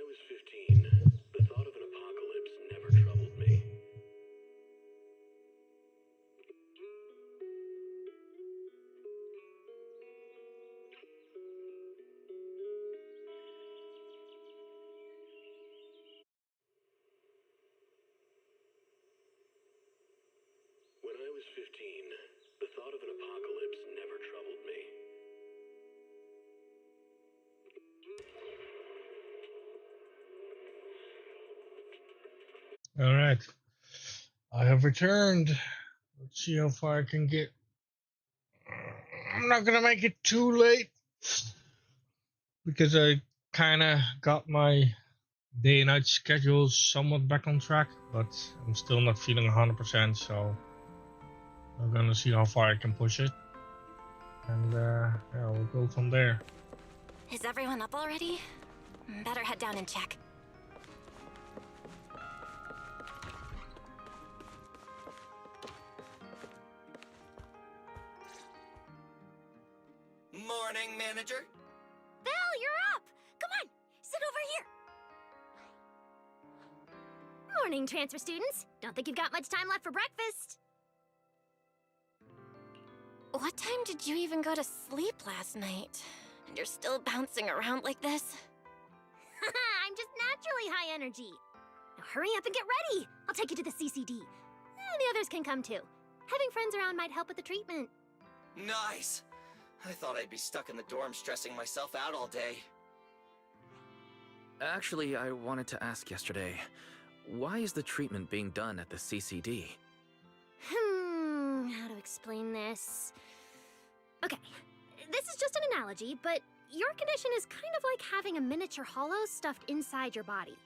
was 15, the thought of an apocalypse never troubled me. When I was 15, the thought of an apocalypse never troubled me. All right, I have returned. Let's see how far I can get. I'm not gonna make it too late because I kind of got my day and night schedule somewhat back on track, but I'm still not feeling 100%. So I'm gonna see how far I can push it, and yeah, we'll go from there. Is everyone up already? Better head down and check. Morning, manager. Bill, you're up! Come on, sit over here. Morning, transfer students. Don't think you've got much time left for breakfast. What time did you even go to sleep last night? And you're still bouncing around like this? I'm just naturally high energy. Now hurry up and get ready. I'll take you to the CCD. The others can come too. Having friends around might help with the treatment. Nice. I thought I'd be stuck in the dorm stressing myself out all day. Actually, I wanted to ask yesterday, why is the treatment being done at the CCD? How to explain this? Okay, this is just an analogy, but your condition is kind of like having a miniature hollow stuffed inside your body.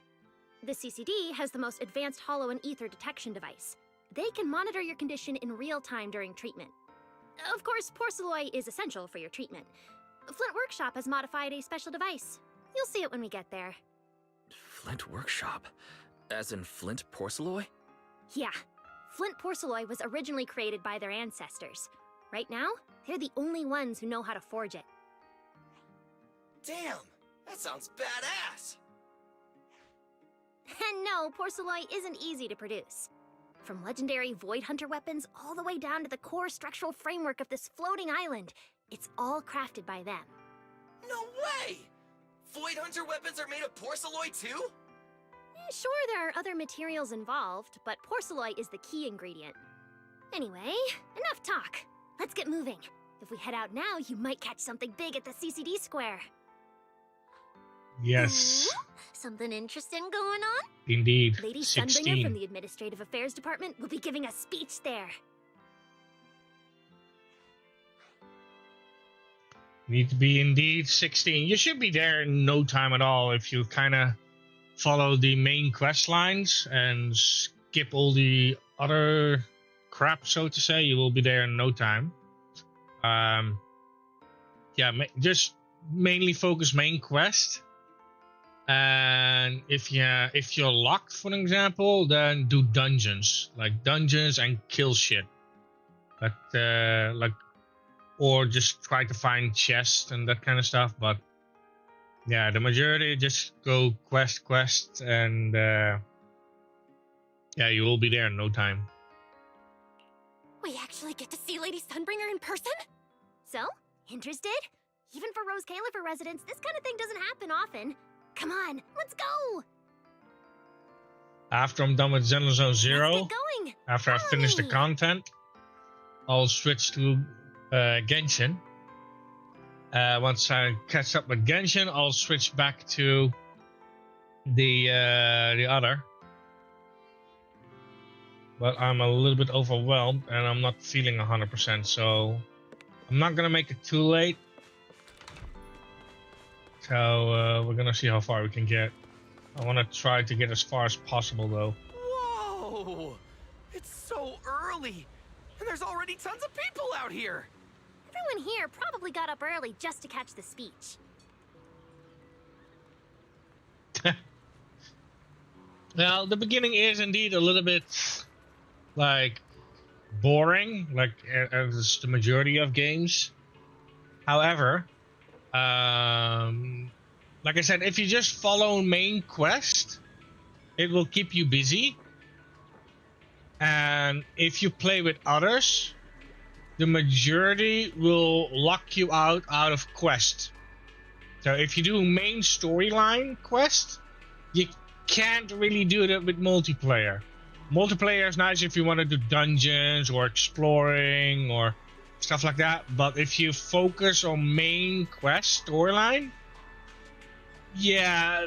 The CCD has the most advanced hollow and ether detection device. They can monitor your condition in real time during treatment. Of course, porcelloi is essential for your treatment. Flint Workshop has modified a special device. You'll see it when we get there. Flint Workshop? As in Flint porcelloi? Yeah. Flint porcelloi was originally created by their ancestors. Right now, they're the only ones who know how to forge it. Damn, that sounds badass. And no, porcelloi isn't easy to produce. From legendary Void Hunter weapons all the way down to the core structural framework of this floating island, it's all crafted by them. No way! Void Hunter weapons are made of porcelloi too? Sure, there are other materials involved, but porcelloi is the key ingredient. Anyway, enough talk. Let's get moving. If we head out now, you might catch something big at the CCD square. Yes. Ooh, something interesting going on? Indeed. Lady 16. Sunbringer from the Administrative Affairs Department will be giving a speech there. Need to be indeed 16. You should be there in no time at all if you kind of follow the main quest lines and skip all the other crap, so to say. You will be there in no time. Yeah, just mainly focus main quest. And if you're locked, for example, then do dungeons, like dungeons and kill shit, but or just try to find chests and that kind of stuff. But yeah, the majority just go quest, and yeah, you will be there in no time. We actually get to see Lady Sunbringer in person? So, interested? Even for Rose Califer residents, this kind of thing doesn't happen often. Come on, let's go! After I'm done with Xenozone Zero, Let's get going. after I Follow finish the me. content, I'll switch to Genshin. Once I catch up with Genshin, I'll switch back to the other. But I'm a little bit overwhelmed and I'm not feeling 100%, so I'm not gonna make it too late. So we're gonna see how far we can get. I want to try to get as far as possible, though. Whoa! It's so early, and there's already tons of people out here. Everyone here probably got up early just to catch the speech. Well, the beginning is indeed a little bit like boring, like as the majority of games. However, like I said, if you just follow main quest, it will keep you busy. And if you play with others, the majority will lock you out of quest. So if you do main storyline quest, you can't really do that with multiplayer. Multiplayer is nice if you want to do dungeons or exploring or stuff like that. But if you focus on main quest storyline, yeah,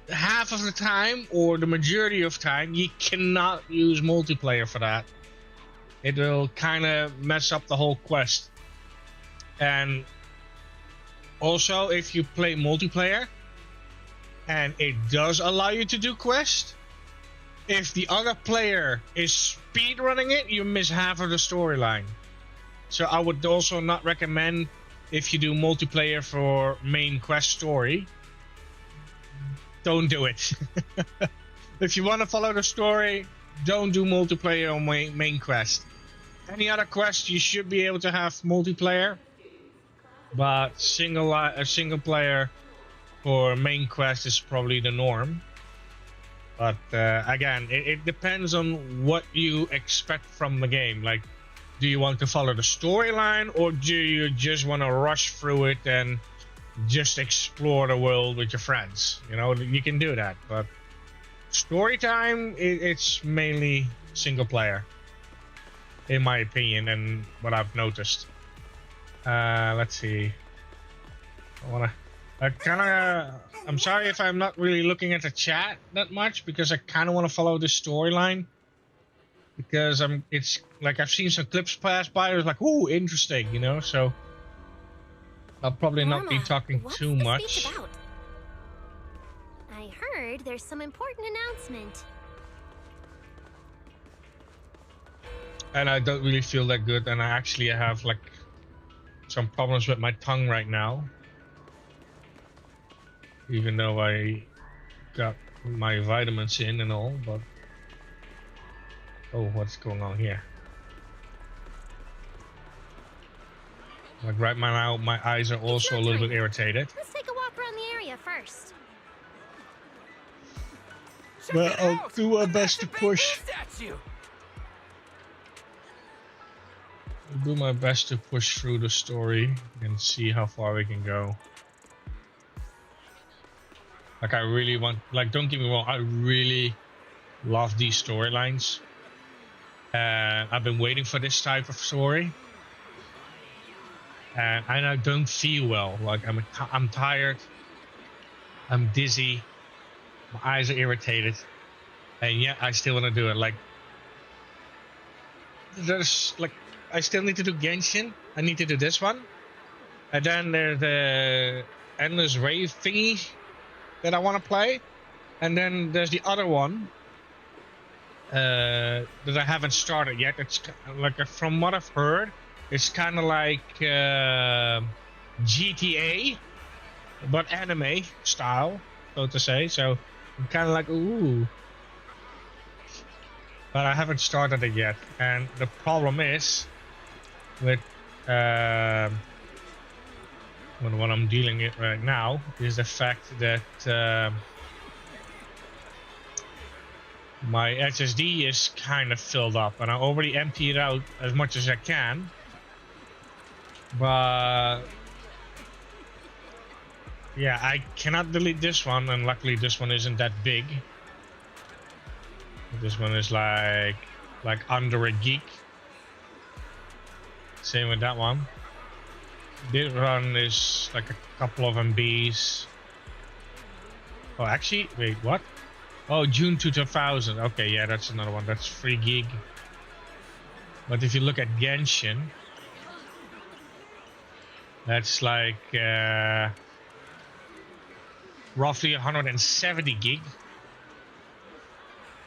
half of the time or the majority of time, you cannot use multiplayer for that. It will kind of mess up the whole quest. And also, if you play multiplayer and it does allow you to do quests, if the other player is speedrunning it, you miss half of the storyline. So I would also not recommend, if you do multiplayer for main quest story, don't do it. If you want to follow the story, don't do multiplayer on main quest. Any other quest, you should be able to have multiplayer, but single player for main quest is probably the norm. But again, it depends on what you expect from the game. Like, do you want to follow the storyline, or do you just want to rush through it and just explore the world with your friends? You know, you can do that, but story time, it's mainly single player, in my opinion, and what I've noticed. Let's see. I'm sorry if I'm not really looking at the chat that much, because I kind of want to follow the storyline. Because it's like I've seen some clips pass by. It was like, ooh, interesting, you know. So I'll probably not be talking too much. What's the speech about? I heard there's some important announcement. And I don't really feel that good, and I actually have like some problems with my tongue right now. Even though I got my vitamins in and all, but oh, what's going on here? Like right now, my eyes are also a little bit irritated. Let's take a walk around the area first. But I'll do our best to push. I'll do my best to push through the story and see how far we can go. Like I really want, like don't get me wrong, I really love these storylines. And I've been waiting for this type of story. And I don't feel well. Like I'm tired. I'm dizzy. My eyes are irritated. And yet I still want to do it. Like there's like I still need to do Genshin. I need to do this one. And then there's the Endless Rave thingy that I want to play. And then there's the other one that I haven't started yet. It's like from what I've heard, it's kind of like GTA, but anime style, so to say. So I'm kind of like, ooh. But I haven't started it yet. And the problem is with what I'm dealing with right now is the fact that my SSD is kind of filled up, and I already emptied it out as much as I can. But yeah, I cannot delete this one, and luckily this one isn't that big. This one is like under a gig. Same with that one. This one is like a couple of MBs. Oh, actually, wait, what? Oh, June 2000. Okay, yeah, that's another one. That's 3 gig. But if you look at Genshin, that's like roughly 170 gig.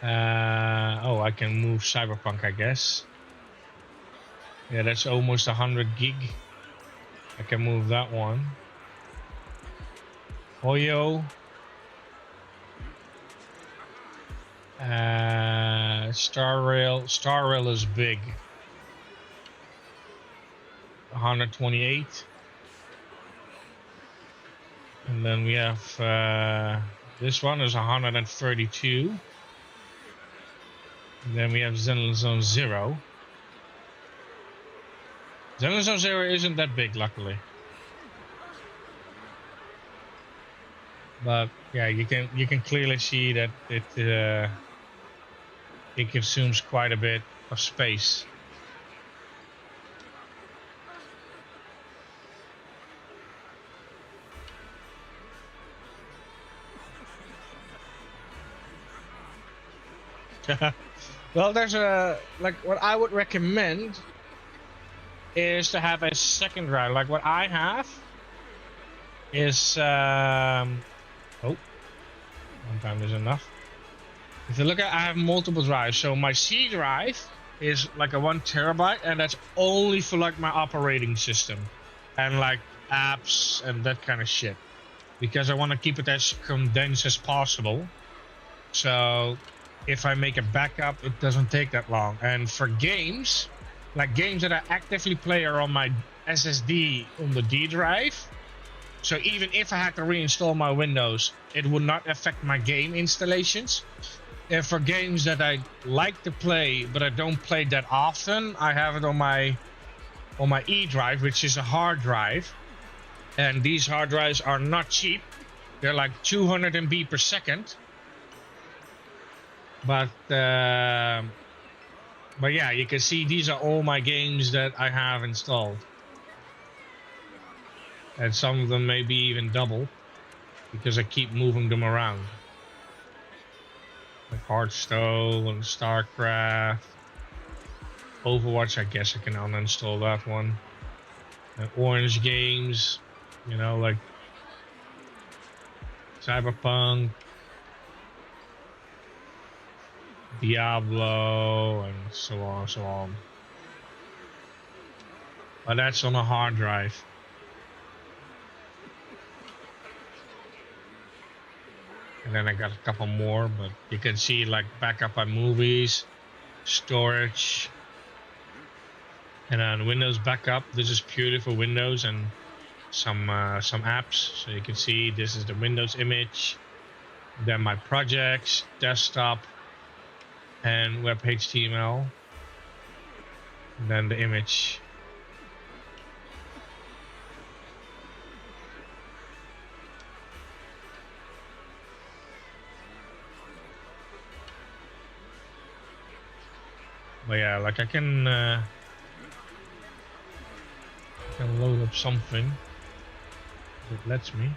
Oh, I can move Cyberpunk, I guess. Yeah, that's almost 100 gig. I can move that one. Hoyo. Star Rail is big. 128. And then we have this one is 132. And then we have Zenless Zone 0. Zenless Zone 0 isn't that big, luckily. But yeah, you can clearly see that it consumes quite a bit of space. Well, there's what I would recommend is to have a second drive. Like what I have is one time is enough. If you look at, I have multiple drives. So my C drive is like a 1 terabyte, and that's only for like my operating system and like apps and that kind of shit, because I want to keep it as condensed as possible. So if I make a backup, it doesn't take that long. And for games, like games that I actively play are on my SSD on the D drive. So even if I had to reinstall my Windows, it would not affect my game installations. And for games that I like to play, but I don't play that often, I have it on my E drive, which is a hard drive. And these hard drives are not cheap. They're like 200 MB per second. But yeah, you can see these are all my games that I have installed. And some of them maybe even double, because I keep moving them around. Like Hearthstone, StarCraft, Overwatch, I guess I can uninstall that one. And Orange games, you know, like Cyberpunk, Diablo, and so on and so on. But that's on a hard drive. And then I got a couple more, but you can see like backup on movies, storage, and then Windows backup. This is purely for Windows and some apps. So you can see this is the Windows image, then my projects, desktop, and web HTML, and then the image. But yeah, like I can load up something that lets me.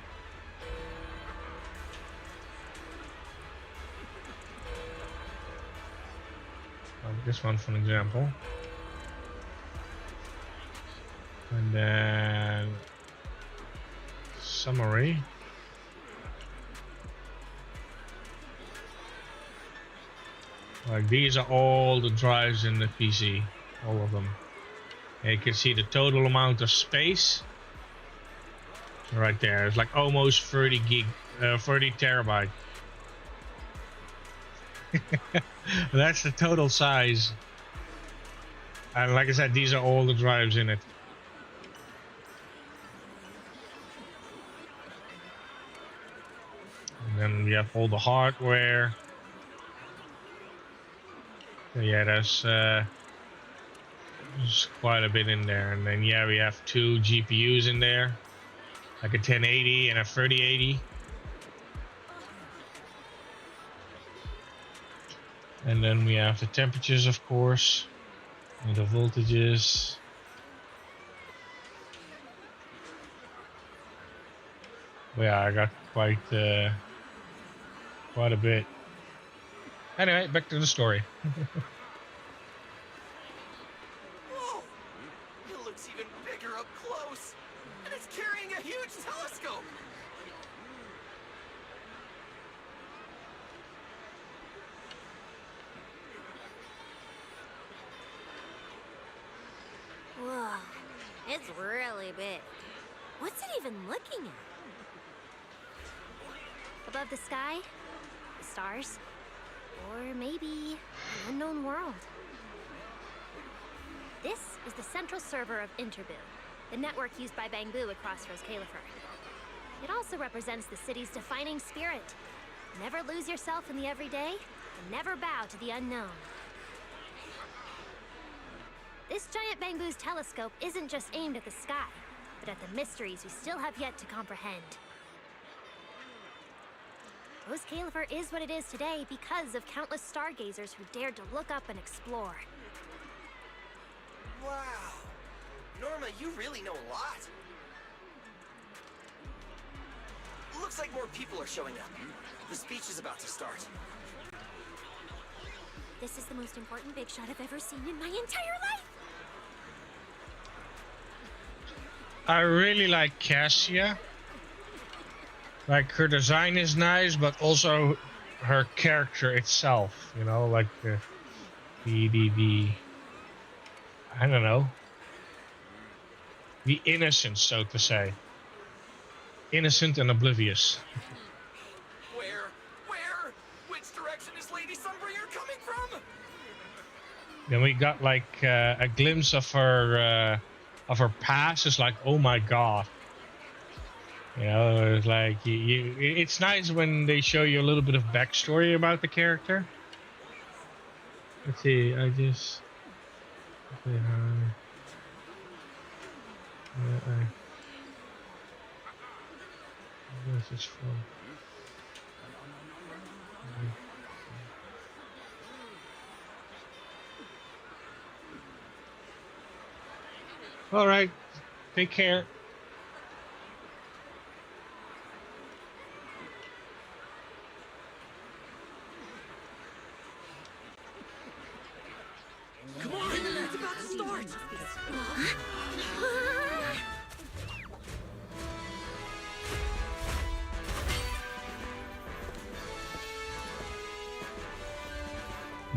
Like this one for an example. And then summary. Like these are all the drives in the PC, all of them. And you can see the total amount of space right there. It's like almost 30 terabyte. That's the total size. And like I said, these are all the drives in it. And then we have all the hardware. Yeah, there's quite a bit in there. And then yeah, we have 2 GPUs in there, like a 1080 and a 3080. And then we have the temperatures, of course, and the voltages. But yeah, I got quite a bit. Anyway, back to the story. Whoa! It looks even bigger up close! And it's carrying a huge telescope! Whoa, it's really big. What's it even looking at? Above the sky? The stars? Or maybe an unknown world. This is the central server of Interboo, the network used by Bangbu across Rose Califer. It also represents the city's defining spirit. Never lose yourself in the everyday, and never bow to the unknown. This giant Bangbu's telescope isn't just aimed at the sky, but at the mysteries we still have yet to comprehend. Rose Califer is what it is today because of countless stargazers who dared to look up and explore. Wow. Norma, you really know a lot. Looks like more people are showing up. The speech is about to start. This is the most important big shot I've ever seen in my entire life! I really like Cassia. Like, her design is nice, but also her character itself, you know, like the I don't know, the innocence, so to say. Innocent and oblivious. Where? Which direction is Lady Sunbringer coming from? Then we got like a glimpse of her past. It's like, oh my god. You know, it's like it's nice when they show you a little bit of backstory about the character. Let's see, I just okay, where's this from? All right, take care. Come on, it's about to start.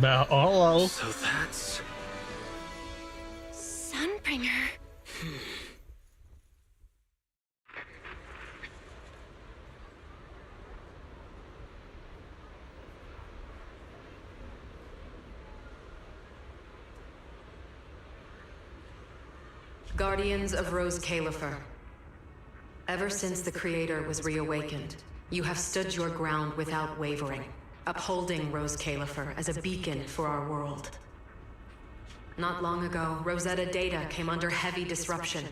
Well, hello. So that's... Sunbringer. Guardians of Rose Califer. Ever since the Creator was reawakened, you have stood your ground without wavering, upholding Rose Califer as a beacon for our world. Not long ago, Rosetta data came under heavy disruption.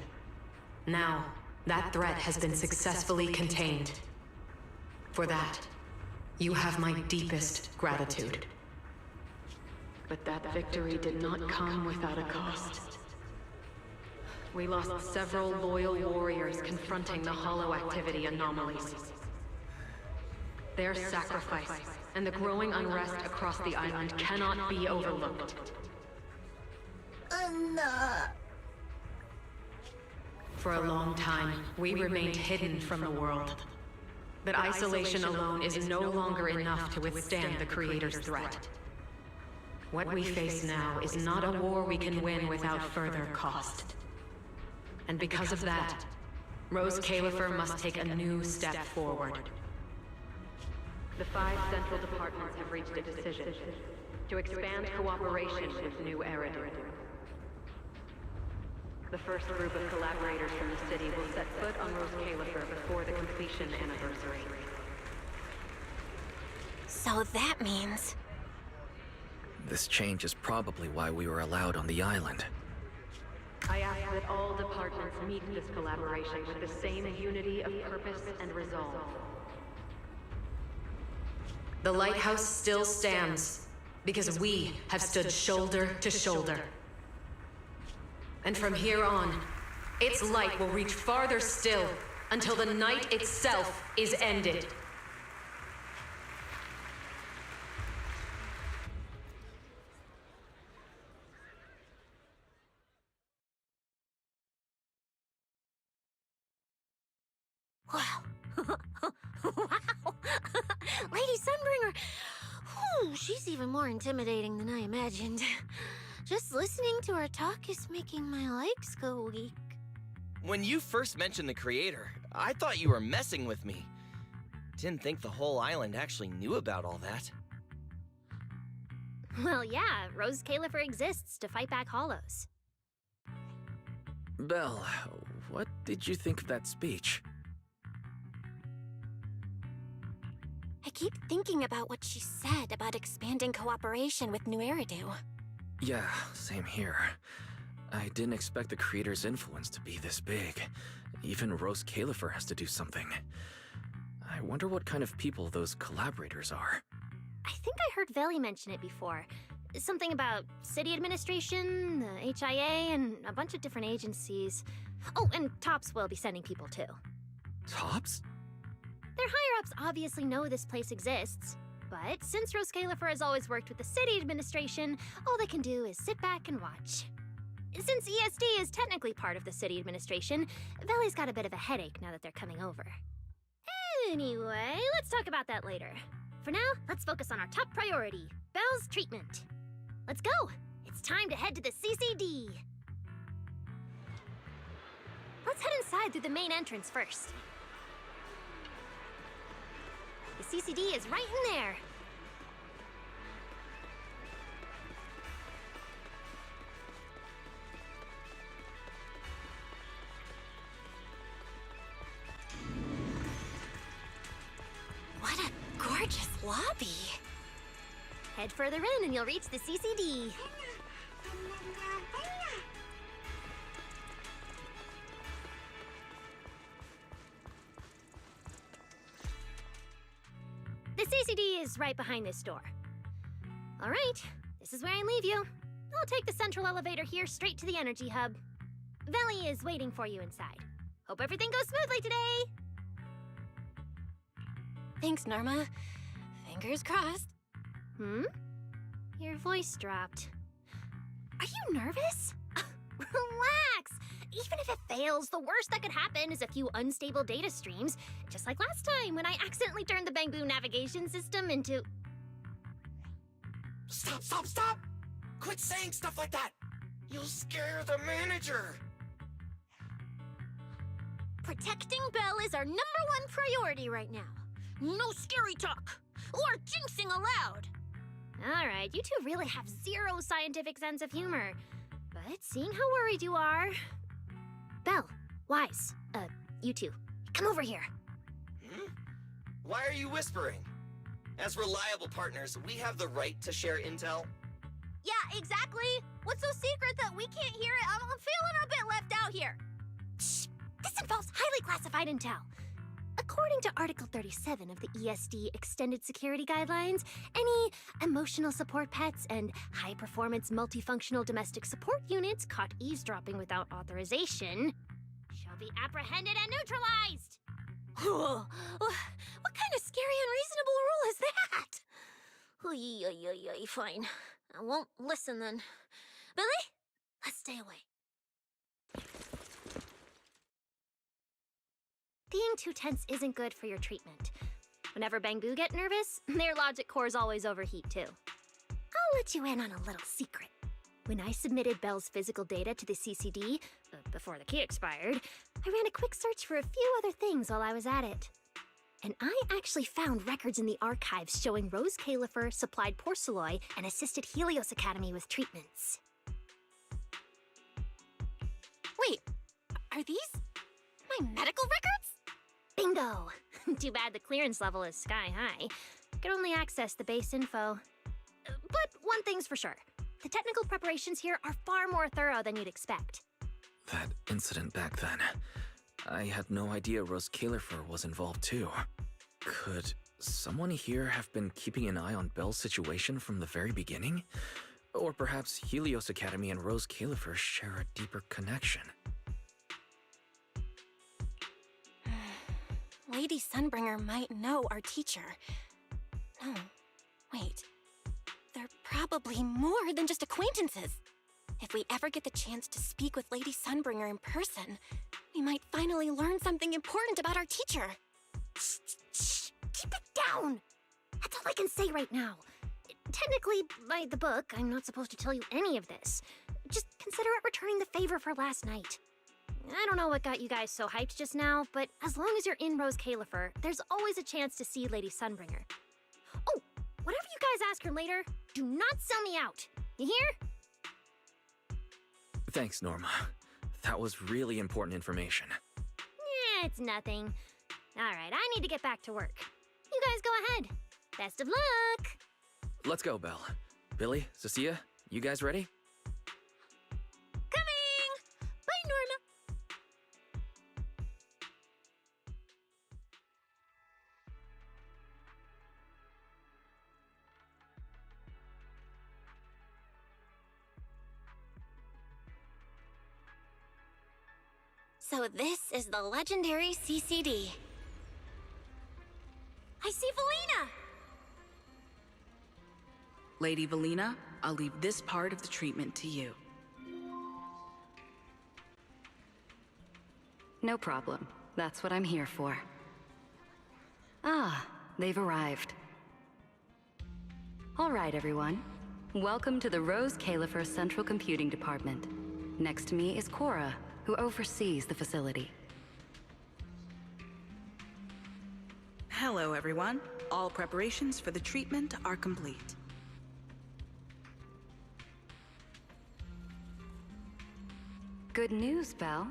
Now, that threat has been successfully contained. For that, you have my deepest gratitude. But that victory did not come without a cost. We lost several loyal warriors confronting the Hollow Activity anomalies. Their sacrifice and the growing unrest across the island cannot be overlooked. For a long time, we remained hidden from the world. But isolation alone is no longer enough to withstand the Creator's threat. What we face now is not a war we can win without further cost. And because of that, Rose Califer must take a new step forward. The 5 central departments have reached a decision to expand cooperation with New Eridan. The first group of collaborators from the city will set foot on Rose Califer before the completion anniversary. So that means... This change is probably why we were allowed on the island. I ask that all departments meet this collaboration with the same unity of purpose and resolve. The lighthouse still stands because we have stood shoulder to shoulder. And from here on, its light will reach farther still until the night itself is ended. Wow. Wow. Lady Sunbringer. Whew, she's even more intimidating than I imagined. Just listening to her talk is making my legs go weak. When you first mentioned the Creator, I thought you were messing with me. Didn't think the whole island actually knew about all that. Well, yeah, Rose Califer exists to fight back Hollows. Belle, what did you think of that speech? I keep thinking about what she said about expanding cooperation with New Eridu. Yeah, same here. I didn't expect the creator's influence to be this big. Even Rose Califer has to do something. I wonder what kind of people those collaborators are. I think I heard Veli mention it before. Something about city administration, the HIA, and a bunch of different agencies. Oh, and Tops will be sending people too. Tops? Their higher-ups obviously know this place exists. But since Rose Califer has always worked with the city administration, all they can do is sit back and watch. Since ESD is technically part of the city administration, Veli's got a bit of a headache now that they're coming over. Anyway, let's talk about that later. For now, let's focus on our top priority, Belle's treatment. Let's go! It's time to head to the CCD! Let's head inside through the main entrance first. The CCD is right in there. What a gorgeous lobby. Head further in and you'll reach the CCD. The CCD is right behind this door. All right, this is where I leave you. I'll take the central elevator here straight to the energy hub. Veli is waiting for you inside. Hope everything goes smoothly today. Thanks, Norma. Fingers crossed. Your voice dropped. Are you nervous? Relax! Even if it fails, the worst that could happen is a few unstable data streams, just like last time when I accidentally turned the Bangbu navigation system into... Stop! Quit saying stuff like that! You'll scare the manager! Protecting Belle is our #1 priority right now. No scary talk, or jinxing allowed. Alright, you two really have zero scientific sense of humor. But seeing how worried you are... Belle, Wise, you two, come over here. Why are you whispering? As reliable partners, we have the right to share intel. Yeah, exactly. What's so secret that we can't hear it? I'm feeling a bit left out here. Shh! This involves highly classified intel. According to Article 37 of the ESD Extended Security Guidelines, any emotional support pets and high-performance multifunctional domestic support units caught eavesdropping without authorization shall be apprehended and neutralized. What kind of scary, unreasonable rule is that? Fine. I won't listen then. Billy, let's stay away. Being too tense isn't good for your treatment. Whenever Bangbu get nervous, their logic cores always overheat too. I'll let you in on a little secret. When I submitted Belle's physical data to the CCD, before the key expired, I ran a quick search for a few other things while I was at it. And I actually found records in the archives showing Rose Califer supplied Porceloy and assisted Helios Academy with treatments. Wait, are these my medical records? Bingo! Too bad the clearance level is sky high. Could only access the base info. But one thing's for sure. The technical preparations here are far more thorough than you'd expect. That incident back then, I had no idea Rose Califer was involved too. Could someone here have been keeping an eye on Belle's situation from the very beginning? Or perhaps Helios Academy and Rose Califer share a deeper connection? Lady Sunbringer might know our teacher. No, wait. They're probably more than just acquaintances. If we ever get the chance to speak with Lady Sunbringer in person, we might finally learn something important about our teacher. Shh! Keep it down! That's all I can say right now. Technically, by the book, I'm not supposed to tell you any of this. Just consider it returning the favor for last night. I don't know what got you guys so hyped just now, but as long as you're in Rose Califer, there's always a chance to see Lady Sunbringer. Oh, whatever you guys ask her later, do not sell me out. You hear? Thanks, Norma. That was really important information. Yeah, it's nothing. Alright, I need to get back to work. You guys go ahead. Best of luck! Let's go, Belle. Billy, Cecilia, you guys ready? Coming! Bye, Norma! So this is the legendary CCD. I see Valina! Lady Valina, I'll leave this part of the treatment to you. No problem. That's what I'm here for. Ah, they've arrived. All right, everyone. Welcome to the Rose Califer Central Computing Department. Next to me is Cora, who oversees the facility. Hello, everyone. All preparations for the treatment are complete. Good news, Belle.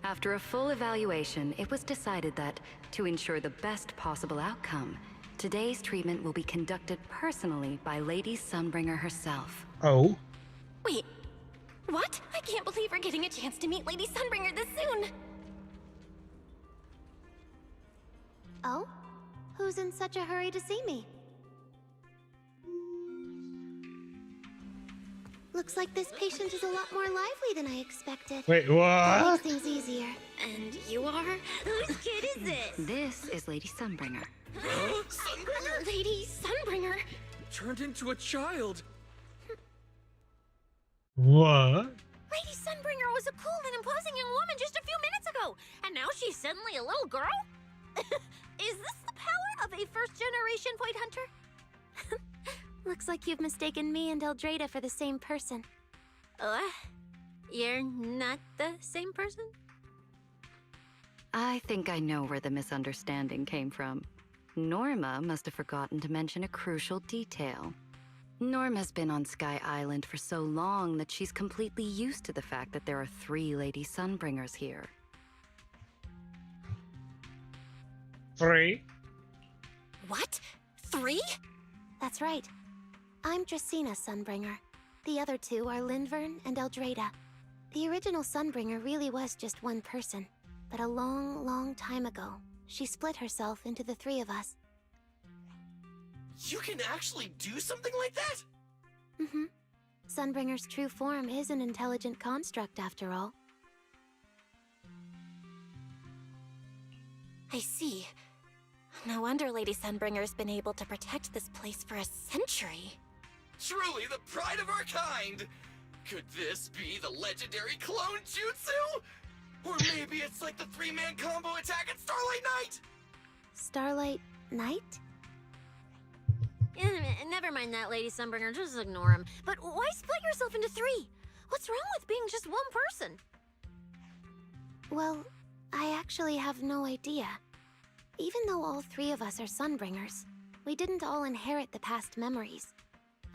After a full evaluation, it was decided that, to ensure the best possible outcome, today's treatment will be conducted personally by Lady Sunbringer herself. Oh? Wait, what? I can't believe we're getting a chance to meet Lady Sunbringer this soon! Oh? Who's in such a hurry to see me? Looks like this patient is a lot more lively than I expected. Wait, That what? makes things easier. And you are? Whose kid is this? This is Lady Sunbringer. Sunbringer? Lady Sunbringer? Turned into a child! What? Lady Sunbringer was a cool and imposing young woman just a few minutes ago, and now she's suddenly a little girl? Is this the power of a first-generation point hunter? Looks like you've mistaken me and Eldrada for the same person. You're not the same person? I think I know where the misunderstanding came from. Norma must have forgotten to mention a crucial detail. Norma's been on Sky Island for so long that she's completely used to the fact that there are 3 Lady Sunbringers here. 3? What? 3? That's right. I'm Dracena Sunbringer. The other 2 are Lindvern and Eldrada. The original Sunbringer really was just one person, but a long, long time ago, she split herself into the 3 of us. You can actually do something like that? Mm-hmm. Sunbringer's true form is an intelligent construct, after all. I see. No wonder Lady Sunbringer's been able to protect this place for a century. Truly the pride of our kind! Could this be the legendary clone jutsu? Or maybe it's like the 3-man combo attack at Starlight Night? Starlight Night? Never mind that, Lady Sunbringer. Just ignore him. But why split yourself into 3? What's wrong with being just one person? Well, I actually have no idea. Even though all 3 of us are Sunbringers, we didn't all inherit the past memories.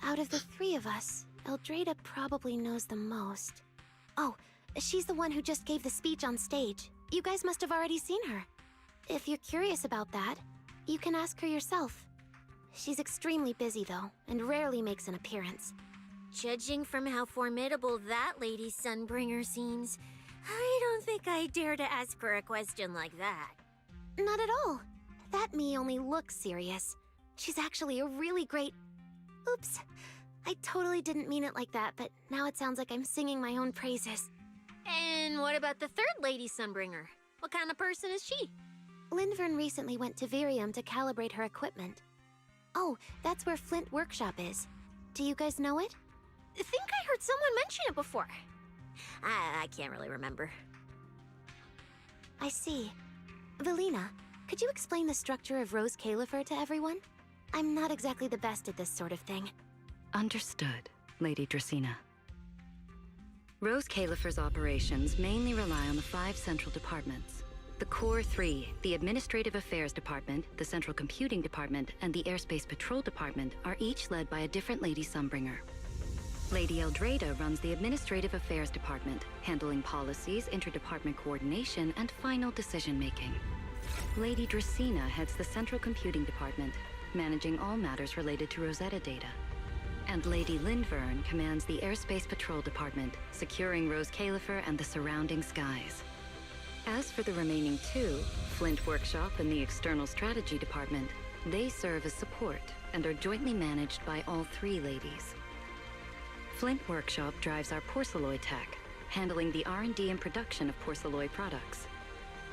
Out of the 3 of us, Eldrada probably knows the most. Oh, she's the one who just gave the speech on stage. You guys must have already seen her. If you're curious about that, you can ask her yourself. She's extremely busy, though, and rarely makes an appearance. Judging from how formidable that Lady Sunbringer seems, I don't think I dare to ask her a question like that. Not at all. That me only looks serious. She's actually a really great... Oops. I totally didn't mean it like that, but now it sounds like I'm singing my own praises. And what about the 3rd Lady Sunbringer? What kind of person is she? Lindvern recently went to Virium to calibrate her equipment. Oh, that's where Flint Workshop is. Do you guys know it? I think I heard someone mention it before. I can't really remember. I see. Valina, could you explain the structure of Rose Califer to everyone? I'm not exactly the best at this sort of thing. Understood, Lady Dracena. Rose Califer's operations mainly rely on the 5 central departments. The Core 3, the Administrative Affairs Department, the Central Computing Department, and the Airspace Patrol Department are each led by a different Lady Sunbringer. Lady Eldrada runs the Administrative Affairs Department, handling policies, interdepartment coordination, and final decision-making. Lady Dracaena heads the Central Computing Department, managing all matters related to Rosetta data. And Lady Lindvern commands the Airspace Patrol Department, securing Rose Califer and the surrounding skies. As for the remaining two, Flint Workshop and the External Strategy Department, they serve as support and are jointly managed by all three ladies. Flint Workshop drives our porcelloid tech, handling the R&D and production of porcelloid products.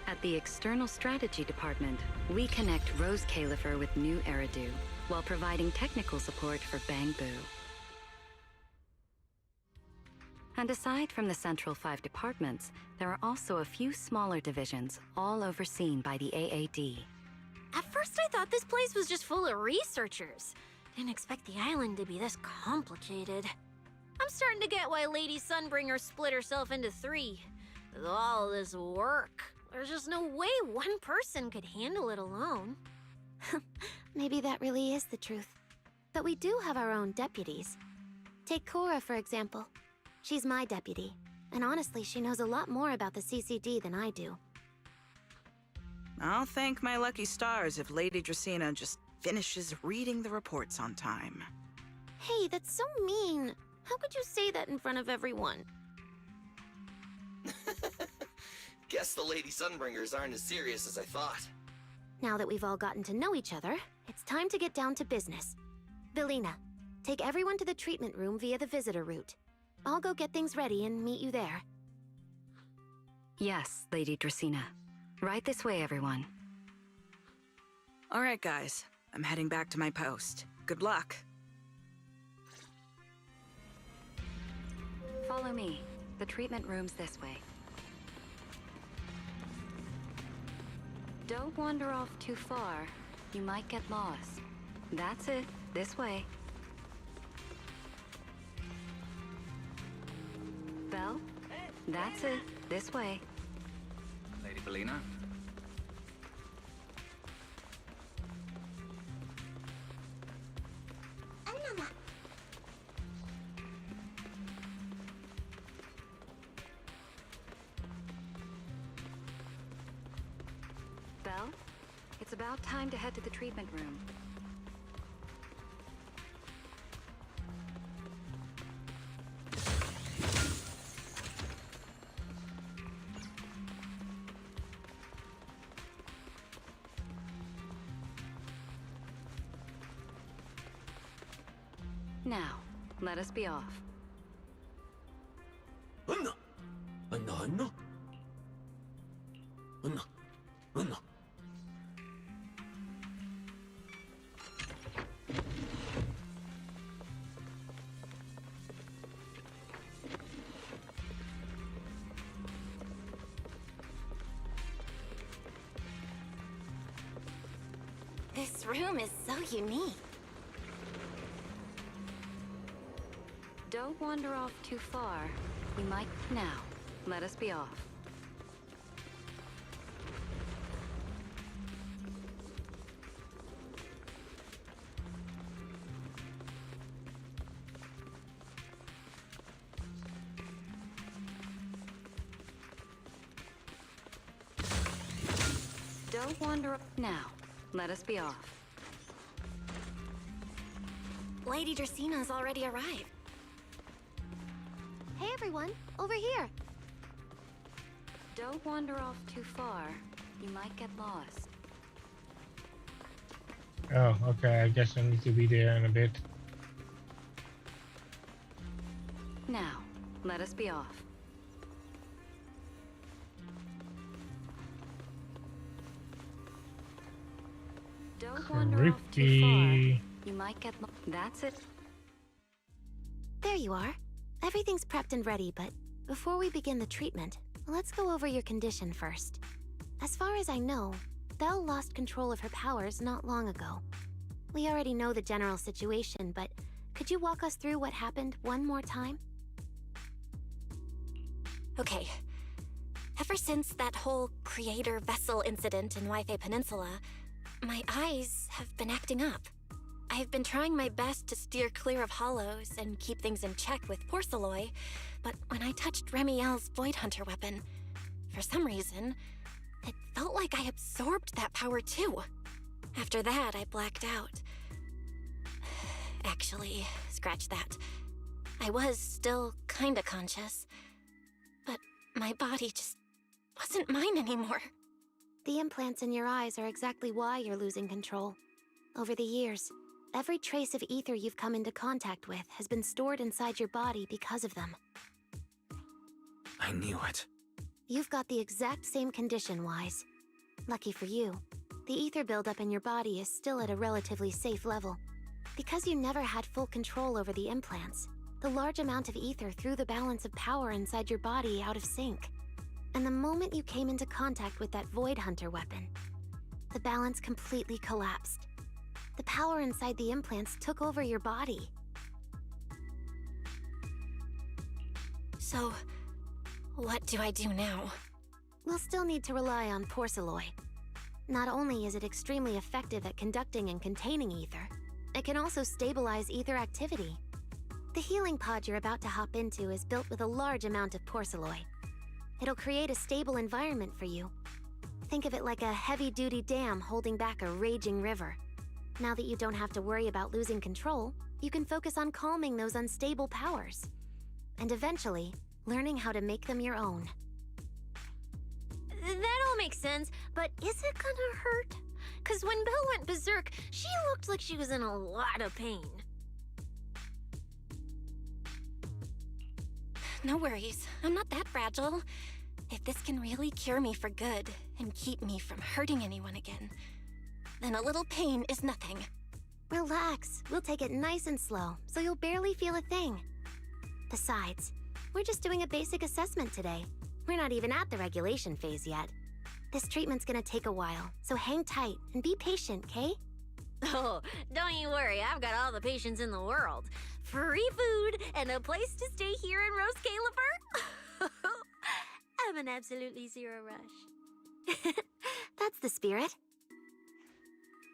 At the External Strategy Department, we connect Rose Califer with new Eridu, while providing technical support for Bangbu. And aside from the central 5 departments, there are also a few smaller divisions, all overseen by the AAD. At first I thought this place was just full of researchers. Didn't expect the island to be this complicated. I'm starting to get why Lady Sunbringer split herself into 3. With all this work, there's just no way one person could handle it alone. Maybe that really is the truth. But we do have our own deputies. Take Cora, for example. She's my deputy, and honestly, she knows a lot more about the CCD than I do. I'll thank my lucky stars if Lady Dracaena just finishes reading the reports on time. Hey, that's so mean. How could you say that in front of everyone? Guess the Lady Sunbringers aren't as serious as I thought. Now that we've all gotten to know each other, it's time to get down to business. Belina, take everyone to the treatment room via the visitor route. I'll go get things ready and meet you there. Yes, Lady Dracaena. Right this way, everyone. All right, guys. I'm heading back to my post. Good luck. Follow me. The treatment room's this way. Don't wander off too far. You might get lost. That's it. This way. Belle? That's it. This way. Lady Belina? Belle? It's about time to head to the treatment room. Now, let us be off. Anna! Anna, Anna! Anna! Anna! This room is so unique. Don't wander off too far. We might... Now, let us be off. Don't wander... Now, let us be off. Lady Dracaena's already arrived. Hey everyone, over here. Don't wander off too far. You might get lost. Oh, okay, I guess I need to be there in a bit. Now, let us be off. Don't wander off too far. You might get lost. That's it. There you are. Everything's prepped and ready, but before we begin the treatment, let's go over your condition first. As far as I know, Belle lost control of her powers not long ago. We already know the general situation, but could you walk us through what happened one more time? Okay. Ever since that whole creator vessel incident in Waifei Peninsula, my eyes have been acting up. I've been trying my best to steer clear of hollows and keep things in check with porcelloy, but when I touched Remiel's Void Hunter weapon, for some reason, It felt like I absorbed that power too. After that, I blacked out. Actually, scratch that. I was still kinda conscious, but my body just wasn't mine anymore. The implants in your eyes are exactly why you're losing control. Over the years, every trace of ether you've come into contact with has been stored inside your body because of them. I knew it. You've got the exact same condition, Wise. Lucky for you, the ether buildup in your body is still at a relatively safe level. Because you never had full control over the implants, the large amount of ether threw the balance of power inside your body out of sync. And the moment you came into contact with that Void Hunter weapon, the balance completely collapsed. The power inside the implants took over your body. So, what do I do now? We'll still need to rely on Porceloy. Not only is it extremely effective at conducting and containing ether, it can also stabilize ether activity. The healing pod you're about to hop into is built with a large amount of Porceloy. It'll create a stable environment for you. Think of it like a heavy-duty dam holding back a raging river. Now that you don't have to worry about losing control, you can focus on calming those unstable powers. And eventually, learning how to make them your own. That all makes sense, but is it gonna hurt? 'Cause when Belle went berserk, she looked like she was in a lot of pain. No worries, I'm not that fragile. If this can really cure me for good and keep me from hurting anyone again, then a little pain is nothing. Relax, we'll take it nice and slow, so you'll barely feel a thing. Besides, we're just doing a basic assessment today. We're not even at the regulation phase yet. This treatment's gonna take a while, so hang tight and be patient, Kay? Oh, don't you worry, I've got all the patience in the world. Free food and a place to stay here in Rose Califer. I'm an absolutely zero rush. That's the spirit.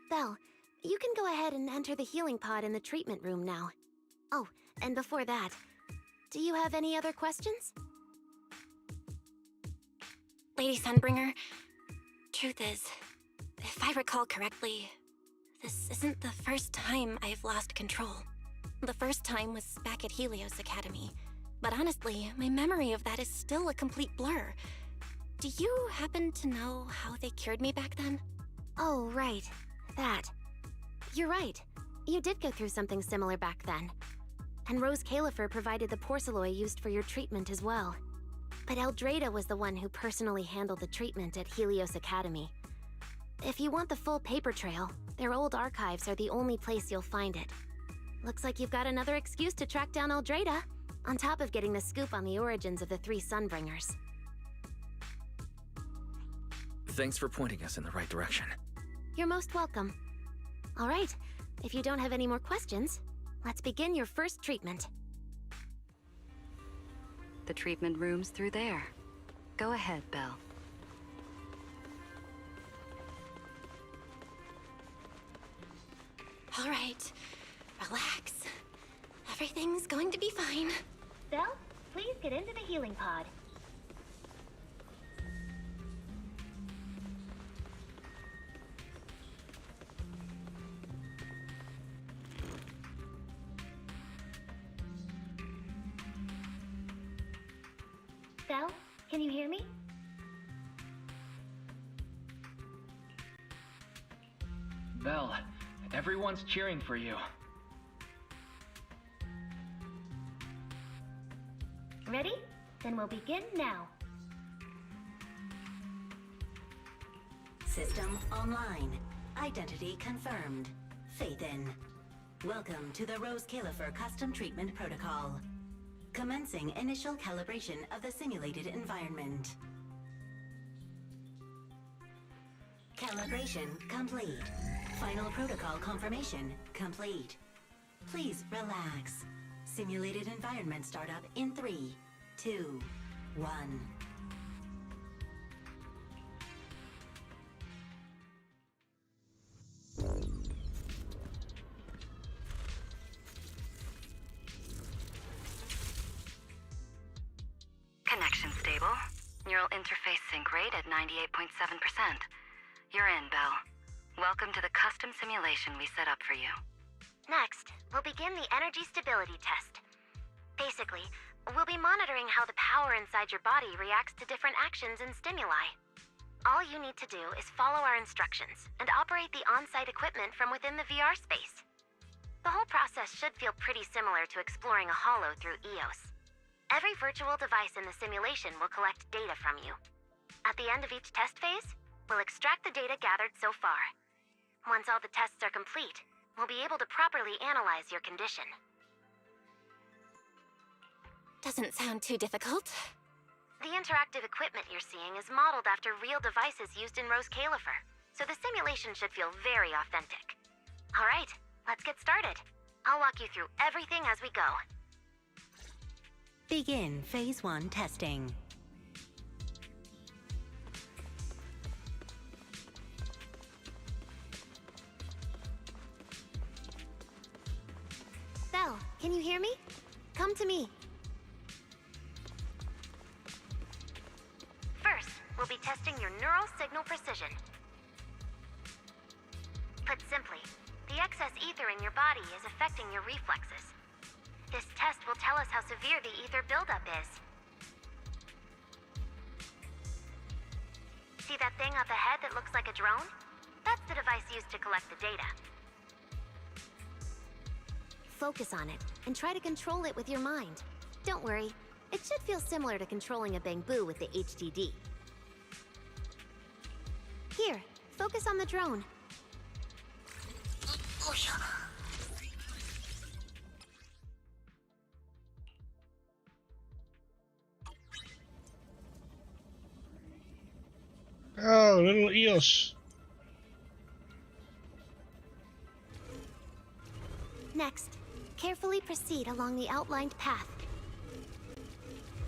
Belle, you can go ahead and enter the healing pod in the treatment room now. Oh, and before that, do you have any other questions? Lady Sunbringer, truth is, if I recall correctly, this isn't the first time I've lost control. The first time was back at Helios Academy, but honestly, my memory of that is still a complete blur. Do you happen to know how they cured me back then? Oh, right. That. You're right. You did go through something similar back then. And Rose Califer provided the Porceloy used for your treatment as well. But Eldrada was the one who personally handled the treatment at Helios Academy. If you want the full paper trail, their old archives are the only place you'll find it. Looks like you've got another excuse to track down Eldrada, on top of getting the scoop on the origins of the three Sunbringers. Thanks for pointing us in the right direction. You're most welcome. All right, if you don't have any more questions, let's begin your first treatment. The treatment room's through there. Go ahead, Belle. All right, relax. Everything's going to be fine. Belle, please get into the healing pod. Belle, can you hear me? Belle, everyone's cheering for you. Ready? Then we'll begin now. System online. Identity confirmed. Faith in. Welcome to the Rose Califer Custom Treatment Protocol. Commencing initial calibration of the simulated environment. Calibration complete. Final protocol confirmation complete. Please relax. Simulated environment startup in 3, 2, 1. Connection stable. You're neural interface sync rate at 98.7%. You're in, Belle. Welcome to the custom simulation we set up for you. Next, we'll begin the energy stability test. Basically, we'll be monitoring how the power inside your body reacts to different actions and stimuli. All you need to do is follow our instructions and operate the on-site equipment from within the VR space. The whole process should feel pretty similar to exploring a holo through EOS. Every virtual device in the simulation will collect data from you. At the end of each test phase, we'll extract the data gathered so far. Once all the tests are complete, we'll be able to properly analyze your condition. Doesn't sound too difficult. The interactive equipment you're seeing is modeled after real devices used in Rose Califer, so the simulation should feel very authentic. All right, let's get started. I'll walk you through everything as we go. Begin Phase 1 testing. Belle, can you hear me? Come to me. First, we'll be testing your neural signal precision. Put simply, the excess ether in your body is affecting your reflexes. This test will tell us how severe the ether buildup is. See that thing up ahead that looks like a drone? That's the device used to collect the data. Focus on it, and try to control it with your mind. Don't worry, it should feel similar to controlling a bamboo with the HDD. Here, focus on the drone. Oh, little eels. Next, carefully proceed along the outlined path.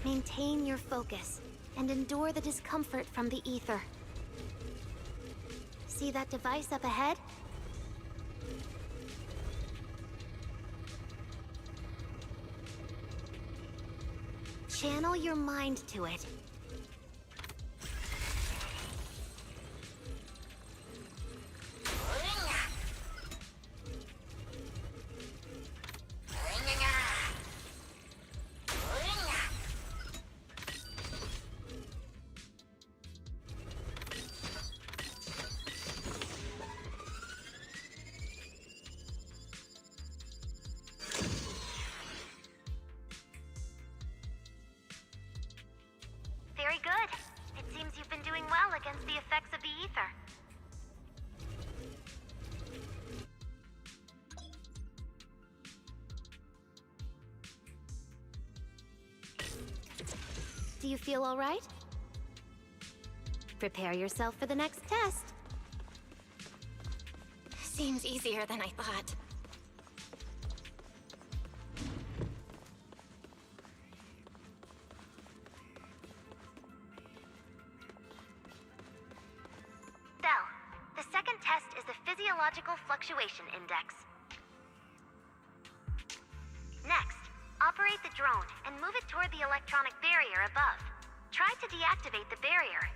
Maintain your focus and endure the discomfort from the ether. See that device up ahead? Channel your mind to it. Very good. It seems you've been doing well against the effects of the ether. Do you feel all right? Prepare yourself for the next test. Seems easier than I thought. Belle, the second test is the Physiological Fluctuation Index. Next, operate the drone and move it toward the electronic barrier above. Try to deactivate the barrier.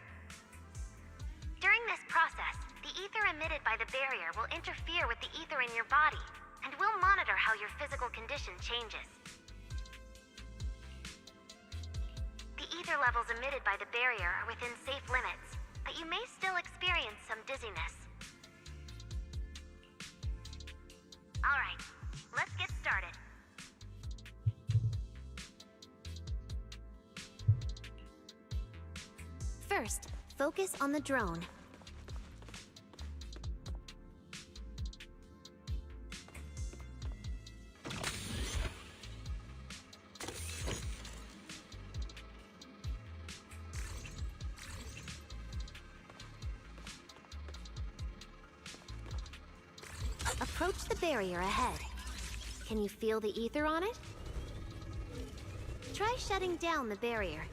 During this process, the ether emitted by the barrier will interfere with the ether in your body, and we'll monitor how your physical condition changes. The ether levels emitted by the barrier are within safe limits, but you may still experience some dizziness. All right, let's get started. First, focus on the drone. Approach the barrier ahead. Can you feel the ether on it? Try shutting down the barrier.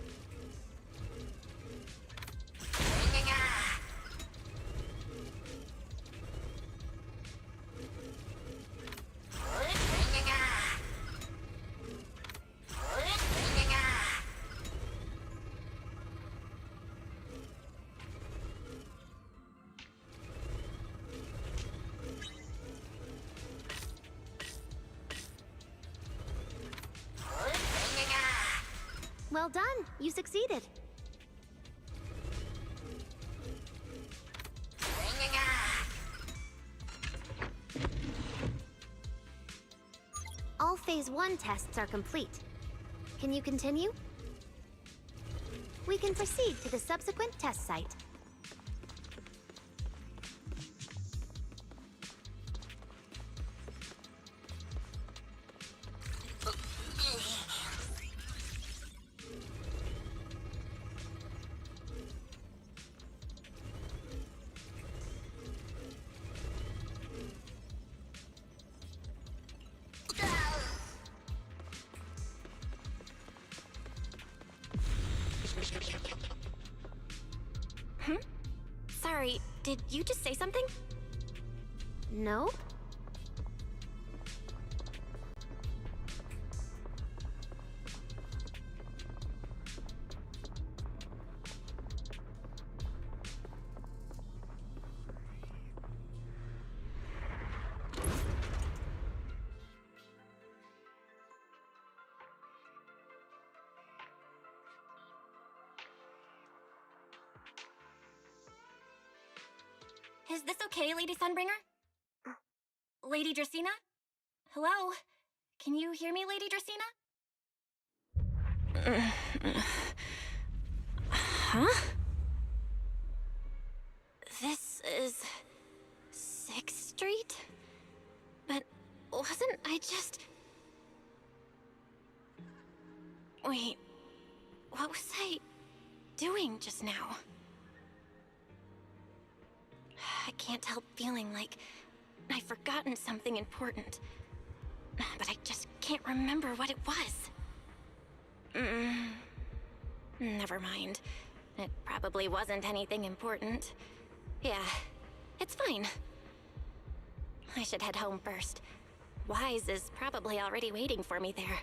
Well done. You succeeded. All Phase 1 tests are complete. Can you continue? We can proceed to the subsequent test site. Sorry, did you just say something? No? Is this okay, Lady Sunbringer? Lady Dracaena? Hello? Can you hear me, Lady Dracaena? Huh? This is 6th Street? But wasn't I just... Wait, what was I doing just now? I can't help feeling like I've forgotten something important. But I just can't remember what it was. Never mind. It probably wasn't anything important. Yeah, it's fine. I should head home first. Wise is probably already waiting for me there.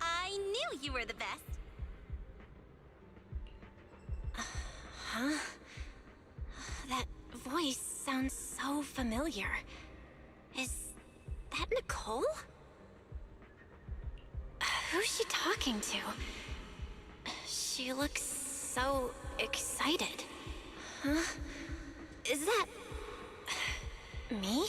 I knew you were the best. Huh? That voice sounds so familiar. Is that Nicole? Who's she talking to? She looks so excited. Huh? Is that... me?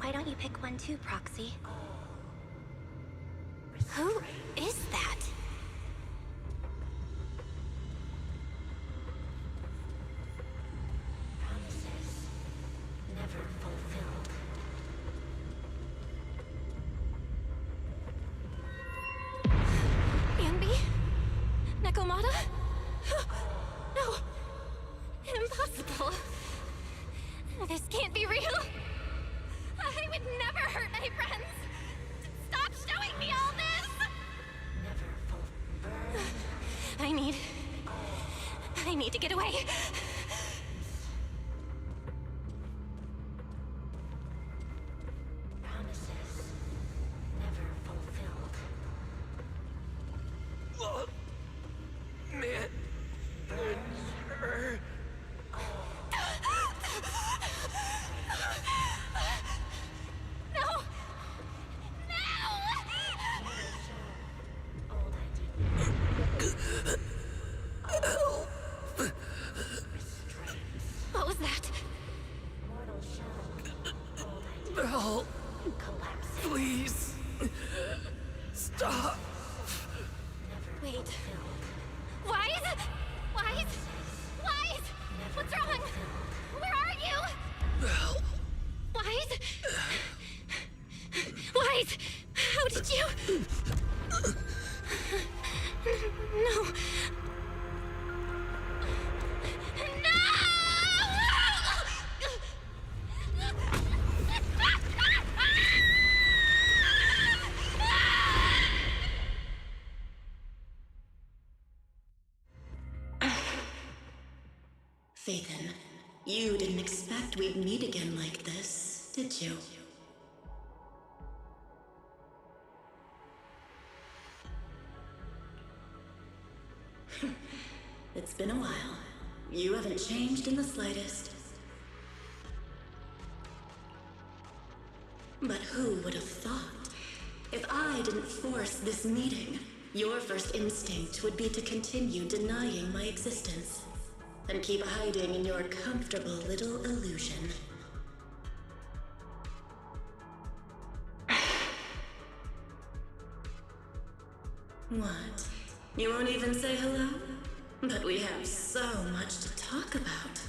Why don't you pick one too, Proxy? Who is that? Promises never fulfilled. Yanbi? Nakomata? No! Impossible! This can't be real! I would never hurt my friends! Stop showing me all this! I need to get away. Promises never fulfilled. Man. What was that? No. Please. Stop. Phaethon, you didn't expect we'd meet again like this, did you? It's been a while. You haven't changed in the slightest. But who would have thought? If I didn't force this meeting, your first instinct would be to continue denying my existence and keep hiding in your comfortable little illusion. What? You won't even say hello? But we have so much to talk about.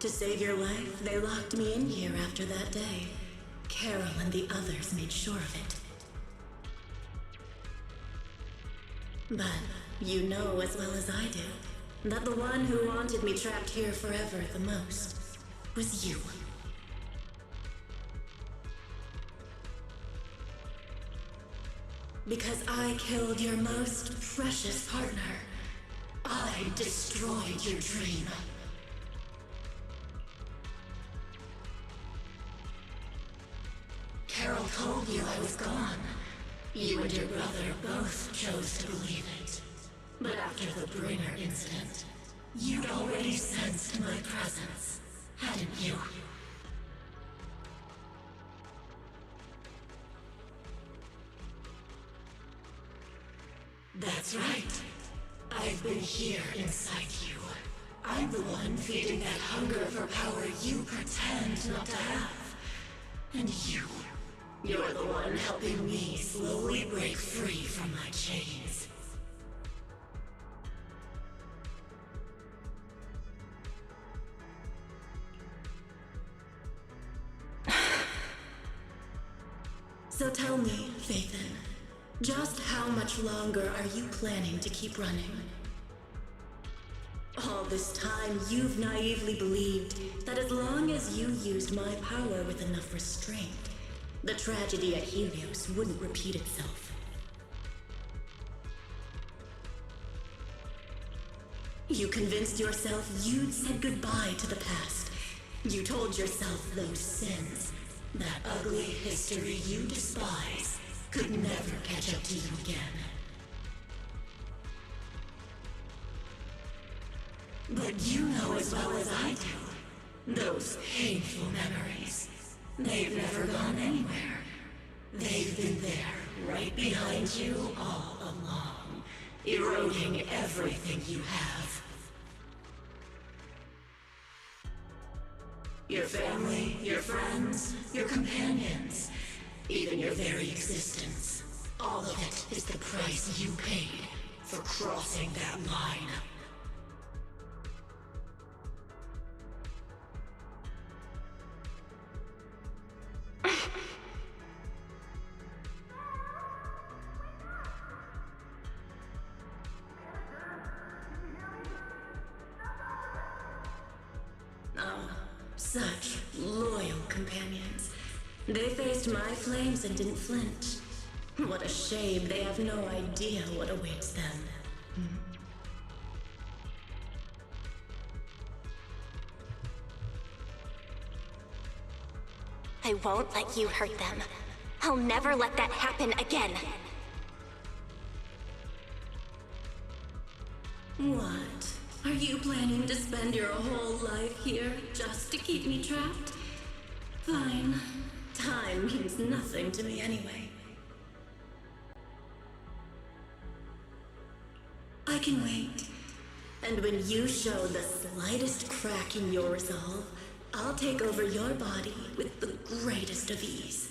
To save your life, they locked me in here after that day. Carol and the others made sure of it. But you know as well as I do that the one who wanted me trapped here forever the most was you. Because I killed your most precious partner. I destroyed your dream. Carol told you I was gone. You and your brother both chose to believe it. But after the Bringer incident, you'd already sensed my presence, hadn't you? That's right. I've been here inside you. I'm the one feeding that hunger for power you pretend not to have. And you're the one helping me slowly break free from my chains. So tell me, Phaethon, just how much longer are you planning to keep running? All this time, you've naively believed that as long as you used my power with enough restraint, the tragedy at Helios wouldn't repeat itself. You convinced yourself you'd said goodbye to the past. You told yourself those sins, that ugly history you despise, could never catch up to you again. But you know as well as I do, those painful memories, they've never gone anywhere. They've been there, right behind you all along, eroding everything you have. Your family, your friends, your companions, even your very existence. All of it is the price you paid for crossing that line. Such loyal companions. They faced my flames and didn't flinch. What a shame they have no idea what awaits them. I won't let you hurt them. I'll never let that happen again. What? Are you planning to spend your whole life here just to keep me trapped? Fine. Time means nothing to me anyway. I can wait. And when you show the slightest crack in your resolve, I'll take over your body with the greatest of ease.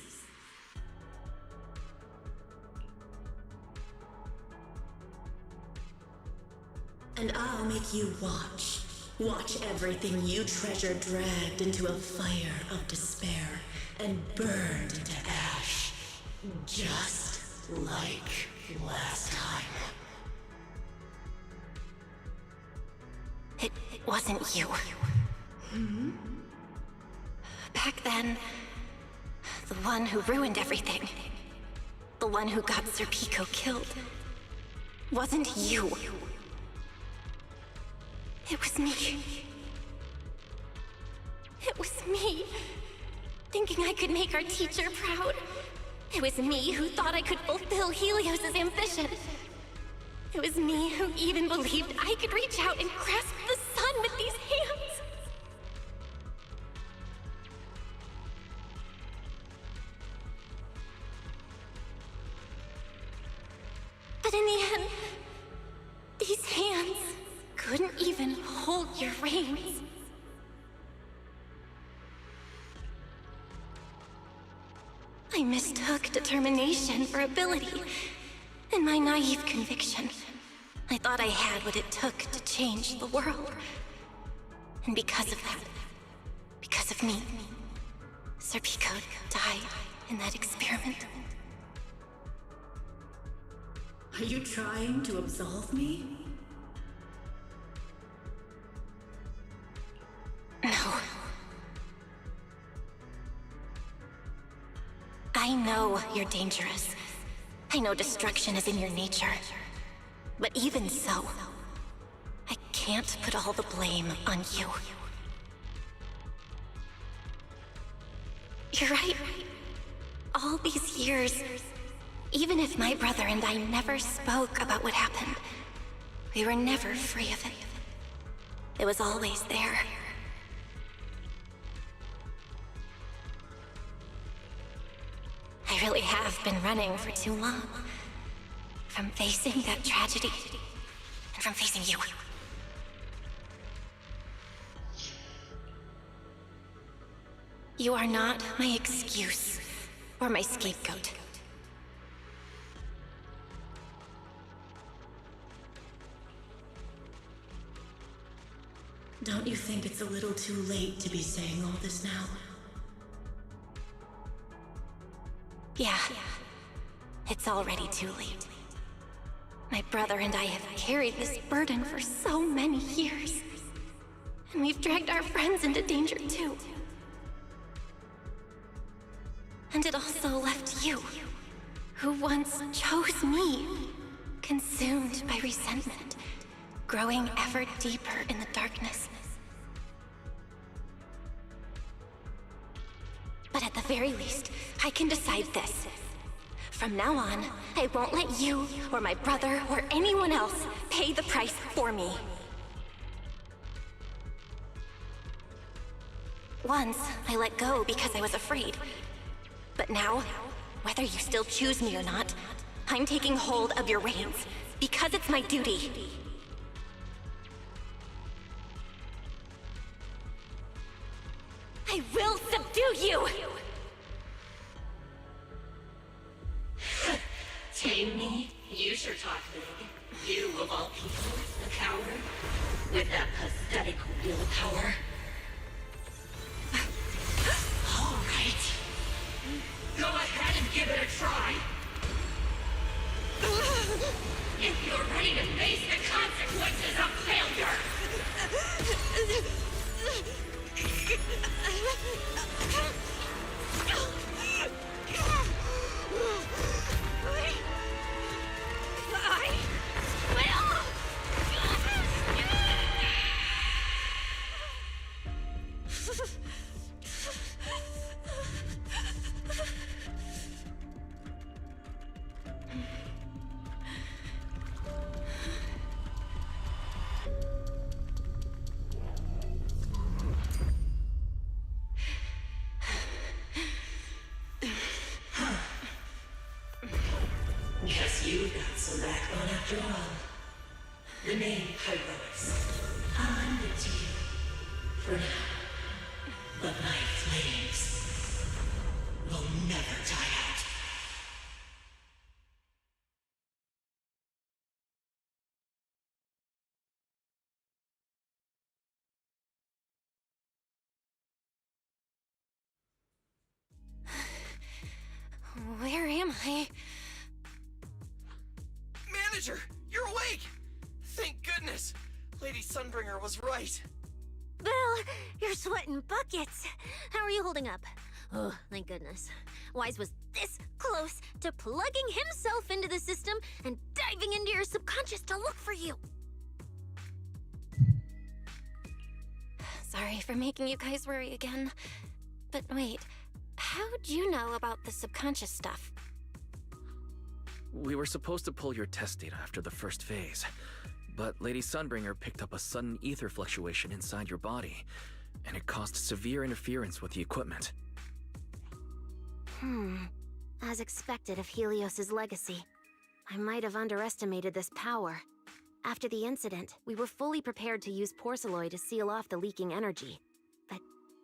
And I'll make you watch. Watch everything you treasure dragged into a fire of despair and burned into ash. Just like last time. It wasn't you. Back then, the one who ruined everything. The one who got Sir Pico killed. wasn't you. It was me. It was me, thinking I could make our teacher proud. It was me who thought I could fulfill Helios's ambition. It was me who even believed I could reach out and grasp the sun with these hands. But in the end, these hands couldn't even hold your reins. I mistook determination for ability. In my naive conviction, I thought I had what it took to change the world. And because of that, because of me, Serpico died in that experiment. Are you trying to absolve me? No. I know you're dangerous. I know destruction is in your nature. But even so, I can't put all the blame on you. You're right. All these years, even if my brother and I never spoke about what happened, we were never free of it. It was always there. I really have been running for too long. From facing that tragedy, and from facing you. You are not my excuse, or my scapegoat. Don't you think it's a little too late to be saying all this now? Yeah. It's already too late. My brother and I have carried this burden for so many years. And we've dragged our friends into danger too. And it also left you, who once chose me, consumed by resentment, growing ever deeper in the darkness. But at the very least, I can decide this. From now on, I won't let you, or my brother, or anyone else pay the price for me. Once, I let go because I was afraid. But now, whether you still choose me or not, I'm taking hold of your reins, because it's my duty. I will subdue you! Tame me? You sure talk big. You, of all people, a coward. With that pathetic willpower. All right. Go ahead and give it a try. If you're ready to face the consequences of failure. Guess you got some backbone after all. The name Heroics. I'll lend it to you. For now. But my flames will never die out. Where am I? Manager, you're awake! Thank goodness! Lady Sunbringer was right. Bill, you're sweating buckets. How are you holding up? Oh, thank goodness. Wise was this close to plugging himself into the system and diving into your subconscious to look for you. Sorry for making you guys worry again. But wait, how'd you know about the subconscious stuff? We were supposed to pull your test data after the first phase, but Lady Sunbringer picked up a sudden ether fluctuation inside your body, and it caused severe interference with the equipment. As expected of Helios's legacy, I might have underestimated this power. After the incident, we were fully prepared to use Porceloid to seal off the leaking energy. But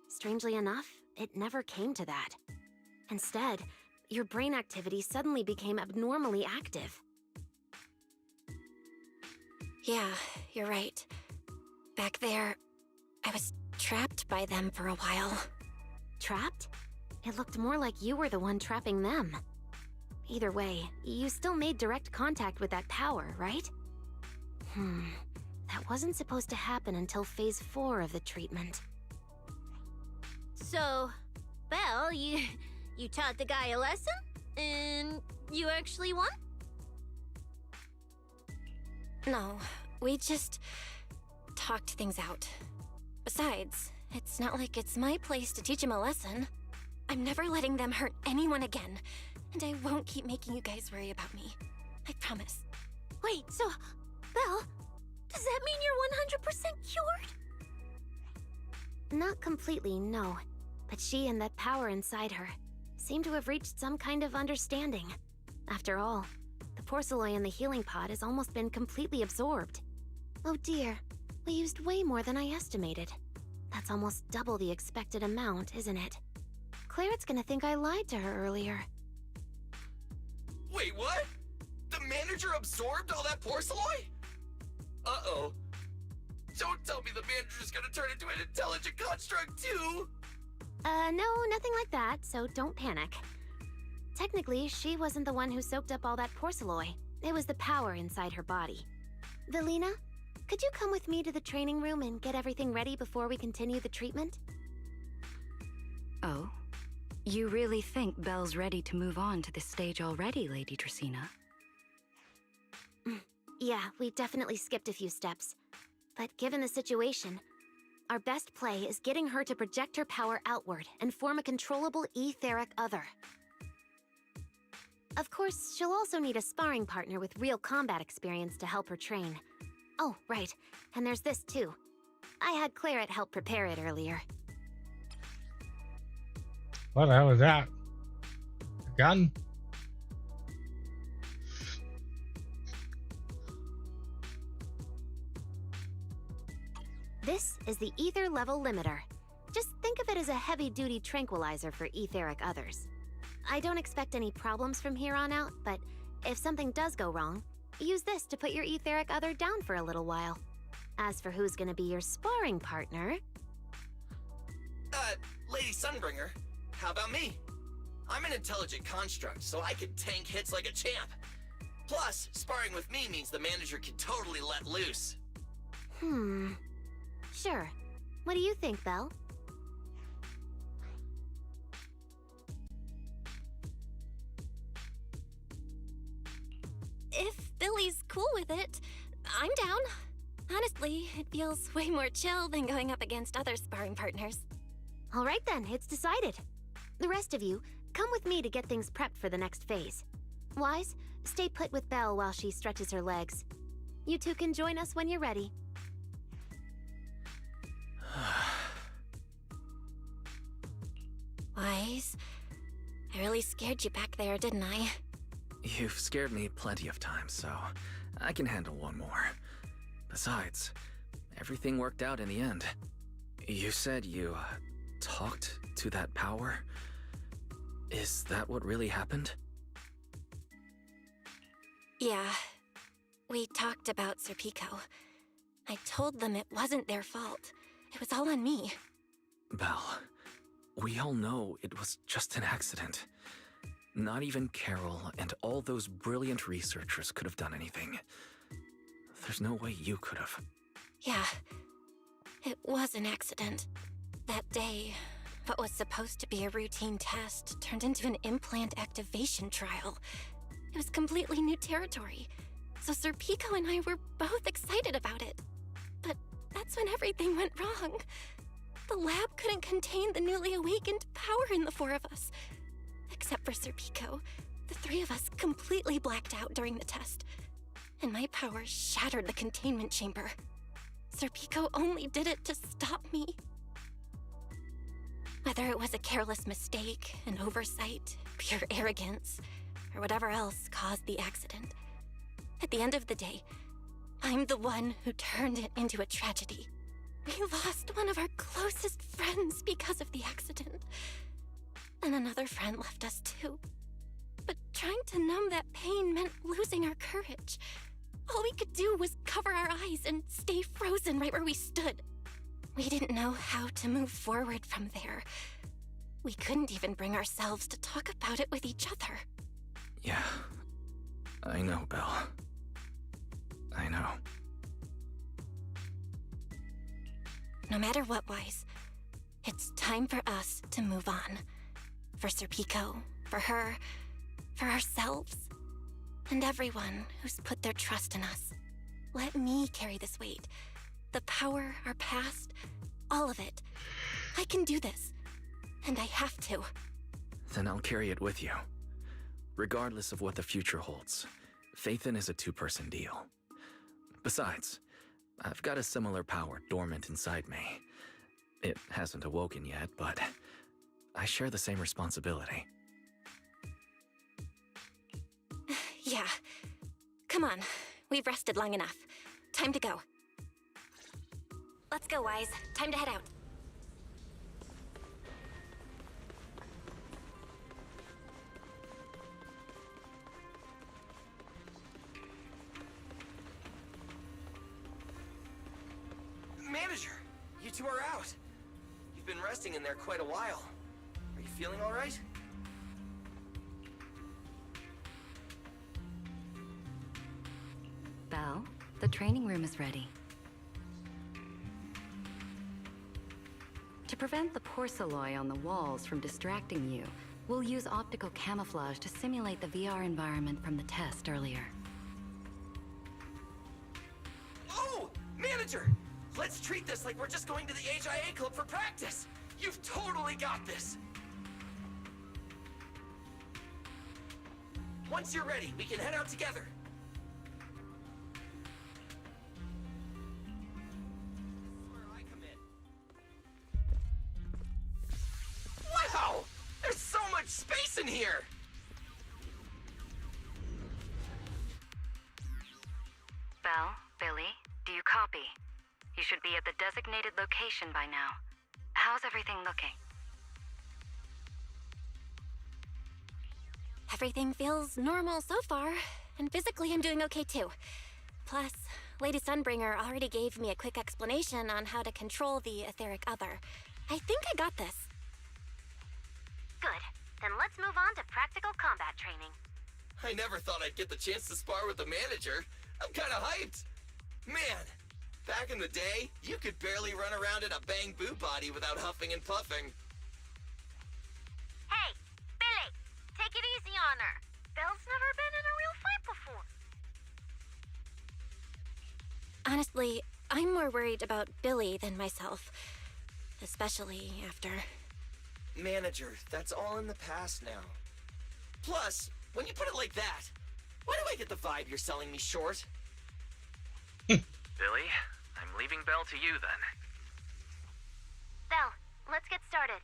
strangely enough, it never came to that. Instead, your brain activity suddenly became abnormally active. Yeah, you're right. Back there, I was trapped by them for a while. Trapped? It looked more like you were the one trapping them. Either way, you still made direct contact with that power, right? That wasn't supposed to happen until Phase 4 of the treatment. So, Belle, you taught the guy a lesson? And you actually won? No, we just talked things out. Besides, it's not like it's my place to teach him a lesson. I'm never letting them hurt anyone again, and I won't keep making you guys worry about me. I promise. Wait, so, Belle, does that mean you're 100% cured? Not completely, no. But she and that power inside her seem to have reached some kind of understanding. After all, the porcelain in the healing pod has almost been completely absorbed. Oh dear, we used way more than I estimated. That's almost double the expected amount, isn't it? Clarette's gonna think I lied to her earlier. Wait, what? The manager absorbed all that porcelain? Uh-oh. Don't tell me the manager's gonna turn into an intelligent construct too! No, nothing like that, so don't panic. Technically, she wasn't the one who soaked up all that porcelain. It was the power inside her body. Velina, could you come with me to the training room and get everything ready before we continue the treatment? Oh? You really think Belle's ready to move on to this stage already, Lady Dracaena? Yeah, we definitely skipped a few steps. But given the situation, our best play is getting her to project her power outward and form a controllable etheric other. Of course, she'll also need a sparring partner with real combat experience to help her train. Oh, right, and there's this too. I had Clarette help prepare it earlier. What the hell is that? A gun? This is the ether level limiter. Just think of it as a heavy-duty tranquilizer for etheric others. I don't expect any problems from here on out, but if something does go wrong, use this to put your etheric other down for a little while. As for who's gonna be your sparring partner... Lady Sunbringer, how about me? I'm an intelligent construct, so I can tank hits like a champ. Plus, sparring with me means the manager can totally let loose. Sure. What do you think, Belle? If Billy's cool with it, I'm down. Honestly, it feels way more chill than going up against other sparring partners. All right then, it's decided. The rest of you, come with me to get things prepped for the next phase. Wise, stay put with Belle while she stretches her legs. You two can join us when you're ready. Wise, I really scared you back there, didn't I? You've scared me plenty of times, so I can handle one more. Besides, everything worked out in the end. You said you talked to that power? Is that what really happened? Yeah. We talked about Serpico. I told them it wasn't their fault. It was all on me. Belle, we all know it was just an accident. Not even Carol and all those brilliant researchers could have done anything. There's no way you could have. Yeah. It was an accident. That day, what was supposed to be a routine test turned into an implant activation trial. It was completely new territory. so Sir Pico and I were both excited about it. But that's when everything went wrong. The lab couldn't contain the newly awakened power in the four of us. Except for Sir Pico, the three of us completely blacked out during the test. And my power shattered the containment chamber. Sir Pico only did it to stop me. Whether it was a careless mistake, an oversight, pure arrogance, or whatever else caused the accident, at the end of the day, I'm the one who turned it into a tragedy. We lost one of our closest friends because of the accident. And another friend left us too. But trying to numb that pain meant losing our courage. All we could do was cover our eyes and stay frozen right where we stood. We didn't know how to move forward from there. We couldn't even bring ourselves to talk about it with each other. Yeah, I know, Belle. I know. No matter what, Wise, it's time for us to move on. For Sir Pico, for her, for ourselves, and everyone who's put their trust in us. Let me carry this weight. The power, our past, all of it. I can do this, and I have to. Then I'll carry it with you. Regardless of what the future holds, Faithin is a two-person deal. Besides, I've got a similar power dormant inside me. It hasn't awoken yet, but I share the same responsibility. Yeah. Come on. We've rested long enough. Time to go. Let's go, Wise. Time to head out. Manager, you two are out. You've been resting in there quite a while. Are you feeling all right? Belle, the training room is ready. To prevent the porcelain on the walls from distracting you, we'll use optical camouflage to simulate the VR environment from the test earlier. Oh! Manager! Let's treat this like we're just going to the HIA club for practice! You've totally got this! Once you're ready, we can head out together. Wow! There's so much space in here! Belle, Billy, do you copy? You should be at the designated location by now. How's everything looking? Everything feels normal so far, and physically I'm doing okay too. Plus, Lady Sunbringer already gave me a quick explanation on how to control the etheric other. I think I got this. Good. Then let's move on to practical combat training. I never thought I'd get the chance to spar with the manager. I'm kinda hyped. Man, back in the day, you could barely run around in a bang-boo body without huffing and puffing. Hey, Billy, take it easy on her. Belle's never been in a real fight before. Honestly, I'm more worried about Billy than myself. Especially after... Manager, that's all in the past now. Plus, when you put it like that, why do I get the vibe you're selling me short? Billy, I'm leaving Belle to you then. Belle, let's get started.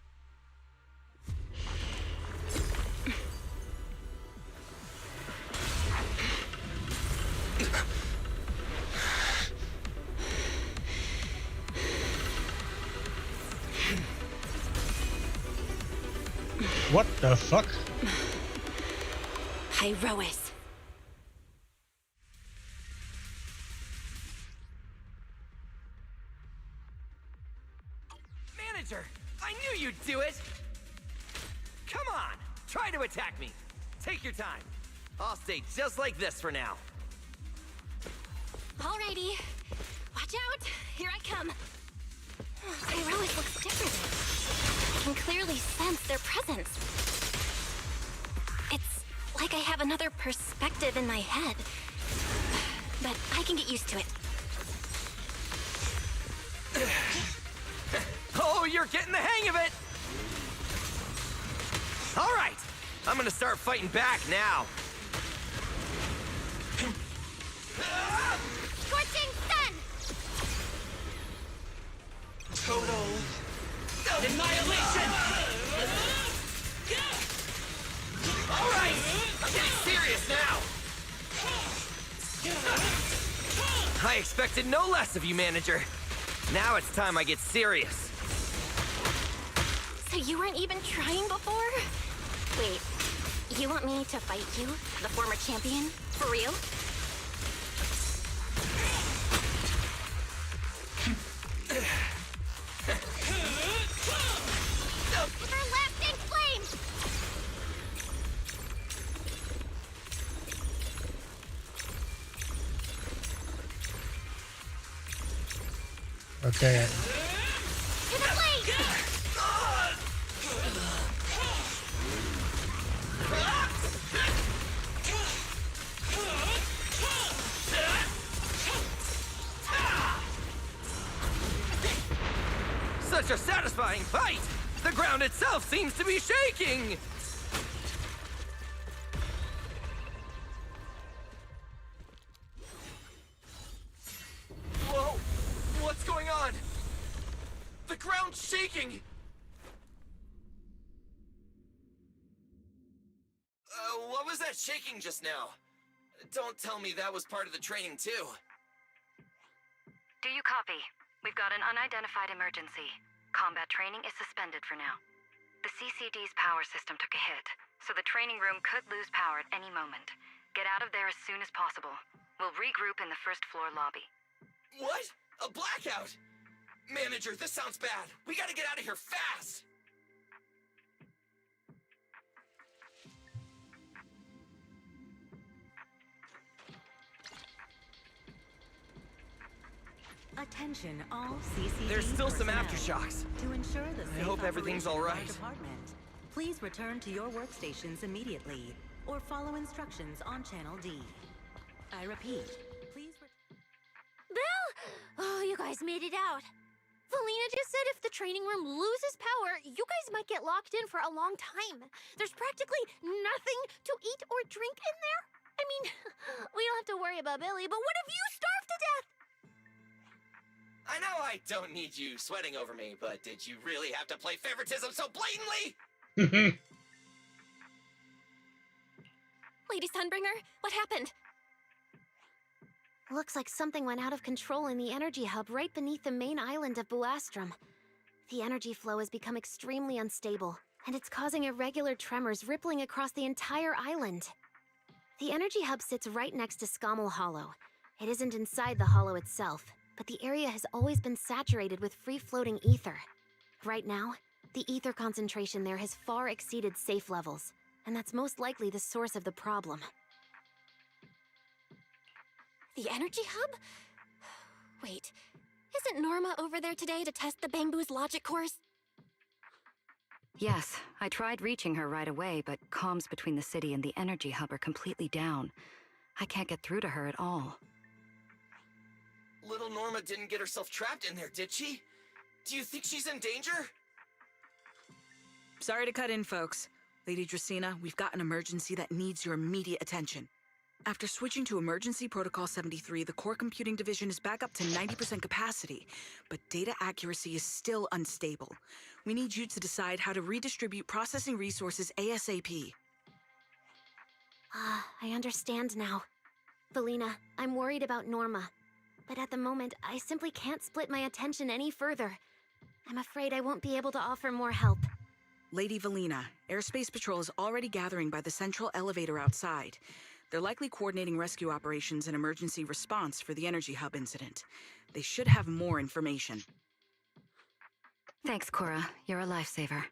What the fuck? Hyrois. Manager, I knew you'd do it! Come on, try to attack me. Take your time. I'll stay just like this for now. Alrighty. Watch out. Here I come. Hyrois looks different. I can clearly sense their presence. It's like I have another perspective in my head. but I can get used to it. Oh, you're getting the hang of it! All right, I'm gonna start fighting back now. Scorching sun! Total annihilation! All right, I'm getting serious now. I expected no less of you, manager. Now it's time I get serious. So you weren't even trying before? Wait, you want me to fight you, the former champion? For real? Everlasting flame! Okay. To the blade! Such a satisfying fight! The ground itself seems to be shaking! Whoa! What's going on? The ground's shaking! What was that shaking just now? Don't tell me that was part of the training, too. Do you copy? We've got an unidentified emergency. Combat training is suspended for now. The CCD's power system took a hit, so the training room could lose power at any moment. Get out of there as soon as possible. We'll regroup in the first floor lobby. What? A blackout? Manager, this sounds bad. We gotta get out of here fast! Attention, all CCD There's still some personnel. aftershocks. To ensure the I safe hope everything's operation all of our right. department, please return to your workstations immediately, or follow instructions on Channel D. I repeat, please. Bill! Oh, you guys made it out. Felina just said if the training room loses power, you guys might get locked in for a long time. There's practically nothing to eat or drink in there. I mean, we don't have to worry about Billy, but what if you starve to death? I know I don't need you sweating over me, but did you really have to play favoritism so blatantly? Lady Sunbringer, what happened? Looks like something went out of control in the energy hub right beneath the main island of Buastrum. The energy flow has become extremely unstable, and it's causing irregular tremors rippling across the entire island. The energy hub sits right next to Scommel Hollow. It isn't inside the hollow itself, but the area has always been saturated with free-floating ether. Right now, the ether concentration there has far exceeded safe levels, and that's most likely the source of the problem. The energy hub? Wait, isn't Norma over there today to test the Bangbu's logic course? Yes, I tried reaching her right away, but comms between the city and the energy hub are completely down. I can't get through to her at all. Little Norma didn't get herself trapped in there, did she? Do you think she's in danger? Sorry to cut in, folks. Lady Dracaena, we've got an emergency that needs your immediate attention. After switching to Emergency Protocol 73, the Core Computing Division is back up to 90% capacity, but data accuracy is still unstable. We need you to decide how to redistribute processing resources ASAP. I understand now. Felina, I'm worried about Norma. But at the moment, I simply can't split my attention any further. I'm afraid I won't be able to offer more help. Lady Valina, Airspace Patrol is already gathering by the central elevator outside. They're likely coordinating rescue operations and emergency response for the energy hub incident. They should have more information. Thanks, Cora. You're a lifesaver.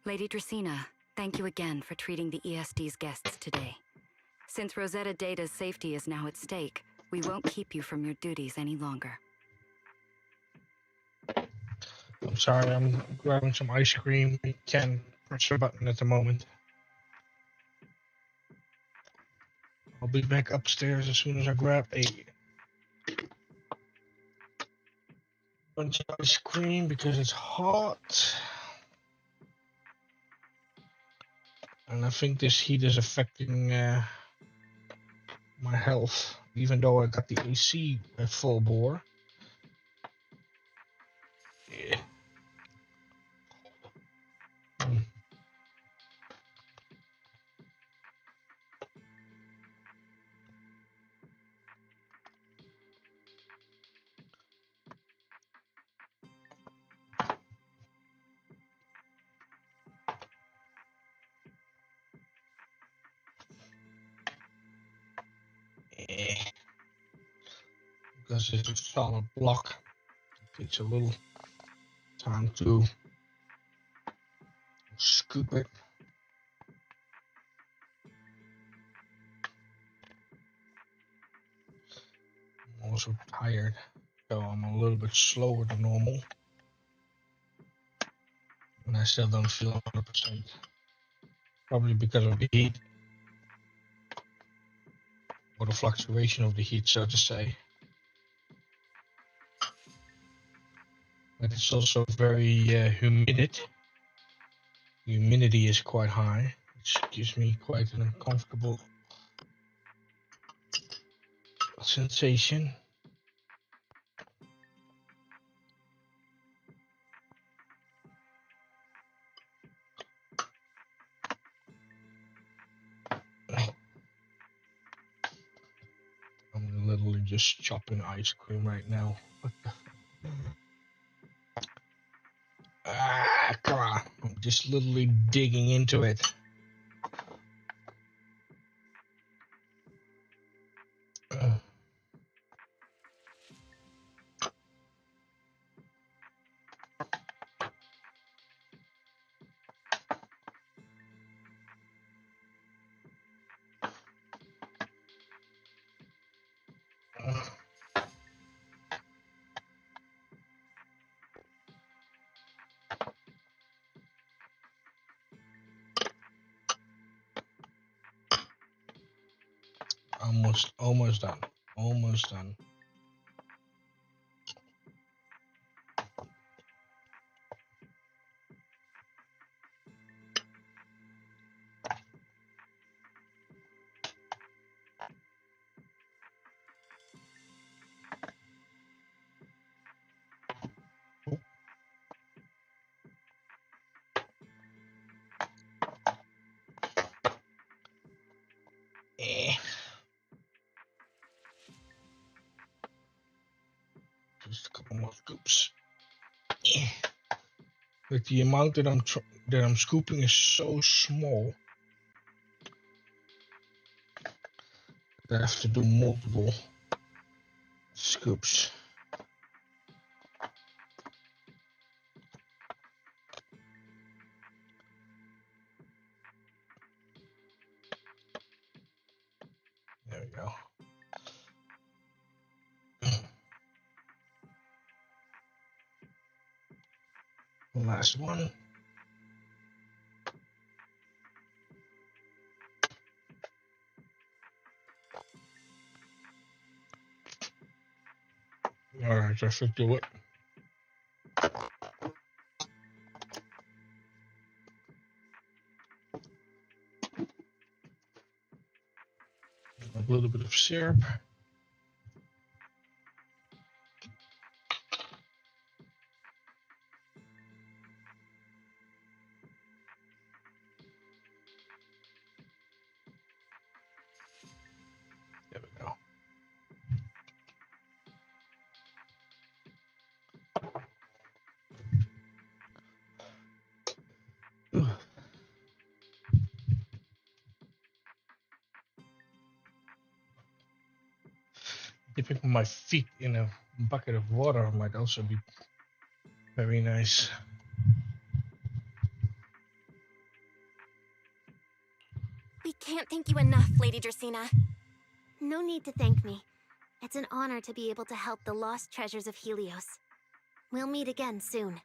Lady Dracaena, thank you again for treating the ESD's guests today. Since Rosetta Data's safety is now at stake, we won't keep you from your duties any longer. I'm sorry, I'm grabbing some ice cream. I can't press the button at the moment. I'll be back upstairs as soon as I grab a bunch of ice cream because it's hot. And I think this heat is affecting my health, even though I got the AC at full bore. Yeah. Because it's a solid block, it takes a little time to scoop it. I'm also tired, so I'm a little bit slower than normal. And I still don't feel 100%. Probably because of the heat. Or the fluctuation of the heat, so to say. But it's also very humid. Humidity is quite high, which gives me quite an uncomfortable sensation. I'm literally just chopping ice cream right now. What the? Come on. I'm just literally digging into it. Almost done. Almost done. Just a couple more scoops. But the amount that I'm scooping is so small that I have to do multiple scoops. There we go. Last one. Alright, I should do it. A little bit of syrup. There we go. Dipping my feet in a bucket of water might also be very nice. We can't thank you enough, Lady Dracaena. No need to thank me. It's an honor to be able to help the lost treasures of Helios. We'll meet again soon.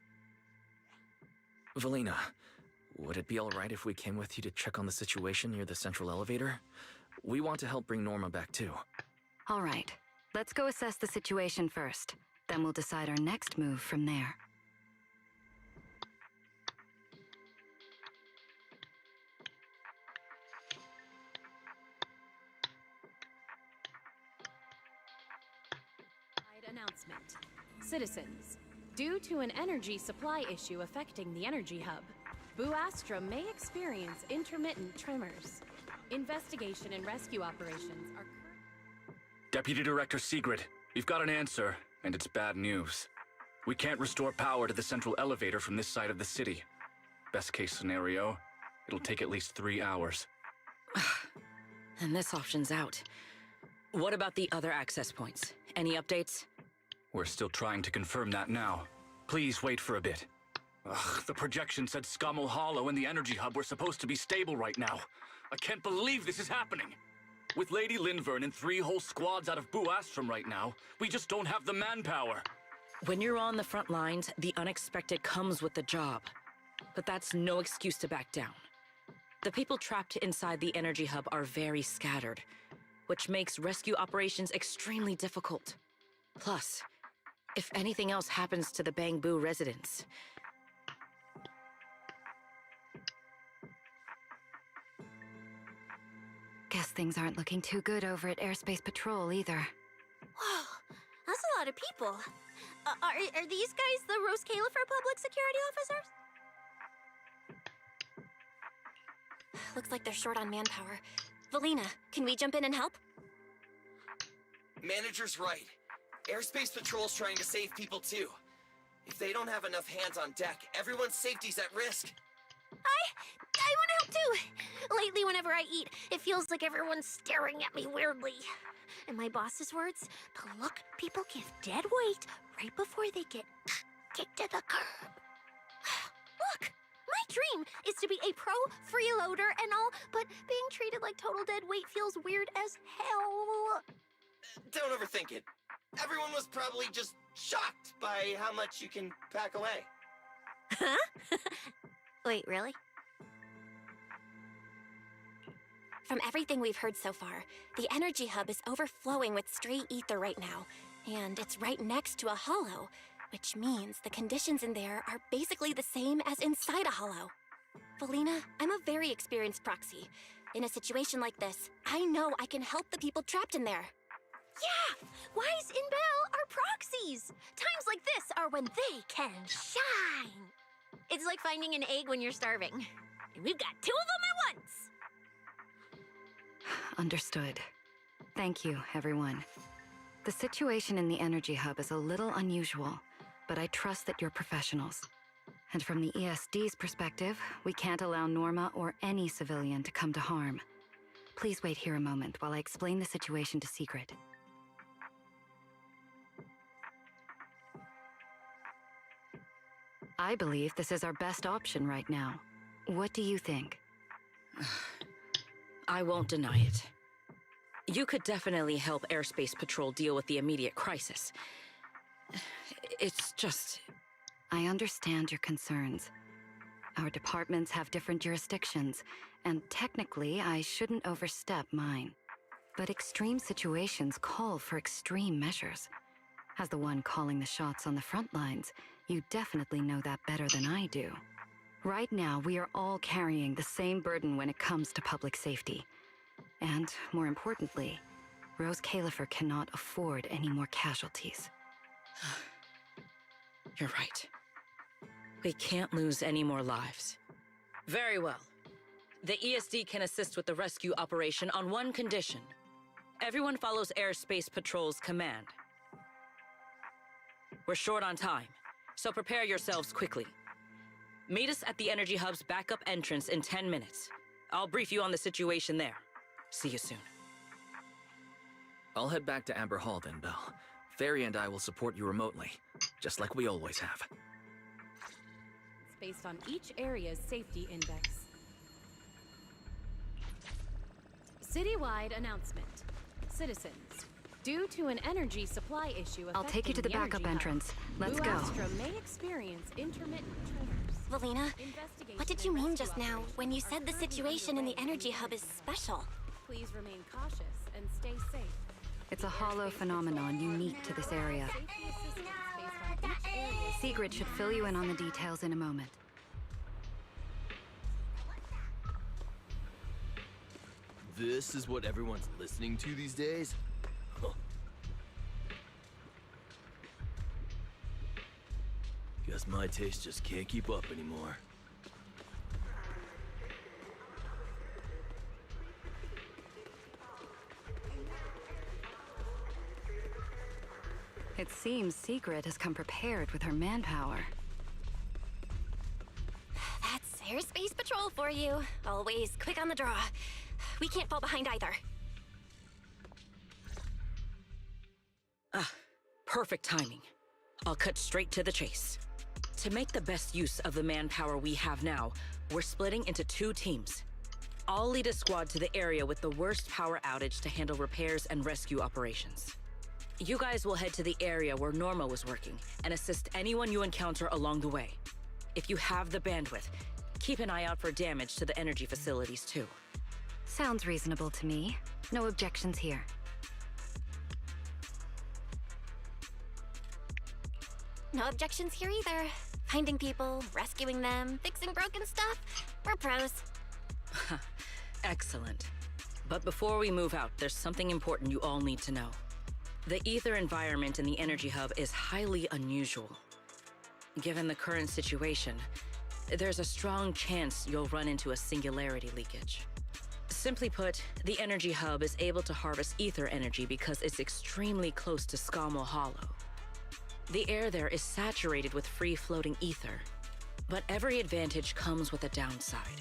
Valina, would it be alright if we came with you to check on the situation near the central elevator? We want to help bring Norma back too. All right. Let's go assess the situation first. Then we'll decide our next move from there. Announcement. Citizens, due to an energy supply issue affecting the energy hub, Boo Astra may experience intermittent tremors. Investigation and rescue operations are Deputy Director Sigrid, we've got an answer, and it's bad news. We can't restore power to the central elevator from this side of the city. Best case scenario, it'll take at least 3 hours. And this option's out. What about the other access points? Any updates? We're still trying to confirm that now. Please wait for a bit. Ugh, the projection said Scommel Hollow and the energy hub were supposed to be stable right now. I can't believe this is happening. With Lady Lindvern and 3 whole squads out of Boo Astrum right now, we just don't have the manpower. When you're on the front lines, the unexpected comes with the job. But that's no excuse to back down. The people trapped inside the energy hub are very scattered, which makes rescue operations extremely difficult. Plus, if anything else happens to the Bangbu residents... Guess things aren't looking too good over at Airspace Patrol either. Whoa, that's a lot of people. Are these guys the Rose Califer public security officers? Looks like they're short on manpower. Valina, can we jump in and help? Manager's right. Airspace Patrol's trying to save people too. If they don't have enough hands on deck, everyone's safety's at risk. I want to help too. Lately, whenever I eat, it feels like everyone's staring at me weirdly. In my boss's words, the look people give dead weight right before they get kicked to the curb. Look, my dream is to be a pro freeloader and all, but being treated like total dead weight feels weird as hell. Don't overthink it. Everyone was probably just shocked by how much you can pack away. Huh? Wait, really? From everything we've heard so far, the energy hub is overflowing with stray ether right now, and it's right next to a hollow, which means the conditions in there are basically the same as inside a hollow. Valina, I'm a very experienced proxy. In a situation like this, I know I can help the people trapped in there. Yeah! Wise and Belle are proxies! Times like this are when they can shine! It's like finding an egg when you're starving. And we've got 2 of them at once! Understood. Thank you, everyone. The situation in the energy hub is a little unusual, but I trust that you're professionals. And from the ESD's perspective, we can't allow Norma or any civilian to come to harm. Please wait here a moment while I explain the situation to Sigrid. I believe this is our best option right now. What do you think? I won't deny it. You could definitely help Airspace Patrol deal with the immediate crisis. It's just... I understand your concerns. Our departments have different jurisdictions, and technically I shouldn't overstep mine. But extreme situations call for extreme measures. As the one calling the shots on the front lines, you definitely know that better than I do. Right now, we are all carrying the same burden when it comes to public safety. And, more importantly, Rose Califer cannot afford any more casualties. You're right. We can't lose any more lives. Very well. The ESD can assist with the rescue operation on one condition. Everyone follows Airspace Patrol's command. We're short on time, so prepare yourselves quickly. Meet us at the Energy Hub's backup entrance in 10 minutes. I'll brief you on the situation there. See you soon. I'll head back to Amber Hall then, Belle. Fairy and I will support you remotely, just like we always have. It's based on each area's safety index. Citywide announcement. Citizens, due to an energy supply issue I'll take you to the backup entrance. Let's go. Astra may experience intermittent tremors. Valina, what did you mean just now when you said the situation in the energy hub is special? Please remain cautious and stay safe. It's a hollow phenomenon unique to this area. Sigrid should fill you in on the details in a moment. This is what everyone's listening to these days? Huh. Guess my taste just can't keep up anymore. It seems Sigrid has come prepared with her manpower. That's airspace patrol for you. Always quick on the draw. We can't fall behind either. Ah, perfect timing. I'll cut straight to the chase. To make the best use of the manpower we have now, we're splitting into 2 teams. I'll lead a squad to the area with the worst power outage to handle repairs and rescue operations. You guys will head to the area where Norma was working and assist anyone you encounter along the way. If you have the bandwidth, keep an eye out for damage to the energy facilities too. Sounds reasonable to me. No objections here. No objections here either. Finding people, rescuing them, fixing broken stuff. We're pros. Excellent. But before we move out, there's something important you all need to know. The ether environment in the energy hub is highly unusual. Given the current situation, there's a strong chance you'll run into a singularity leakage. Simply put, the energy hub is able to harvest ether energy because it's extremely close to Skamo Hollow. The air there is saturated with free-floating ether, but every advantage comes with a downside.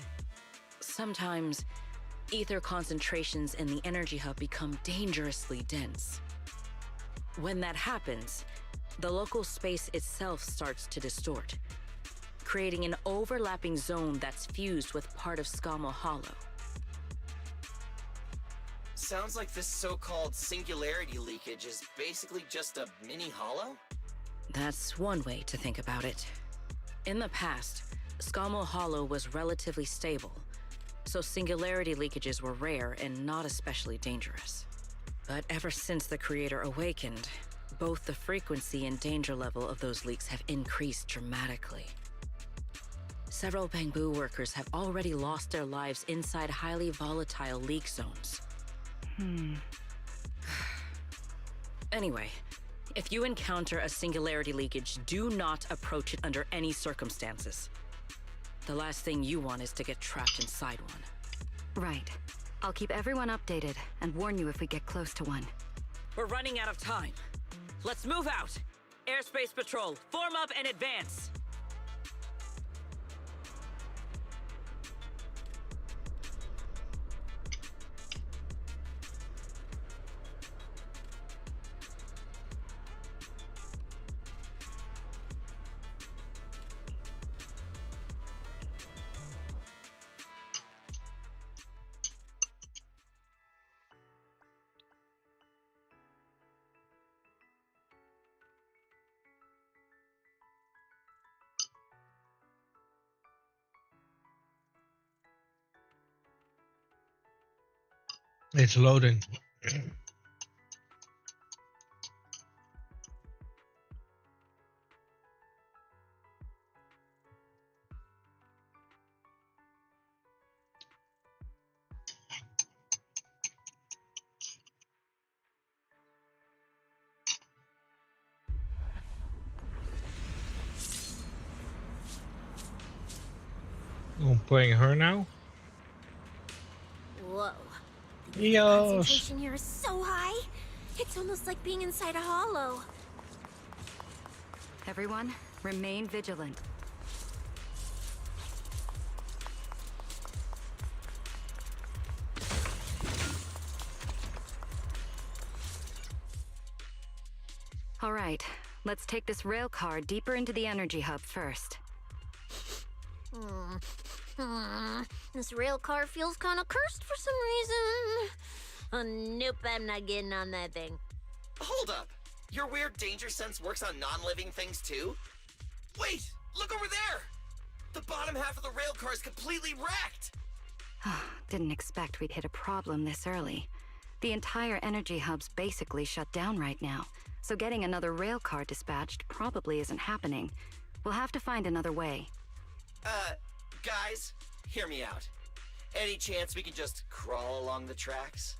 Sometimes, ether concentrations in the energy hub become dangerously dense. When that happens, the local space itself starts to distort, creating an overlapping zone that's fused with part of Skamo Hollow. Sounds like this so-called singularity leakage is basically just a mini hollow? That's one way to think about it. In the past, Skamo Hollow was relatively stable, so singularity leakages were rare and not especially dangerous. But ever since the Creator awakened, both the frequency and danger level of those leaks have increased dramatically. Several Bangbu workers have already lost their lives inside highly volatile leak zones. Anyway, if you encounter a singularity leakage, do not approach it under any circumstances. The last thing you want is to get trapped inside one. Right. I'll keep everyone updated and warn you if we get close to one. We're running out of time. Let's move out! Airspace patrol, form up and advance! It's loading. I'm playing her now. Whoa. Yes. Concentration here is so high. It's almost like being inside a hollow. Everyone, remain vigilant. All right, let's take this rail car deeper into the energy hub first. This rail car feels kind of cursed for some reason. Nope, I'm not getting on that thing. Hold up! Your weird danger sense works on non-living things too? Wait! Look over there! The bottom half of the rail car is completely wrecked! Didn't expect we'd hit a problem this early. The entire energy hub's basically shut down right now, so getting another rail car dispatched probably isn't happening. We'll have to find another way. Guys, hear me out. Any chance we can just crawl along the tracks?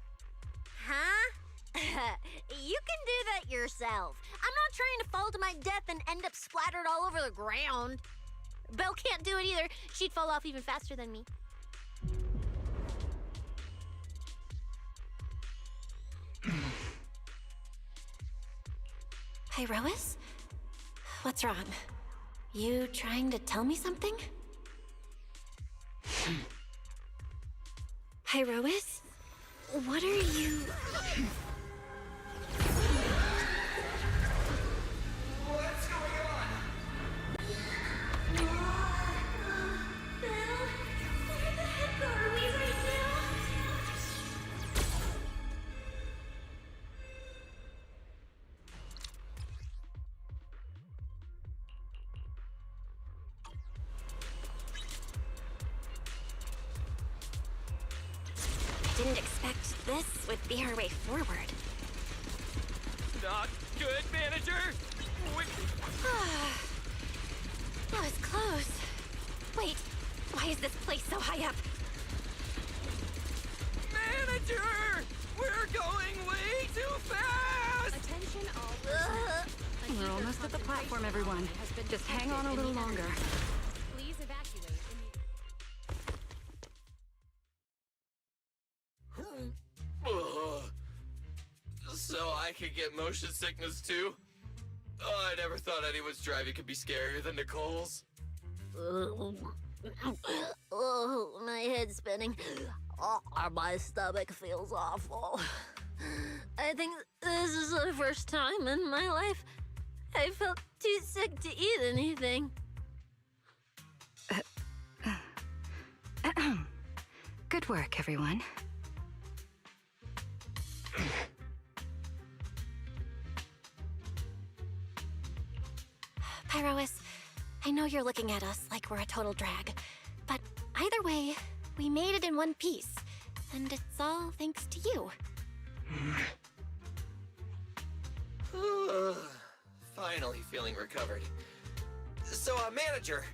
Huh? You can do that yourself. I'm not trying to fall to my death and end up splattered all over the ground. Belle can't do it either. She'd fall off even faster than me. Hey, Rois? What's wrong? You trying to tell me something? Hey, Rois? What are you... What's going on? Belle, where the heck are we right now? I didn't expect this would be our way forward. Not good, manager! That was close. Wait, why is this place so high up? Manager! We're going way too fast! Attention all. We're almost at the platform, everyone. Just hang on a little longer. Please evacuate immediately. So I could get motion sickness too? Oh, I never thought anyone's driving could be scarier than Nicole's. Oh, my head's spinning. Oh, my stomach feels awful. I think this is the first time in my life I felt too sick to eat anything. Good work, everyone. Pyrois, I know you're looking at us like we're a total drag, but either way, we made it in one piece, and it's all thanks to you. Finally feeling recovered. So, manager,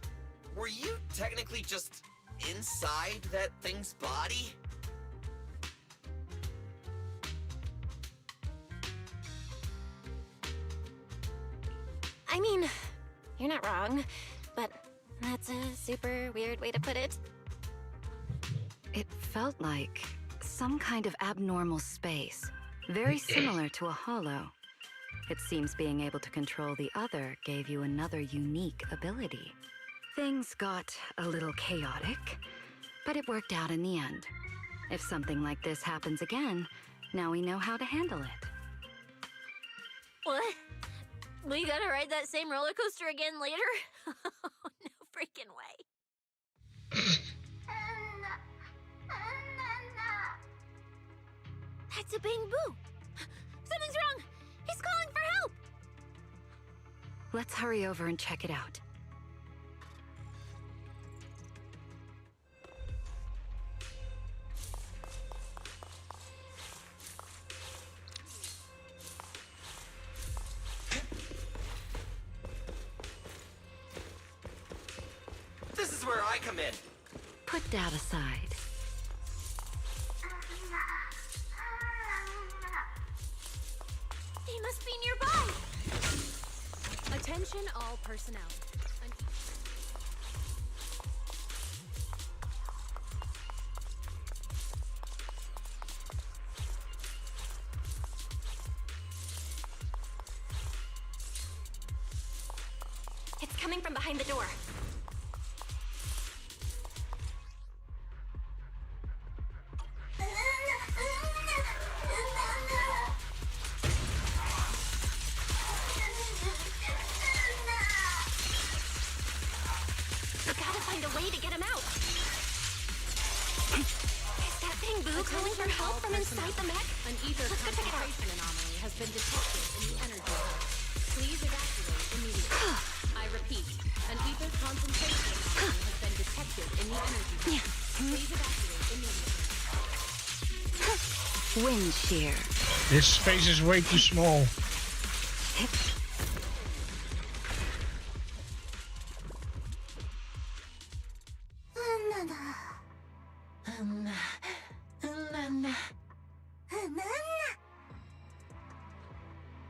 were you technically just inside that thing's body? I mean, you're not wrong, but that's a super weird way to put it. It felt like some kind of abnormal space, very similar to a hollow. It seems being able to control the other gave you another unique ability. Things got a little chaotic, but it worked out in the end. If something like this happens again, now we know how to handle it. What? We gotta ride that same roller coaster again later? No freaking way. That's a Bang-Boo. Something's wrong. He's calling for help. Let's hurry over and check it out. This is where I come in. Put that aside. He must be nearby. Attention all personnel. It's coming from behind the door. We gotta find a way to get him out. Is that Bang-Boo calling for help from inside the mech? An ether Let's go check it out. concentration anomaly has been detected in the energy hub. Please evacuate immediately. I repeat, an ether concentration anomaly has been detected in the energy hub. Please evacuate immediately. Wind shear. This space is way too small.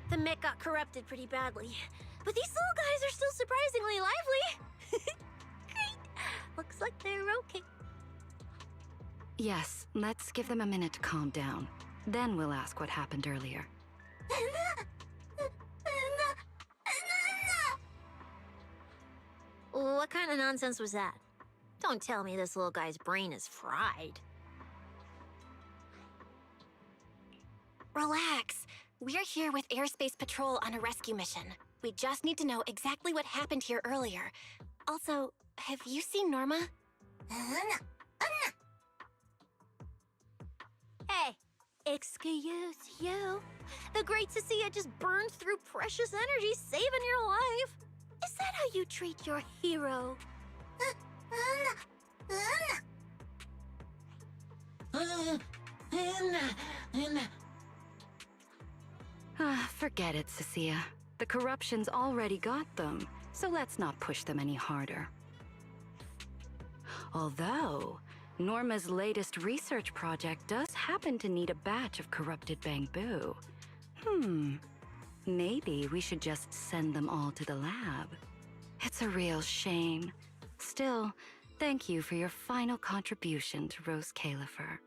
The mech got corrupted pretty badly, but these little guys are still surprisingly lively. Great. Looks like they're okay. Yes, let's give them a minute to calm down. Then we'll ask what happened earlier. What kind of nonsense was that? Don't tell me this little guy's brain is fried. Relax. We're here with Airspace Patrol on a rescue mission. We just need to know exactly what happened here earlier. Also, have you seen Norma? Hey, excuse you. The great Cecilia just burned through precious energy saving your life. Is that how you treat your hero? Forget it, Cecilia. The corruption's already got them, so let's not push them any harder. Although, Norma's latest research project does happen to need a batch of corrupted bamboo. Maybe we should just send them all to the lab. It's a real shame. Still, thank you for your final contribution to Rose Califer.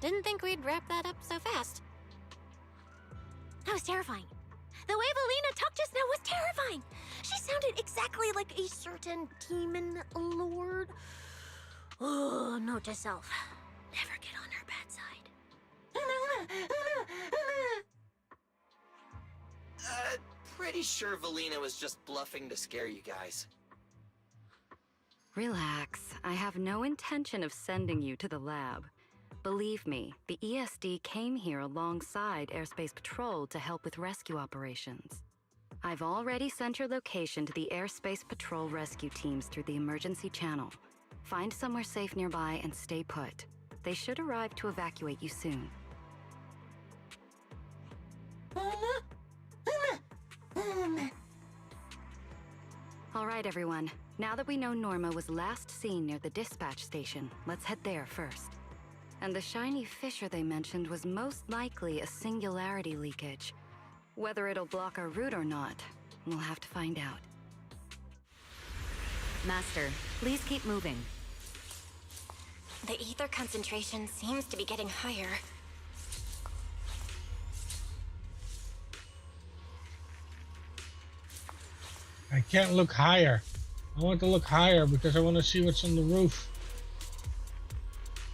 Didn't think we'd wrap that up so fast. That was terrifying. The way Valina talked just now was terrifying. She sounded exactly like a certain demon lord. Oh, note to self. Never get on her bad side. Pretty sure Valina was just bluffing to scare you guys. Relax. I have no intention of sending you to the lab. Believe me, the ESD came here alongside Airspace Patrol to help with rescue operations. I've already sent your location to the Airspace Patrol rescue teams through the emergency channel. Find somewhere safe nearby and stay put. They should arrive to evacuate you soon. All right, everyone. Now that we know Norma was last seen near the dispatch station, let's head there first. And the shiny fissure they mentioned was most likely a singularity leakage. Whether it'll block our route or not, we'll have to find out. Master, please keep moving. The ether concentration seems to be getting higher. I can't look higher. I want to look higher because I want to see what's on the roof.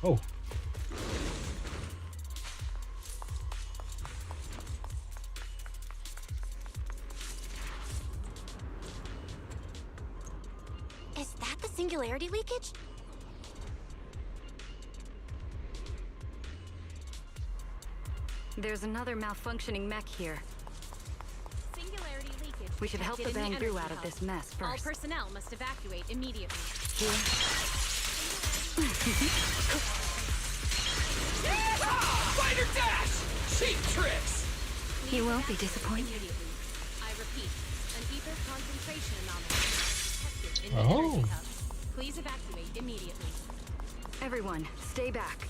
Oh. Is that the singularity leakage? There's another malfunctioning mech here. Singularity leakage. We should help the detected in bamboo energy out of hub. this mess All first. personnel must evacuate immediately. Fighter dash! Cheap tricks! You won't be disappointed. I repeat, an ether concentration anomaly detected in the Oh. energy hub. Please evacuate immediately. Everyone, stay back.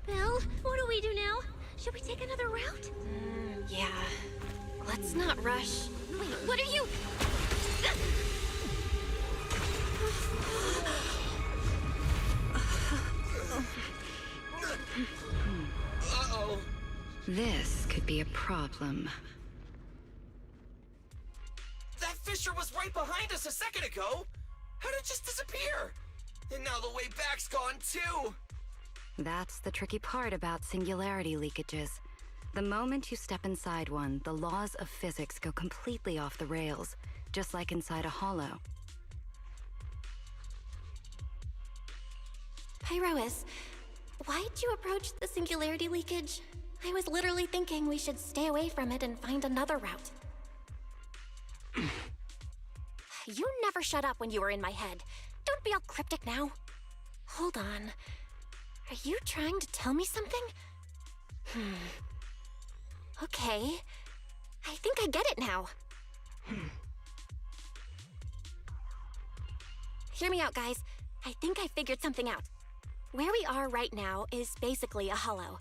Bill, what do we do now? Should we take another route? Yeah. Let's not rush. Wait, what are you? Uh-oh. This could be a problem. That fissure was right behind us a second ago. How did it just disappear? And now the way back's gone too! That's the tricky part about singularity leakages. The moment you step inside one, the laws of physics go completely off the rails, just like inside a hollow. Pyrois, why'd you approach the singularity leakage? I was literally thinking we should stay away from it and find another route. You never shut up when you were in my head. Don't be all cryptic now. Hold on. Are you trying to tell me something? Okay. I think I get it now. Hear me out, guys. I think I figured something out. Where we are right now is basically a hollow.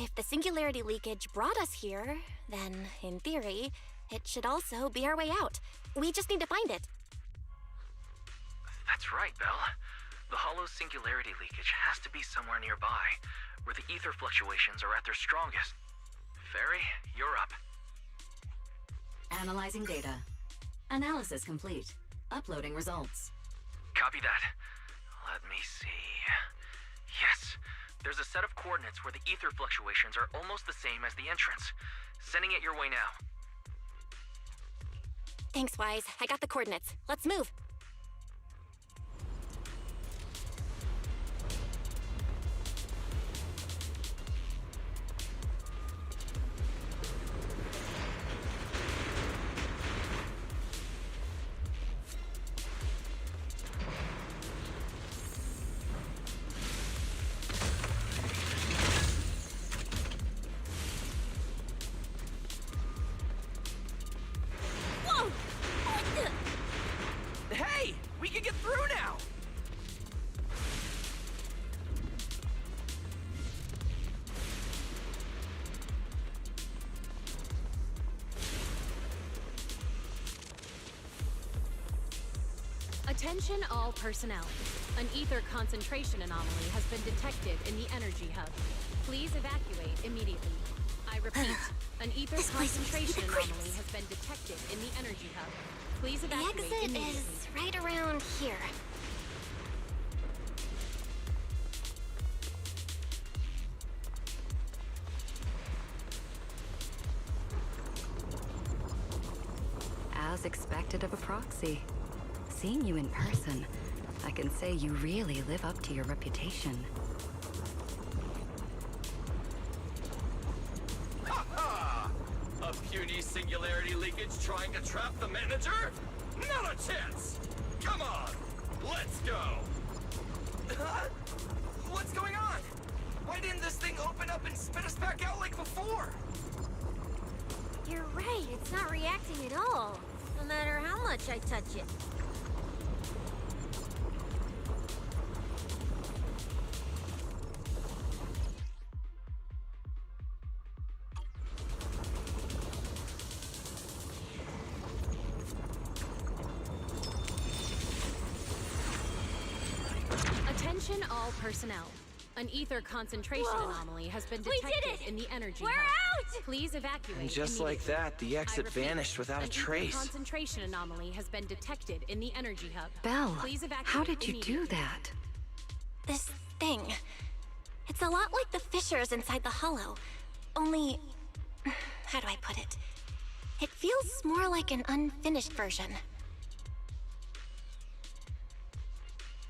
If the singularity leakage brought us here, then, in theory, it should also be our way out. We just need to find it. That's right, Belle. The hollow's singularity leakage has to be somewhere nearby, where the ether fluctuations are at their strongest. Fairy, you're up. Analyzing data. Analysis complete. Uploading results. Copy that. Let me see. Yes, there's a set of coordinates where the ether fluctuations are almost the same as the entrance. Sending it your way now. Thanks, Wise. I got the coordinates. Let's move. Hey! We can get through now! Attention all personnel. An ether concentration anomaly has been detected in the energy hub. Please evacuate immediately. I repeat, an ether concentration anomaly has been detected in the energy hub. Please evacuate The exit immediately. is right around here. As expected of a proxy. Seeing you in person, I can say you really live up to your reputation. Ha ha! A puny singularity leakage trying to trap the manager? Not a chance! Come on! Let's go! What's going on? Why didn't this thing open up and spit us back out like before? You're right, it's not reacting at all. No matter how much I touch it. Attention all personnel. An ether concentration anomaly has been We did detected it! in the energy We're hub. out! Please evacuate And just like immediately. that, the exit I repeat, vanished without a an trace. ether concentration anomaly has been detected in the energy hub. Belle, Please evacuate how did you do immediately. that? This thing. It's a lot like the fissures inside the hollow. Only... how do I put it? It feels more like an unfinished version.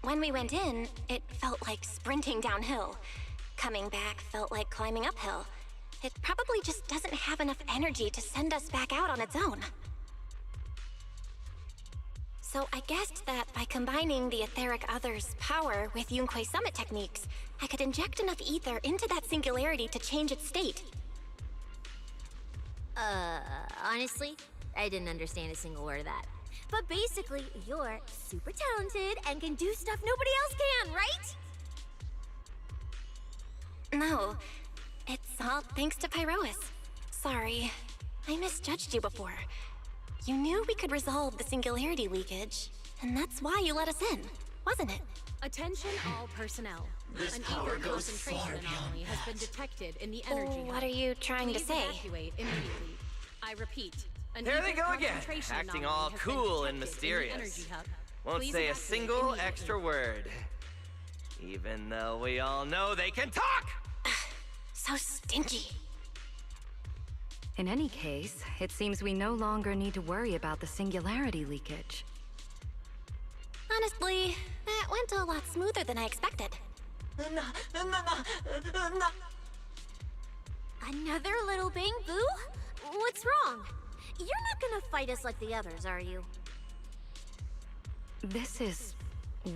When we went in, it felt like sprinting downhill. Coming back felt like climbing uphill. It probably just doesn't have enough energy to send us back out on its own. So I guessed that by combining the etheric other's power with Yunquei summit techniques, I could inject enough ether into that singularity to change its state. Honestly, I didn't understand a single word of that. But basically, you're super talented and can do stuff nobody else can, right? No, it's all thanks to Pyrois. Sorry, I misjudged you before. You knew we could resolve the singularity leakage, and that's why you let us in, wasn't it? Attention all personnel. This An power ether goes concentration far beyond anomaly has been detected in the energy hub. What are you trying to Please say? Evacuate immediately. I repeat. An There they ether go again, concentration acting anomaly all has been cool and detected in the mysterious. energy hub. Won't Please say a evacuate single immediately. extra word. Even though we all know they can talk! So stingy. In any case, it seems we no longer need to worry about the singularity leakage. Honestly, that went a lot smoother than I expected. Another little bang, Boo? What's wrong? You're not gonna fight us like the others, are you? This is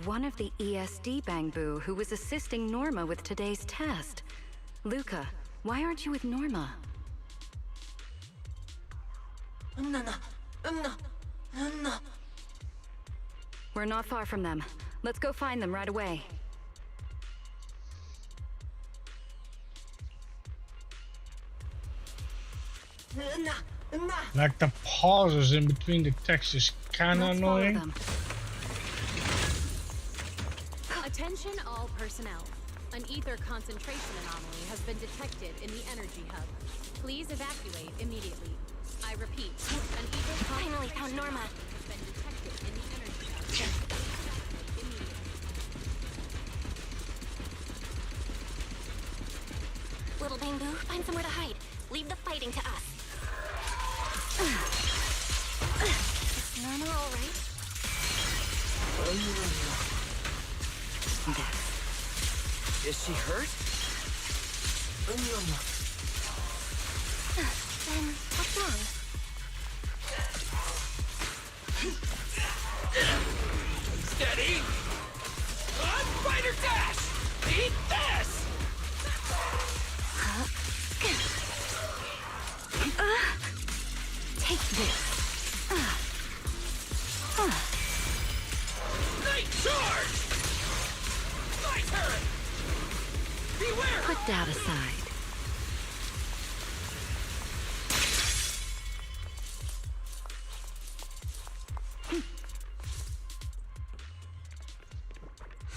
one of the ESD Bangbu who was assisting Norma with today's test. Luca, why aren't you with Norma? We're not far from them. Let's go find them right away. Like the pauses in between the text is kinda annoying. Attention all personnel. An ether concentration anomaly has been detected in the energy hub. Please evacuate immediately. I repeat, an ether Finally found Norma. has been detected in the energy hub. Little Bangbu, find somewhere to hide. Leave the fighting to us. Is Norma alright? Is she hurt? Then what's wrong? Steady! On fighter dash! Eat this! Take this. Night charge! My turn! Beware! Put that aside.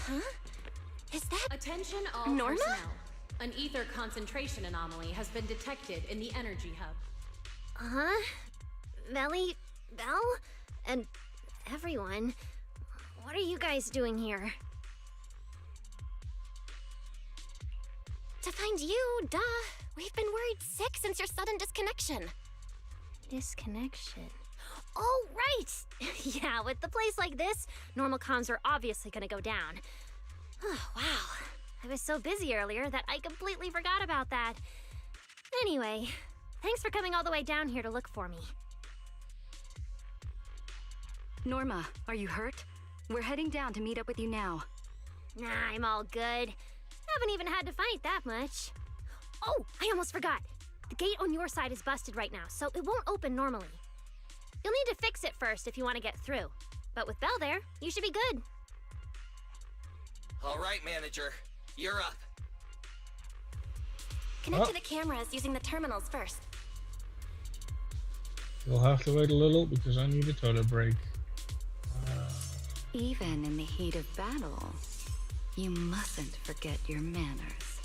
Huh? Is that Attention all Norma? personnel. An ether concentration anomaly has been detected in the energy hub. Huh? Melly, Belle, and everyone. What are you guys doing here? To find you, duh. We've been worried sick since your sudden disconnection. Disconnection. Oh, right! Yeah, with the place like this, normal comms are obviously gonna go down. Oh, wow. I was so busy earlier that I completely forgot about that. Anyway, thanks for coming all the way down here to look for me. Norma, are you hurt? We're heading down to meet up with you now. Nah, I'm all good. Haven't even had to fight that much. Oh, I almost forgot. The gate on your side is busted right now, so it won't open normally. You'll need to fix it first if you want to get through. But with Belle there, you should be good. All right, manager. You're up. Connect to the cameras using the terminals first. You'll have to wait a little because I need a toilet break. Even in the heat of battle, you mustn't forget your manners.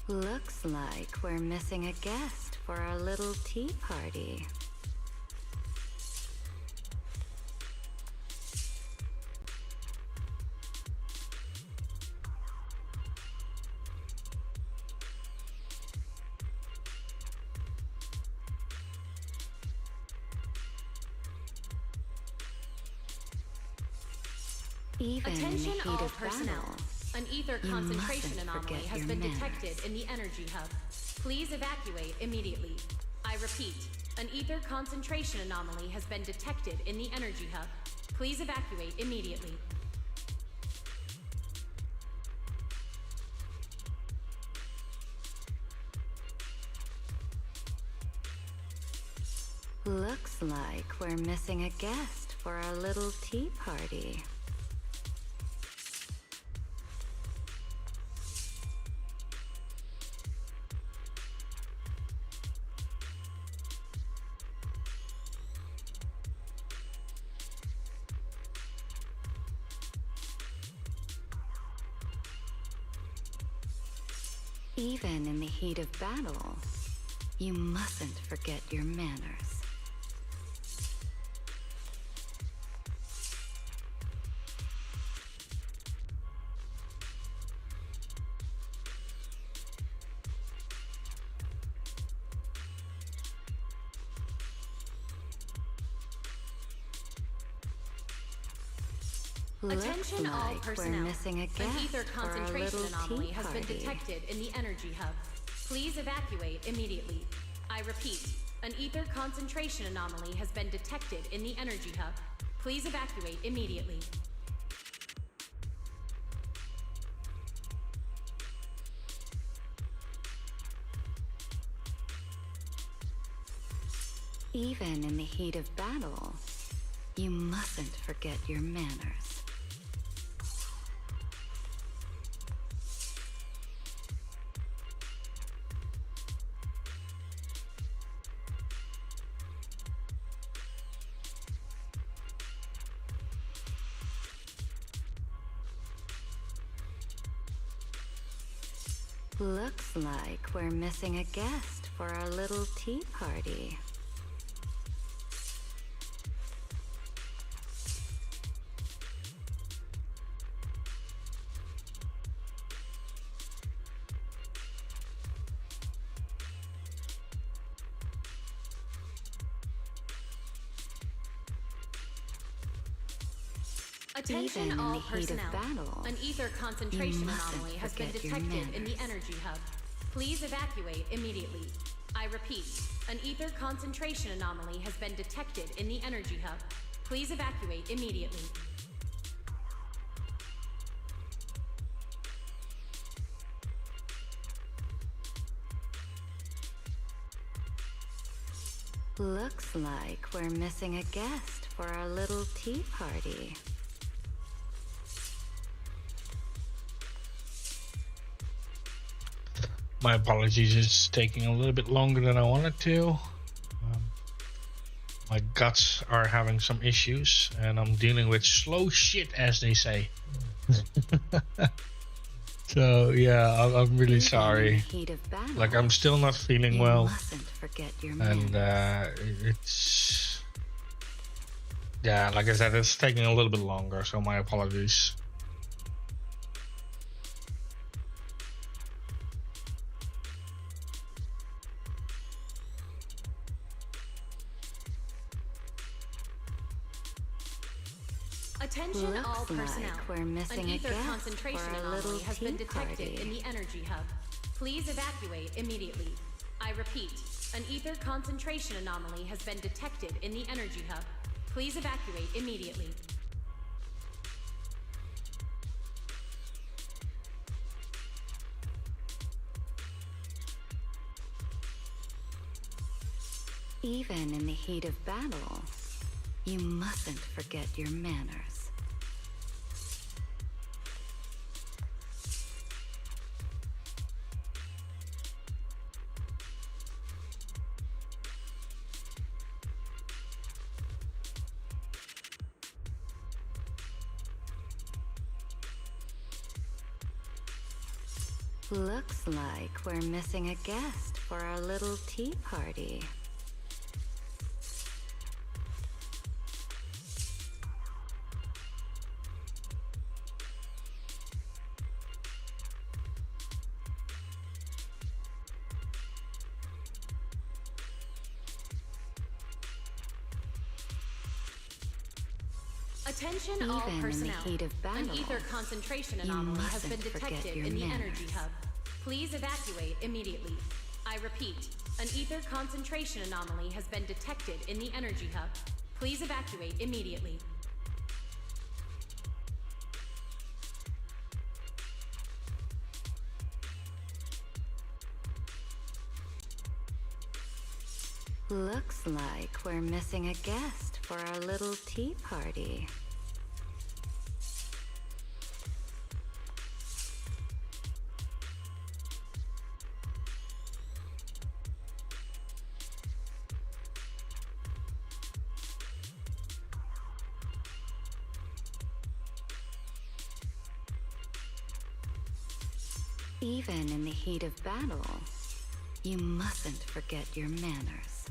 Looks like we're missing a guest for our little tea party. Even in the Attention heat all of personnel. battle, An ether you concentration mustn't anomaly forget has your been manners. detected in the energy hub. Please evacuate immediately. I repeat, an ether concentration anomaly has been detected in the energy hub. Please evacuate immediately. Looks like we're missing a guest for our little tea party. Even in the heat of battle, you mustn't forget your manners. Attention Looks all like personnel. we're missing a An guest ether for our concentration little anomaly tea has been party. detected in the energy hub. Please evacuate immediately. I repeat, an ether concentration anomaly has been detected in the energy hub. Please evacuate immediately. Even in the heat of battle, you mustn't forget your manners. Looks like we're missing a guest for our little tea party. Attention Even in all the heat of personnel. battle, An ether concentration mustn't anomaly has been forget your detected in the manners. energy hub. Please evacuate immediately. I repeat, an ether concentration anomaly has been detected in the energy hub. Please evacuate immediately. Looks like we're missing a guest for our little tea party. My apologies, it's taking a little bit longer than I wanted to. My guts are having some issues, and I'm dealing with slow shit, as they say. So yeah, I'm really sorry. Like, I'm still not feeling well, Mustn't forget your and manners. it's, yeah, like I said, it's taking a little bit longer. So my apologies. Attention Looks all like personnel. we're missing An a ether guest concentration for our anomaly little has been tea detected party. in the energy hub. Please evacuate immediately. I repeat, an ether concentration anomaly has been detected in the energy hub. Please evacuate immediately. Even in the heat of battle, you mustn't forget your manners. Looks like we're missing a guest for our little tea party. Attention all Even in the personnel. heat of An battle, ether concentration you anomaly has been mustn't forget detected your in the manners. energy hub. Please evacuate immediately. I repeat, an ether concentration anomaly has been detected in the energy hub. Please evacuate immediately. Looks like we're missing a guest for our little tea party. Even in the heat of battle, you mustn't forget your manners.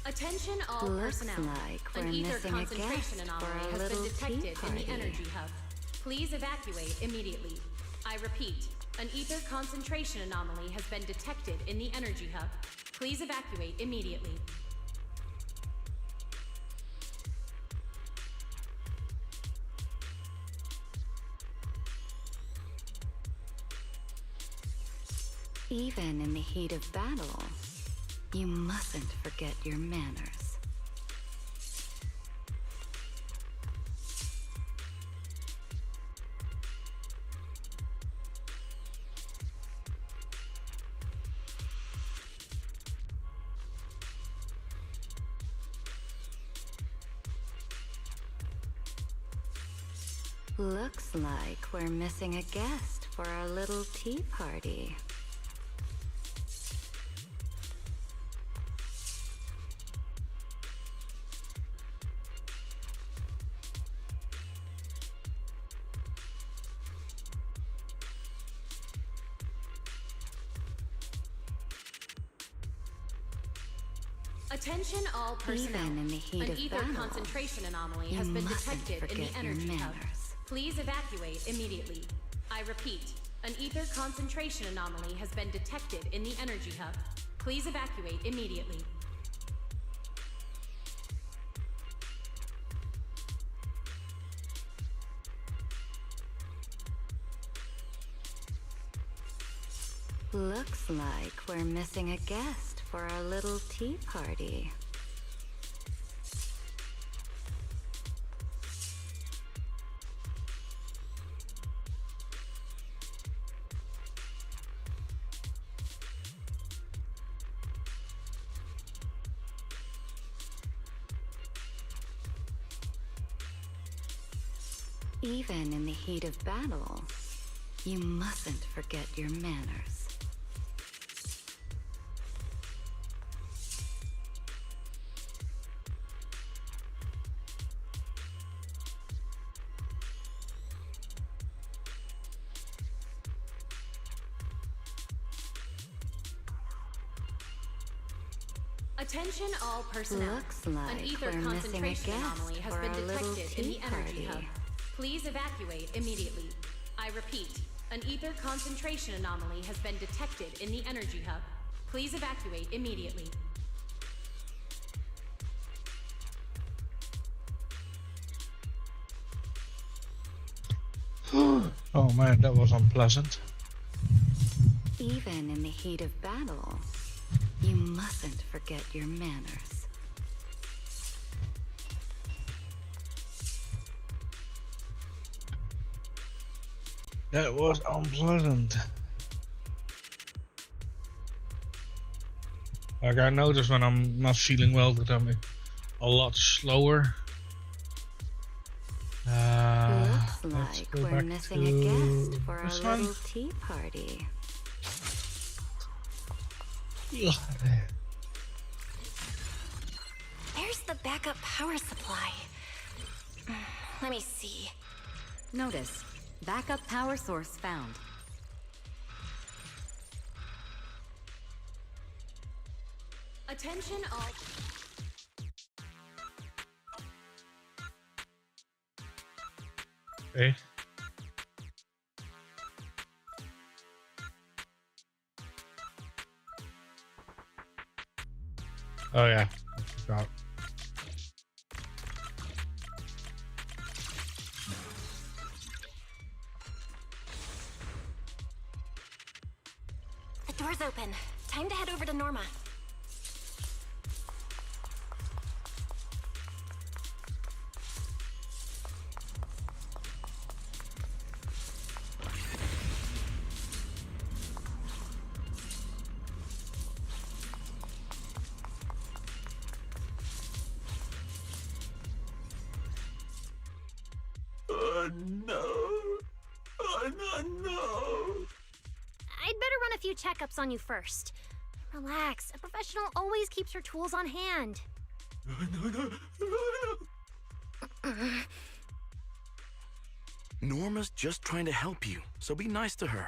Attention all Looks personnel. like we're An ether missing a concentration guest anomaly for our has been little detected tea in party. the energy hub. Please evacuate immediately. I repeat, an ether concentration anomaly has been detected in the energy hub. Please evacuate immediately. Even in the heat of battle, you mustn't forget your manners. Looks like we're missing a guest for our little tea party. Attention all personnel. Even in the heat An of ether battle, concentration anomaly you has been mustn't detected in the forget your energy hub. manners. Please evacuate immediately. I repeat, an ether concentration anomaly has been detected in the energy hub. Please evacuate immediately. Looks like we're missing a guest for our little tea party. Even in the heat of battle, you mustn't forget your manners. Attention all personnel. Looks like an ether we're missing a concentration guest anomaly has for been our little detected in the tea energy party. hub. Please evacuate immediately. I repeat, an ether concentration anomaly has been detected in the energy hub. Please evacuate immediately. Oh man, that was unpleasant. Even in the heat of battle, you mustn't forget your manners. That was unpleasant. Like I notice when I'm not feeling well that I'm a lot slower. Looks Let's like go we're back missing to a guest for our this one. little tea party. Where's the backup power supply? Let me see. Notice, backup power source found. Attention all. Okay. Oh yeah, I forgot. The door's open. Time to head over to Norma. No. a few checkups on you first. Relax. A professional always keeps her tools on hand. Norma's just trying to help you, so be nice to her.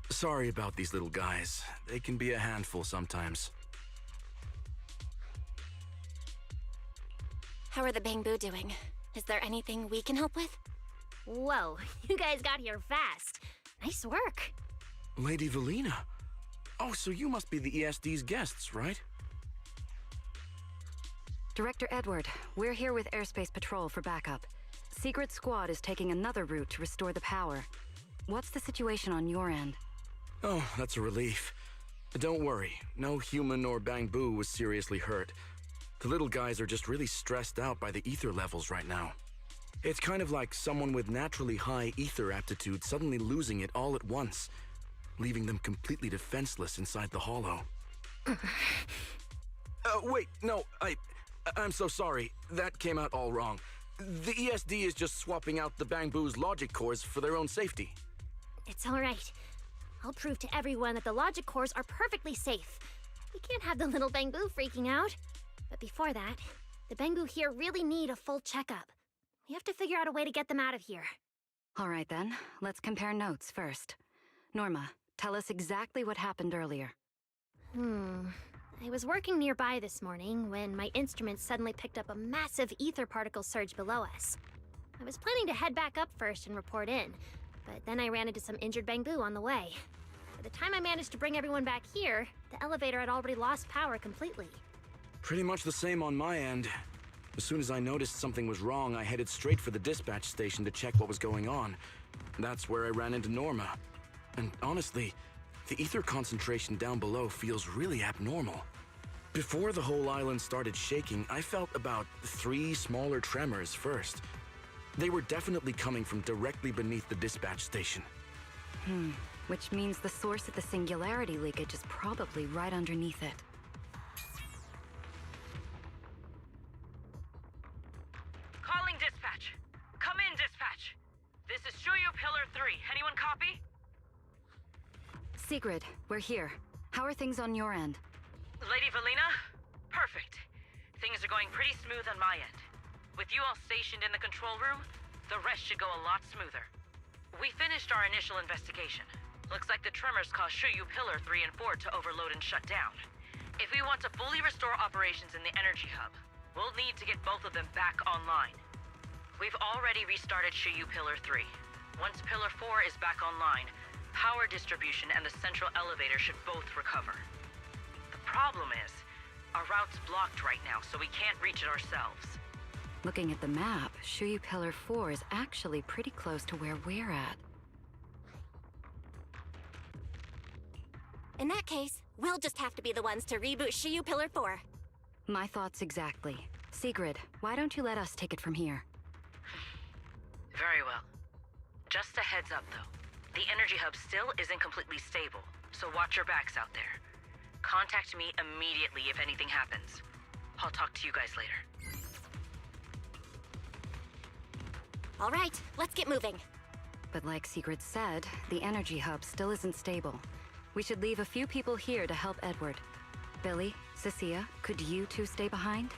Sorry about these little guys. They can be a handful sometimes. How are the Bangbu doing? Is there anything we can help with? Whoa, you guys got here fast. Nice work. Lady Valina. Oh, so you must be the ESD's guests, right? Director Edward, we're here with Airspace Patrol for backup. Secret Squad is taking another route to restore the power. What's the situation on your end? Oh, that's a relief. Don't worry, no human or Bangbu was seriously hurt. The little guys are just really stressed out by the ether levels right now. It's kind of like someone with naturally high ether aptitude suddenly losing it all at once, leaving them completely defenseless inside the hollow. Wait, no, I'm so sorry. That came out all wrong. The ESD is just swapping out the Bangbu's logic cores for their own safety. It's all right. I'll prove to everyone that the logic cores are perfectly safe. We can't have the little Bangbu freaking out. But before that, the Bangbu here really need a full checkup. We have to figure out a way to get them out of here. All right then, let's compare notes first. Norma, tell us exactly what happened earlier. I was working nearby this morning when my instruments suddenly picked up a massive ether particle surge below us. I was planning to head back up first and report in, but then I ran into some injured Bangbu on the way. By the time I managed to bring everyone back here, the elevator had already lost power completely. Pretty much the same on my end. As soon as I noticed something was wrong, I headed straight for the dispatch station to check what was going on. That's where I ran into Norma. And honestly, the ether concentration down below feels really abnormal. Before the whole island started shaking, I felt about 3 smaller tremors first. They were definitely coming from directly beneath the dispatch station. Which means the source of the singularity leakage is probably right underneath it. Calling dispatch. Come in, dispatch. This is Shuyu Pillar 3. Anyone copy? Sigrid, we're here. How are things on your end? Lady Valina? Perfect. Things are going pretty smooth on my end. With you all stationed in the control room, the rest should go a lot smoother. We finished our initial investigation. Looks like the tremors caused Shuyu Pillar 3 and 4 to overload and shut down. If we want to fully restore operations in the energy hub, we'll need to get both of them back online. We've already restarted Shuyu Pillar 3. Once Pillar 4 is back online, power distribution and the central elevator should both recover. The problem is, our route's blocked right now, so we can't reach it ourselves. Looking at the map, Shuyu Pillar 4 is actually pretty close to where we're at. In that case, we'll just have to be the ones to reboot Shuyu Pillar 4. My thoughts exactly. Sigrid, why don't you let us take it from here? Very well. Just a heads up, though. The energy hub still isn't completely stable, so watch your backs out there. Contact me immediately if anything happens. I'll talk to you guys later. All right, let's get moving. But like Sigrid said, the energy hub still isn't stable. We should leave a few people here to help Edward. Billy, Cecilia, could you two stay behind?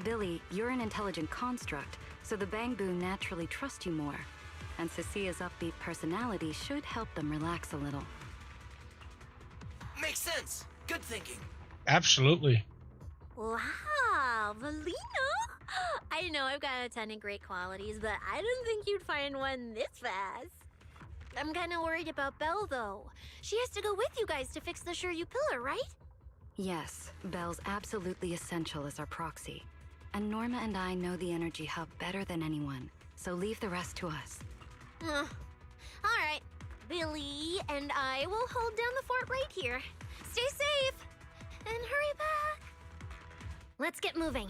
Billy, you're an intelligent construct, so the Bangbu naturally trust you more. And Cecilia's upbeat personality should help them relax a little. Makes sense. Good thinking. Absolutely. Wow, Valina! I know I've got a ton of great qualities, but I didn't think you'd find one this fast. I'm kind of worried about Belle, though. She has to go with you guys to fix the Shuyu Pillar, right? Yes, Belle's absolutely essential as our proxy. And Norma and I know the energy hub better than anyone, so leave the rest to us. All right. Billy and I will hold down the fort right here. Stay safe! And hurry back! Let's get moving.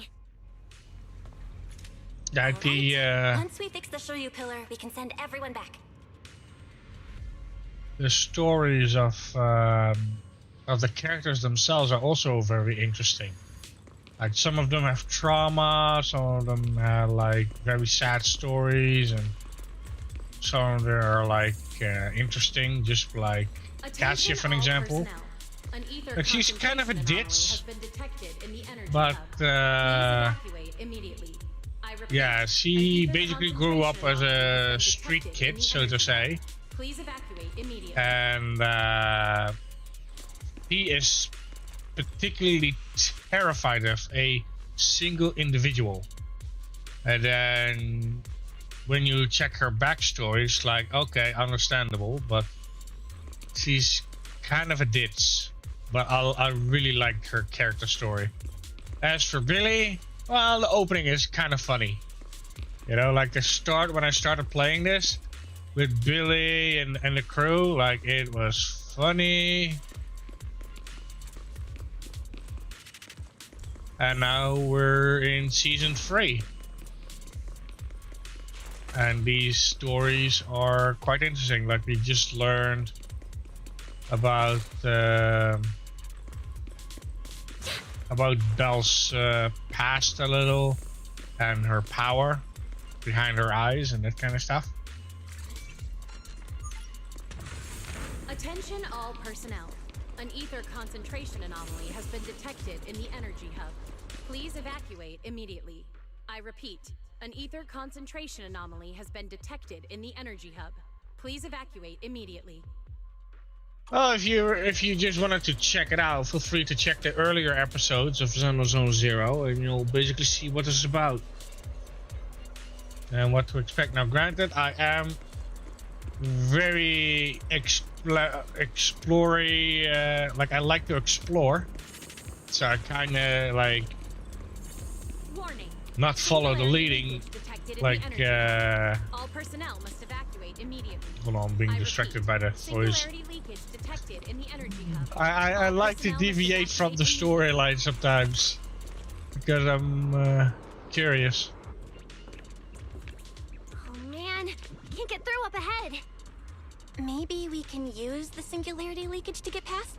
Like Once we fix the Shuyu Pillar, we can send everyone back. the stories of the characters themselves are also very interesting. Like some of them have trauma, some of them have like very sad stories, and some of them are like interesting. Just like Cassia, for an example. Like she's kind of a ditz, but yeah, she basically grew up as a street kid, so to say, and he is particularly terrified of a single individual. And then when you check her backstory, it's like, okay, understandable, but she's kind of a ditz. But I really liked her character story. As for Billy, well, the opening is kind of funny. You know, like the start, when I started playing this with Billy and the crew, like it was funny. And now we're in season 3. And these stories are quite interesting. Like we just learned about Belle's past a little, and her power behind her eyes and that kind of stuff. Attention all personnel. An ether concentration anomaly has been detected in the energy hub. Please evacuate immediately. I repeat, an ether concentration anomaly has been detected in the energy hub. Please evacuate immediately. Well, if you just wanted to check it out, feel free to check the earlier episodes of Zone 0, and you'll basically see what it's about and what to expect. Now, granted, I am very exploring, like I like to explore, so I kind of like not follow the leading, like all personnel must evacuate immediately. Hold on, I'm being distracted by the voice. I like to deviate from the storyline sometimes because I'm curious. Oh man, can't get through up ahead. Maybe we can use the singularity leakage to get past?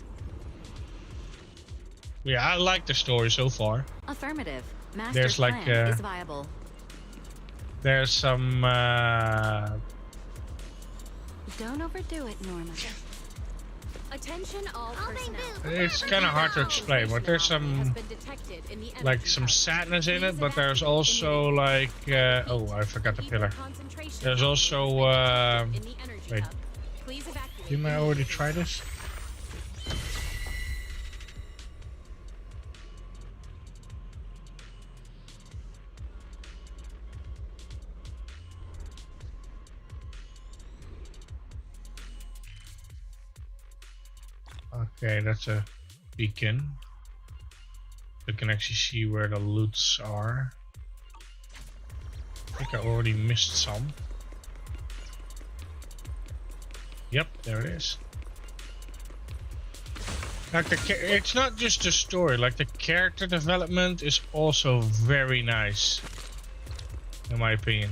Yeah, I like the story so far. Affirmative. Master's There's like plan is viable. There's some Don't overdo it, Norma. Attention all personnel. it's kind of hard to explain, but there's some like some sadness in it, but there's also like oh, I forgot the pillar. There's also wait, didn't I already try this? Okay, that's a beacon. You can actually see where the loots are. I think I already missed some. Yep, there it is. Like it's not just the story, like the character development is also very nice, in my opinion.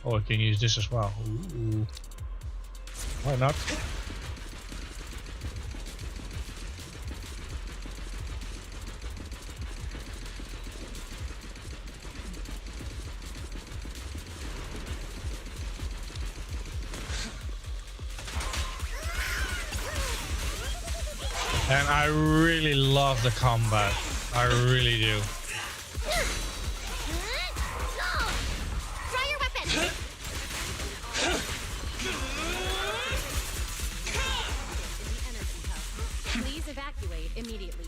Oh, I can use this as well. Ooh. Why not? And I really love the combat. I really do. Try your weapon. Please evacuate immediately.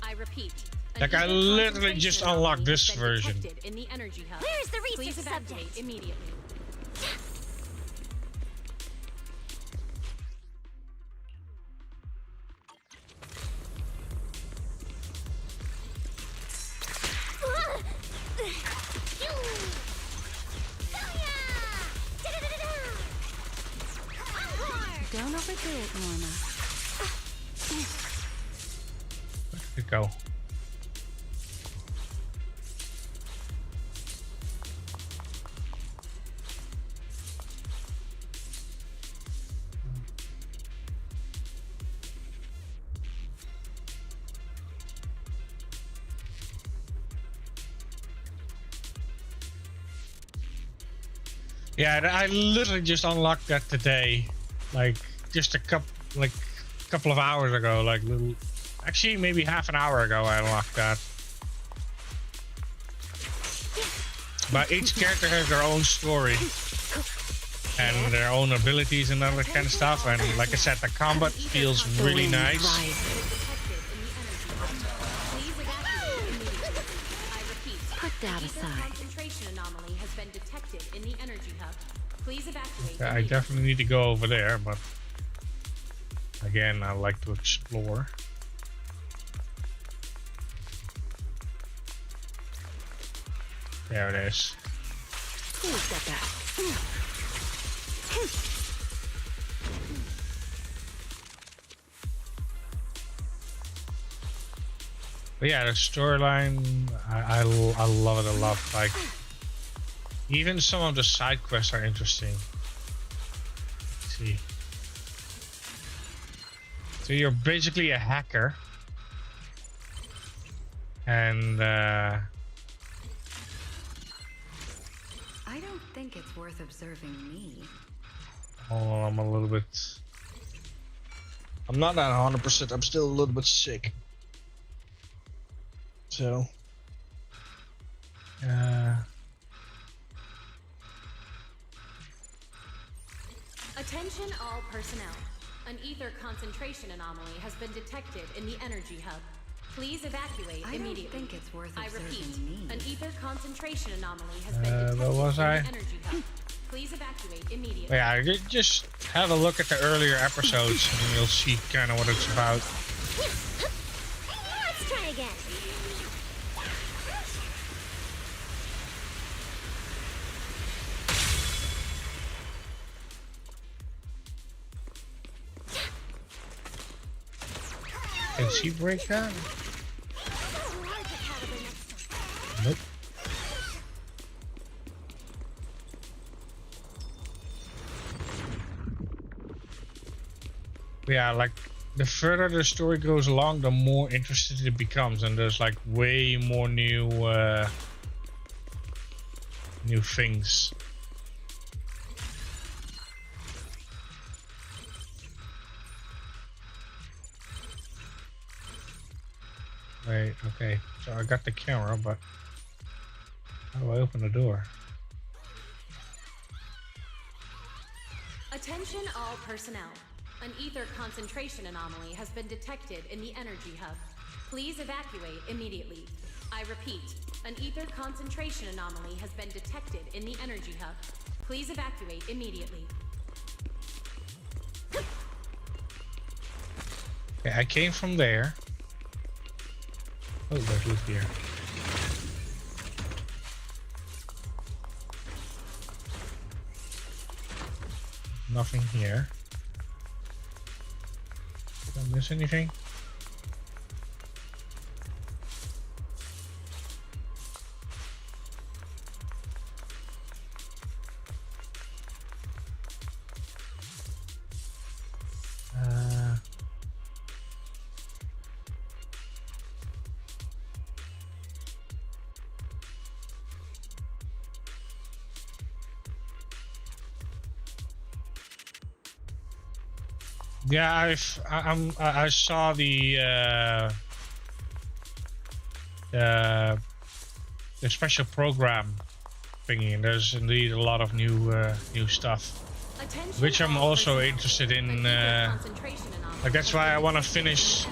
I repeat. Like I literally just unlocked this version. In the energy hub. Where's the research Please evacuate subject? immediately. Don't overdo it, Norma. Where did it go? Yeah, I literally just unlocked that today. like just a couple of hours ago, like actually maybe half an hour ago I unlocked that. But each character has their own story and their own abilities and all that kind of stuff, and like I said, the combat feels really nice. Put that aside. Concentration anomaly has been detected in the energy hub. Please evacuate. I definitely need to go over there, but again, I like to explore. There it is. Step back. But yeah, the storyline, I love it a lot. Like, even some of the side quests are interesting. Let's see. So you're basically a hacker. And I don't think it's worth observing me. oh, I'm a little bit... I'm not at 100%, I'm still a little bit sick. So... Attention all personnel. An ether concentration anomaly has been detected in the energy hub. Please evacuate immediately. I don't think it's worth I observing repeat, me. an ether concentration anomaly has been detected where was in I? the energy hub. Please evacuate immediately. Yeah, just have a look at the earlier episodes and you'll see kind of what it's about. Let's try again. Can she break that? Nope. Yeah, like the further the story goes along, the more interesting it becomes, and there's like way more new things. Wait, okay, so I got the camera, but how do I open the door? Attention all personnel. An ether concentration anomaly has been detected in the energy hub. Please evacuate immediately. I repeat, an ether concentration anomaly has been detected in the energy hub. Please evacuate immediately. Okay, I came from there. Oh, there's loot here. Nothing here. Did I miss anything? Yeah, I saw the special program thingy, and there's indeed a lot of new stuff, which I'm also interested in. Like that's why I want to finish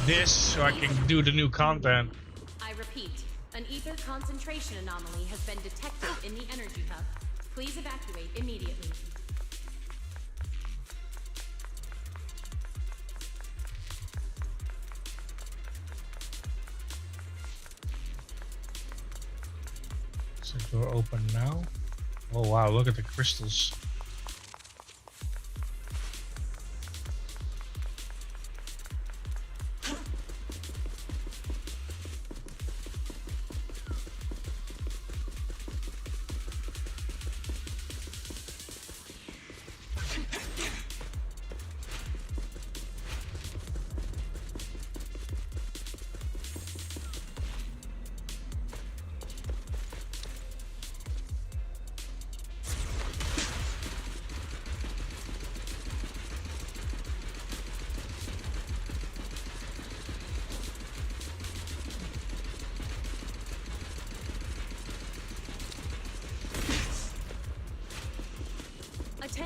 this so I can do the new content. I repeat, an ether concentration anomaly has been detected in the energy hub. Please evacuate immediately. Is the door open now? Oh wow, look at the crystals.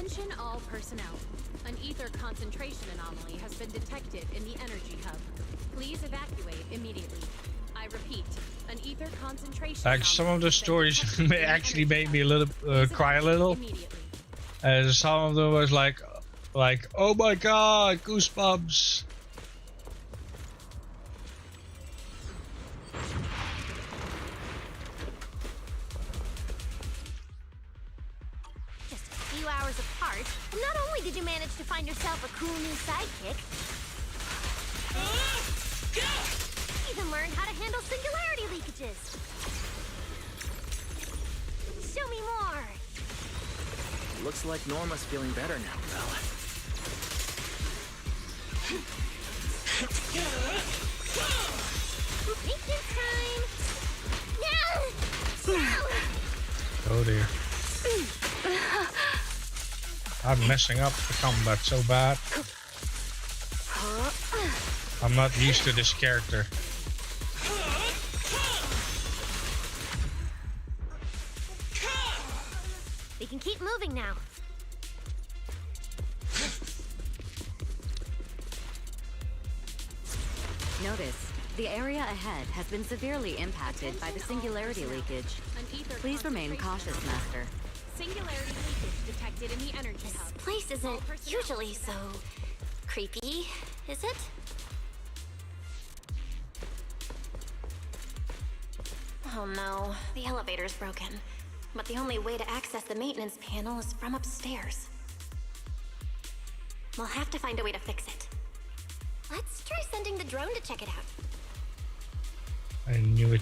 Attention all personnel. An ether concentration anomaly has been detected in the energy hub. Please evacuate immediately. I repeat, an ether concentration Like some of the stories actually made me a little cry a little. Some of them was like, oh my god, goosebumps. Just a few hours apart, and not only did you manage to find yourself a cool new sidekick, you even learned how to handle singularity leakages. Show me more. Looks like Norma's feeling better now, Belle. Maintenance time. No! Oh dear. I'm messing up the combat so bad. I'm not used to this character. We can keep moving now. Notice, the area ahead has been severely impacted by the singularity leakage. Please remain cautious, Master. Singularity leakage detected in the energy hub. This place isn't usually so creepy, is it? Oh no, the elevator's broken. But the only way to access the maintenance panel is from upstairs. We'll have to find a way to fix it. Let's try sending the drone to check it out. I knew it.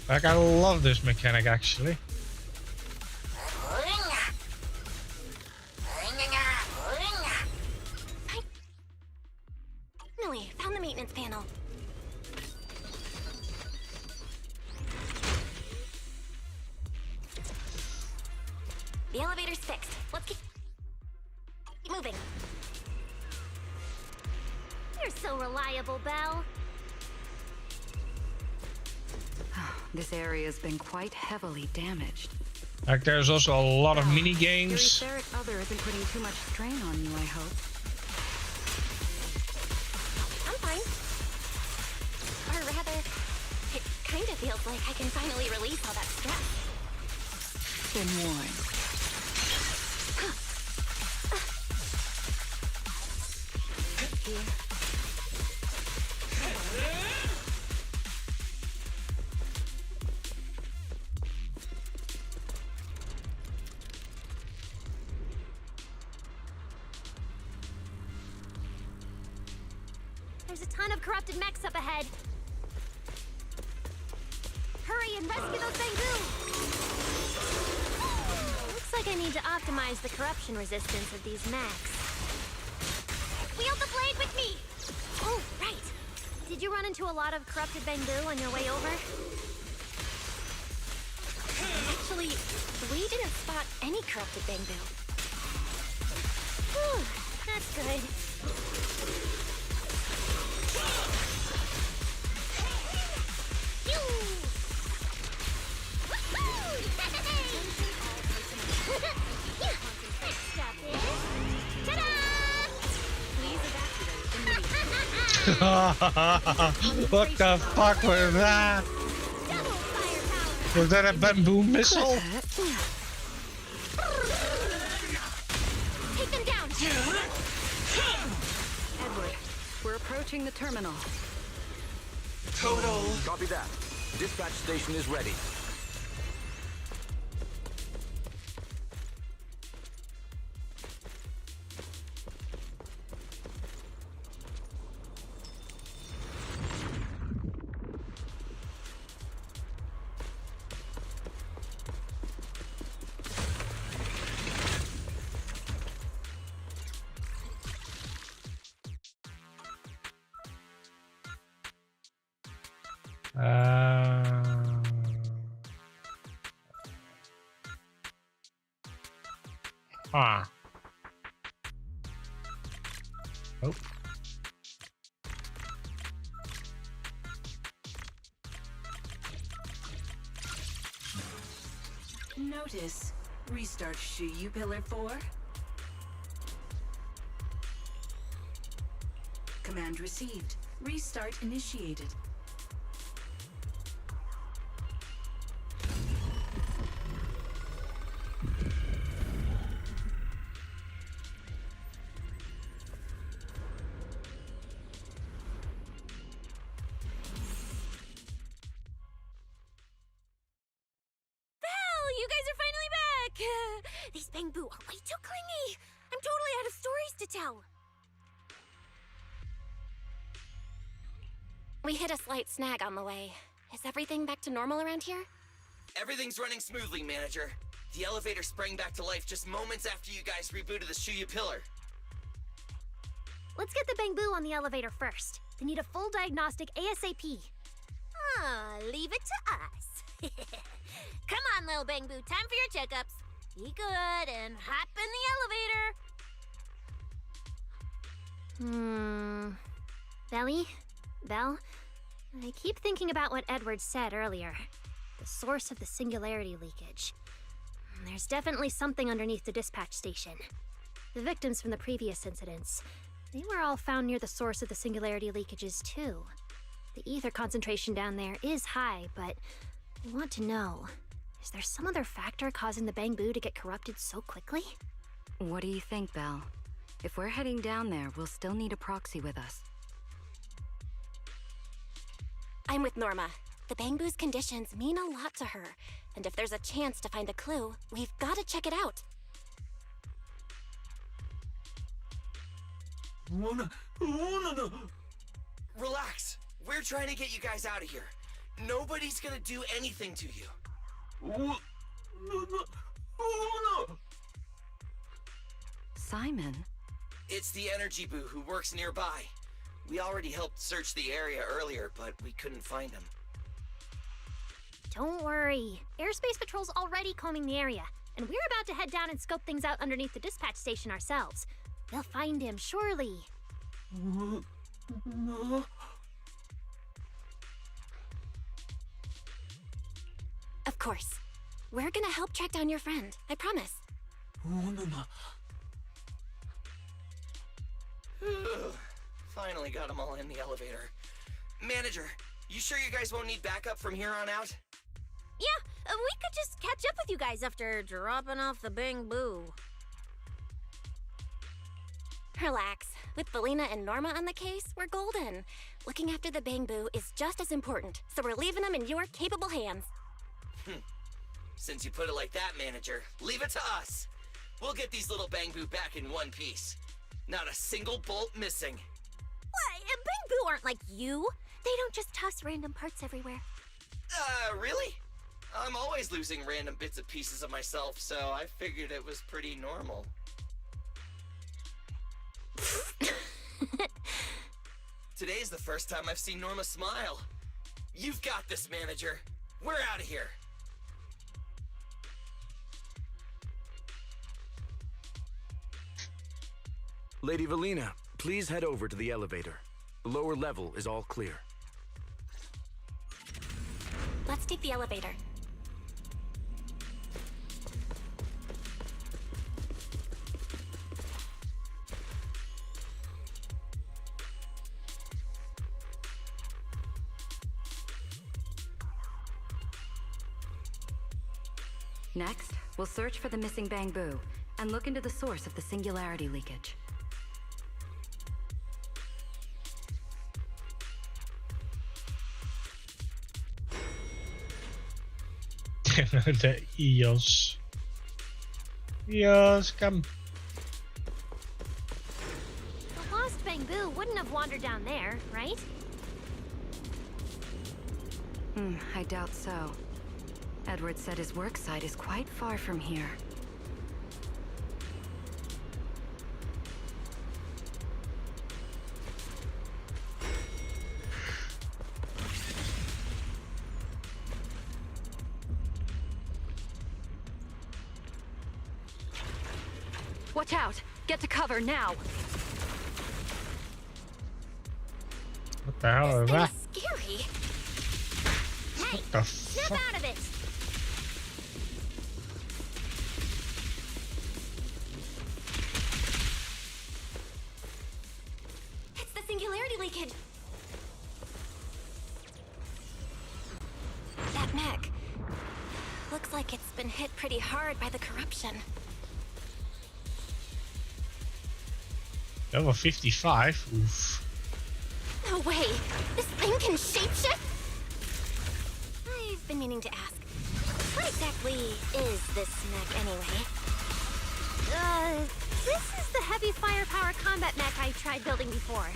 Like, I love this mechanic actually. Finally, found the maintenance panel. The elevator's fixed. Let's keep moving. You're so reliable, Belle. This area's been quite heavily damaged. Like, there's also a lot of mini games. Your etheric other isn't putting too much strain on you, I hope. I'm fine. Or rather, it kind of feels like I can finally release all that stress. Been warned. Here. There's a ton of corrupted mechs up ahead. Hurry and rescue those Bangu! Looks like I need to optimize the corruption resistance of these mechs. Wield the blade with me! Oh, right. Did you run into a lot of corrupted Bangu on your way over? Actually, we didn't spot any corrupted Bangu. Whew, that's good. What the fuck was that? Was that a bamboo missile? Take them down! Edward, we're approaching the terminal. Total. Copy that. Dispatch station is ready. Ah. Oh. Notice. Restart Shuyu Pillar 4. Command received. Restart initiated. You guys are finally back! These Bangbu are way too clingy! I'm totally out of stories to tell! We hit a slight snag on the way. Is everything back to normal around here? Everything's running smoothly, Manager. The elevator sprang back to life just moments after you guys rebooted the Shuyu Pillar. Let's get the Bangbu on the elevator first. They need a full diagnostic ASAP. Ah, leave it to us. Come on, little Bangbu, time for your checkups. Be good and hop in the elevator. Belly? Belle? I keep thinking about what Edward said earlier. The source of the singularity leakage. There's definitely something underneath the dispatch station. The victims from the previous incidents, they were all found near the source of the singularity leakages too. The ether concentration down there is high, but I want to know, is there some other factor causing the Bangbu to get corrupted so quickly? What do you think, Belle? If we're heading down there, we'll still need a proxy with us. I'm with Norma. The Bangbu's conditions mean a lot to her, and if there's a chance to find a clue, we've got to check it out. Relax. We're trying to get you guys out of here. Nobody's gonna do anything to you. Simon? It's the Energy Boo who works nearby. We already helped search the area earlier, but we couldn't find him. Don't worry. Airspace Patrol's already combing the area, and we're about to head down and scope things out underneath the dispatch station ourselves. They'll find him, surely. Of course. We're gonna help track down your friend, I promise. Finally got them all in the elevator. Manager, you sure you guys won't need backup from here on out? Yeah, we could just catch up with you guys after dropping off the Bangbu. Relax. With Belina and Norma on the case, we're golden. Looking after the Bangbu is just as important, so we're leaving them in your capable hands. Since you put it like that, Manager, leave it to us. We'll get these little Bangbu back in one piece. Not a single bolt missing. What? Bangbu aren't like you. They don't just toss random parts everywhere. Really? I'm always losing random bits and pieces of myself, so I figured it was pretty normal. Today's the first time I've seen Norma smile. You've got this, Manager. We're out of here. Lady Valina, please head over to the elevator. The lower level is all clear. Let's take the elevator. Next, we'll search for the missing Bangbu and look into the source of the singularity leakage. The EOS. EOS, come. The lost Bangbu wouldn't have wandered down there, right? I doubt so. Edward said his work site is quite far from here. Watch out! Get to cover now! What the hell is that? Scary. Hey, What the snap fuck? out of it. It's the singularity leakage. That mech looks like it's been hit pretty hard by the corruption. Level 55? Oof. No way! This thing can shapeshift? I've been meaning to ask. What exactly is this mech anyway? This is the heavy firepower combat mech I tried building before.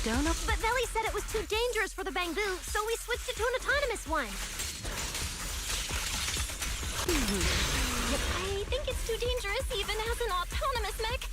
Don't know. But Velly said it was too dangerous for the Bangbu, so we switched it to an autonomous one. I think it's too dangerous even as an autonomous mech.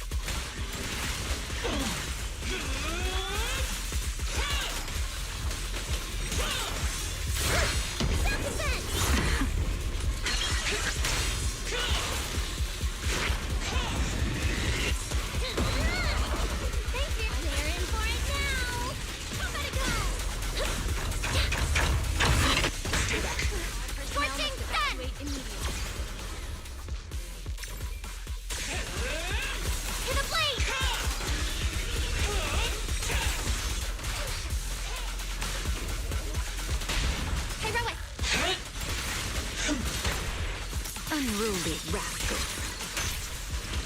Unruly rascal.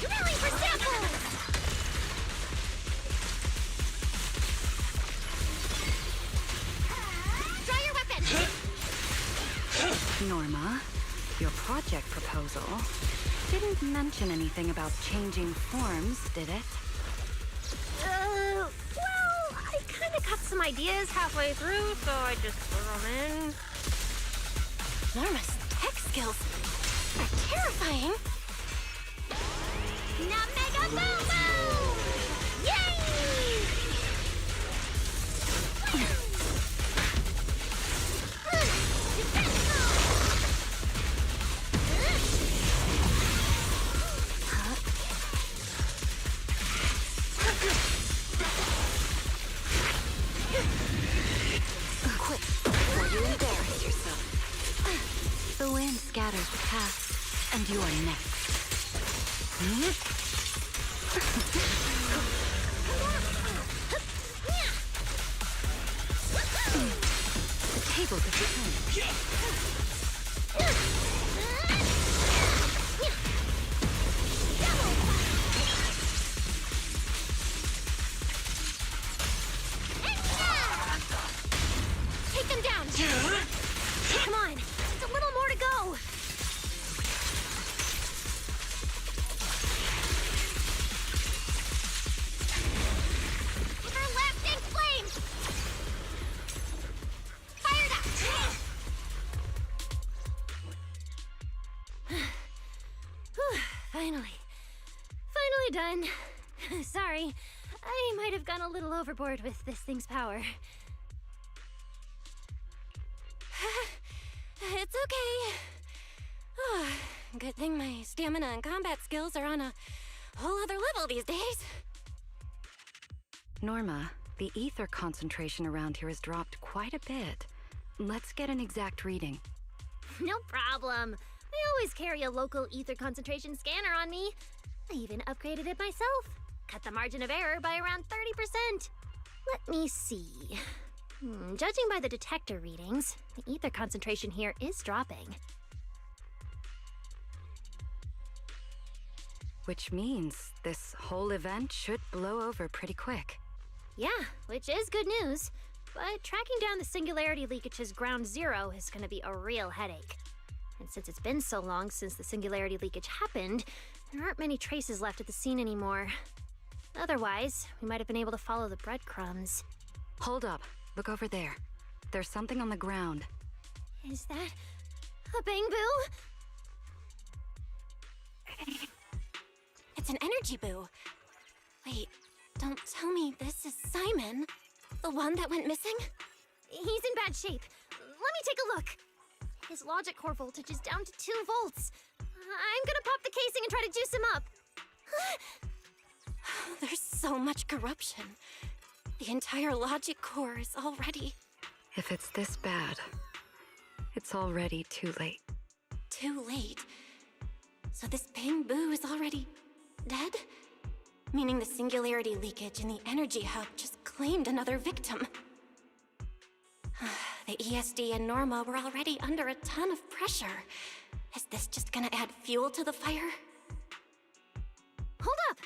Rally for samples! Draw your weapon! Norma, your project proposal didn't mention anything about changing forms, did it? Well, I kinda got some ideas halfway through, so I just threw them in. Norma's tech skills are terrifying. Now mega boom boom! Yay! Quick, before you embarrass yourself. The wind scatters the past, and you are next. The tables have turned. Take them down! Come on, just a little more to go! Everlasting flame! Fired up! Finally. Finally done. Sorry, I might have gone a little overboard with this thing's power. It's okay. Good thing my stamina and combat skills are on a whole other level these days. Norma, the ether concentration around here has dropped quite a bit. Let's get an exact reading. No problem. I always carry a local ether concentration scanner on me. I even upgraded it myself. Cut the margin of error by around 30%. Let me see. Judging by the detector readings, the ether concentration here is dropping. Which means this whole event should blow over pretty quick. Yeah, which is good news. But tracking down the singularity leakage's ground zero is going to be a real headache. And since it's been so long since the singularity leakage happened, there aren't many traces left at the scene anymore. Otherwise, we might have been able to follow the breadcrumbs. Hold up. Look over there. There's something on the ground. Is that a Bangbu? It's an energy boo. Wait, don't tell me this is Simon, the one that went missing? He's in bad shape. Let me take a look. His logic core voltage is down to 2 volts. I'm gonna pop the casing and try to juice him up. There's so much corruption. The entire logic core is already... If it's this bad, it's already too late. Too late? So this Bang Boo is already... dead? Meaning the singularity leakage in the energy hub just claimed another victim. The ESD and Norma were already under a ton of pressure. Is this just gonna add fuel to the fire? Hold up!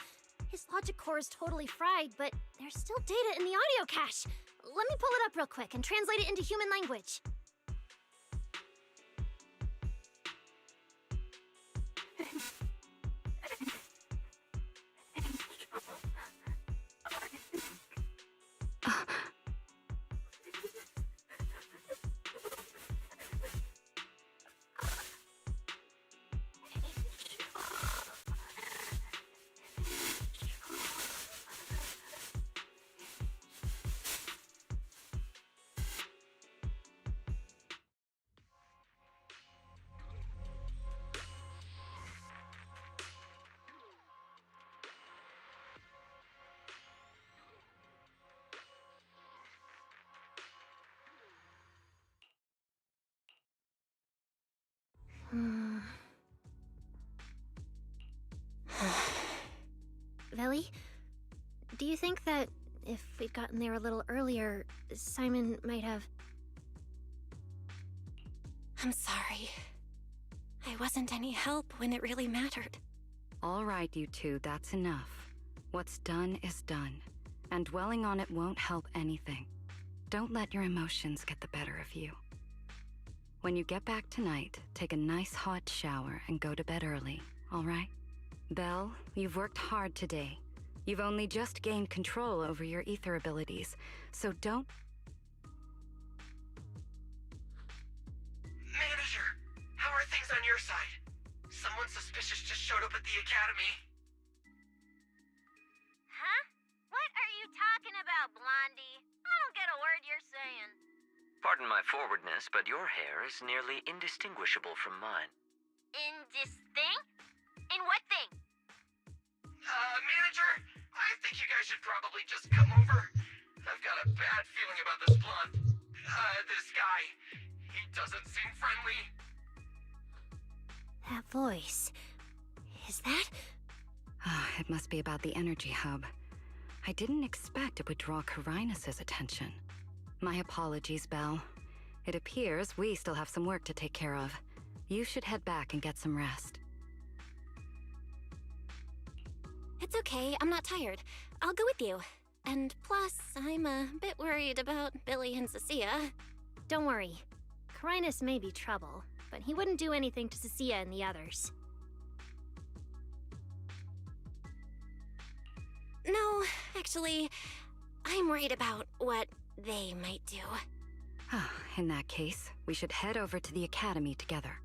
His logic core is totally fried, but there's still data in the audio cache. Let me pull it up real quick and translate it into human language. Velly, do you think that if we'd gotten there a little earlier, Simon might have... I'm sorry. I wasn't any help when it really mattered. All right, you two, that's enough. What's done is done, and dwelling on it won't help anything. Don't let your emotions get the better of you. When you get back tonight, take a nice hot shower and go to bed early, all right? Belle, you've worked hard today. You've only just gained control over your ether abilities, so don't... Manager, how are things on your side? Someone suspicious just showed up at the academy. Huh? What are you talking about, Blondie? I don't get a word you're saying. Pardon my forwardness, but your hair is nearly indistinguishable from mine. In this thing? In what thing? Manager, I think you guys should probably just come over. I've got a bad feeling about this blonde. This guy. He doesn't seem friendly. That voice... is that... It must be about the energy hub. I didn't expect it would draw Carinus' attention. My apologies, Belle. It appears we still have some work to take care of. You should head back and get some rest. It's okay, I'm not tired. I'll go with you. And plus, I'm a bit worried about Billy and Cecilia. Don't worry. Carinus may be trouble, but he wouldn't do anything to Cecilia and the others. No, actually, I'm worried about what they might do. In that case, we should head over to the academy together.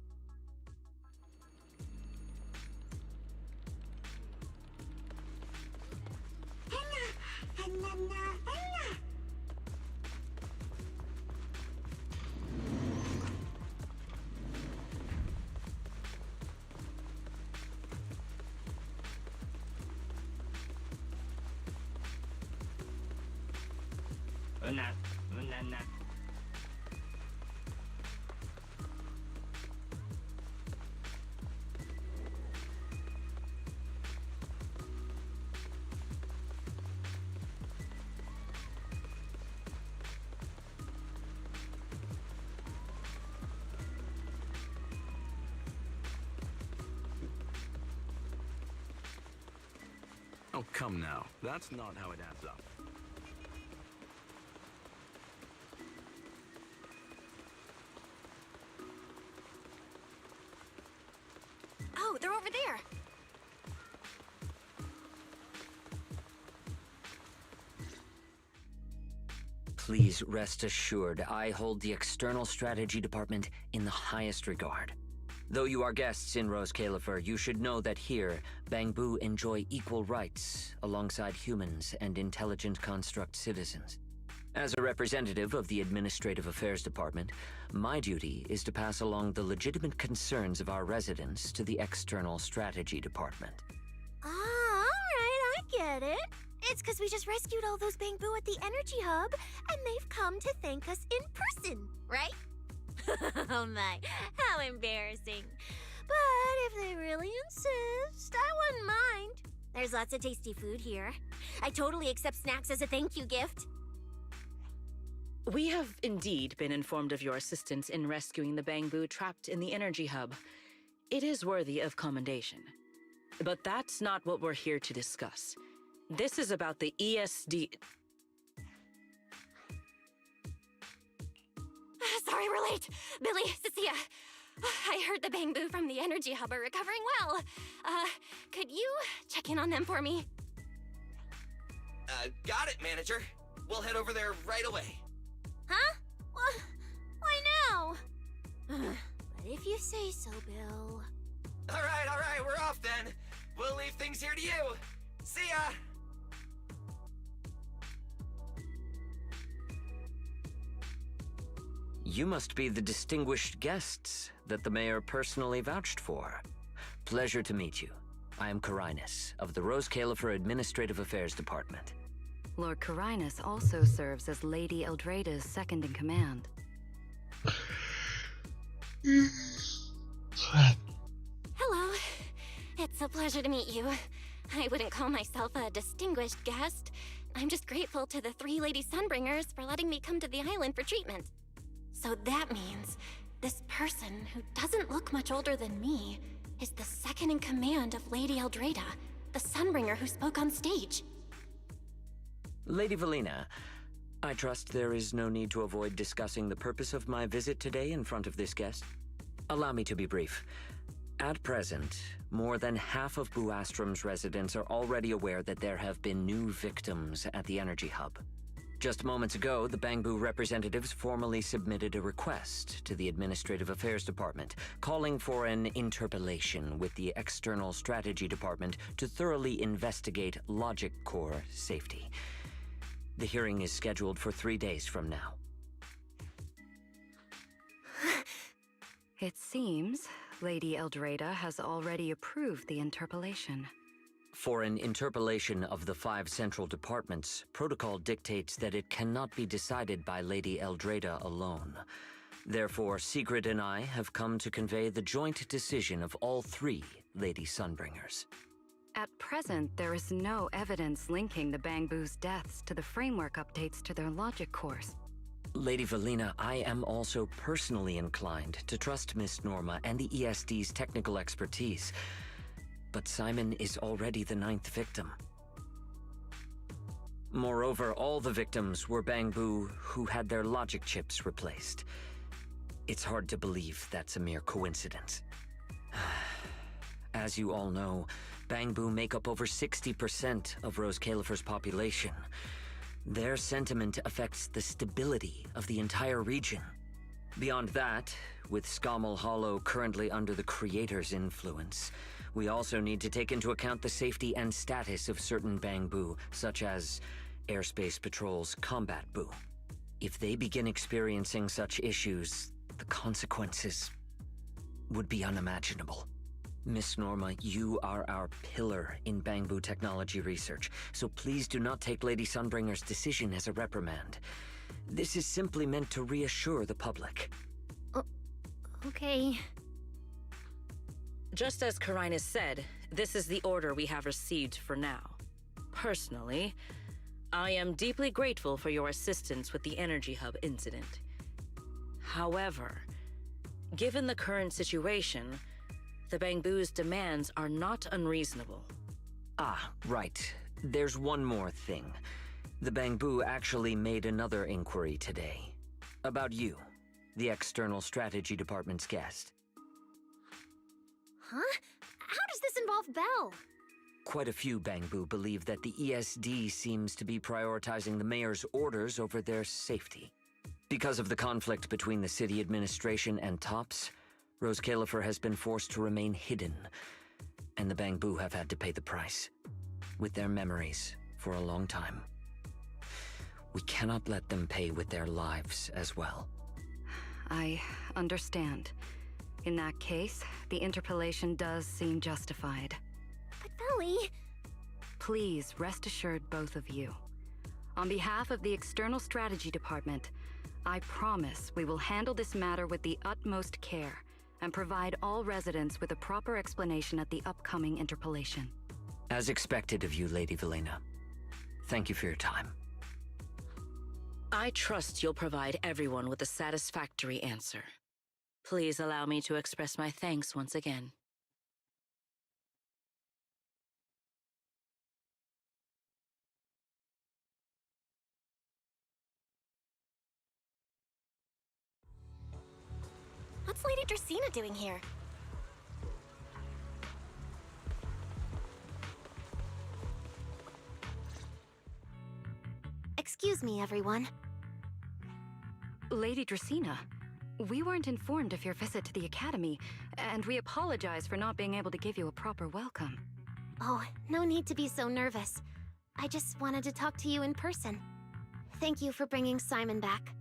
Oh, come now. That's not how it adds up. Oh, they're over there. Please rest assured, I hold the External Strategy Department in the highest regard. Though you are guests in Rose Califer, you should know that here, Bangbu enjoy equal rights alongside humans and intelligent construct citizens. As a representative of the Administrative Affairs Department, my duty is to pass along the legitimate concerns of our residents to the External Strategy Department. Ah, alright, I get it. It's because we just rescued all those Bangbu at the Energy Hub, and they've come to thank us in person, right? Oh my, how embarrassing. But if they really insist, I wouldn't mind. There's lots of tasty food here. I totally accept snacks as a thank you gift. We have indeed been informed of your assistance in rescuing the Bangbu trapped in the Energy Hub. It is worthy of commendation. But that's not what we're here to discuss. This is about the ESD... Sorry we're late. Billy, Cecilia. I heard the Bangbu from the Energy Hub are recovering well. Could you check in on them for me? Got it, manager. We'll head over there right away. Huh? Why now? But if you say so, Bill. All right, we're off then. We'll leave things here to you. See ya! You must be the distinguished guests that the mayor personally vouched for. Pleasure to meet you. I am Carinus, of the Rose Califer Administrative Affairs Department. Lord Carinus also serves as Lady Eldrada's second-in-command. Hello. It's a pleasure to meet you. I wouldn't call myself a distinguished guest. I'm just grateful to the 3 Lady Sunbringers for letting me come to the island for treatment. So that means this person, who doesn't look much older than me, is the second-in-command of Lady Eldrada, the Sunbringer who spoke on stage. Lady Valina, I trust there is no need to avoid discussing the purpose of my visit today in front of this guest. Allow me to be brief. At present, more than half of Buastrom's residents are already aware that there have been new victims at the Energy Hub. Just moments ago, the Bangbu representatives formally submitted a request to the Administrative Affairs Department, calling for an interpellation with the External Strategy Department to thoroughly investigate Logic Core safety. The hearing is scheduled for 3 days from now. It seems Lady Eldrada has already approved the interpellation. For an interpellation of the 5 central departments, protocol dictates that it cannot be decided by Lady Eldrada alone. Therefore, Sigrid and I have come to convey the joint decision of all 3 Lady Sunbringers. At present, there is no evidence linking the Bangbu's deaths to the framework updates to their logic cores. Lady Valina, I am also personally inclined to trust Miss Norma and the ESD's technical expertise. But Simon is already the 9th victim. Moreover, all the victims were Bangbu who had their logic chips replaced. It's hard to believe that's a mere coincidence. As you all know, Bangbu make up over 60% of Rose Califer's population. Their sentiment affects the stability of the entire region. Beyond that, with Scommel Hollow currently under the Creator's influence, we also need to take into account the safety and status of certain Bangbu, such as Airspace Patrol's Combat Bu. If they begin experiencing such issues, the consequences would be unimaginable. Miss Norma, you are our pillar in Bangbu technology research, so please do not take Lady Sunbringer's decision as a reprimand. This is simply meant to reassure the public. Okay. Just as Carinus said, this is the order we have received for now. Personally, I am deeply grateful for your assistance with the Energy Hub incident. However, given the current situation, the Bangbu's demands are not unreasonable. Ah, right. There's one more thing. The Bangbu actually made another inquiry today. About you, the External Strategy Department's guest. Huh? How does this involve Belle? Quite a few Bangbu believe that the ESD seems to be prioritizing the mayor's orders over their safety. Because of the conflict between the city administration and TOPS, Rose Califer has been forced to remain hidden, and the Bangbu have had to pay the price, with their memories, for a long time. We cannot let them pay with their lives as well. I understand. In that case, the interpolation does seem justified. But Valley... Please rest assured, both of you. On behalf of the External Strategy Department, I promise we will handle this matter with the utmost care and provide all residents with a proper explanation at the upcoming interpolation. As expected of you, Lady Valina. Thank you for your time. I trust you'll provide everyone with a satisfactory answer. Please allow me to express my thanks once again. What's Lady Dracaena doing here? Excuse me, everyone. Lady Dracaena, we weren't informed of your visit to the Academy, and we apologize for not being able to give you a proper welcome. Oh, no need to be so nervous. I just wanted to talk to you in person. Thank you for bringing Simon back.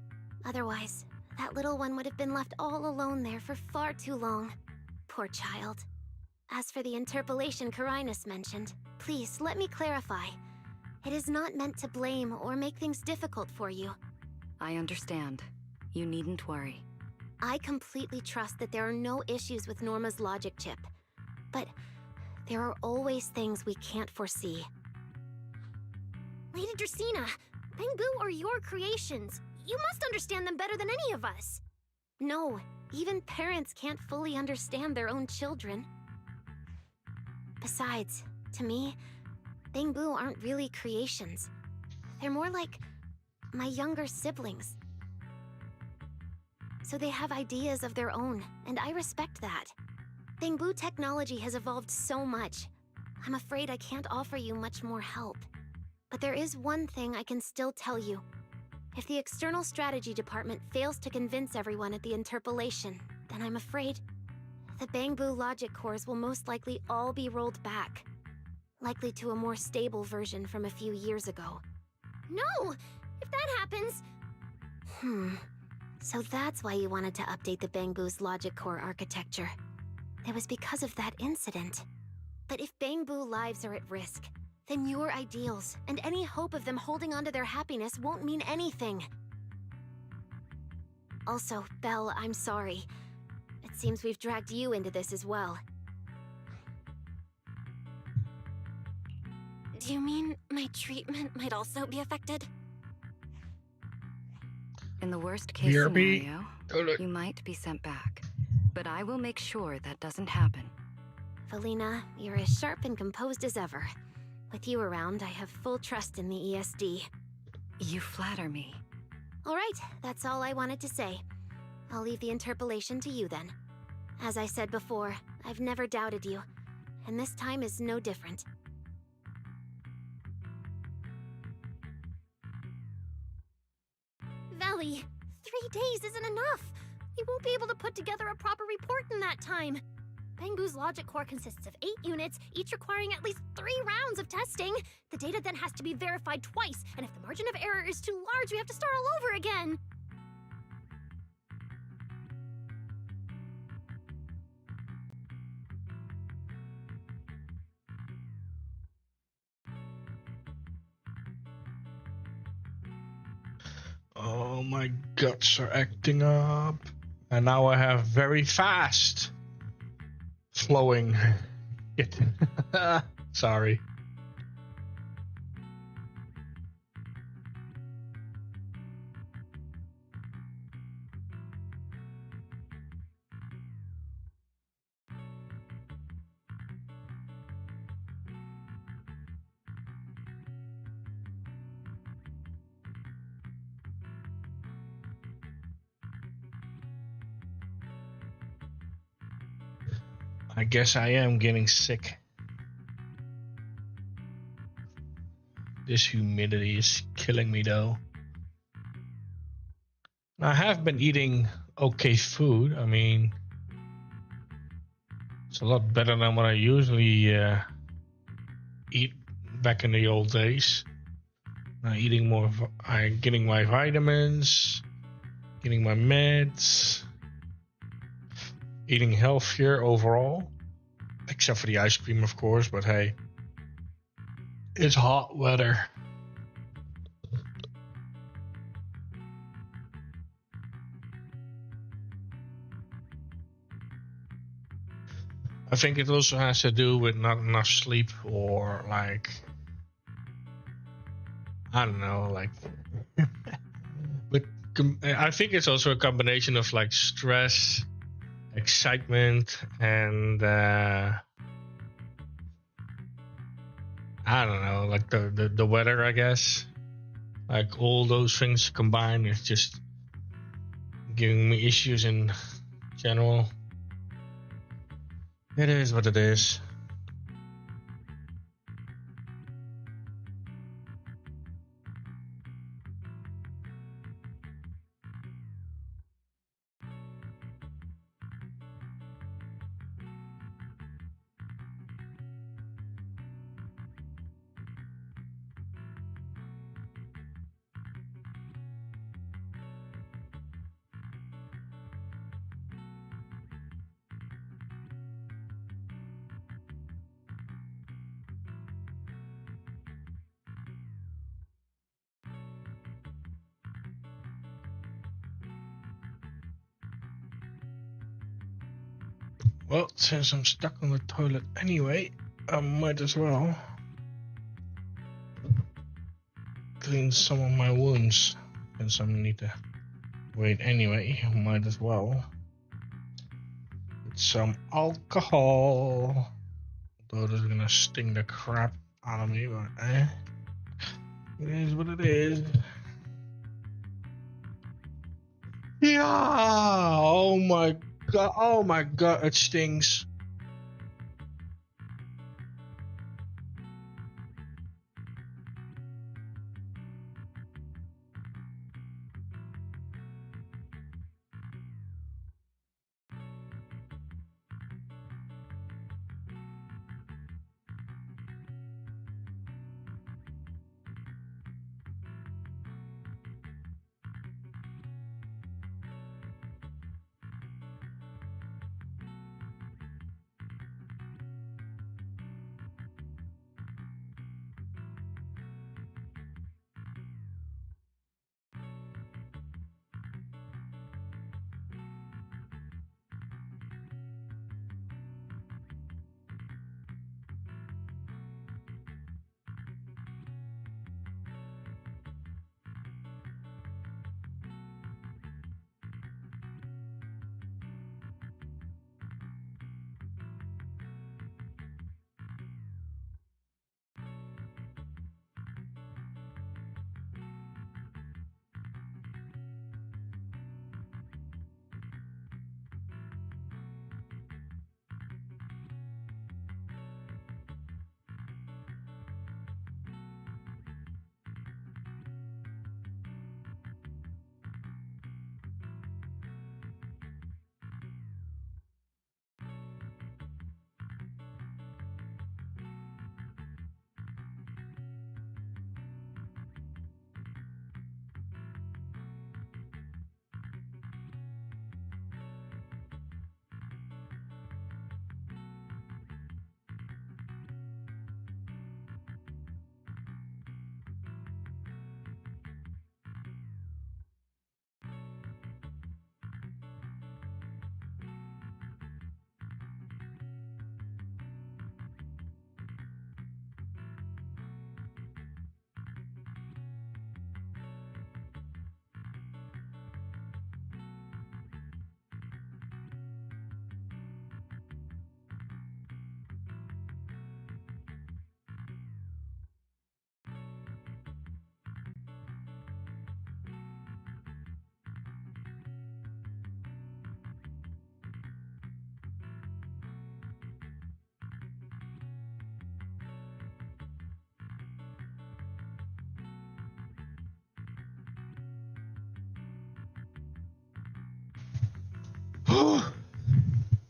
Otherwise, that little one would have been left all alone there for far too long. Poor child. As for the interpolation Carinus mentioned, please let me clarify. It is not meant to blame or make things difficult for you. I understand. You needn't worry. I completely trust that there are no issues with Norma's logic chip. But there are always things we can't foresee. Lady Dracaena, Bangboo are your creations. You must understand them better than any of us. No, even parents can't fully understand their own children. Besides, to me, Bangboo aren't really creations. They're more like my younger siblings. So they have ideas of their own, and I respect that. Bangboo technology has evolved so much. I'm afraid I can't offer you much more help. But there is one thing I can still tell you. If the External Strategy Department fails to convince everyone at the interpolation, then I'm afraid the Bangboo logic cores will most likely all be rolled back. Likely to a more stable version from a few years ago. No! If that happens... So that's why you wanted to update the Bangboo's logic core architecture. It was because of that incident. But if Bangboo lives are at risk, then your ideals and any hope of them holding onto their happiness won't mean anything. Also, Belle, I'm sorry. It seems we've dragged you into this as well. Do you mean my treatment might also be affected? In the worst case scenario, you might be sent back. But I will make sure that doesn't happen. Valina, you're as sharp and composed as ever. With you around, I have full trust in the ESD. You flatter me. All right, that's all I wanted to say. I'll leave the interpolation to you then. As I said before, I've never doubted you, and this time is no different. Valley, 3 days isn't enough. We won't be able to put together a proper report in that time. Bangboo's logic core consists of 8 units, each requiring at least 3 rounds of testing. The data then has to be verified twice, and if the margin of error is too large, we have to start all over again. Oh, my guts are acting up. And now I have very fast flowing. Sorry. I guess I am getting sick. This humidity is killing me though. I have been eating okay food. I mean, it's a lot better than what I usually eat back in the old days. Eating more, getting my vitamins, getting my meds, eating healthier overall, except for the ice cream, of course. But hey, it's hot weather. I think it also has to do with not enough sleep, or like, I don't know, like, but I think it's also a combination of like stress, excitement, and I don't know, like the weather, I guess. Like all those things combined is just giving me issues in general. It is what it is. Well, since I'm stuck on the toilet anyway, I might as well clean some of my wounds. Since I need to wait anyway, I might as well with some alcohol. Although this is gonna sting the crap out of me, but it is what it is. Yeah! Oh my god, it stings.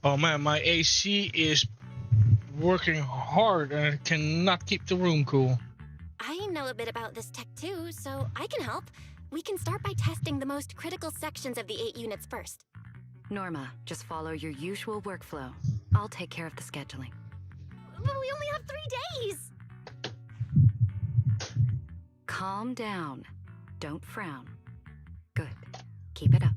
Oh man, my AC is working hard and it cannot keep the room cool. I know a bit about this tech too, so I can help. We can start by testing the most critical sections of the 8 units first. Norma, just follow your usual workflow. I'll take care of the scheduling. But we only have 3 days! Calm down. Don't frown. Good. Keep it up.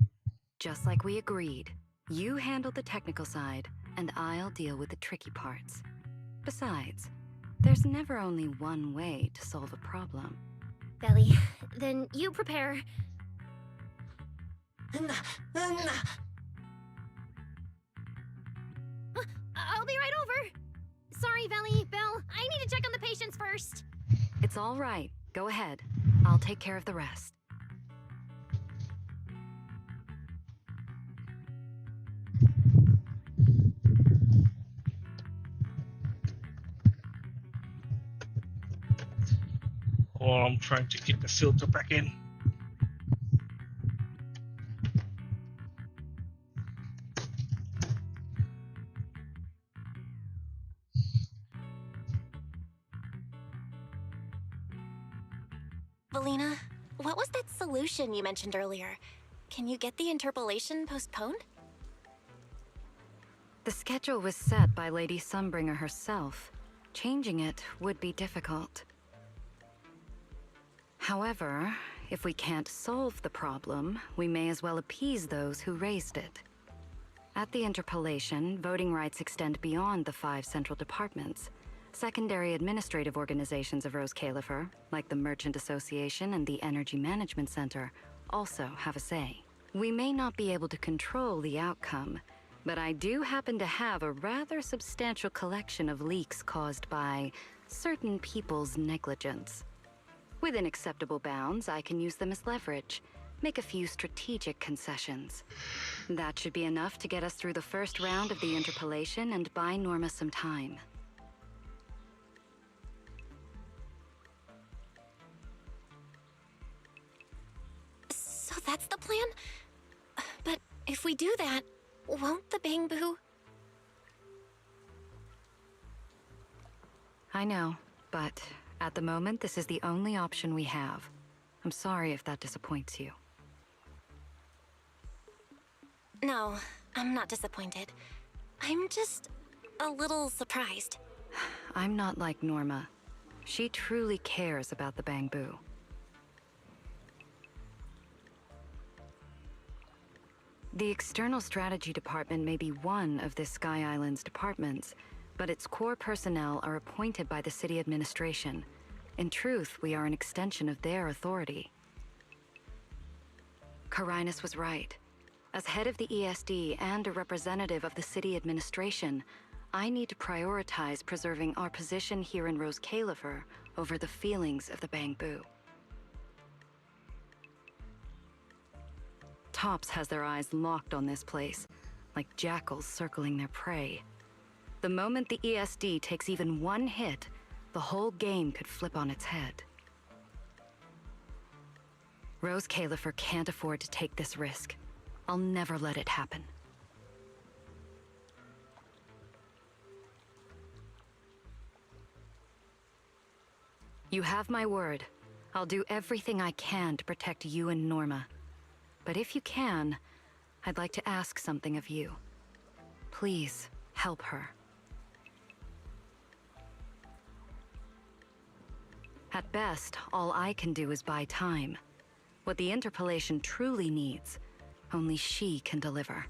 Just like we agreed. You handle the technical side, and I'll deal with the tricky parts. Besides, there's never only one way to solve a problem. Belly, then you prepare. I'll be right over. Sorry, Belly, Belle, I need to check on the patients first. It's all right. Go ahead. I'll take care of the rest. Or I'm trying to get the filter back in. Valina, what was that solution you mentioned earlier? Can you get the interpolation postponed? The schedule was set by Lady Sunbringer herself. Changing it would be difficult. However, if we can't solve the problem, we may as well appease those who raised it. At the interpolation, voting rights extend beyond the 5 central departments. Secondary administrative organizations of Rose Califer, like the Merchant Association and the Energy Management Center, also have a say. We may not be able to control the outcome, but I do happen to have a rather substantial collection of leaks caused by certain people's negligence. Within acceptable bounds, I can use them as leverage, make a few strategic concessions. That should be enough to get us through the first round of the interpolation and buy Norma some time. So that's the plan? But if we do that, won't the Bangbu... I know, but at the moment, this is the only option we have. I'm sorry if that disappoints you. No, I'm not disappointed. I'm just a little surprised. I'm not like Norma. She truly cares about the Bangbu. The External Strategy Department may be one of this Sky Island's departments, but its core personnel are appointed by the city administration. In truth, we are an extension of their authority. Carinus was right. As head of the ESD and a representative of the city administration, I need to prioritize preserving our position here in Rose Califer over the feelings of the Bangbu. Tops has their eyes locked on this place, like jackals circling their prey. The moment the ESD takes even one hit, the whole game could flip on its head. Rose Califer can't afford to take this risk. I'll never let it happen. You have my word. I'll do everything I can to protect you and Norma. But if you can, I'd like to ask something of you. Please, help her. At best, all I can do is buy time. What the interpolation truly needs, only she can deliver.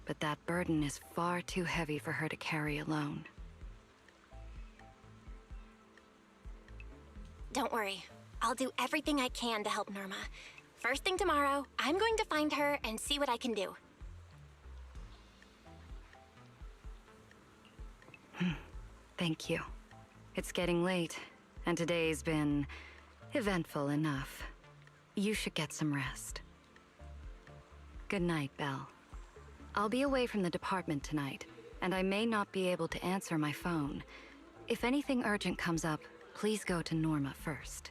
But that burden is far too heavy for her to carry alone. Don't worry. I'll do everything I can to help Norma. First thing tomorrow, I'm going to find her and see what I can do. Thank you. It's getting late, and today's been eventful enough. You should get some rest. Good night, Belle. I'll be away from the department tonight, and I may not be able to answer my phone. If anything urgent comes up, please go to Norma first.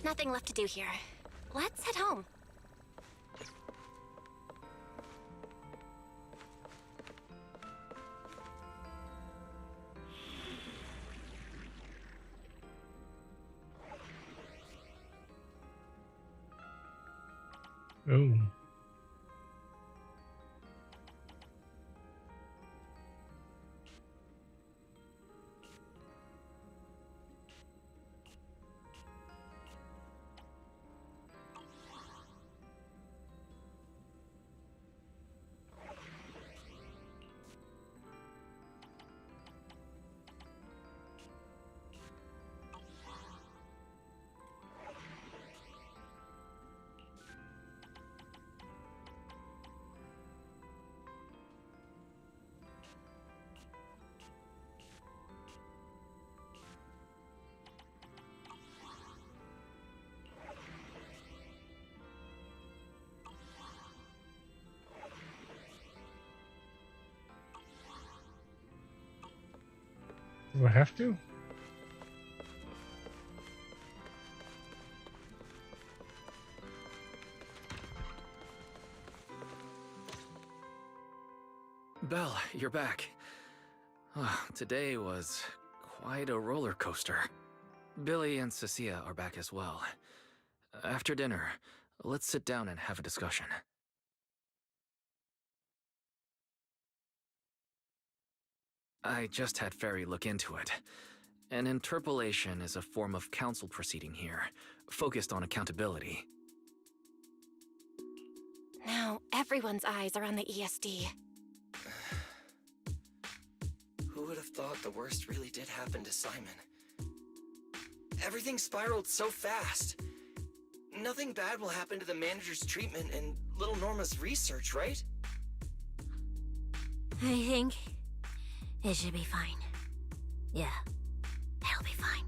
Nothing left to do here. Let's head home. Oh. Do I have to? Belle, you're back. Today was quite a roller coaster. Billy and Cecilia are back as well. After dinner, let's sit down and have a discussion. I just had Ferry look into it. An interpolation is a form of council proceeding here, focused on accountability. Now everyone's eyes are on the ESD. Who would have thought the worst really did happen to Simon? Everything spiraled so fast. Nothing bad will happen to the manager's treatment and little Norma's research, right? I think it should be fine. Yeah, it'll be fine.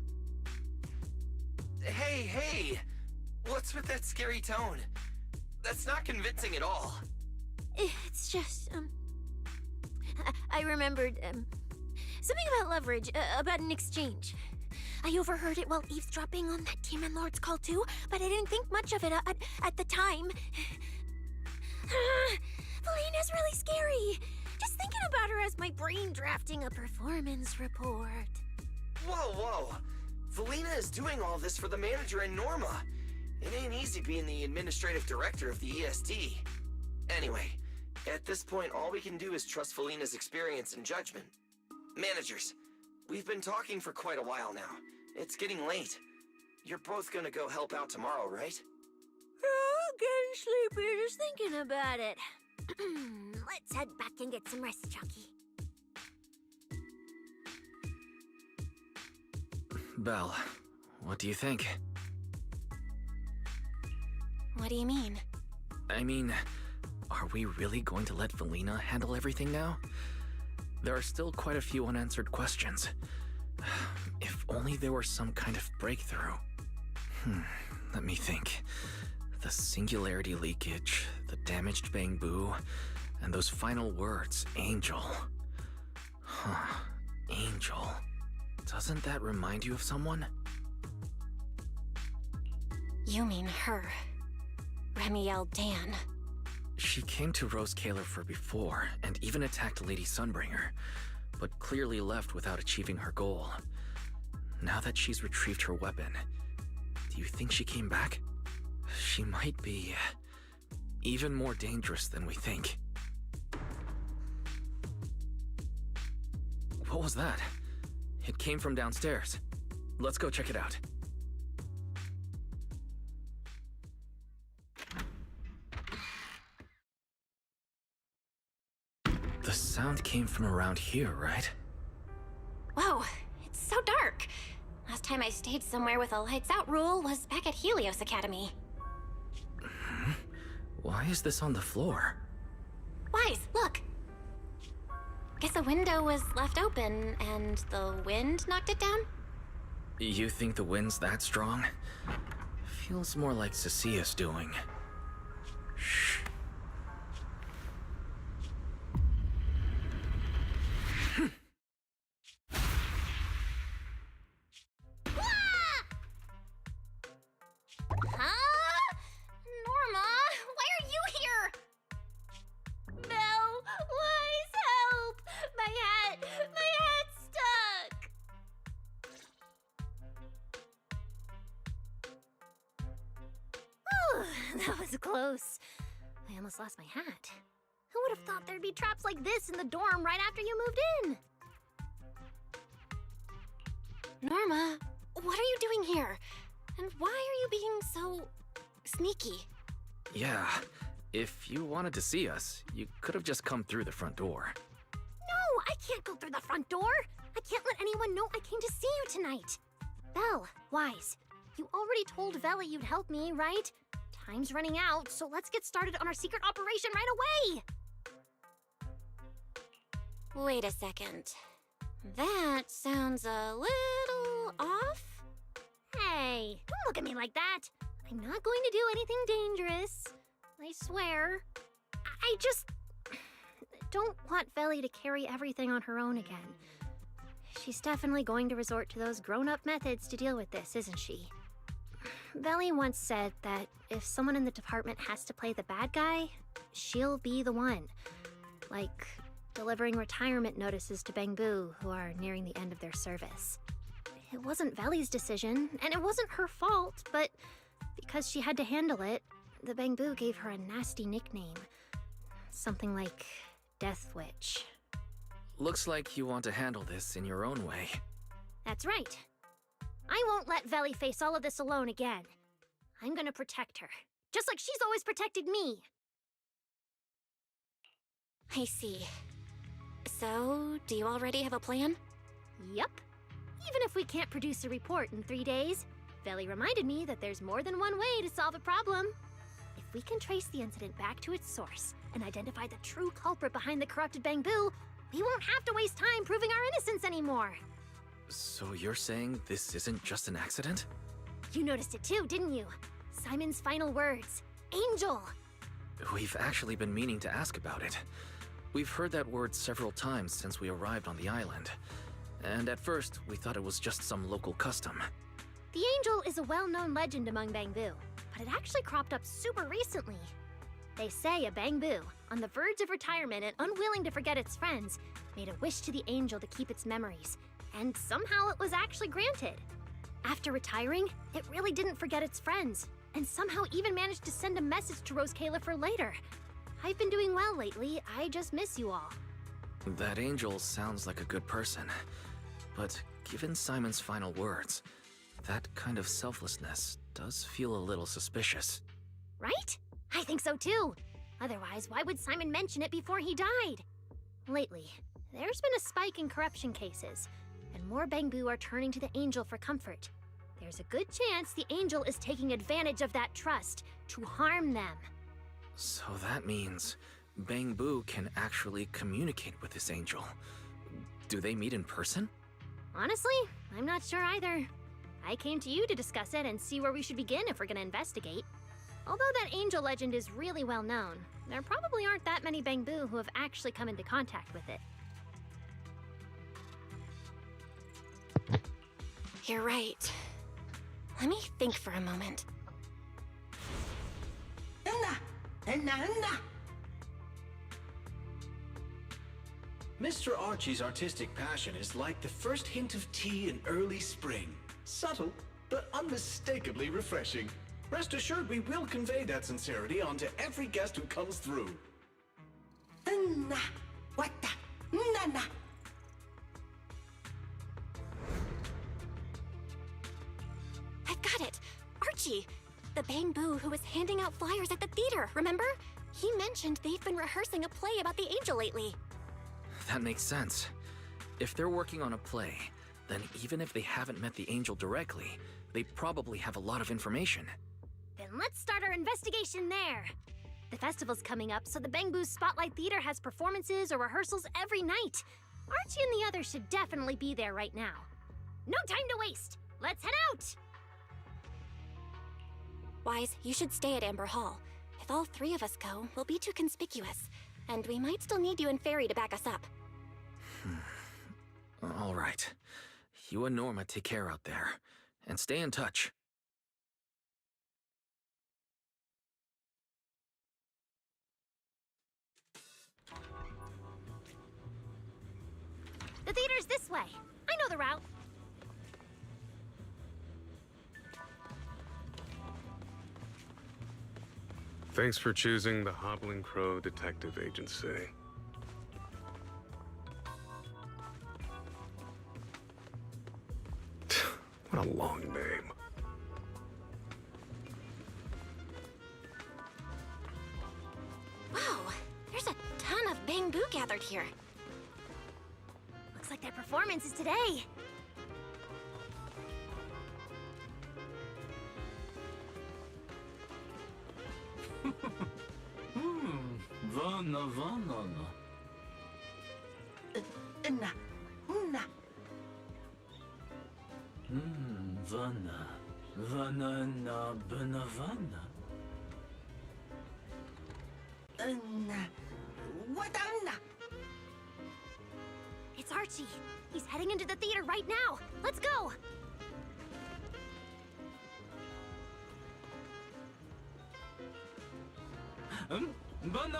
Hey! What's with that scary tone? That's not convincing at all. It's just, I remembered, something about leverage, about an exchange. I overheard it while eavesdropping on that Demon Lord's call too, but I didn't think much of it at the time. Felina's really scary. Just thinking about her as my brain drafting a performance report. Whoa! Felina is doing all this for the manager and Norma. It ain't easy being the administrative director of the ESD. Anyway, at this point, all we can do is trust Felina's experience and judgment. Managers, we've been talking for quite a while now. It's getting late. You're both gonna go help out tomorrow, right? Oh, getting sleepy just thinking about it. Let's head back and get some rest, Chucky. Belle, what do you think? What do you mean? I mean, are we really going to let Felina handle everything now? There are still quite a few unanswered questions. If only there were some kind of breakthrough. Let me think. The singularity leakage, the damaged Bangbu, and those final words, Angel. Angel. Doesn't that remind you of someone? You mean her. Remiel Dan. She came to Rose Calyfer before, and even attacked Lady Sunbringer, but clearly left without achieving her goal. Now that she's retrieved her weapon, do you think she came back? She might be even more dangerous than we think. What was that? It came from downstairs. Let's go check it out. The sound came from around here, right? Whoa, it's so dark. Last time I stayed somewhere with a lights out rule was back at Helios Academy. Why is this on the floor? Wise, look. Guess a window was left open and the wind knocked it down? You think the wind's that strong? Feels more like Cecilia's doing. Shh. close. I almost lost my hat. Who would have thought there'd be traps like this in the dorm right after you moved in? Norma, what are you doing here? And why are you being so sneaky? Yeah, if you wanted to see us, you could have just come through the front door. No, I can't go through the front door. I can't let anyone know I came to see you tonight. Belle, Wise, you already told Veli you'd help me, right? Time's running out, so let's get started on our secret operation right away! Wait a second. That sounds a little off. Hey, don't look at me like that. I'm not going to do anything dangerous. I swear. I just don't want Veli to carry everything on her own again. She's definitely going to resort to those grown-up methods to deal with this, isn't she? Veli once said that if someone in the department has to play the bad guy, she'll be the one. Like delivering retirement notices to Bangbu who are nearing the end of their service. It wasn't Veli's decision, and it wasn't her fault, but because she had to handle it, the Bangbu gave her a nasty nickname. Something like Death Witch. Looks like you want to handle this in your own way. That's right. I won't let Veli face all of this alone again. I'm gonna protect her, just like she's always protected me. I see. So, do you already have a plan? Yup. Even if we can't produce a report in 3 days, Veli reminded me that there's more than one way to solve a problem. If we can trace the incident back to its source and identify the true culprit behind the corrupted Bangbu, we won't have to waste time proving our innocence anymore. So you're saying this isn't just an accident? You noticed it too, didn't you? Simon's final words. Angel! We've actually been meaning to ask about it. We've heard that word several times since we arrived on the island. And at first, we thought it was just some local custom. The Angel is a well-known legend among Bangbu, but it actually cropped up super recently. They say a Bangbu, on the verge of retirement and unwilling to forget its friends, made a wish to the Angel to keep its memories, and somehow it was actually granted. After retiring, it really didn't forget its friends, and somehow even managed to send a message to Rose Califer later. I've been doing well lately, I just miss you all. That angel sounds like a good person, but given Simon's final words, that kind of selflessness does feel a little suspicious. Right? I think so too. Otherwise, why would Simon mention it before he died? Lately, there's been a spike in corruption cases, and more Bangbu are turning to the Angel for comfort. There's a good chance the Angel is taking advantage of that trust to harm them. So that means Bangbu can actually communicate with this angel. Do they meet in person? Honestly, I'm not sure either. I came to you to discuss it and see where we should begin if we're gonna investigate. Although that angel legend is really well known, there probably aren't that many Bangbu who have actually come into contact with it. You're right. Let me think for a moment. Mr. Archie's artistic passion is like the first hint of tea in early spring. Subtle, but unmistakably refreshing. Rest assured we will convey that sincerity onto every guest who comes through. I've got it! Archie! The Bangbu who was handing out flyers at the theater, remember? He mentioned they've been rehearsing a play about the angel lately. That makes sense. If they're working on a play, then even if they haven't met the angel directly, they probably have a lot of information. Then let's start our investigation there. The festival's coming up, so the Bangbu Spotlight Theater has performances or rehearsals every night. Archie and the others should definitely be there right now. No time to waste! Let's head out! Wise, you should stay at Amber Hall. If all three of us go, we'll be too conspicuous. And we might still need you and Fairy to back us up. All right. You and Norma take care out there, and stay in touch. The theater's this way. I know the route. Thanks for choosing the Hobbling Crow Detective Agency. What a long name. Wow, there's a ton of bamboo gathered here. Looks like their performance is today. Vana. Vana na benavana. It's Archie. He's heading into the theater right now. Let's go. Vana.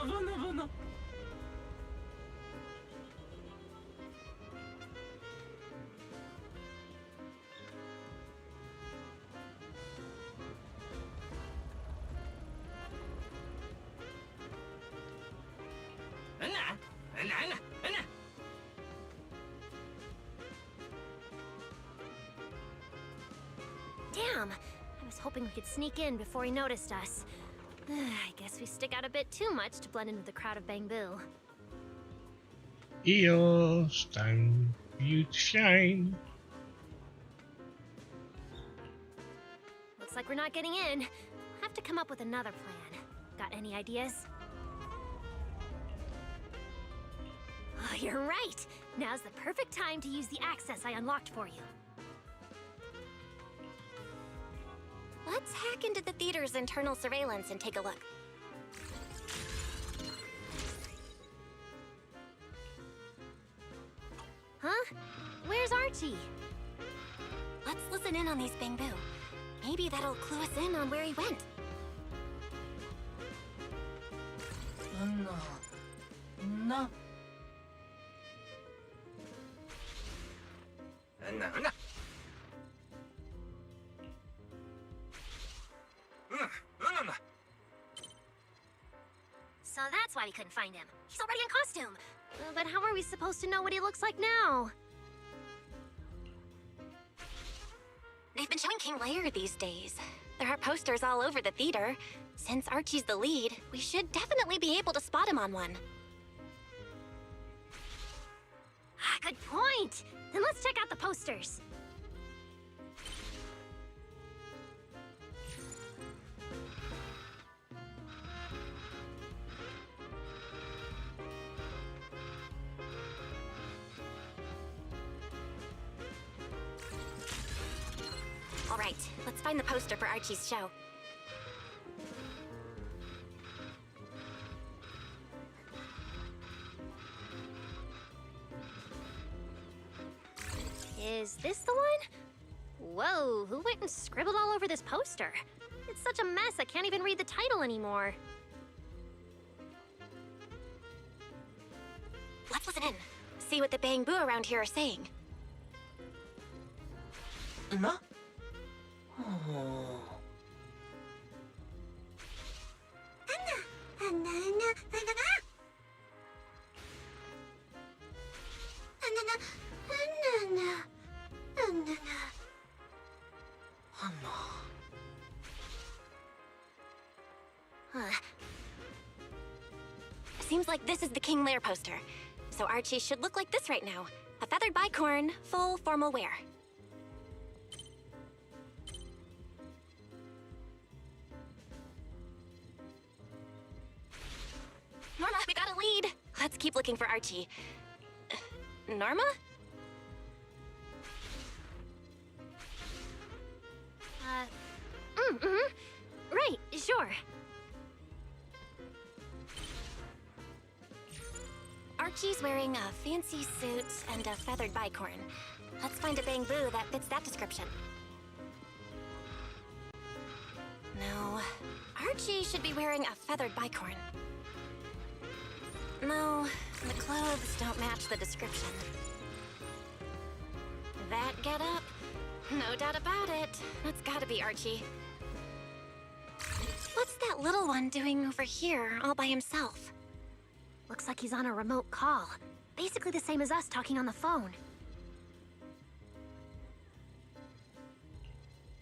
Damn. I was hoping we could sneak in before he noticed us. I guess we stick out a bit too much to blend in with the crowd of bamboo. Eos, time for you to shine. Looks like we're not getting in. We'll have to come up with another plan. Got any ideas? Oh, you're right! Now's the perfect time to use the access I unlocked for you. Let's hack into the theater's internal surveillance and take a look. Huh? Where's Archie? Let's listen in on these bamboo. Maybe that'll clue us in on where he went. No. So that's why we couldn't find him. He's already in costume. But how are we supposed to know what he looks like now? They've been showing King Lear these days. There are posters all over the theater. Since Archie's the lead, we should definitely be able to spot him on one. Good point! Then let's check out the posters. All right, let's find the poster for Archie's show. Is this the one? Whoa, who went and scribbled all over this poster? It's such a mess, I can't even read the title anymore. Let's listen in. See what the bamboo around here are saying. No? Oh. Seems like this is the King Lear poster. So Archie should look like this right now. A feathered bicorn, full formal wear. Norma, we got a lead. Let's keep looking for Archie. Norma? Right, sure. Archie's wearing a fancy suit and a feathered bicorn. Let's find a bamboo that fits that description. No, Archie should be wearing a feathered bicorn. No, the clothes don't match the description. That getup? No doubt about it. That's gotta be Archie. What's that little one doing over here all by himself? Looks like he's on a remote call. Basically the same as us talking on the phone.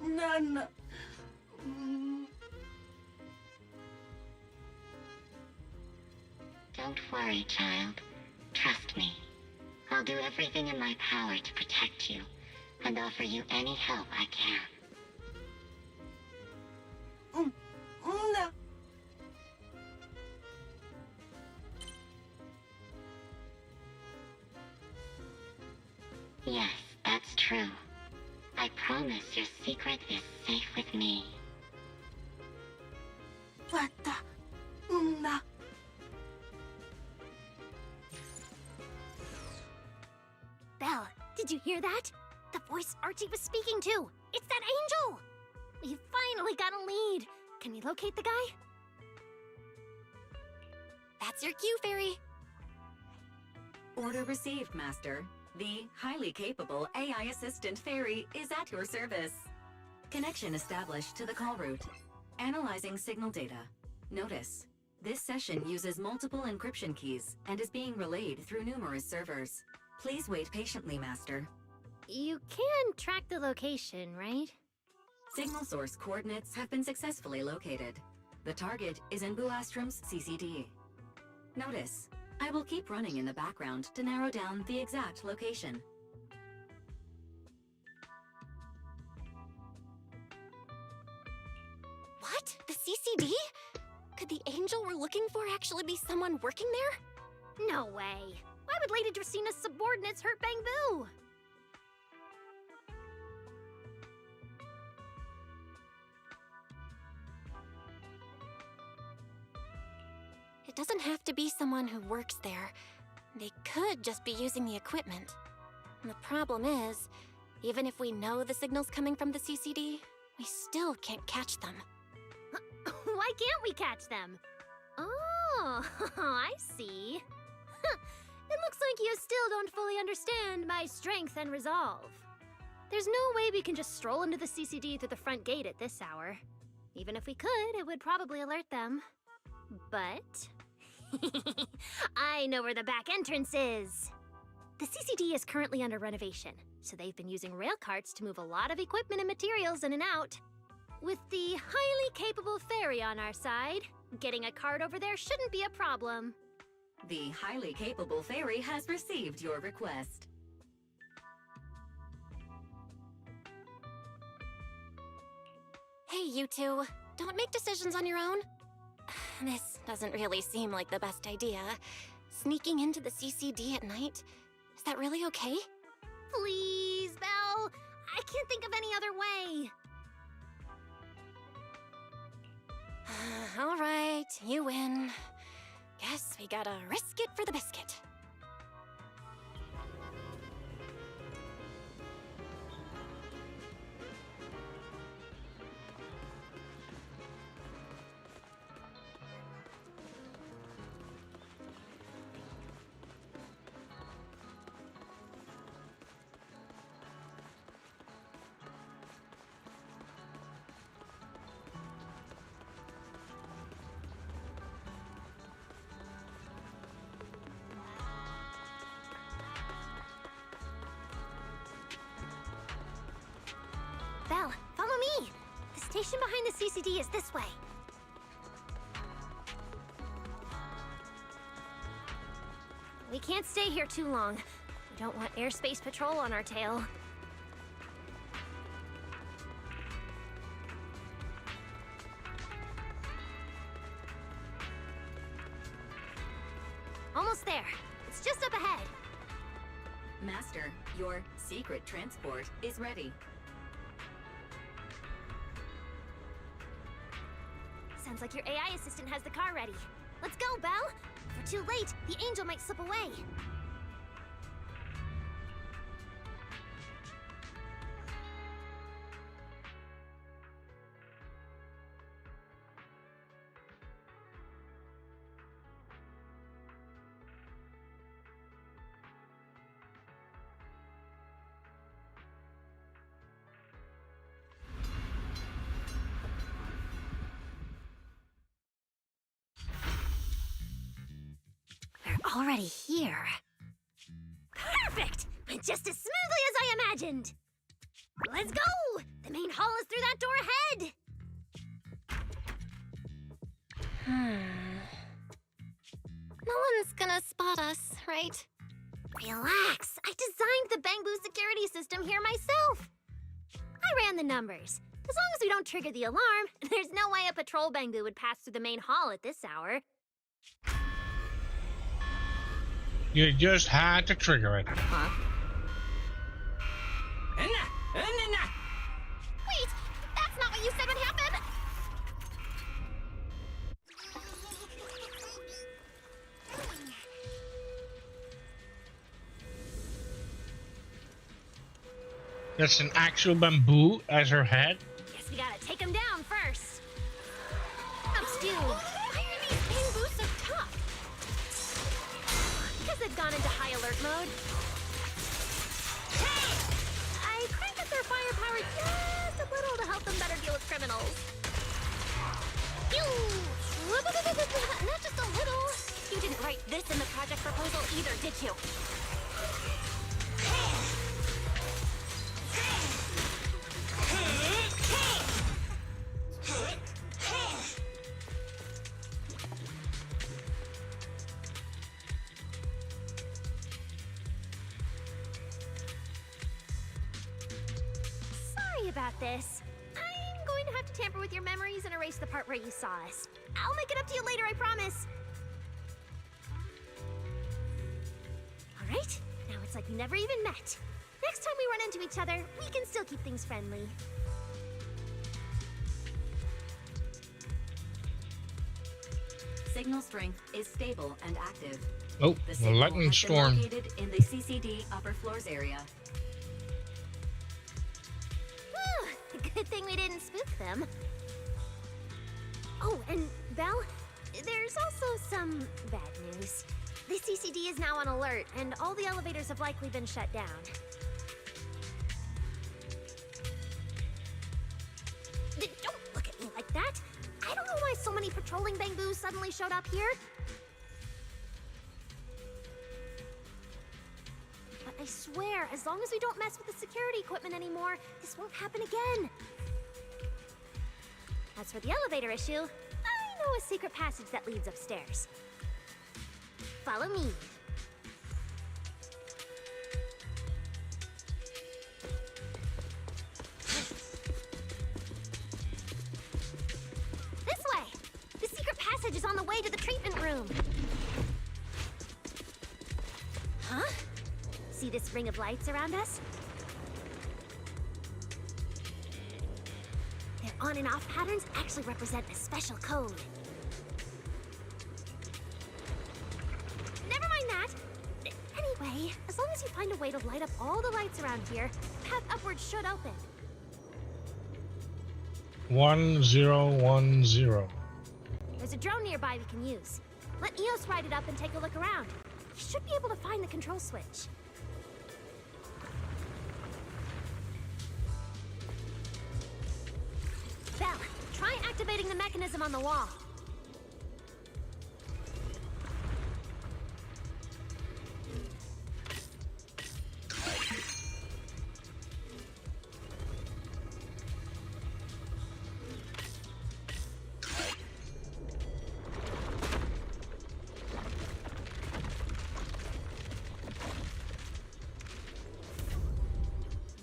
None. Don't worry, child. Trust me. I'll do everything in my power to protect you and offer you any help I can. No. Yes, that's true. I promise your secret is safe with me. What the? No. Belle, did you hear that? The voice Archie was speaking to. It's that angel! We finally got a lead. Can we locate the guy? That's your cue, Fairy. Order received, Master. The highly capable AI assistant Fairy is at your service. Connection established to the call route. Analyzing signal data. Notice, this session uses multiple encryption keys and is being relayed through numerous servers. Please wait patiently, Master. You can track the location, right? Signal source coordinates have been successfully located. The target is in Buastrom's CCD. Notice, I will keep running in the background to narrow down the exact location. What? The CCD? Could the angel we're looking for actually be someone working there? No way. Why would Lady Dracena's subordinates hurt Bang Boo? It doesn't have to be someone who works there. They could just be using the equipment. And the problem is, even if we know the signal's coming from the CCD, we still can't catch them. Why can't we catch them? Oh, I see. It looks like you still don't fully understand my strength and resolve. There's no way we can just stroll into the CCD through the front gate at this hour. Even if we could, it would probably alert them. But I know where the back entrance is. The CCD is currently under renovation, so they've been using rail carts to move a lot of equipment and materials in and out. With the highly capable Fairy on our side, getting a cart over there shouldn't be a problem. The highly capable Fairy has received your request. Hey, you two. Don't make decisions on your own. This doesn't really seem like the best idea. Sneaking into the CCD at night? Is that really okay? Please, Belle. I can't think of any other way. All right, you win. Guess we gotta risk it for the biscuit. Belle, follow me. The station behind the CCD is this way. We can't stay here too long. We don't want airspace patrol on our tail. Almost there. It's just up ahead. Master, your secret transport is ready. Sounds like your AI assistant has the car ready. Let's go, Belle! If we're too late, the angel might slip away. already here. Perfect! Went just as smoothly as I imagined. Let's go! The main hall is through that door ahead. No one's gonna spot us, right? Relax. I designed the Bangbu security system here myself. I ran the numbers. As long as we don't trigger the alarm, there's no way a patrol Bangbu would pass through the main hall at this hour. You just had to trigger it. Huh? Wait! That's not what you said would happen! That's an actual bamboo as her head. Guess we gotta take him down first. I'm Stu. Why are these Bangbu so tough? Because they've gone into high alert mode. I cranked up their firepower just a little to help them better deal with criminals. Not just a little. You didn't write this in the project proposal either, did you? Sorry about this. I'm going to have to tamper with your memories and erase the part where you saw us. I'll make it up to you later, I promise. Alright, now it's like we never even met. Next time we run into each other, we can still keep things friendly. Signal strength is stable and active. Oh, The a signal lightning has been storm. located in the CCD upper floors area. Good thing we didn't spook them. Oh, and Belle, there's also some bad news. The CCD is now on alert, and all the elevators have likely been shut down. Don't look at me like that. I don't know why so many patrolling Bangboos suddenly showed up here. But I swear, as long as we don't mess with the security equipment anymore, this won't happen again. As for the elevator issue, I know a secret passage that leads upstairs. Follow me. This way! The secret passage is on the way to the treatment room. Huh? See this ring of lights around us? Their on and off patterns actually represent a special code. Never mind that. Anyway, as long as you find a way to light up all the lights around here, the path upwards should open. 1010. There's a drone nearby we can use. Let Eos ride it up and take a look around. He should be able to find the control switch. Belle, try activating the mechanism on the wall.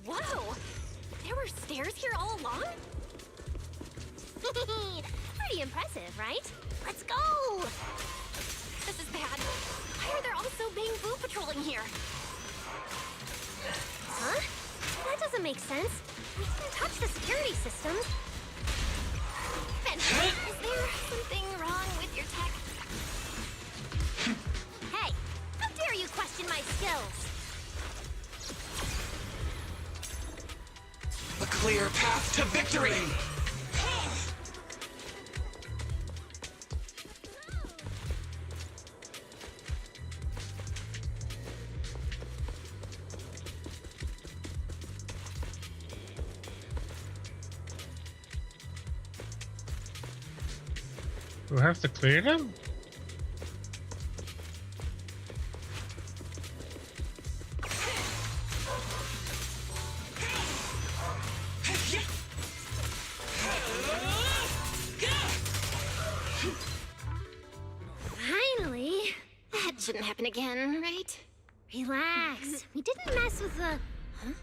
Whoa! There were stairs here all along? Pretty impressive, right? Let's go! This is bad. Why are there also Bangbu patrolling here? Huh? That doesn't make sense. We didn't touch the security systems. Ben, is there something wrong with your tech? Hey, how dare you question my skills? A clear path to victory! Do we have to clear them? shouldn't happen again, right? Relax. We didn't mess with the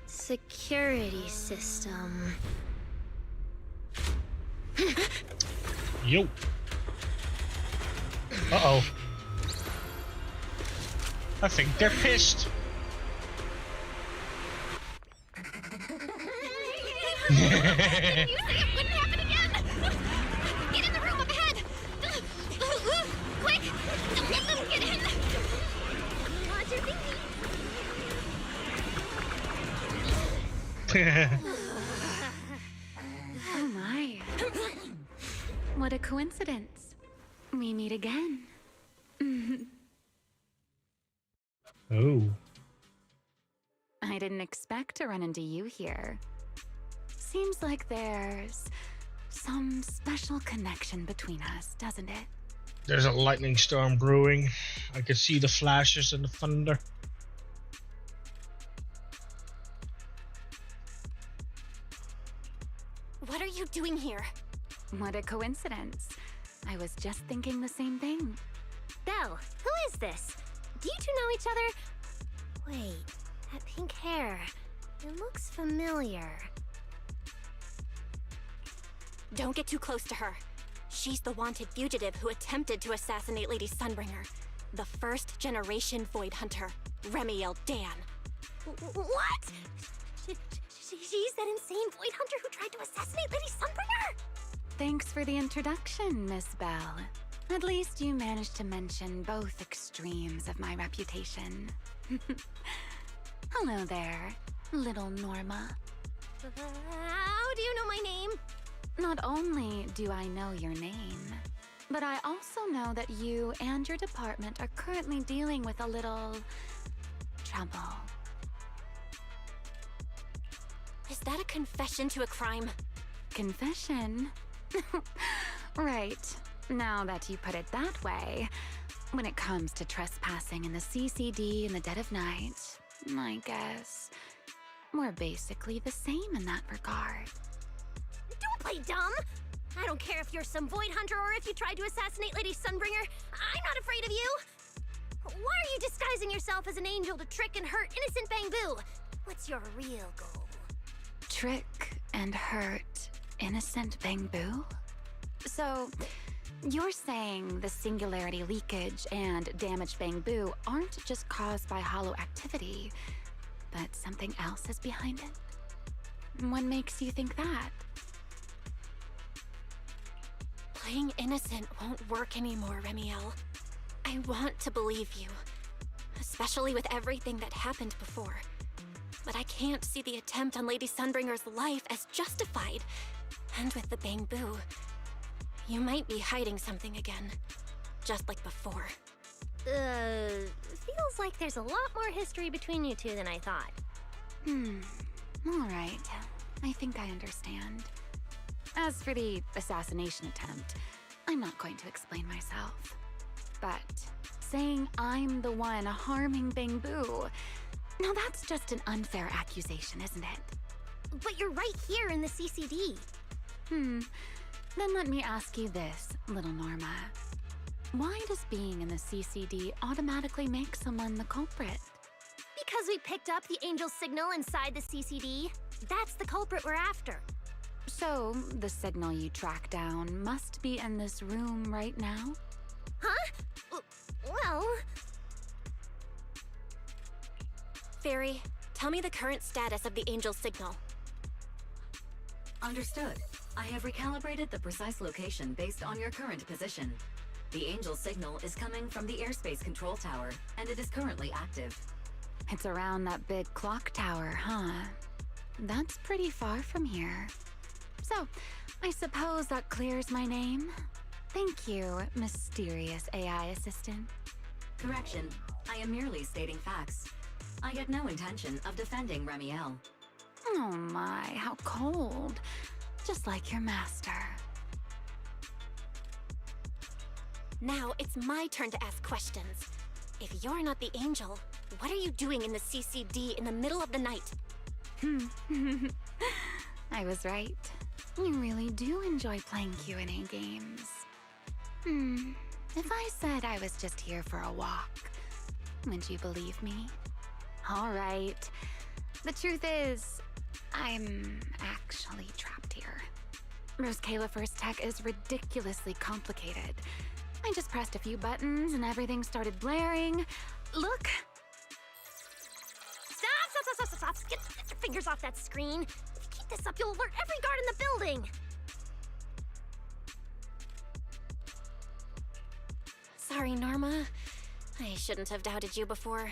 security system. Yo. Uh-oh. I think they're pissed. You say it wouldn't happen again! Get in the room up ahead! Quick! Don't let them get in! Watch your thinking! Oh my. What a coincidence. We meet again. Oh. I didn't expect to run into you here. Seems like there's some special connection between us, doesn't it? There's a lightning storm brewing. I can see the flashes and the thunder. What are you doing here? What a coincidence. I was just thinking the same thing. Belle, who is this? Do you two know each other? Wait, that pink hair. It looks familiar. Don't get too close to her. She's the wanted fugitive who attempted to assassinate Lady Sunbringer. The first generation Void Hunter, Remiel Dan. What? She's that insane Void Hunter who tried to assassinate Lady Sunbringer? Thanks for the introduction, Miss Belle. At least you managed to mention both extremes of my reputation. Hello there, little Norma. How do you know my name? Not only do I know your name, but I also know that you and your department are currently dealing with a little trouble. Is that a confession to a crime? Confession? Right. Now that you put it that way, when it comes to trespassing in the CCD in the dead of night, I guess we're basically the same in that regard. Don't play dumb! I don't care if you're some Void Hunter or if you tried to assassinate Lady Sunbringer. I'm not afraid of you! Why are you disguising yourself as an angel to trick and hurt innocent Bangbu? What's your real goal? Trick and hurt innocent Bangbu? So, you're saying the singularity leakage and damaged Bangbu aren't just caused by hollow activity, but something else is behind it? What makes you think that? Playing innocent won't work anymore, Remiel. I want to believe you, especially with everything that happened before. But I can't see the attempt on Lady Sunbringer's life as justified. And with the Bangbu, you might be hiding something again, just like before. Feels like there's a lot more history between you two than I thought. All right. I think I understand. As for the assassination attempt, I'm not going to explain myself. But saying I'm the one harming Bangbu, now that's just an unfair accusation, isn't it? But you're right here in the CCD. Then let me ask you this, little Norma. Why does being in the CCD automatically make someone the culprit? Because we picked up the angel signal inside the CCD. That's the culprit we're after. So, the signal you track down must be in this room right now? Huh? Well... Fairy, tell me the current status of the angel signal. Understood. I have recalibrated the precise location based on your current position. The angel signal is coming from the airspace control tower, and it is currently active. It's around that big clock tower, huh? That's pretty far from here. So, I suppose that clears my name? Thank you, mysterious AI assistant. Correction. I am merely stating facts. I had no intention of defending Remiel. Oh my, how cold. Just like your master. Now it's my turn to ask questions. If you're not the angel, what are you doing in the CCD in the middle of the night? I was right. You really do enjoy playing Q&A games. If I said I was just here for a walk, Would you believe me? All right. The truth is, I'm actually trapped here. Rose Califer's tech is ridiculously complicated. I just pressed a few buttons and everything started blaring. Look! Stop! Get your fingers off that screen. If you keep this up, you'll alert every guard in the building. Sorry, Norma. I shouldn't have doubted you before.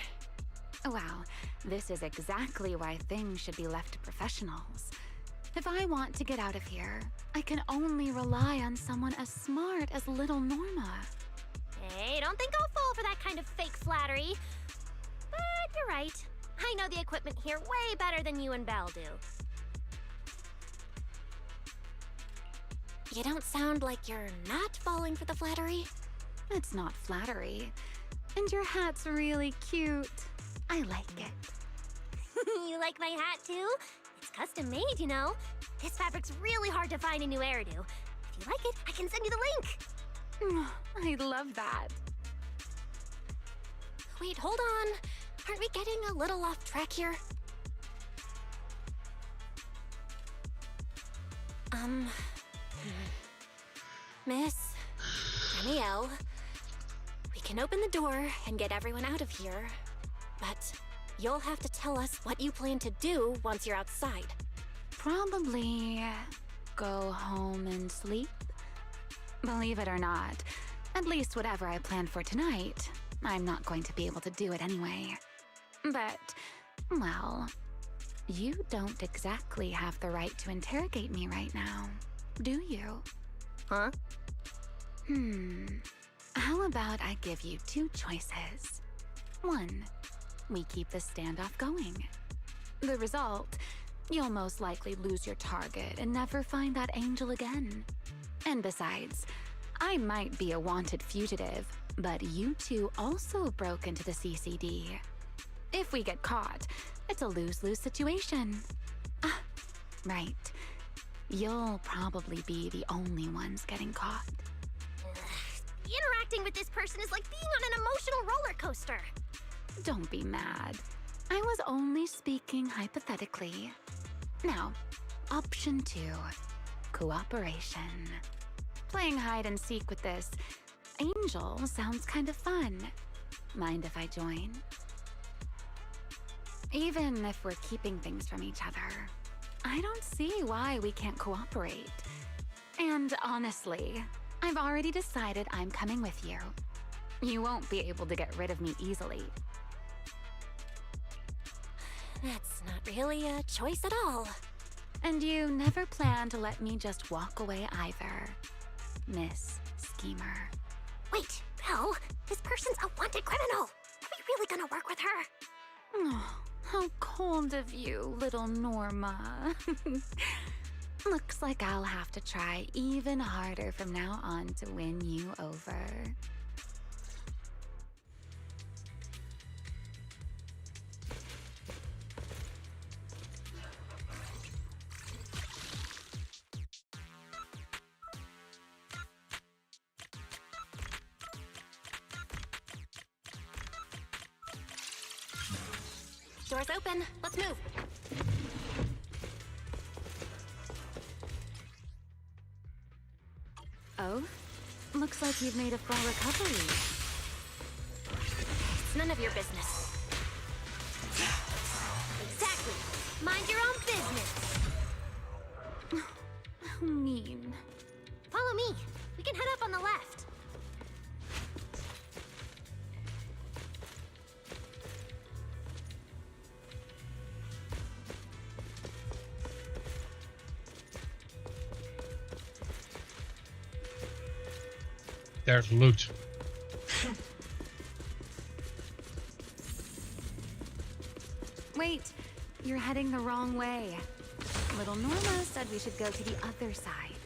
Wow, this is exactly why things should be left to professionals. If I want to get out of here, I can only rely on someone as smart as little Norma. Hey, don't think I'll fall for that kind of fake flattery. But you're right. I know the equipment here way better than you and Belle do. You don't sound like you're not falling for the flattery. It's not flattery. And your hat's really cute. I like it. You like my hat too? It's custom made, you know. This fabric's really hard to find a new hairdo. If you like it, I can send you the link. I love that. Wait, hold on. Aren't we getting a little off track here? Miss Danielle, we can open the door and get everyone out of here, but you'll have to tell us what you plan to do once you're outside. Probably go home and sleep. Believe it or not, at least whatever I planned for tonight, I'm not going to be able to do it anyway. But, well, you don't exactly have the right to interrogate me right now, do you? Huh? How about I give you two choices? One, we keep the standoff going. The result, you'll most likely lose your target and never find that angel again. And besides, I might be a wanted fugitive, but you two also broke into the CCD. If we get caught, it's a lose-lose situation. Ah, right. You'll probably be the only ones getting caught. Interacting with this person is like being on an emotional roller coaster. Don't be mad. I was only speaking hypothetically. Now, option 2. Cooperation. Playing hide and seek with this angel sounds kind of fun. Mind if I join? Even if we're keeping things from each other, I don't see why we can't cooperate. And honestly, I've already decided I'm coming with you. You won't be able to get rid of me easily. That's not really a choice at all. And you never plan to let me just walk away either, Miss Schemer. Wait, Belle, this person's a wanted criminal. Are we really gonna work with her? Oh, how cold of you, little Norma. Looks like I'll have to try even harder from now on to win you over. Door's open. Let's move. Oh? Looks like you've made a full recovery. It's none of your business. Exactly. Mind your own business. How mean. Follow me. We can head up on the left. There's loot. Wait, you're heading the wrong way. Little Norma said we should go to the other side.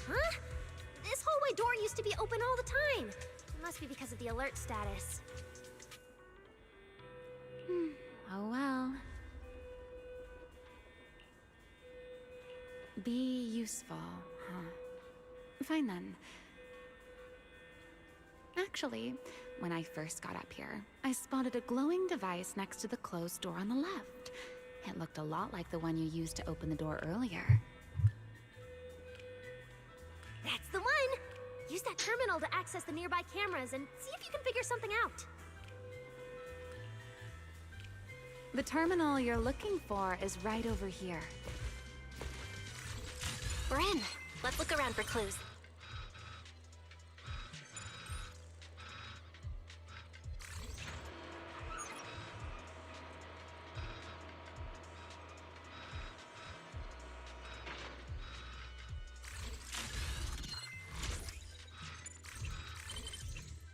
Huh? This hallway door used to be open all the time. It must be because of the alert status. Oh well. Be useful, huh? Fine then. Actually, when I first got up here, I spotted a glowing device next to the closed door on the left. It looked a lot like the one you used to open the door earlier. That's the one! Use that terminal to access the nearby cameras and see if you can figure something out. The terminal you're looking for is right over here. We're in. Let's look around for clues.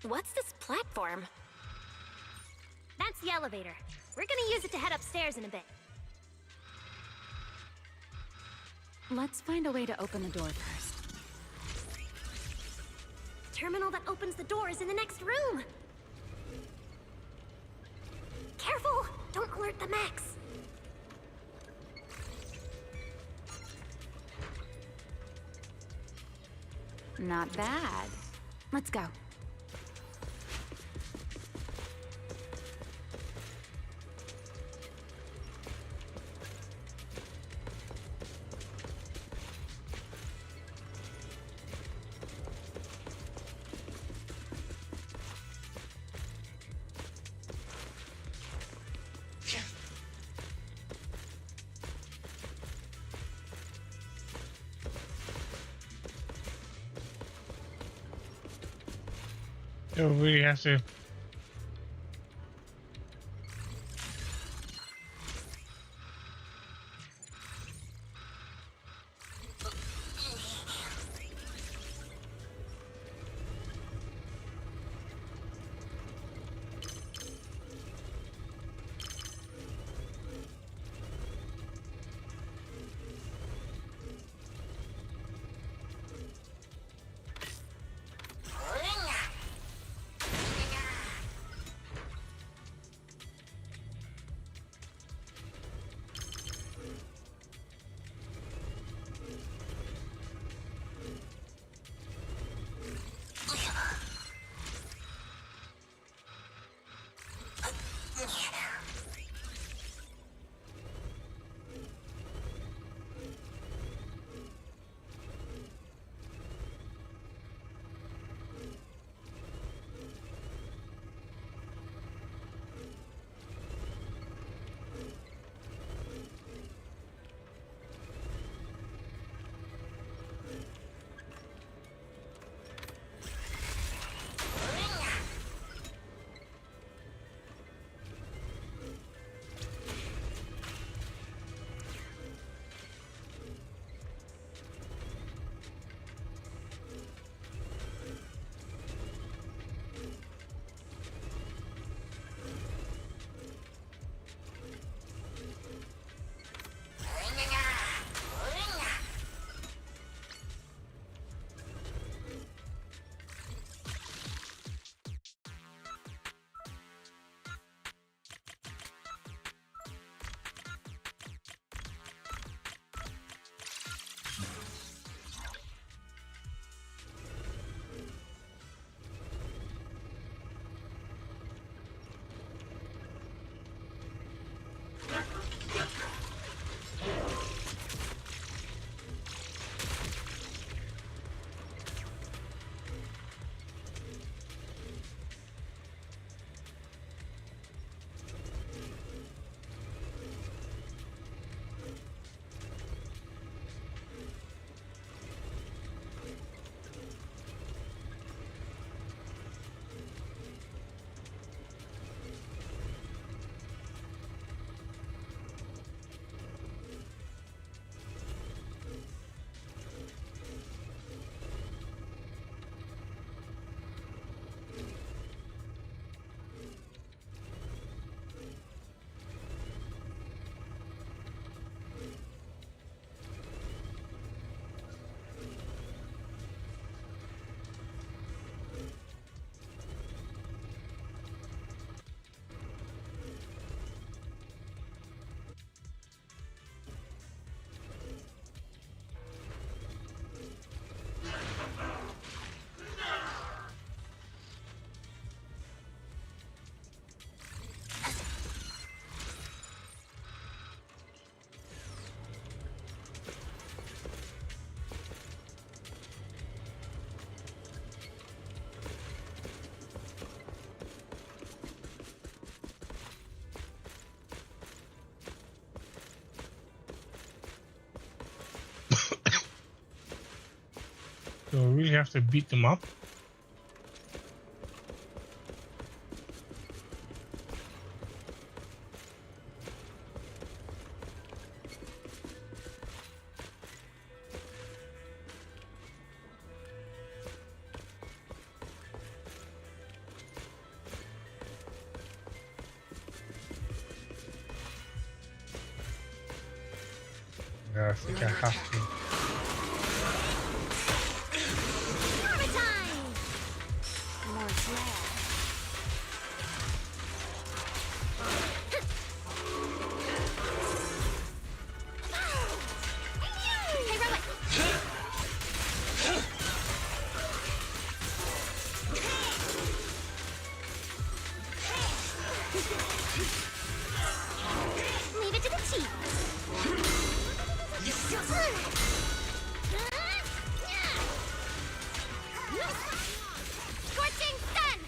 What's this platform? That's the elevator. We're gonna use it to head upstairs in a bit. Let's find a way to open the door first. The terminal that opens the door is in the next room. Careful! Don't alert the mechs. Not bad. Let's go. So we have to. Do I really have to beat them up? Yeah, I think I have to. More flair. Hey, Robin! Leave it to the chief. Scorching sun!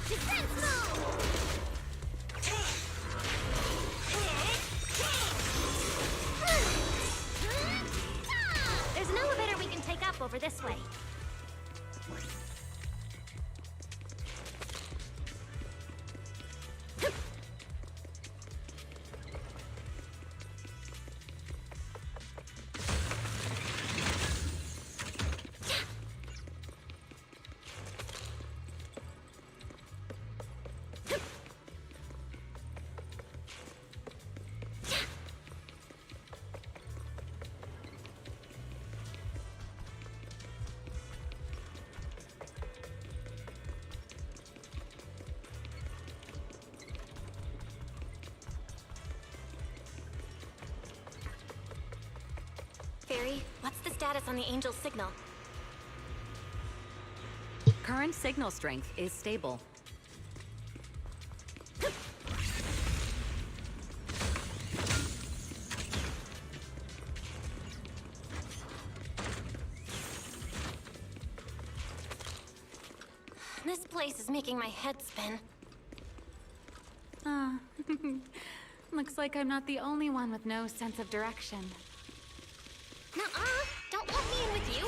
Defense mode! There's an elevator we can take up over this way. Fairy, what's the status on the Angel's signal? Current signal strength is stable. This place is making my head spin. Looks like I'm not the only one with no sense of direction. Nuh-uh! Don't let me in with you!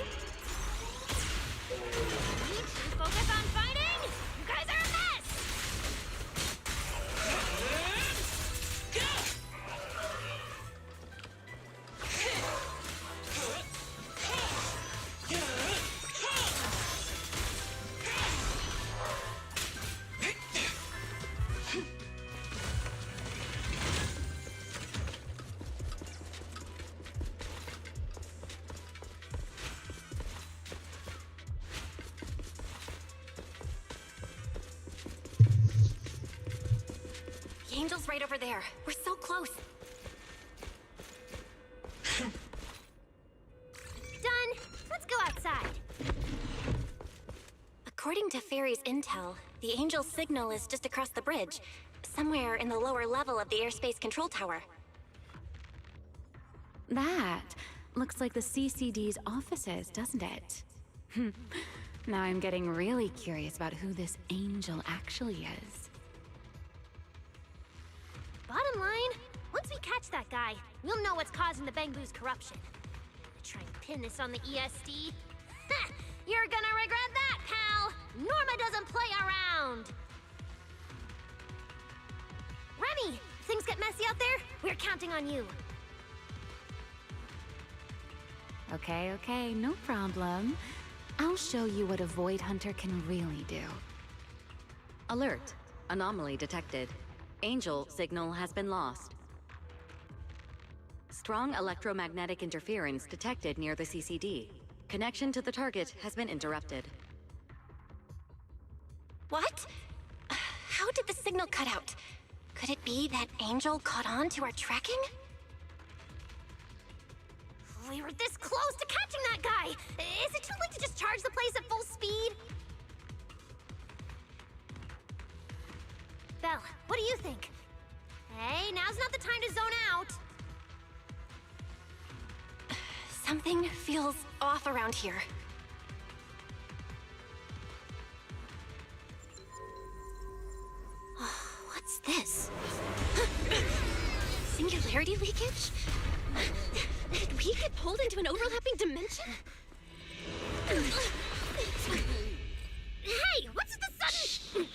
Need to focus on fighting! You guys are a mess! The Angel's right over there. We're so close. Done. Let's go outside. According to Fairy's intel, the Angel's signal is just across the bridge, somewhere in the lower level of the airspace control tower. That looks like the CCD's offices, doesn't it? Now I'm getting really curious about who this Angel actually is. Bottom line, once we catch that guy, we'll know what's causing the Bangbu's corruption. Try and pin this on the ESD. Ha! You're gonna regret that, pal! Norma doesn't play around! Remy, things get messy out there? We're counting on you. Okay, no problem. I'll show you what a Void Hunter can really do. Alert. Anomaly detected. Angel signal has been lost. Strong electromagnetic interference detected near the CCD. Connection to the target has been interrupted. What? How did the signal cut out? Could it be that Angel caught on to our tracking? We were this close to catching that guy! Is it too late to just charge the place at full speed? Belle, what do you think? Hey, now's not the time to zone out. Something feels off around here. What's this? Singularity leakage? Did we get pulled into an overlapping dimension? Hey, what's the sudden...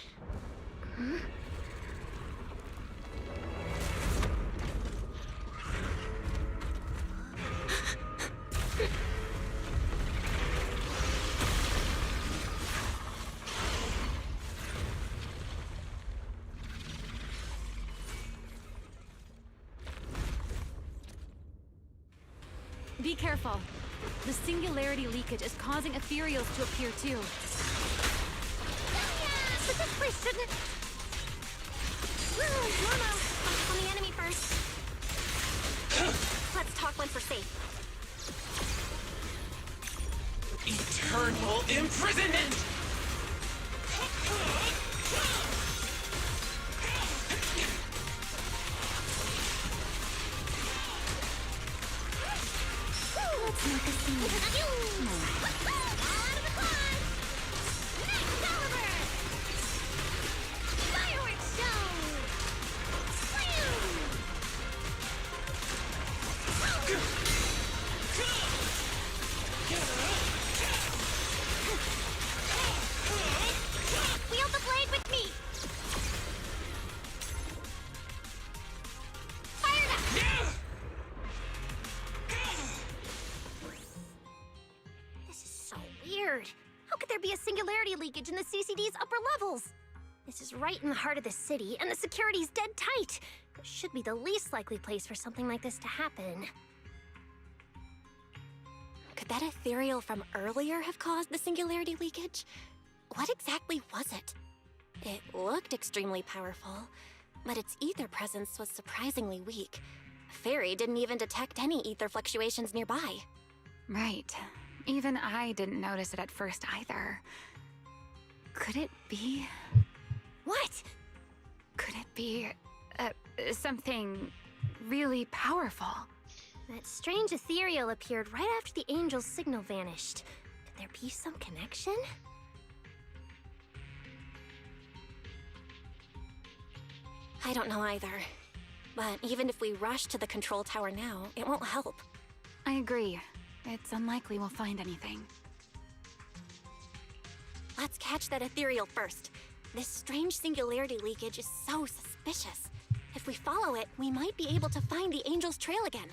Be careful. The singularity leakage is causing ethereals to appear too. But this place shouldn't... Norma, focus on the enemy first. Let's talk once we're safe. Eternal imprisonment! Let's make a scene. All out of the closet! Next caliber! Fireworks show! Wield the blade with me! Fire it up! This is so weird. How could there be a singularity leakage in the CCD's upper levels? This is right in the heart of the city, and the security's dead tight. This should be the least likely place for something like this to happen. Could that ethereal from earlier have caused the singularity leakage? What exactly was it? It looked extremely powerful, but its ether presence was surprisingly weak. Fairy didn't even detect any ether fluctuations nearby. Right. Even I didn't notice it at first either. Could it be... What? Could it be... something really powerful? That strange ethereal appeared right after the angel's signal vanished. Could there be some connection? I don't know either. But even if we rush to the control tower now, it won't help. I agree. It's unlikely we'll find anything. Let's catch that ethereal first. This strange singularity leakage is so suspicious. If we follow it, we might be able to find the angel's trail again.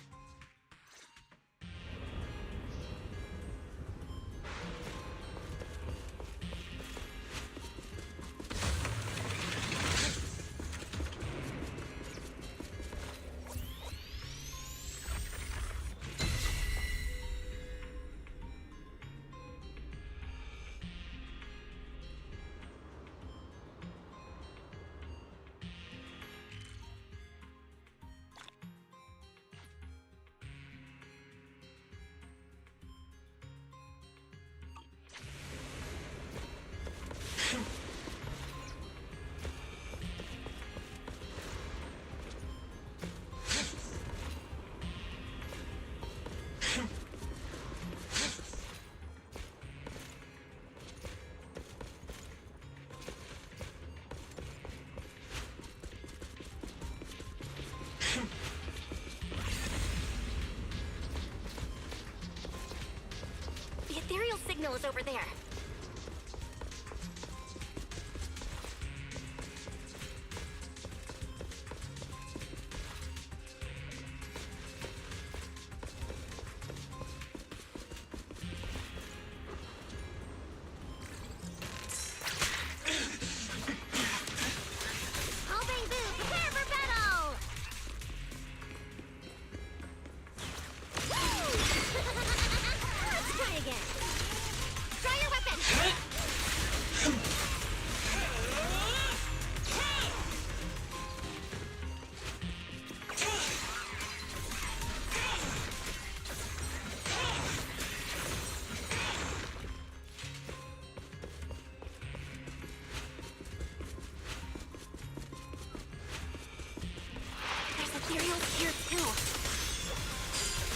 The ethereal signal is over there. All bang boo, prepare for battle! Let's try again. Draw your weapon!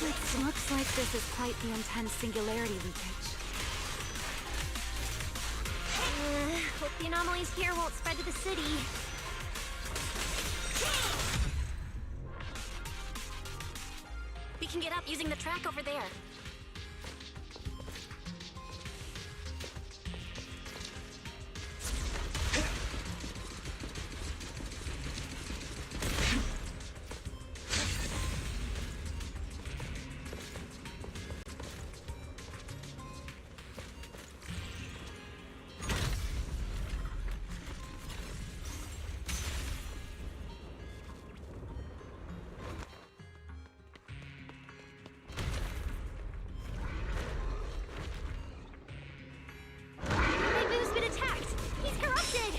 It looks like this is quite the intense singularity leakage. Hope the anomalies here won't spread to the city. We can get up using the track over there. Bamboo's been attacked! He's corrupted!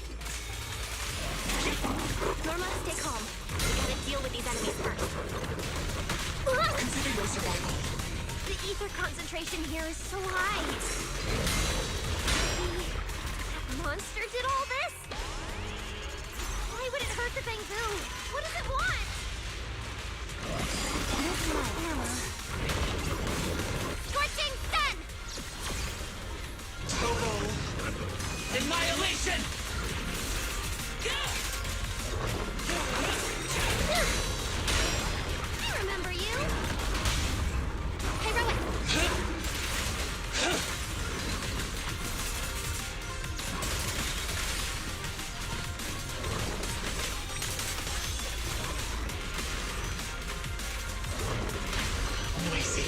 Norma, stay calm. We gotta deal with these enemies first. Consider your survival. The ether concentration here is so high. That monster did all this? Why would it hurt the Bamboo? What does it want? Scorching sun! Total annihilation! I remember you. Heroic. Noisy.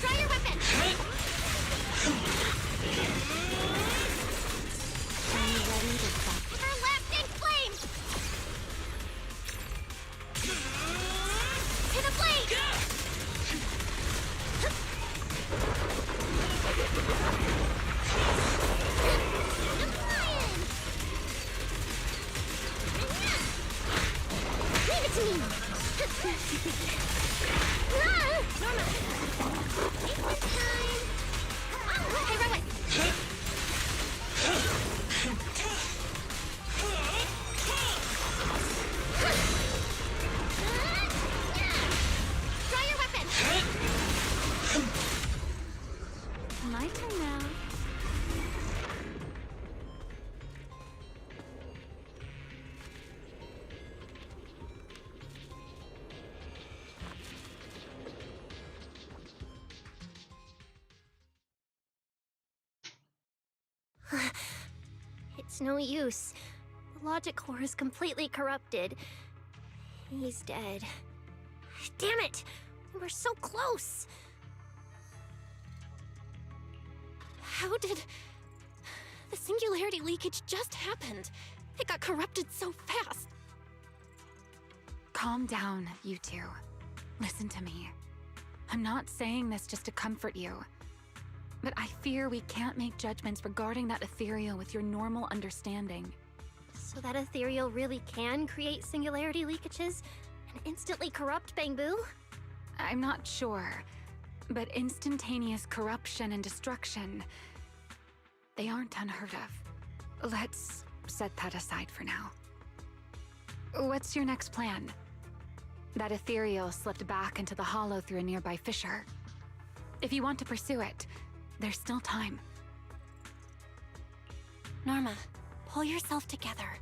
Try your weapon. Are you ready to stop? Everlasting flame. To the blade. I'm flying. Leave it to me. Norma. It's time. Heroic. Try your weapon. My turn now. It's no use. The logic core is completely corrupted. He's dead. Damn it! We were so close! How did... The singularity leakage just happened. It got corrupted so fast. Calm down, you two. Listen to me. I'm not saying this just to comfort you. But I fear we can't make judgments regarding that ethereal with your normal understanding. So that ethereal really can create singularity leakages and instantly corrupt Bamboo? I'm not sure, but instantaneous corruption and destruction, they aren't unheard of. Let's set that aside for now. What's your next plan? That ethereal slipped back into the hollow through a nearby fissure. If you want to pursue it, there's still time. Norma, pull yourself together.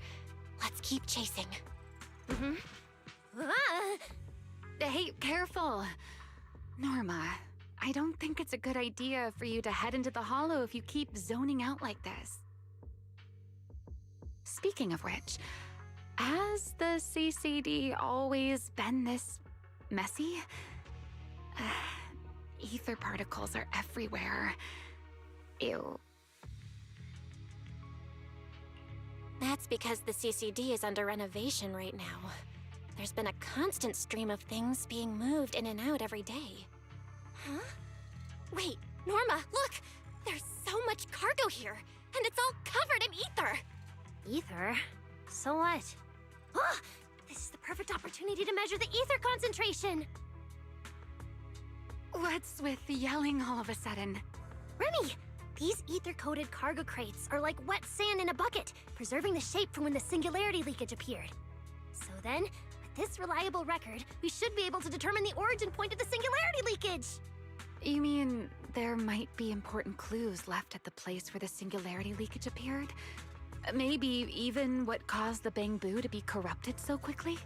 Let's keep chasing. Hey, careful. Norma, I don't think it's a good idea for you to head into the hollow if you keep zoning out like this. Speaking of which, has the CCD always been this messy? Ether particles are everywhere. Ew. That's because the CCD is under renovation right now. There's been a constant stream of things being moved in and out every day. Huh? Wait, Norma, look! There's so much cargo here, and it's all covered in ether! Ether? So what? Oh, this is the perfect opportunity to measure the ether concentration! What's with yelling all of a sudden? Remy, These ether-coated cargo crates are like wet sand in a bucket, preserving the shape from when the singularity leakage appeared. So then, with this reliable record, we should be able to determine the origin point of the singularity leakage! You mean there might be important clues left at the place where the singularity leakage appeared? Maybe even what caused the Bangbu to be corrupted so quickly?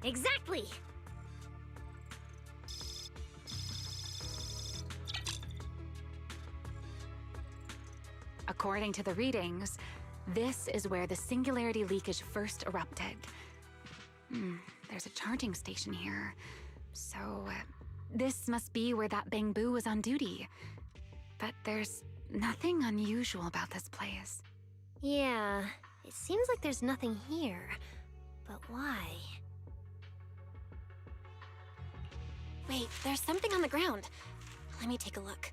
Exactly! According to the readings, this is where the singularity leakage first erupted. There's a charging station here. So, this must be where that Bangbu was on duty. But there's nothing unusual about this place. Yeah, it seems like there's nothing here. But why? Wait, there's something on the ground. Let me take a look.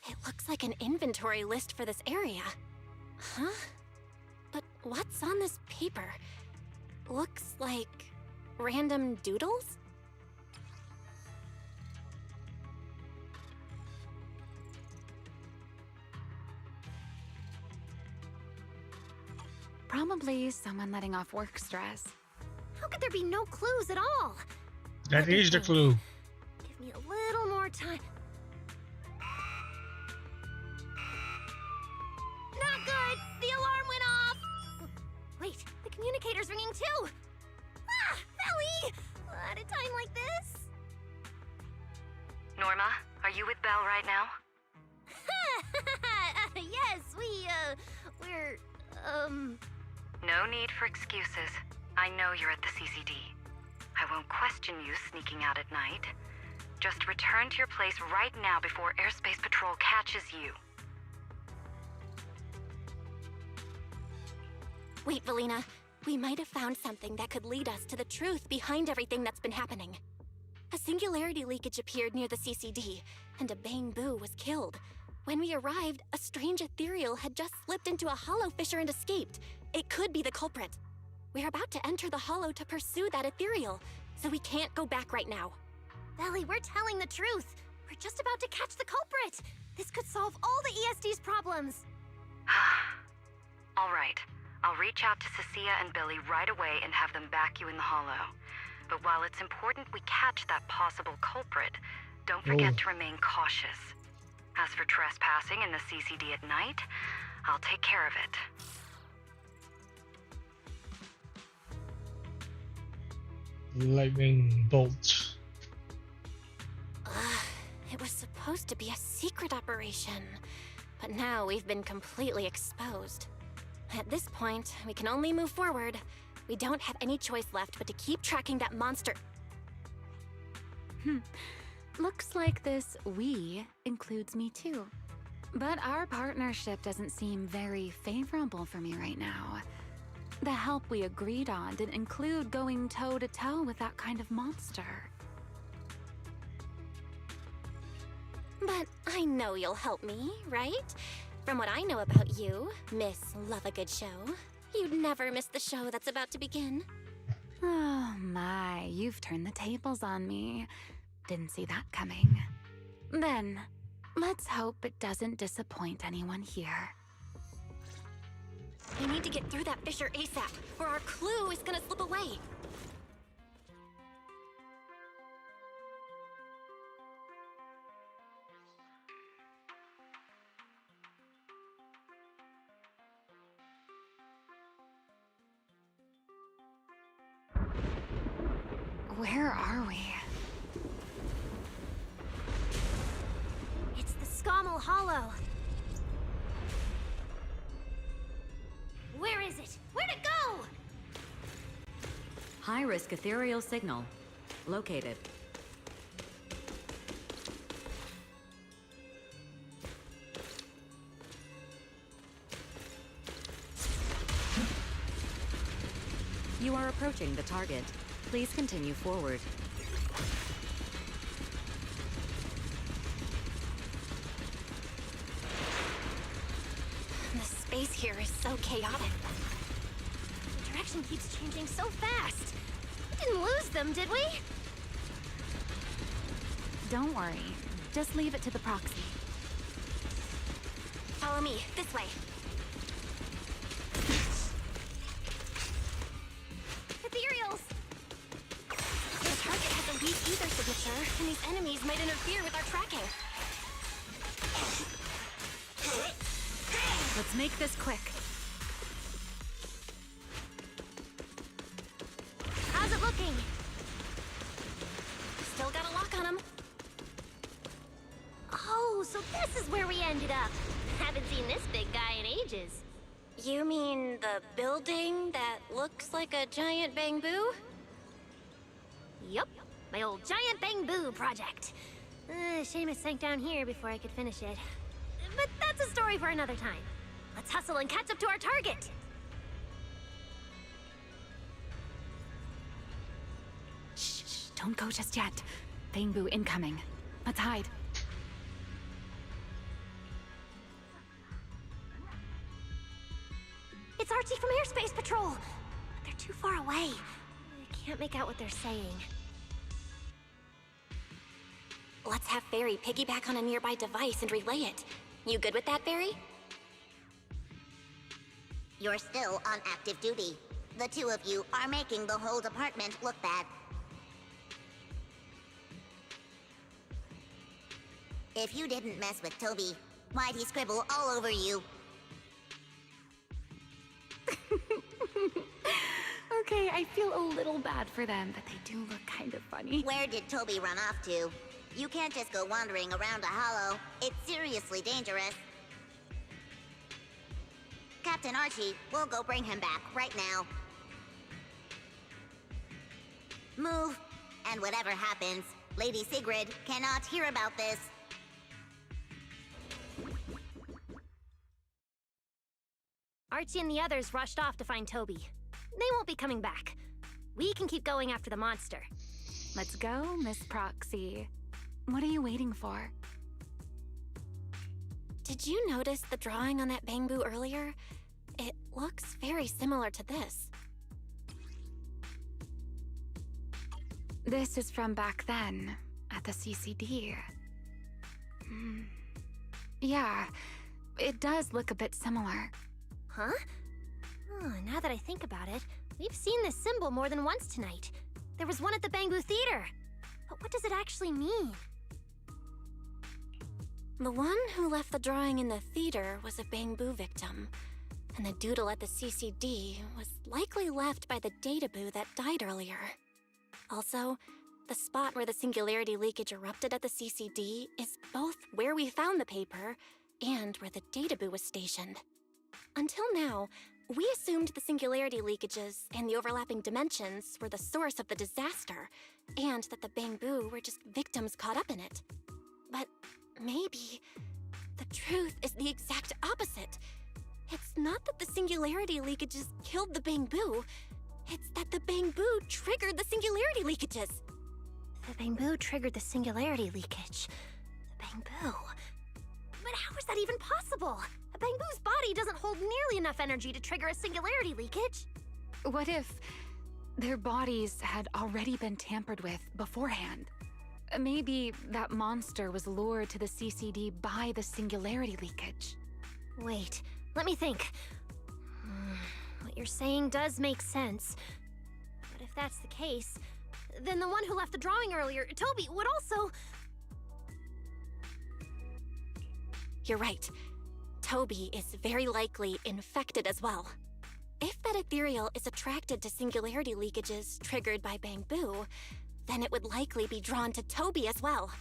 It looks like an inventory list for this area. Huh? But what's on this paper? Looks like random doodles? Probably someone letting off work stress. How could there be no clues at all? That is the clue. Give me a little more time. Not good! The alarm went off! Wait, the communicator's ringing too! Ah! Belly! At a time like this? Norma, are you with Belle right now? Yes, we're, No need for excuses. I know you're at the CCD. I won't question you sneaking out at night. Just return to your place right now before Airspace Patrol catches you. Wait, Valina. We might have found something that could lead us to the truth behind everything that's been happening. A singularity leakage appeared near the CCD, and a Bangbu was killed. When we arrived, a strange ethereal had just slipped into a hollow fissure and escaped. It could be the culprit. We're about to enter the hollow to pursue that ethereal, so we can't go back right now. Belly, we're telling the truth. We're just about to catch the culprit. This could solve all the ESD's problems. All right. I'll reach out to Cecilia and Billy right away and have them back you in the hollow. But while it's important we catch that possible culprit, don't forget to remain cautious. As for trespassing in the CCD at night, I'll take care of it. Lightning bolt. It was supposed to be a secret operation, but now we've been completely exposed. At this point, we can only move forward. We don't have any choice left but to keep tracking that monster. Looks like this "we" includes me too. But our partnership doesn't seem very favorable for me right now. The help we agreed on didn't include going toe-to-toe with that kind of monster. But I know you'll help me, right? From what I know about you, Miss Love a Good Show, you'd never miss the show that's about to begin. Oh my, you've turned the tables on me. Didn't see that coming. Then, let's hope it doesn't disappoint anyone here. We need to get through that fissure ASAP, or our clue is gonna slip away. Where are we? It's the Scommel Hollow. Where is it? Where'd it go? High-risk ethereal signal. Located. You are approaching the target. Please continue forward. The space here is so chaotic. The direction keeps changing so fast. We didn't lose them, did we? Don't worry. Just leave it to the proxy. Follow me, this way. Ethereals! Their target has a weak ether signature, and these enemies might interfere with our tracking. Let's make this quick. How's it looking? Still got a lock on them. Oh, so this is where we ended up. Haven't seen this big guy in ages. You mean the building that looks like a giant bamboo? Yup, my old giant bamboo project. Shame it sank down here before I could finish it. But that's a story for another time. Let's hustle and catch up to our target. Shh, don't go just yet. Bangbu incoming. Let's hide. It's Archie from Airspace Patrol. But they're too far away. I can't make out what they're saying. Let's have Fairy piggyback on a nearby device and relay it. You good with that, Fairy? You're still on active duty. The two of you are making the whole department look bad. If you didn't mess with Toby, why'd he scribble all over you? Okay, I feel a little bad for them, but they do look kind of funny. Where did Toby run off to? You can't just go wandering around a hollow. It's seriously dangerous. Captain Archie, we'll go bring him back right now. Move, and whatever happens, Lady Sigrid cannot hear about this. Archie and the others rushed off to find Toby. They won't be coming back. We can keep going after the monster. Let's go, Miss Proxy. What are you waiting for? Did you notice the drawing on that bamboo earlier? It looks very similar to this. This is from back then, at the CCD. Yeah, it does look a bit similar. Huh? Oh, now that I think about it, we've seen this symbol more than once tonight. There was one at the Bangbu Theater. But what does it actually mean? The one who left the drawing in the theater was a bamboo victim, and the doodle at the CCD was likely left by the databoo that died earlier. Also, the spot where the singularity leakage erupted at the CCD is both where we found the paper and where the databoo was stationed. Until now, we assumed the singularity leakages and the overlapping dimensions were the source of the disaster, and that the bamboo were just victims caught up in it. But maybe the truth is the exact opposite. It's not that the singularity leakages killed the bamboo, it's that the bamboo triggered the singularity leakages. The bamboo triggered the singularity leakage. The bamboo. But how is that even possible? A bamboo's body doesn't hold nearly enough energy to trigger a singularity leakage. What if their bodies had already been tampered with beforehand? Maybe that monster was lured to the CCD by the singularity leakage. Wait, let me think. What you're saying does make sense. But if that's the case, then the one who left the drawing earlier, Toby, would also... You're right. Toby is very likely infected as well. If that ethereal is attracted to singularity leakages triggered by bamboo, then it would likely be drawn to Toby as well.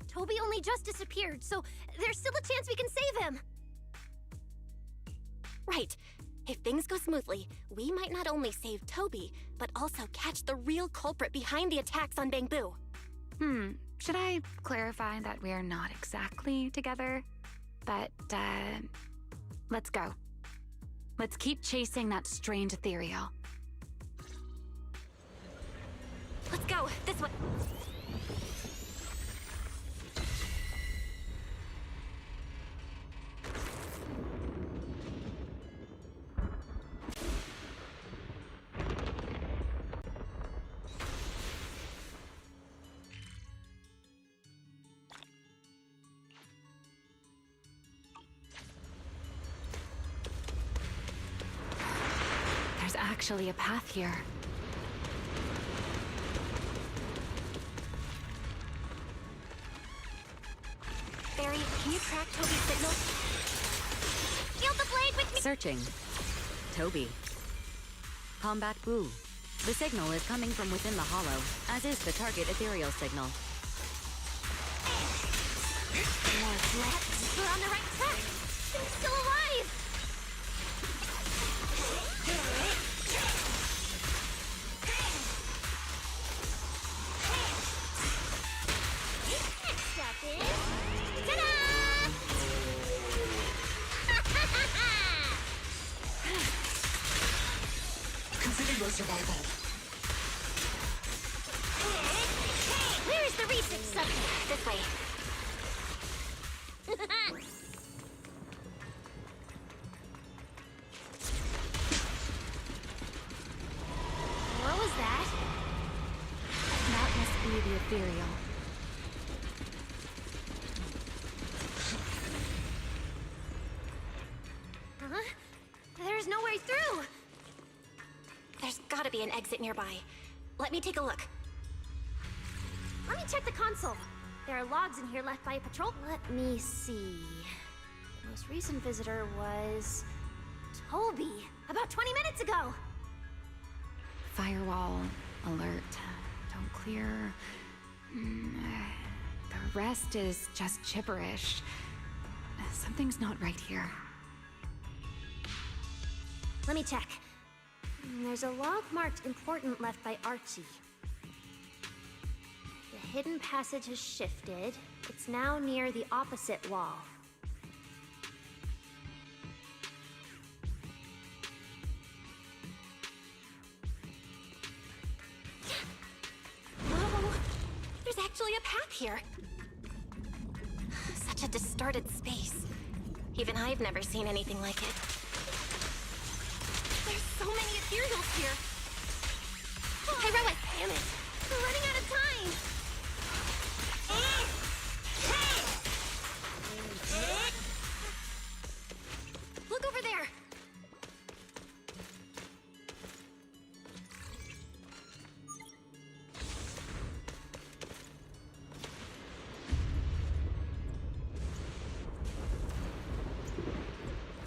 Toby only just disappeared, so there's still a chance we can save him. Right. If things go smoothly, we might not only save Toby, but also catch the real culprit behind the attacks on bamboo. Should I clarify that we're not exactly together? But, let's go. Let's keep chasing that strange ethereal. Let's go, this way. actually a path here. Barry, can you track Toby's signal? Shield the blade with me! Searching. Toby. Combat Boo. The signal is coming from within the hollow, as is the target ethereal signal. We're on the right track! He's still alive! Next up is... Ta-da! Consider your survival. Where is the research subject? This way. What was that? That must be the ethereal. Huh? There's no way through! There's gotta be an exit nearby. Let me take a look. Let me check the console. There are logs in here left by a patrol. Let me see. The most recent visitor was... Toby, about 20 minutes ago! Firewall. Alert. Don't clear. The rest is just gibberish. Something's not right here. Let me check. There's a log marked important left by Archie. The hidden passage has shifted. It's now near the opposite wall. Whoa! There's actually a path here. Such a distorted space. Even I've never seen anything like it. There's so many ethereals here. Hey, Rowan! Damn it! We're running out of time! Look over there!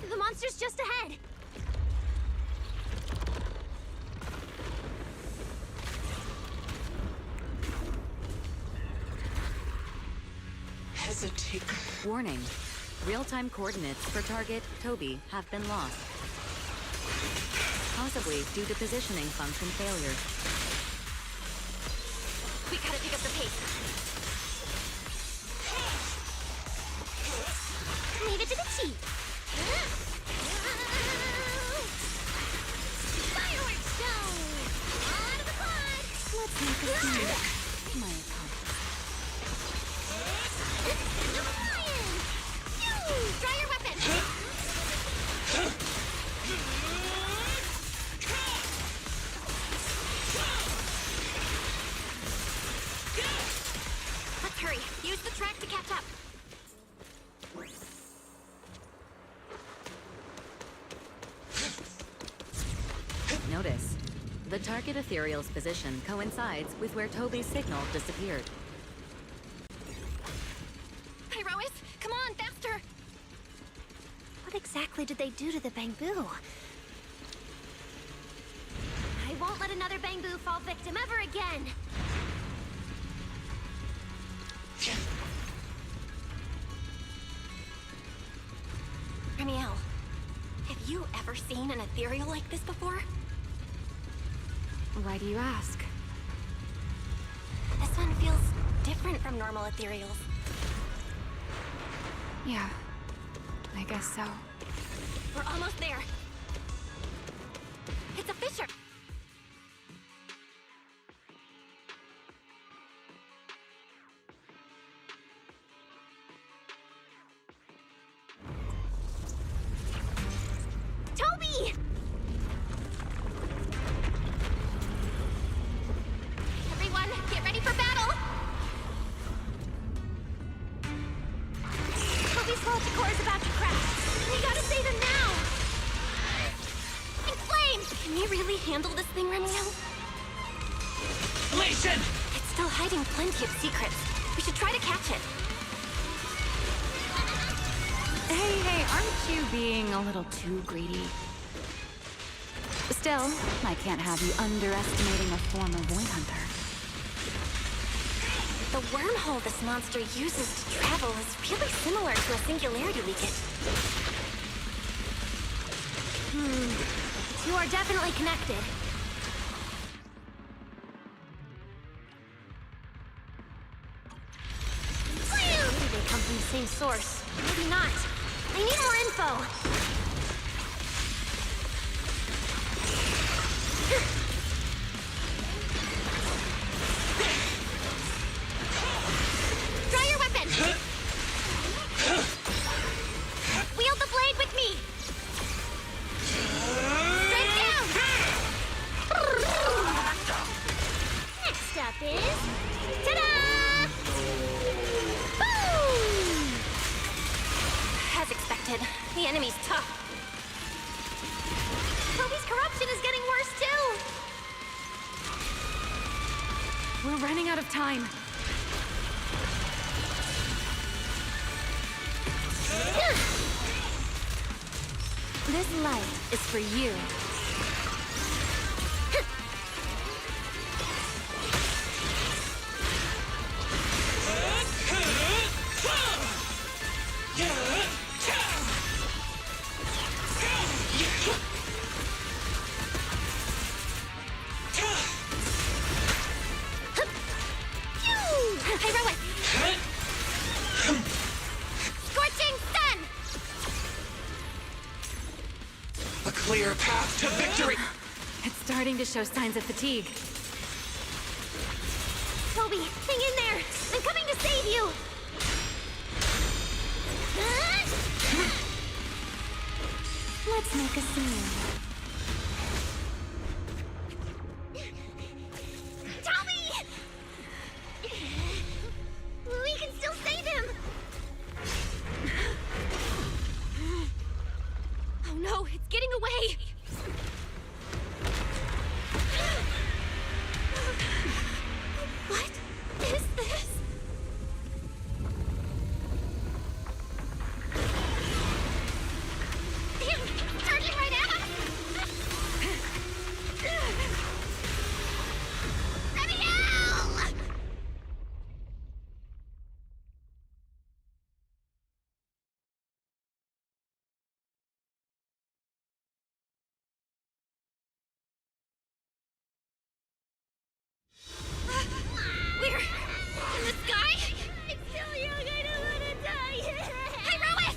The monster's just ahead! Hesitate. Warning. Real-time coordinates for target Toby have been lost. Possibly due to positioning function failure. We gotta pick up the pace. Leave it to the chief! Fireworks show! All out of the pod! Let's make a scene. My apologies. Draw your weapon! Let's hurry. Use the track to catch up. Notice. The target ethereal's position coincides with where Toby's signal disappeared. Pyrois, come on, faster! What exactly did they do to the Bangbu? I won't let another Bangbu fall victim ever again! Ramiel, have you ever seen an ethereal like this before? Why do you ask? This one feels different from normal ethereals. Yeah, I guess so. We're almost there. It's a fissure. Toby! Everyone, get ready for battle! Toby's Volticor is about to crash. We gotta save him now! handle this thing, Romeo? Listen! It's still hiding plenty of secrets. We should try to catch it. Hey, aren't you being a little too greedy? Still, I can't have you underestimating a former void hunter. The wormhole this monster uses to travel is really similar to a singularity leakage. The two are definitely connected. Maybe they come from the same source. Maybe not. I need more info. Draw your weapon! Wield the blade with me! Strike down! Next up is... ta-da! Boom! As expected, the enemy's tough. Toby's corruption is getting worse too! We're running out of time. This light is for you. Heroic! Scorching sun! A clear path to victory! It's starting to show signs of fatigue. Toby, hang in there! I'm coming to save you! Let's make a scene. Toby! We can still save him! Oh no, it's getting away! What is this? Damn, it's charging right at us! Let me out! We're in the sky? I'm still young, I don't want to die. Hey, Rowan!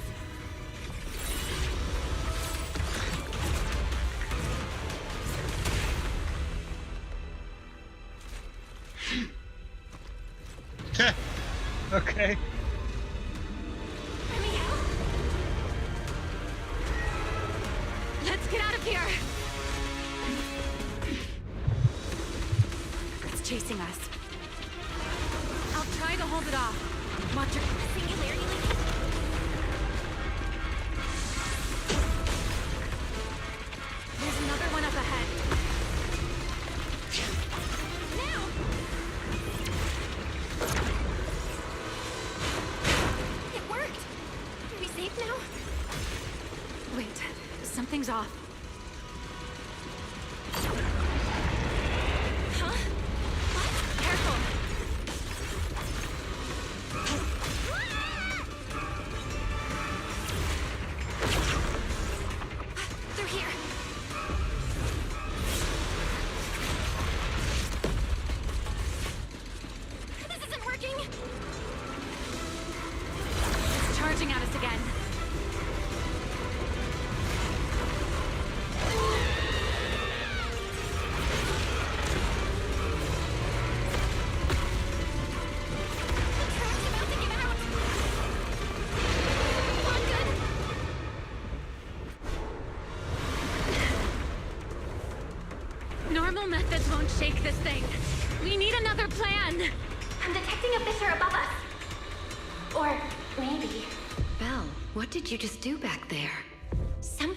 Okay. Let's get out of here! It's chasing us. I'll try to hold it off. Watch your singularity leakage. There's another one up ahead. Now! It worked! Are we safe now? Wait, something's off. Huh? Careful! They're here! This isn't working! It's charging at us again. Normal methods won't shake this thing. We need another plan. I'm detecting a fissure above us. Or maybe Belle, what did you just do back there?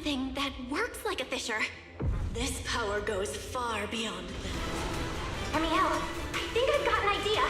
something that works like a fissure. This power goes far beyond them. Amiel, I think I've got an idea.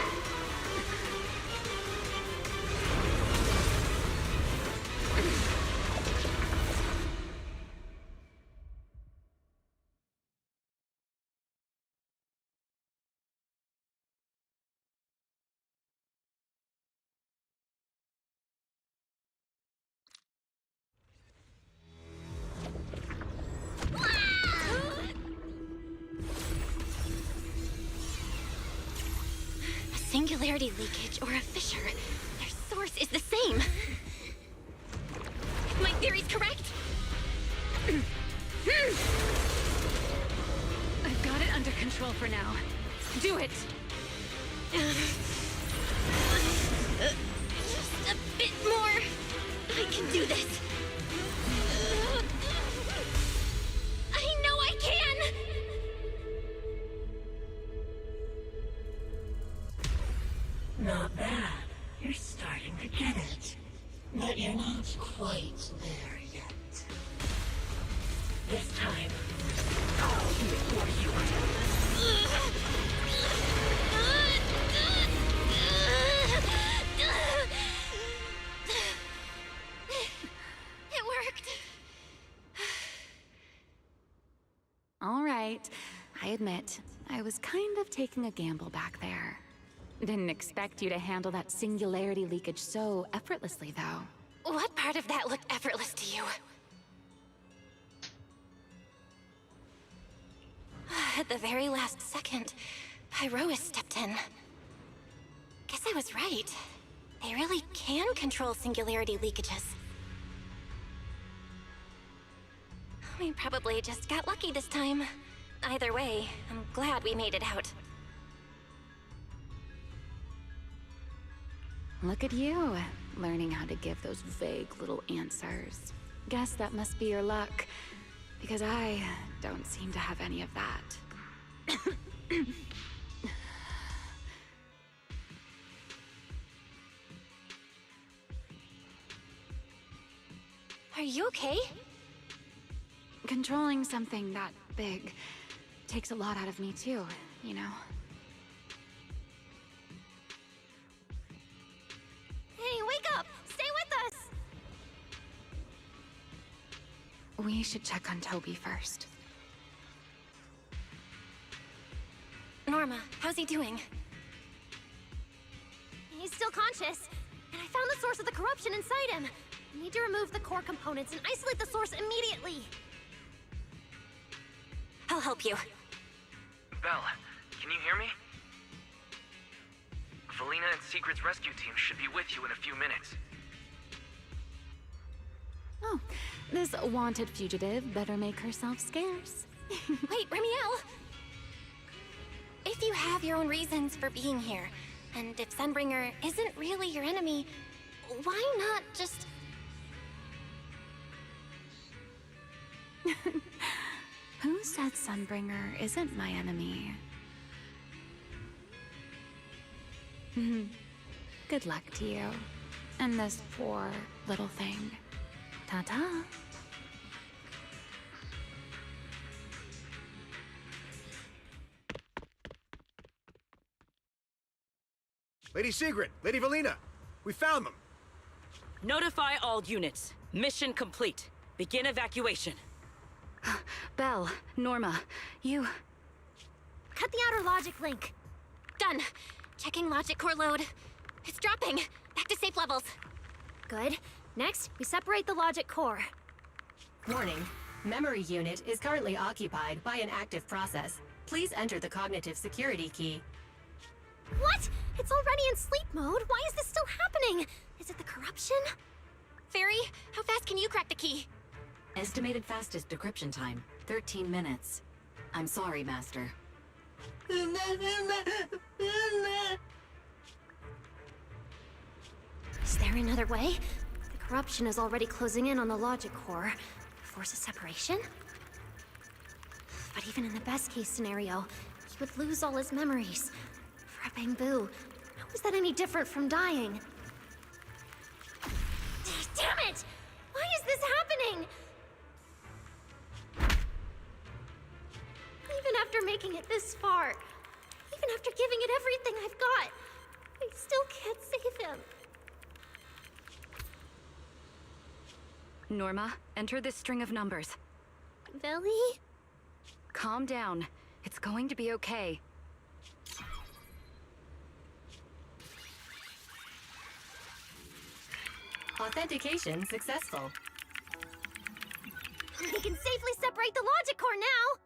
A singularity leakage or a fissure. Their source is the same. If my theory's correct. I've got it under control for now. Do it! Just a bit more. I can do this. I know I can! Not bad. You're starting to get it. But you're not quite there yet. This time, I'll do it for you. It worked. All right. I admit, I was kind of taking a gamble back there. Didn't expect you to handle that singularity leakage so effortlessly, though. What part of that looked effortless to you? At the very last second, Pyrois stepped in. Guess I was right. They really can control singularity leakages. We probably just got lucky this time. Either way, I'm glad we made it out. Look at you, learning how to give those vague little answers. Guess that must be your luck, because I don't seem to have any of that. Are you okay? Controlling something that big takes a lot out of me too, you know? Hey, wake up! Stay with us! We should check on Toby first. Norma, how's he doing? He's still conscious, and I found the source of the corruption inside him. We need to remove the core components and isolate the source immediately. I'll help you. Belle, can you hear me? Felina and Secret's rescue team should be with you in a few minutes. Oh, this wanted fugitive better make herself scarce. Wait, Remiel! If you have your own reasons for being here, and if Sunbringer isn't really your enemy, why not just... Who said Sunbringer isn't my enemy? Good luck to you. And this poor little thing. Ta-ta. Lady Secret, Lady Felina, we found them. Notify all units. Mission complete. Begin evacuation. Belle, Norma, you... Cut the outer logic link. Done. Checking logic core load. It's dropping. Back to safe levels. Good. Next, we separate the logic core. Warning. Memory unit is currently occupied by an active process. Please enter the cognitive security key. What? It's already in sleep mode. Why is this still happening? Is it the corruption? Fairy, how fast can you crack the key? Estimated fastest decryption time, 13 minutes. I'm sorry, Master. Is there another way? The corruption is already closing in on the logic core. Force a separation? But even in the best case scenario, he would lose all his memories. For a Bangbu, how is that any different from dying? Damn it! Why is this happening? after making it this far, even after giving it everything I've got, I still can't save him. Norma, enter this string of numbers. Billy? Calm down. It's going to be okay. Authentication successful. We can safely separate the logic core now!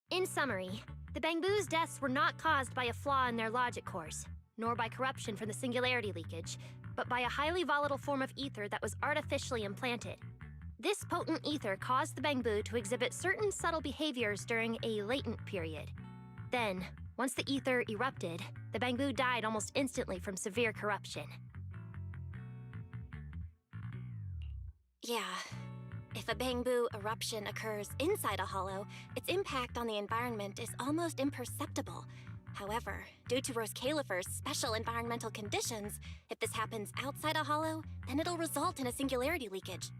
In summary, the Bangbu's deaths were not caused by a flaw in their logic cores, nor by corruption from the singularity leakage, but by a highly volatile form of ether that was artificially implanted. This potent ether caused the Bangbu to exhibit certain subtle behaviors during a latent period. Then, once the ether erupted, the Bangbu died almost instantly from severe corruption. Yeah. If a Bangbu eruption occurs inside a hollow, its impact on the environment is almost imperceptible. However, due to Rose Califer's special environmental conditions, if this happens outside a hollow, then it'll result in a singularity leakage.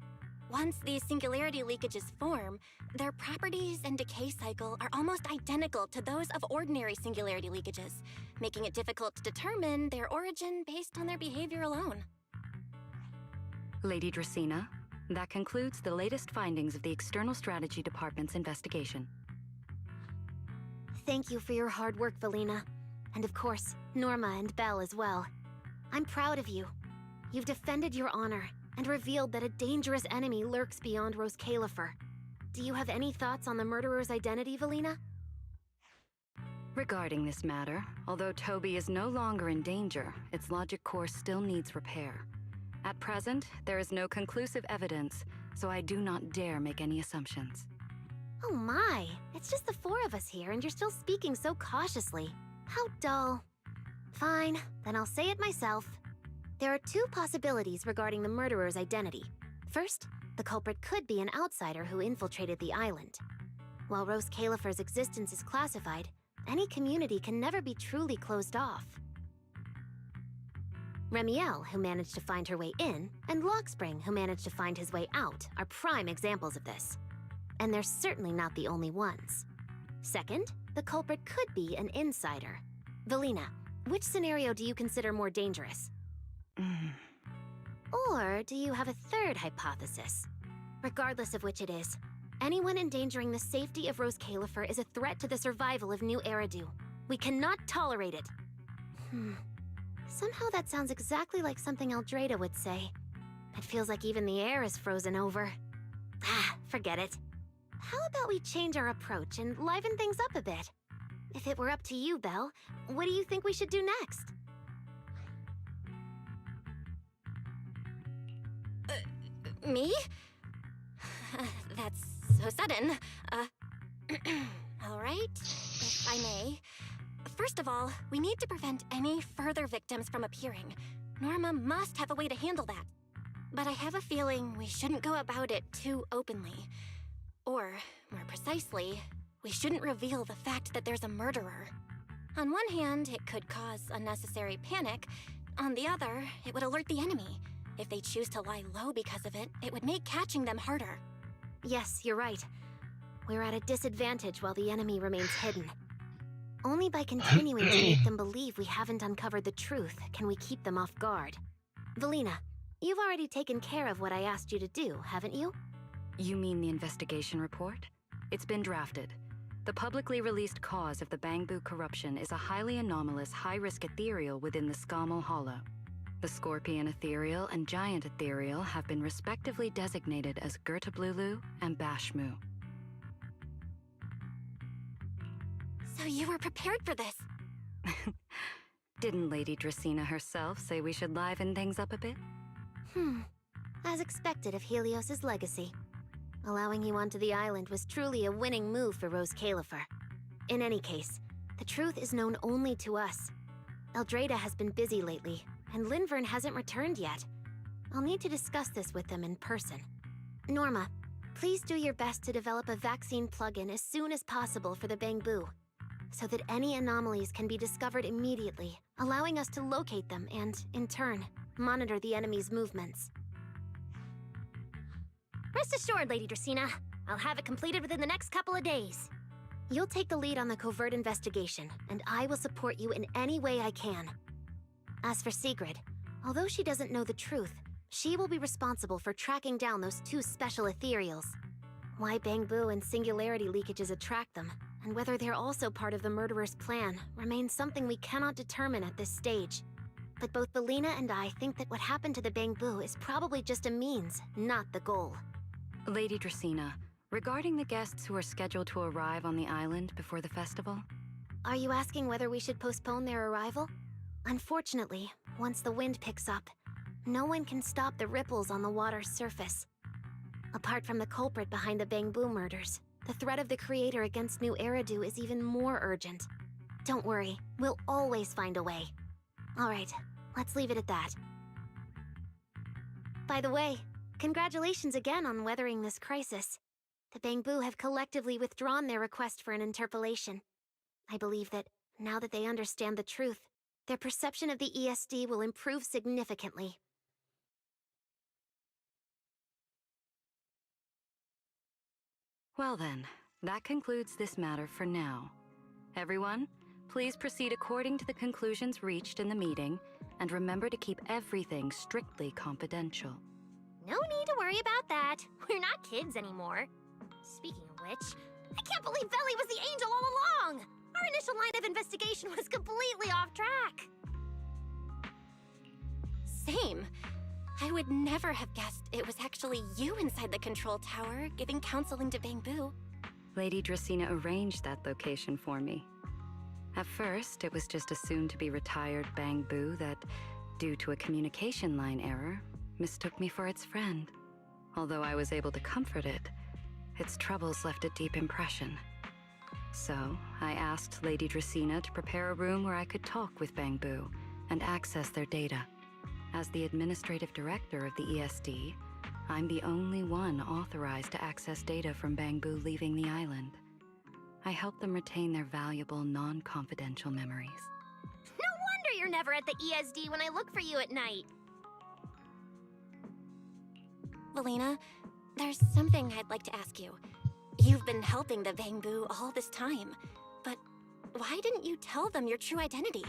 Once these singularity leakages form, their properties and decay cycle are almost identical to those of ordinary singularity leakages, making it difficult to determine their origin based on their behavior alone. Lady Dracena, that concludes the latest findings of the External Strategy Department's investigation. Thank you for your hard work, Valina. And of course, Norma and Belle as well. I'm proud of you. You've defended your honor and revealed that a dangerous enemy lurks beyond Rose Califer. Do you have any thoughts on the murderer's identity, Valina? Regarding this matter, although Toby is no longer in danger, its logic core still needs repair. At present, there is no conclusive evidence, so I do not dare make any assumptions. Oh my, it's just the four of us here and you're still speaking so cautiously. How dull. Fine, then I'll say it myself. There are two possibilities regarding the murderer's identity. First, the culprit could be an outsider who infiltrated the island. While Rose Califer's existence is classified, any community can never be truly closed off. Remiel, who managed to find her way in, and Lockspring, who managed to find his way out, are prime examples of this. And they're certainly not the only ones. Second, the culprit could be an insider. Valina, which scenario do you consider more dangerous? Or do you have a third hypothesis? Regardless of which it is, anyone endangering the safety of Rose Califer is a threat to the survival of New Eridu. We cannot tolerate it. Somehow that sounds exactly like something Eldrada would say. It feels like even the air is frozen over. Forget it. How about we change our approach and liven things up a bit? If it were up to you, Belle, what do you think we should do next? Me? That's so sudden. All right, if I may. First of all, we need to prevent any further victims from appearing. Norma must have a way to handle that. But I have a feeling we shouldn't go about it too openly. Or, more precisely, we shouldn't reveal the fact that there's a murderer. On one hand, it could cause unnecessary panic. On the other, it would alert the enemy. If they choose to lie low because of it, it would make catching them harder. Yes, you're right. We're at a disadvantage while the enemy remains hidden. Only by continuing to make them believe we haven't uncovered the truth can we keep them off guard. Valina, you've already taken care of what I asked you to do, haven't you? You mean the investigation report? It's been drafted. The publicly released cause of the Bangbu corruption is a highly anomalous, high-risk ethereal within the Skamel Hollow. The Scorpion Ethereal and Giant Ethereal have been respectively designated as Gertablulu and Bashmu. So you were prepared for this? Didn't Lady Dracena herself say we should liven things up a bit? As expected of Helios's legacy. Allowing you onto the island was truly a winning move for Rose Califer. In any case, the truth is known only to us. Eldrada has been busy lately, and Linvern hasn't returned yet. I'll need to discuss this with them in person. Norma, please do your best to develop a vaccine plugin as soon as possible for the Bangbu, so that any anomalies can be discovered immediately, allowing us to locate them and, in turn, monitor the enemy's movements. Rest assured, Lady Dracena. I'll have it completed within the next couple of days. You'll take the lead on the covert investigation, and I will support you in any way I can. As for Sigrid, although she doesn't know the truth, she will be responsible for tracking down those two special ethereals. Why Bangbu and singularity leakages attract them, and whether they're also part of the murderer's plan, remains something we cannot determine at this stage. But both Belina and I think that what happened to the Bangbu is probably just a means, not the goal. Lady Dracena, regarding the guests who are scheduled to arrive on the island before the festival? Are you asking whether we should postpone their arrival? Unfortunately, once the wind picks up, no one can stop the ripples on the water's surface. Apart from the culprit behind the Bangbu murders, the threat of the Creator against New Eridu is even more urgent. Don't worry, we'll always find a way. Alright, let's leave it at that. By the way, congratulations again on weathering this crisis. The Bangbu have collectively withdrawn their request for an interpolation. I believe that, now that they understand the truth, their perception of the ESD will improve significantly. Well then, that concludes this matter for now. Everyone, please proceed according to the conclusions reached in the meeting, and remember to keep everything strictly confidential. No need to worry about that. We're not kids anymore. Speaking of which, I can't believe Velly was the angel all along! Our initial line of investigation was completely off track. Same. I would never have guessed it was actually you inside the control tower, giving counseling to Bangbu. Lady Dracena arranged that location for me. At first, it was just a soon-to-be-retired Bangbu that, due to a communication line error, mistook me for its friend. Although I was able to comfort it, its troubles left a deep impression. So, I asked Lady Dracena to prepare a room where I could talk with Bangbu and access their data. As the administrative director of the ESD, I'm the only one authorized to access data from Bangbu leaving the island. I help them retain their valuable, non-confidential memories. No wonder you're never at the ESD when I look for you at night. Belina, there's something I'd like to ask you. You've been helping the Bangbu all this time, but why didn't you tell them your true identity?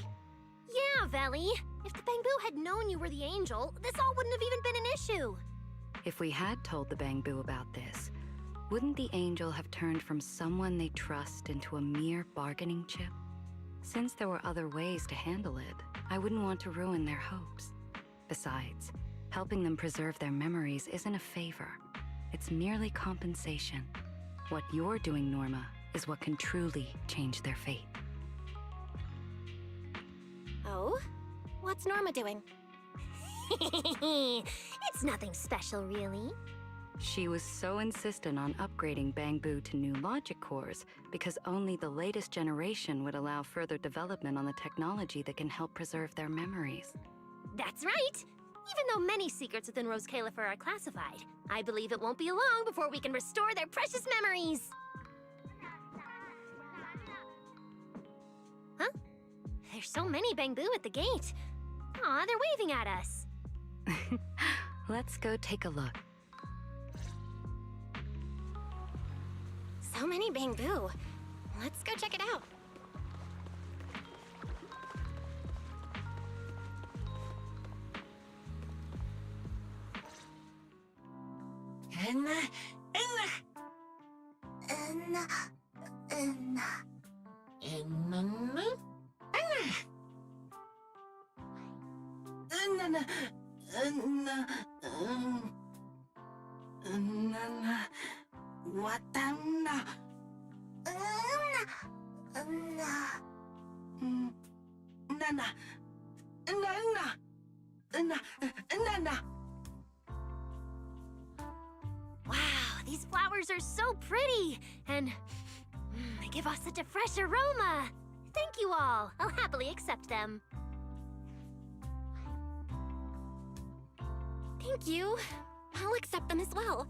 Yeah, Velly. If the Bangbu had known you were the angel, this all wouldn't have even been an issue. If we had told the Bangbu about this, wouldn't the angel have turned from someone they trust into a mere bargaining chip? Since there were other ways to handle it, I wouldn't want to ruin their hopes. Besides, helping them preserve their memories isn't a favor. It's merely compensation. What you're doing, Norma, is what can truly change their fate. Oh? What's Norma doing? It's nothing special, really. She was so insistent on upgrading Bangbu to new logic cores because only the latest generation would allow further development on the technology that can help preserve their memories. That's right! Even though many secrets within Rose Califer are classified, I believe it won't be long before we can restore their precious memories! Huh? There's so many Bangbu at the gate. Aw, they're waving at us. Let's go take a look. So many Bangbu. Let's go check it out. Wow, these flowers are so pretty, and they give off such a fresh aroma. Thank you all. I'll happily accept them. Thank you. I'll accept them as well.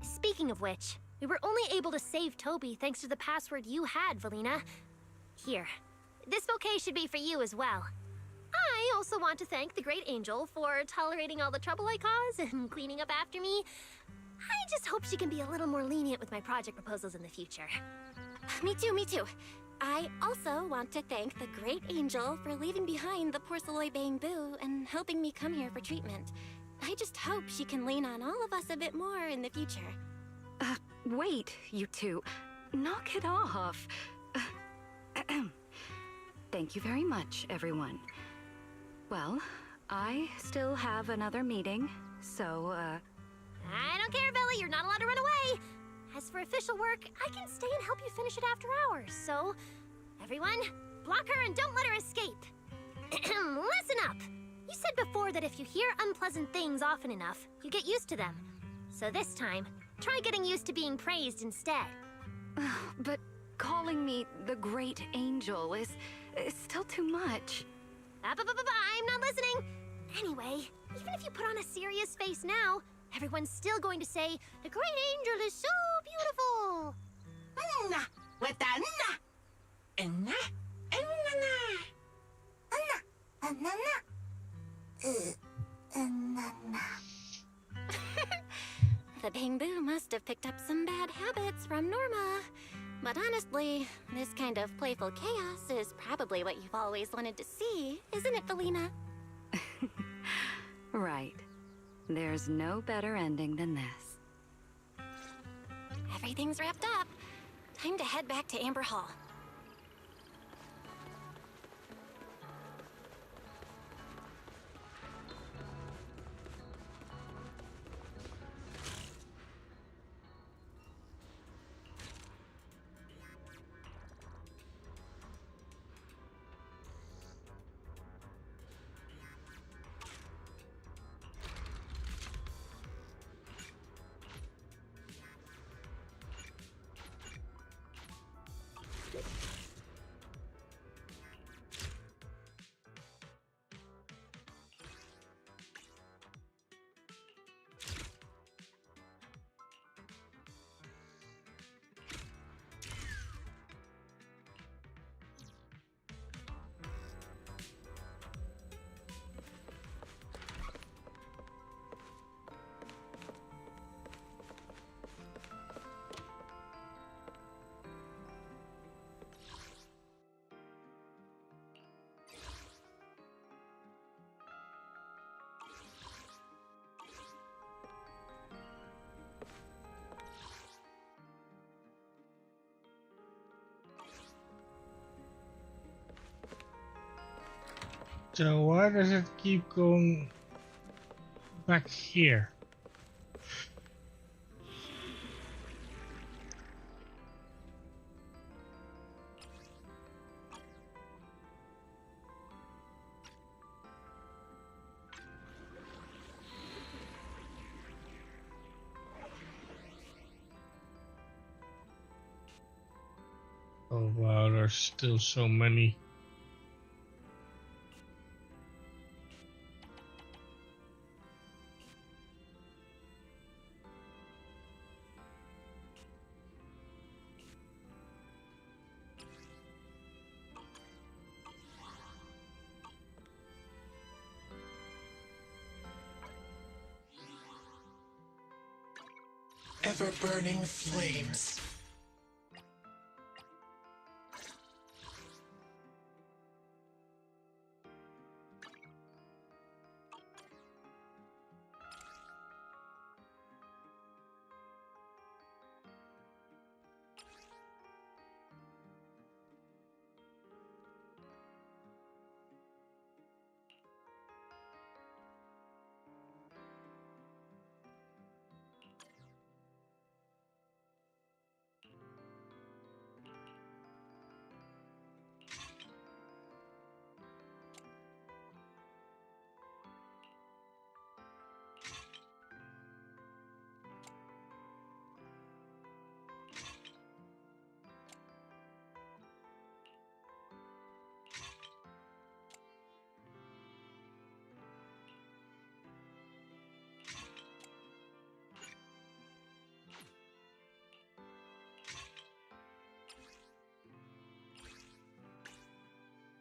Speaking of which, we were only able to save Toby thanks to the password you had, Valina. Here, this bouquet should be for you as well. I also want to thank the Great Angel for tolerating all the trouble I caused and cleaning up after me. I just hope she can be a little more lenient with my project proposals in the future. Me too, me too. I also want to thank the Great Angel for leaving behind the Porceloy Bamboo and helping me come here for treatment. I just hope she can lean on all of us a bit more in the future. Wait, you two. Knock it off. Thank you very much, everyone. Well, I still have another meeting, so, I don't care, Billy. You're not allowed to run away. As for official work, I can stay and help you finish it after hours, so... Everyone, block her and don't let her escape. Listen up. You said before that if you hear unpleasant things often enough, you get used to them. So this time, try getting used to being praised instead. But calling me the Great Angel is still too much. I'm not listening. Anyway, even if you put on a serious face now, everyone's still going to say, the Great Angel is so beautiful. The Bamboo must have picked up some bad habits from Norma. But honestly, this kind of playful chaos is probably what you've always wanted to see, isn't it, Valina? Right. There's no better ending than this. Everything's wrapped up. Time to head back to Amber Hall. So why does it keep going back here? Oh wow, there's still so many. Ever-burning flames.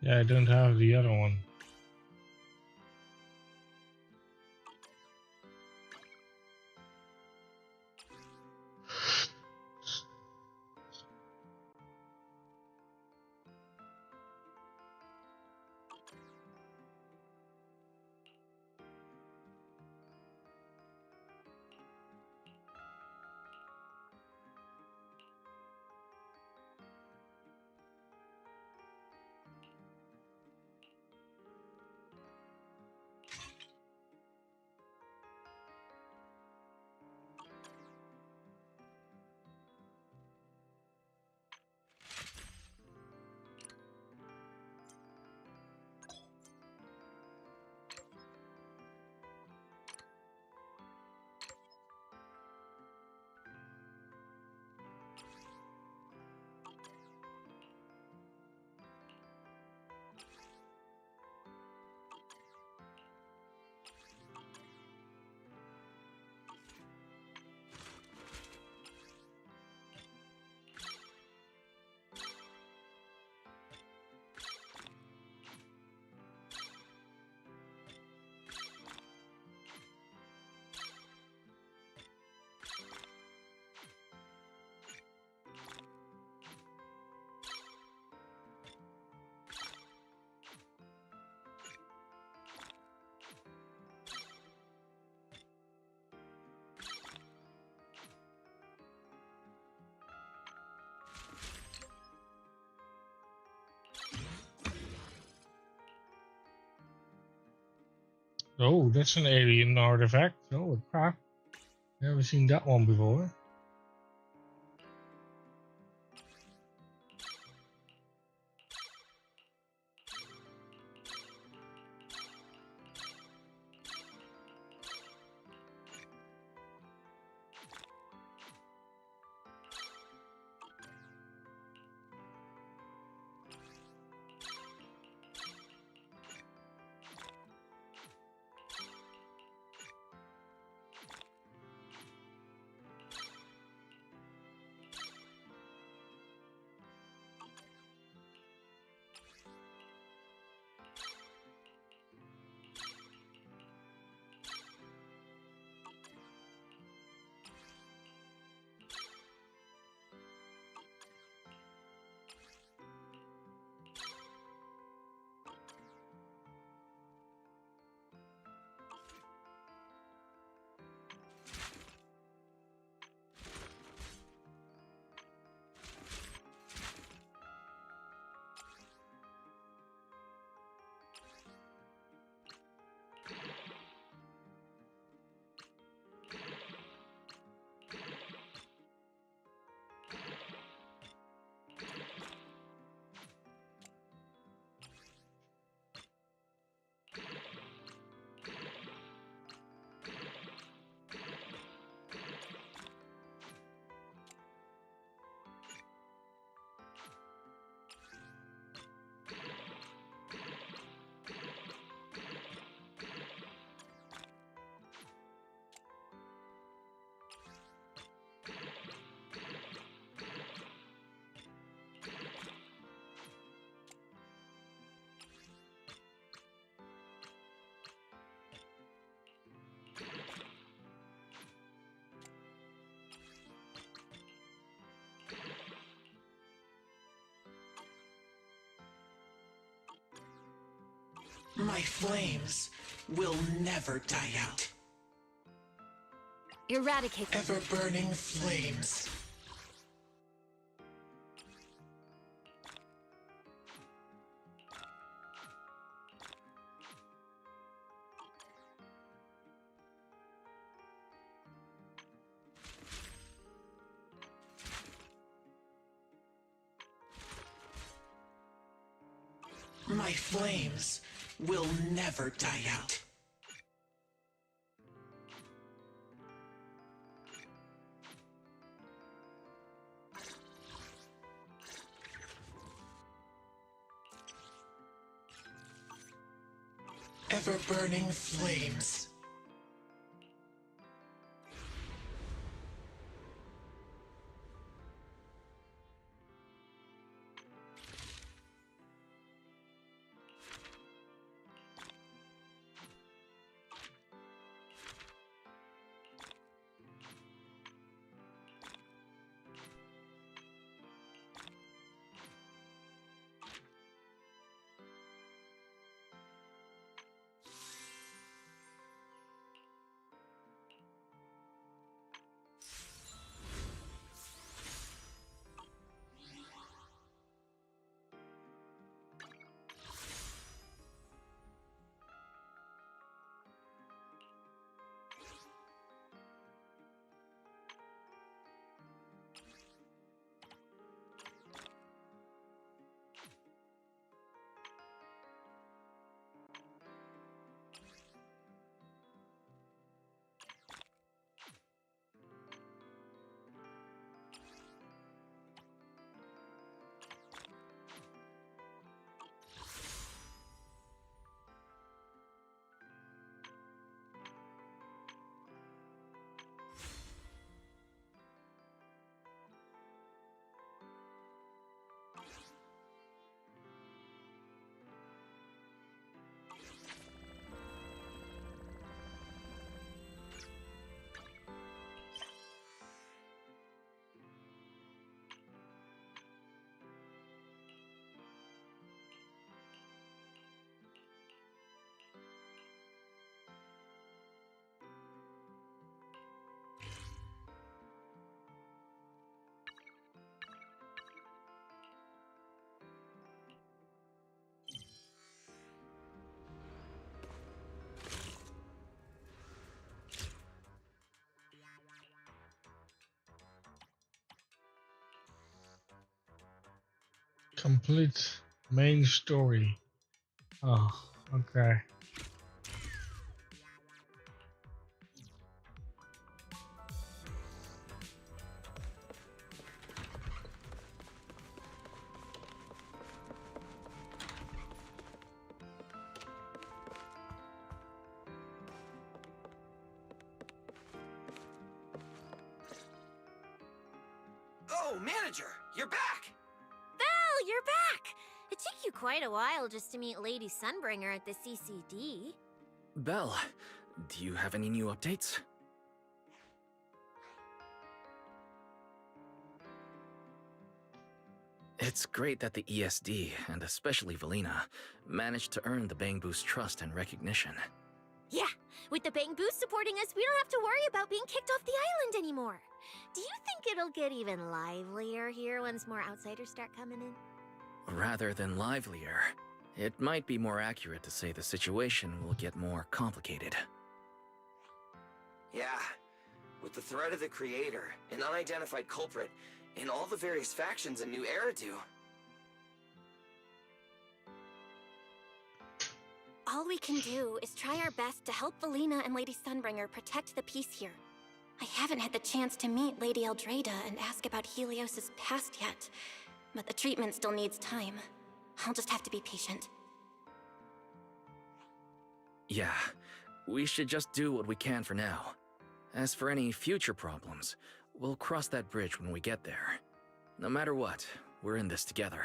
Yeah, I don't have the other one. Oh, that's an alien artifact. Oh crap. Never seen that one before. My flames will never die out. Eradicate them. Ever-burning flames. My flames will never die out. Ever-burning flames. Complete main story. Oh, okay. Oh, manager, you're back! Belle, you're back! It took you quite a while just to meet Lady Sunbringer at the CCD. Belle, do you have any new updates? It's great that the ESD, and especially Valina, managed to earn the Bangbu's trust and recognition. Yeah, with the Bang Boost supporting us, we don't have to worry about being kicked off the island anymore. Do you think it'll get even livelier here once more outsiders start coming in? Rather than livelier, it might be more accurate to say the situation will get more complicated. Yeah, with the threat of the Creator, an unidentified culprit, and all the various factions in New Eridu. All we can do is try our best to help Valina and Lady Sunbringer protect the peace here. I haven't had the chance to meet Lady Eldrada and ask about Helios's past yet, but the treatment still needs time. I'll just have to be patient. Yeah, we should just do what we can for now. As for any future problems, we'll cross that bridge when we get there. No matter what, we're in this together.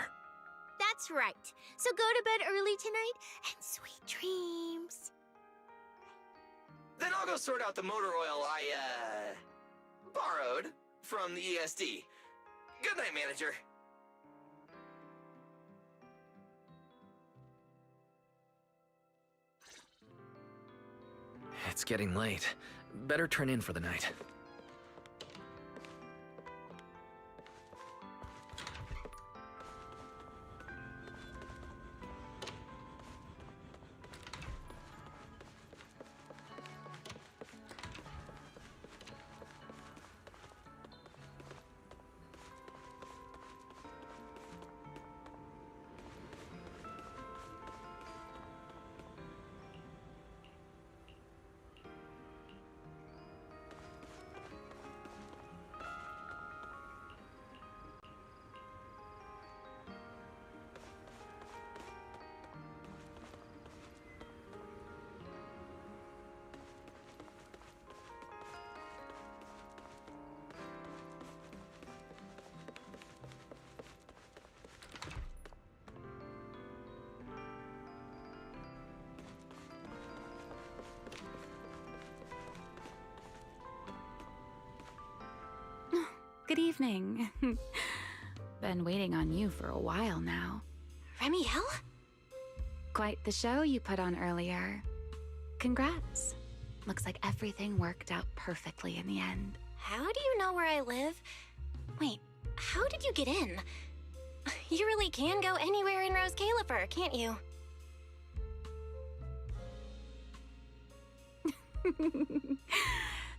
That's right. So go to bed early tonight and sweet dreams. Then I'll go sort out the motor oil I, borrowed from the ESD. Good night, manager. It's getting late. Better turn in for the night. Good evening. Been waiting on you for a while now. Remiel? Quite the show you put on earlier. Congrats. Looks like everything worked out perfectly in the end. How do you know where I live? Wait, how did you get in? You really can go anywhere in Rose Califer, can't you?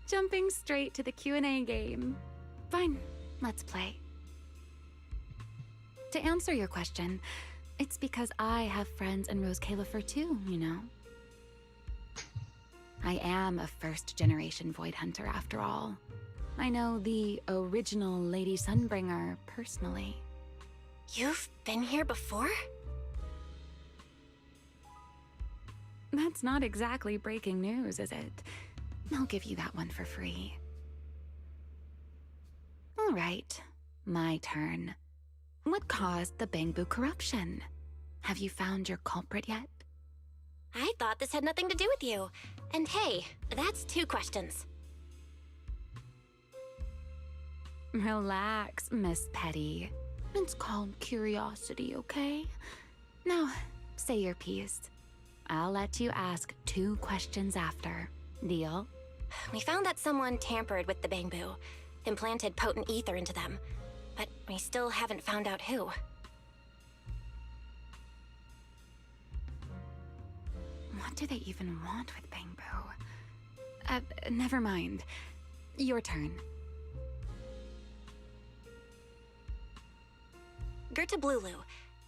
Jumping straight to the Q&A game. Fine, let's play. To answer your question, it's because I have friends in Rose Califer too, you know. I am a first-generation Void Hunter after all. I know the original Lady Sunbringer personally. You've been here before? That's not exactly breaking news, is it? I'll give you that one for free. All right, my turn. What caused the Bangbu corruption? Have you found your culprit yet? I thought this had nothing to do with you. And hey, that's 2 questions. Relax, Miss Petty. It's called curiosity, okay? Now, say your piece. I'll let you ask 2 questions after. Deal? We found that someone tampered with the Bangbu, implanted potent ether into them, but we still haven't found out who. What do they even want with Bangbu? Never mind. Your turn. Gerta Blulu,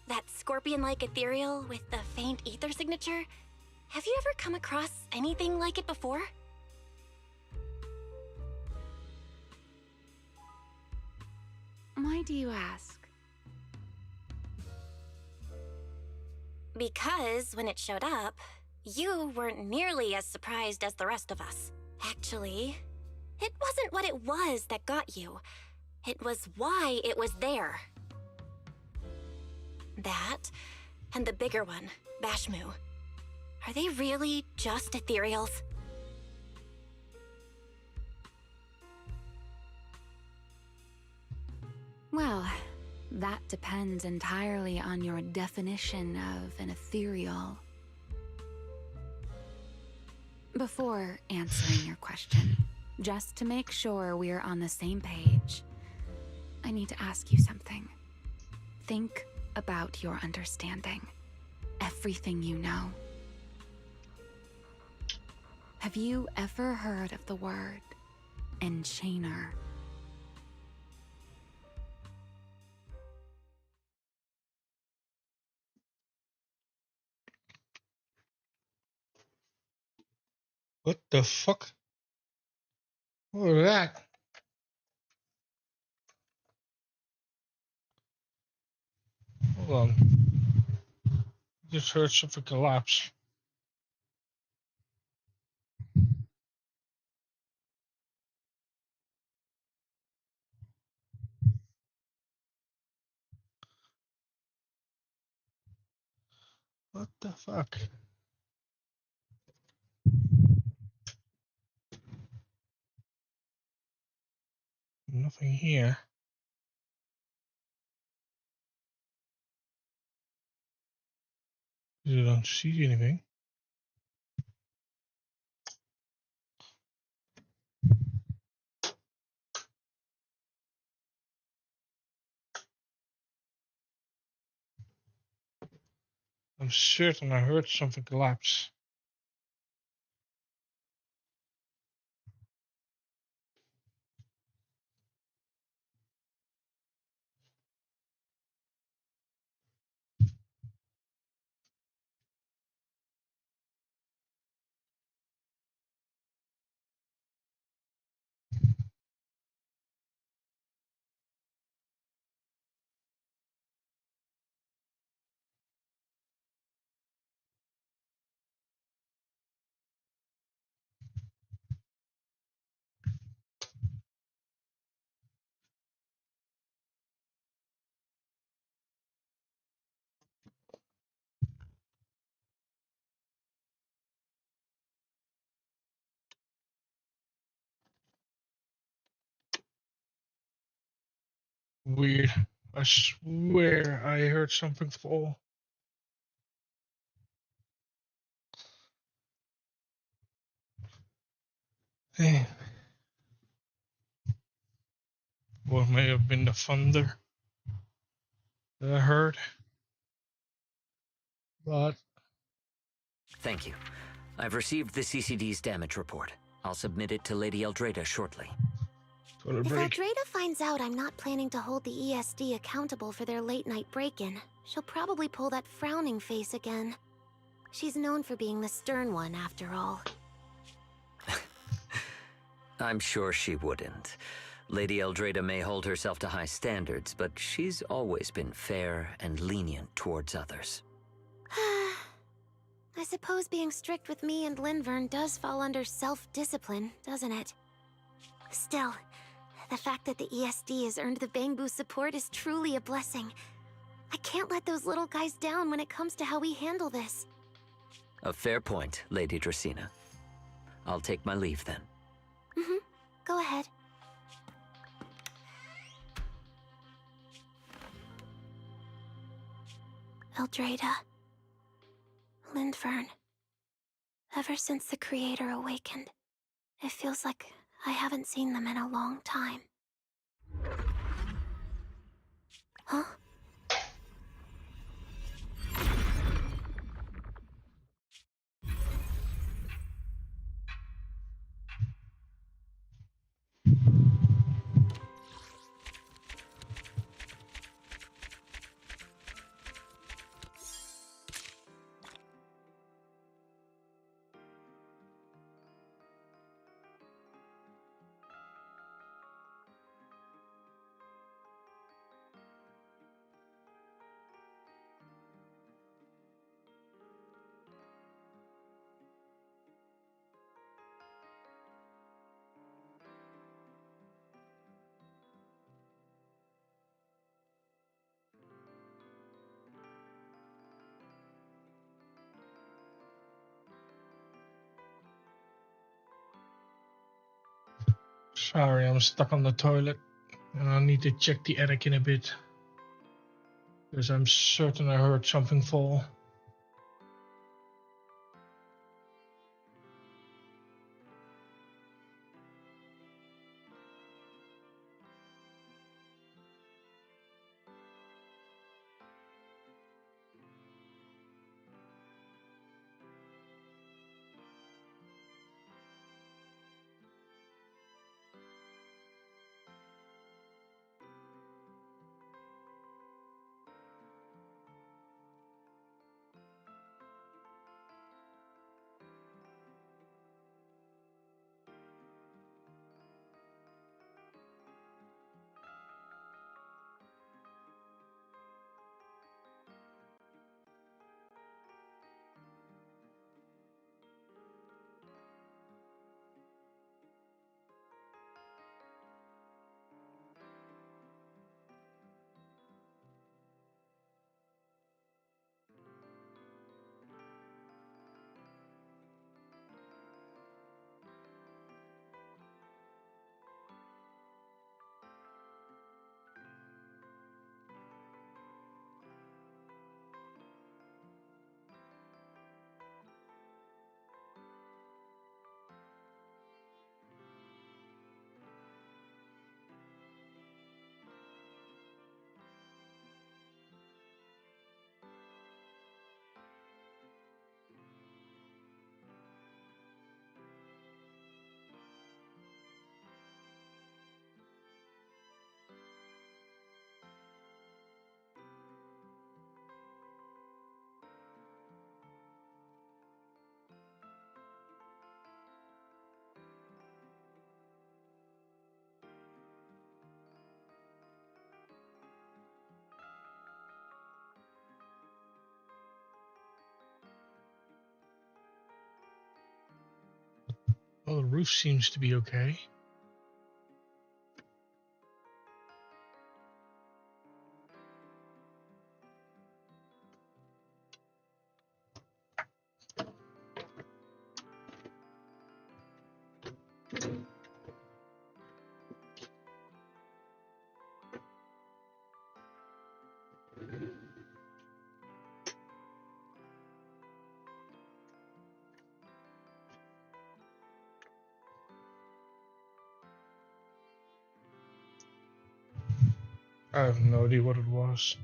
That scorpion-like ethereal with the faint ether signature? Have you ever come across anything like it before? Why do you ask? Because when it showed up, you weren't nearly as surprised as the rest of us. Actually, it wasn't what it was that got you. It was why it was there. That, and the bigger one, Bashmu. Are they really just ethereals? Well, that depends entirely on your definition of an ethereal. Before answering your question, just to make sure we're on the same page, I need to ask you something. Think about your understanding. Everything you know. Have you ever heard of the word enchainer? What the fuck? What was that? Hold on. Just heard something collapse. What the fuck? Nothing here. I don't see anything. I'm certain I heard something collapse. Weird. I swear I heard something fall. Hey. What may have been the thunder that I heard. But Thank you. I've received the CCD's damage report. I'll submit it to Lady Eldrada shortly. If Eldrada finds out I'm not planning to hold the ESD accountable for their late-night break-in, she'll probably pull that frowning face again. She's known for being the stern one, after all. I'm sure she wouldn't. Lady Eldrada may hold herself to high standards, but she's always been fair and lenient towards others. I suppose being strict with me and Linvern does fall under self-discipline, doesn't it? Still, the fact that the ESD has earned the Bangbu support is truly a blessing. I can't let those little guys down when it comes to how we handle this. A fair point, Lady Dracena. I'll take my leave then. Go ahead. Eldrada. Linvern. Ever since the Creator awakened, it feels like I haven't seen them in a long time. Huh? Sorry, I'm stuck on the toilet and I need to check the attic in a bit. Because I'm certain I heard something fall. Well, the roof seems to be okay. I have no idea what it was.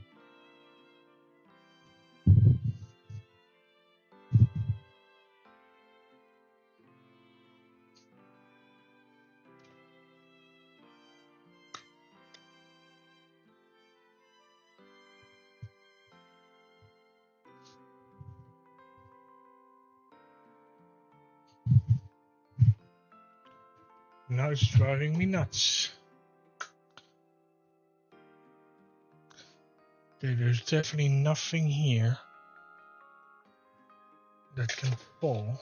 Now it's driving me nuts. Okay, there's definitely nothing here that can fall.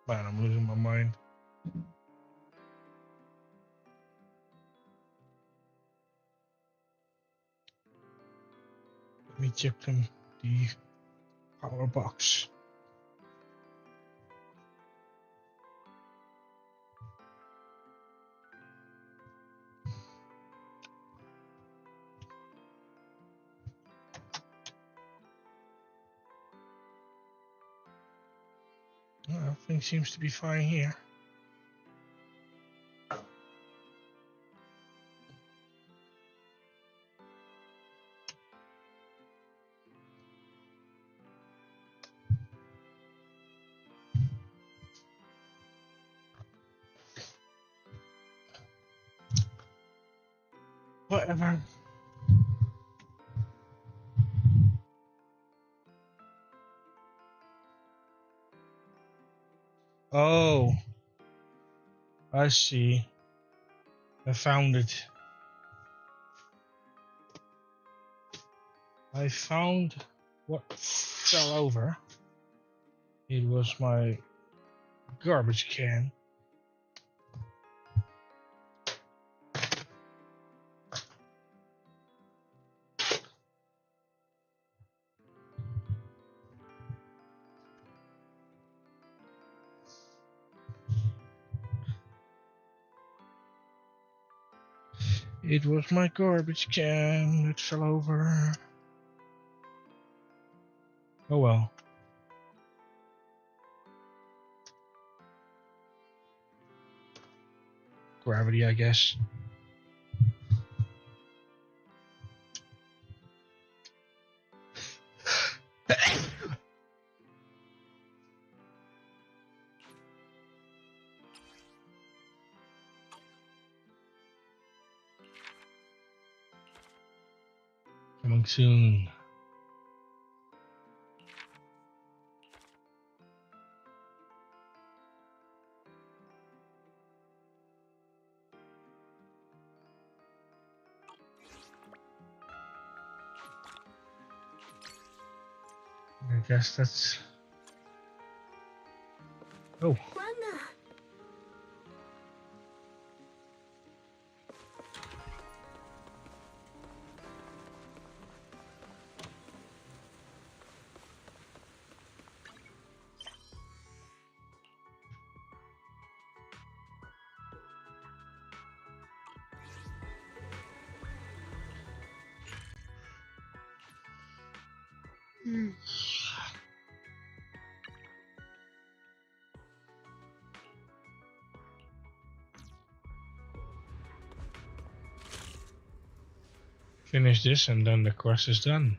Man, I'm losing my mind. Let me check the power box. Everything seems to be fine here. Whatever. Oh, I see. I found it. I found what fell over. It was my garbage can. It was my garbage can that fell over. Oh well. Gravity, I guess. Coming soon. I guess that's... Oh. Finish this and then the quest is done.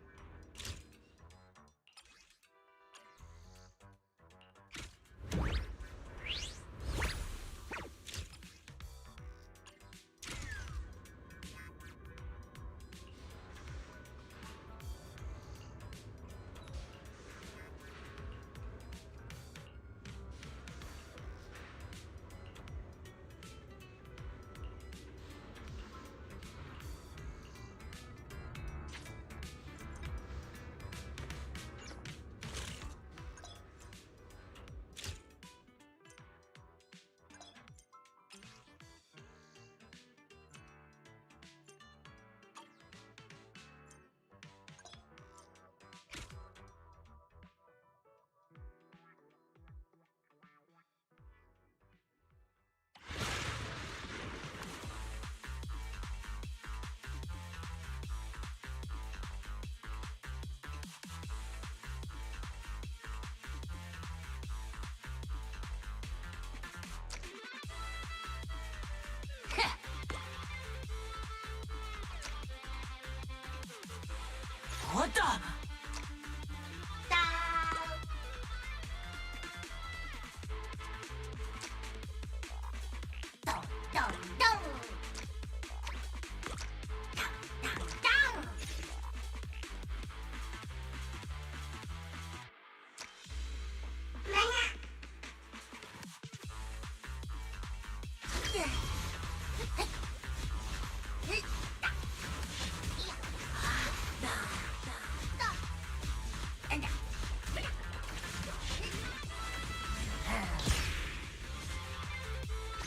What the?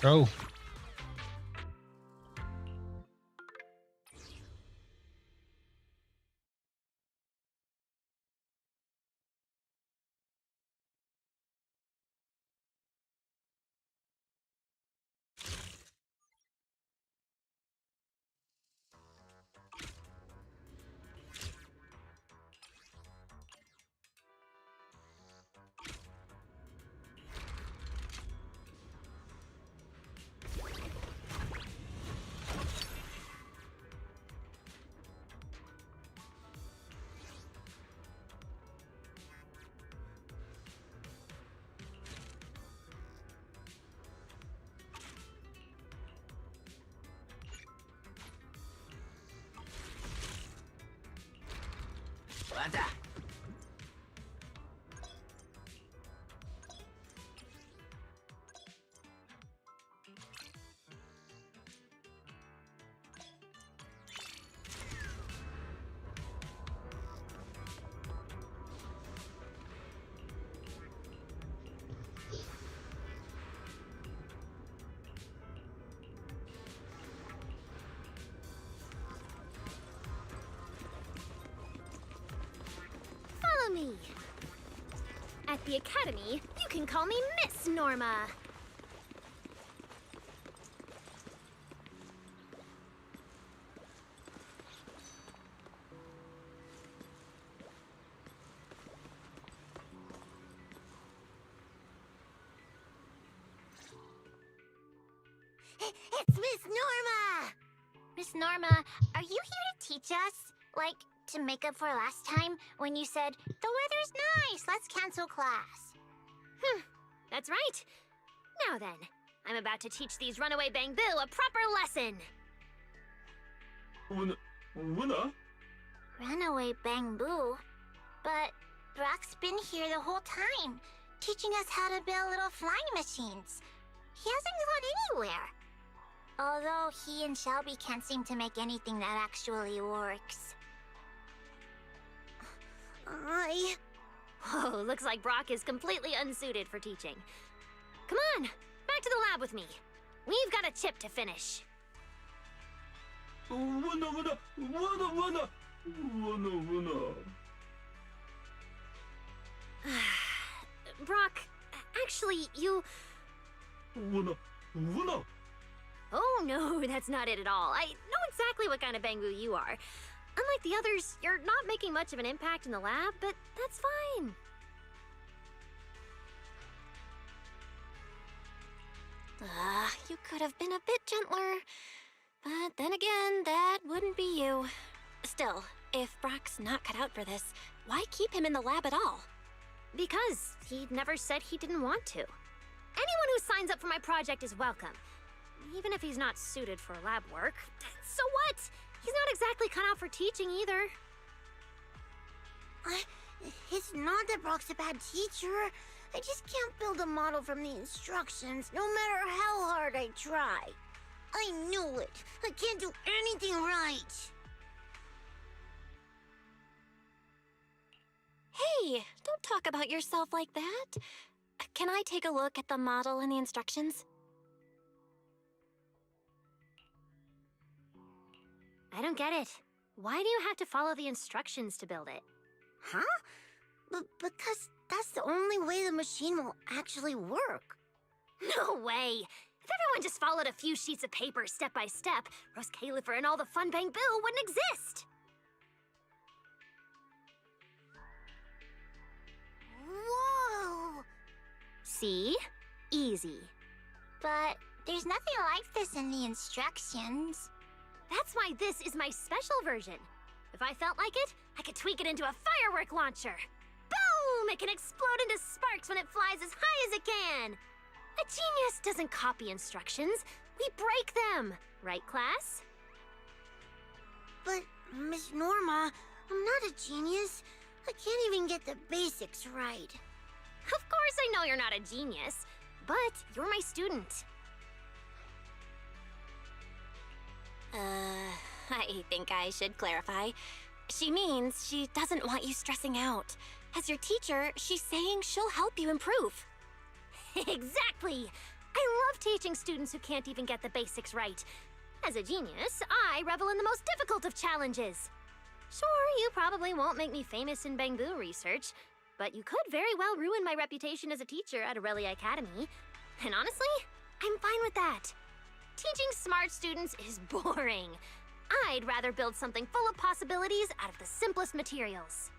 Oh. Follow me. At the Academy, you can call me Miss Norma. It's Miss Norma! Miss Norma, are you here to teach us? Like, to make up for last time when you said, the weather's nice, let's cancel class. That's right. Now then, I'm about to teach these runaway Bangbu a proper lesson. Winner? Runaway Bangbu? But Brock's been here the whole time, teaching us how to build little flying machines. He hasn't gone anywhere. Although he and Shelby can't seem to make anything that actually works. Whoa, looks like Brock is completely unsuited for teaching. Come on, back to the lab with me. We've got a chip to finish. Winner! Brock, actually, you... Winner! Oh no, that's not it at all. I know exactly what kind of Bangbu you are. Unlike the others, you're not making much of an impact in the lab, but that's fine. You could have been a bit gentler. But then again, that wouldn't be you. Still, if Brock's not cut out for this, why keep him in the lab at all? Because he never said he didn't want to. Anyone who signs up for my project is welcome. Even if he's not suited for lab work. So what? He's not exactly cut out for teaching either. It's not that Brock's a bad teacher. I just can't build a model from the instructions, no matter how hard I try. I knew it. I can't do anything right. Hey, don't talk about yourself like that. Can I take a look at the model and the instructions? I don't get it. Why do you have to follow the instructions to build it? Huh? Because that's the only way the machine will actually work. No way! If everyone just followed a few sheets of paper step by step, Rose Califer and all the fun Bangbu wouldn't exist! Whoa! See? Easy. But there's nothing like this in the instructions. That's why this is my special version. If I felt like it, I could tweak it into a firework launcher. Boom! It can explode into sparks when it flies as high as it can. A genius doesn't copy instructions. We break them. Right, class? But, Miss Norma, I'm not a genius. I can't even get the basics right. Of course I know you're not a genius, but you're my student. I think I should clarify. She means she doesn't want you stressing out. As your teacher, she's saying she'll help you improve. Exactly! I love teaching students who can't even get the basics right. As a genius, I revel in the most difficult of challenges. Sure, you probably won't make me famous in Bangbu research, but you could very well ruin my reputation as a teacher at Aurelia Academy. And honestly, I'm fine with that. Teaching smart students is boring. I'd rather build something full of possibilities out of the simplest materials.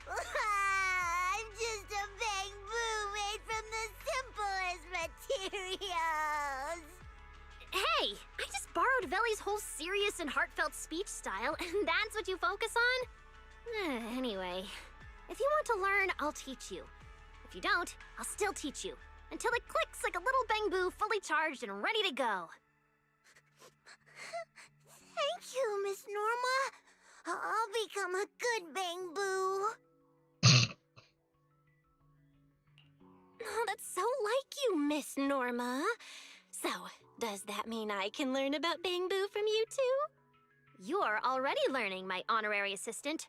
I'm just a Bangbu made from the simplest materials. Hey, I just borrowed Veli's whole serious and heartfelt speech style, and that's what you focus on? Anyway, if you want to learn, I'll teach you. If you don't, I'll still teach you, until it clicks like a little Bangbu fully charged and ready to go. Thank you, Miss Norma. I'll become a good Bangbu. Oh, that's so like you, Miss Norma. So, does that mean I can learn about Bangbu from you too? You're already learning, my honorary assistant.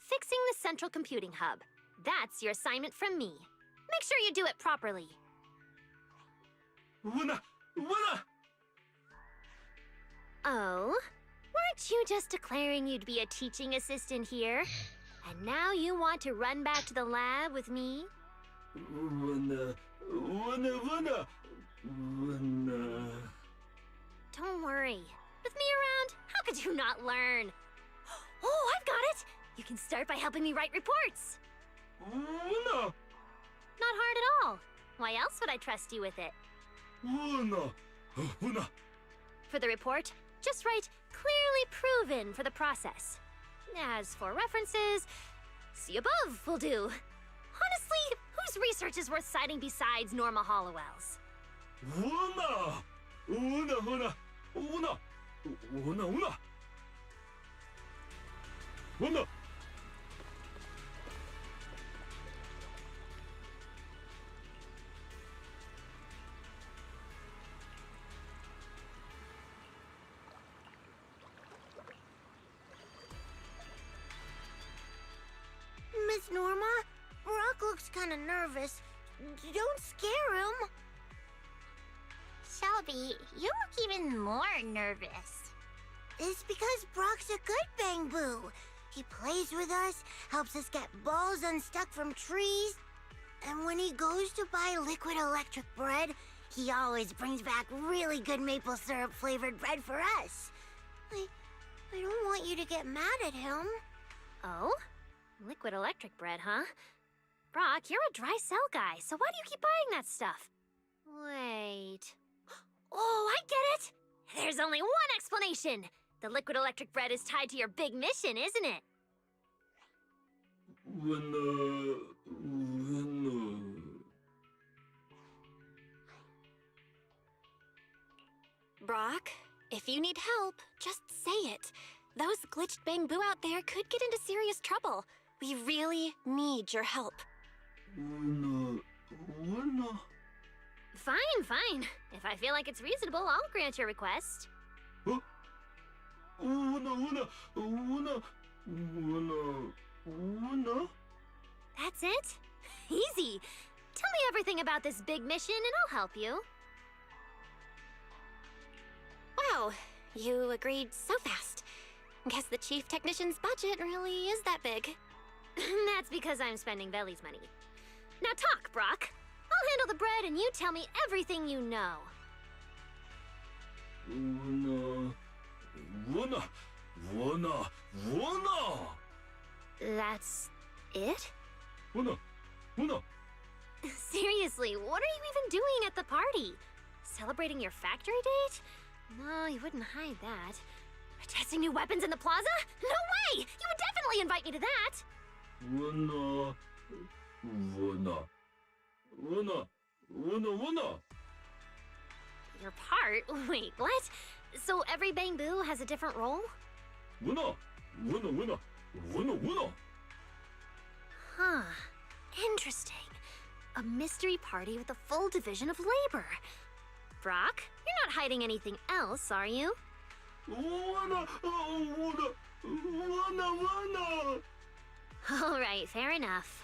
Fixing the central computing hub. That's your assignment from me. Make sure you do it properly. Winner! Oh? Weren't you just declaring you'd be a teaching assistant here? And now you want to run back to the lab with me? Winner! Don't worry. With me around, how could you not learn? Oh, I've got it! You can start by helping me write reports. Winner! Not hard at all. Why else would I trust you with it? Winner! For the report, just write clearly proven for the process. As for references, see above will do. Honestly, whose research is worth citing besides Norma Hollowell's? Una! Miss Norma, Brock looks kind of nervous. Don't scare him. Shelby, you look even more nervous. It's because Brock's a good Bang Boo. He plays with us, helps us get balls unstuck from trees, and when he goes to buy liquid electric bread, he always brings back really good maple syrup flavored bread for us. I don't want you to get mad at him. Oh? Liquid electric bread, huh? Brock, you're a dry cell guy, so why do you keep buying that stuff? Wait. Oh, I get it! There's only one explanation! The liquid electric bread is tied to your big mission, isn't it? Brock, if you need help, just say it. Those glitched Bang Boo out there could get into serious trouble. We really need your help. Fine, fine. If I feel like it's reasonable, I'll grant your request. That's it? Easy. Tell me everything about this big mission and I'll help you. Wow, you agreed so fast. Guess the chief technician's budget really is that big. That's because I'm spending Veli's money. Now talk, Brock. I'll handle the bread and you tell me everything you know. That's it? Seriously, what are you even doing at the party? Celebrating your factory date? No, you wouldn't hide that. Testing new weapons in the plaza? No way! You would definitely invite me to that! Your part? Wait, what? So every Bang Boo has a different role? Huh. Interesting. A mystery party with a full division of labor. Brock, you're not hiding anything else, are you? All right, fair enough.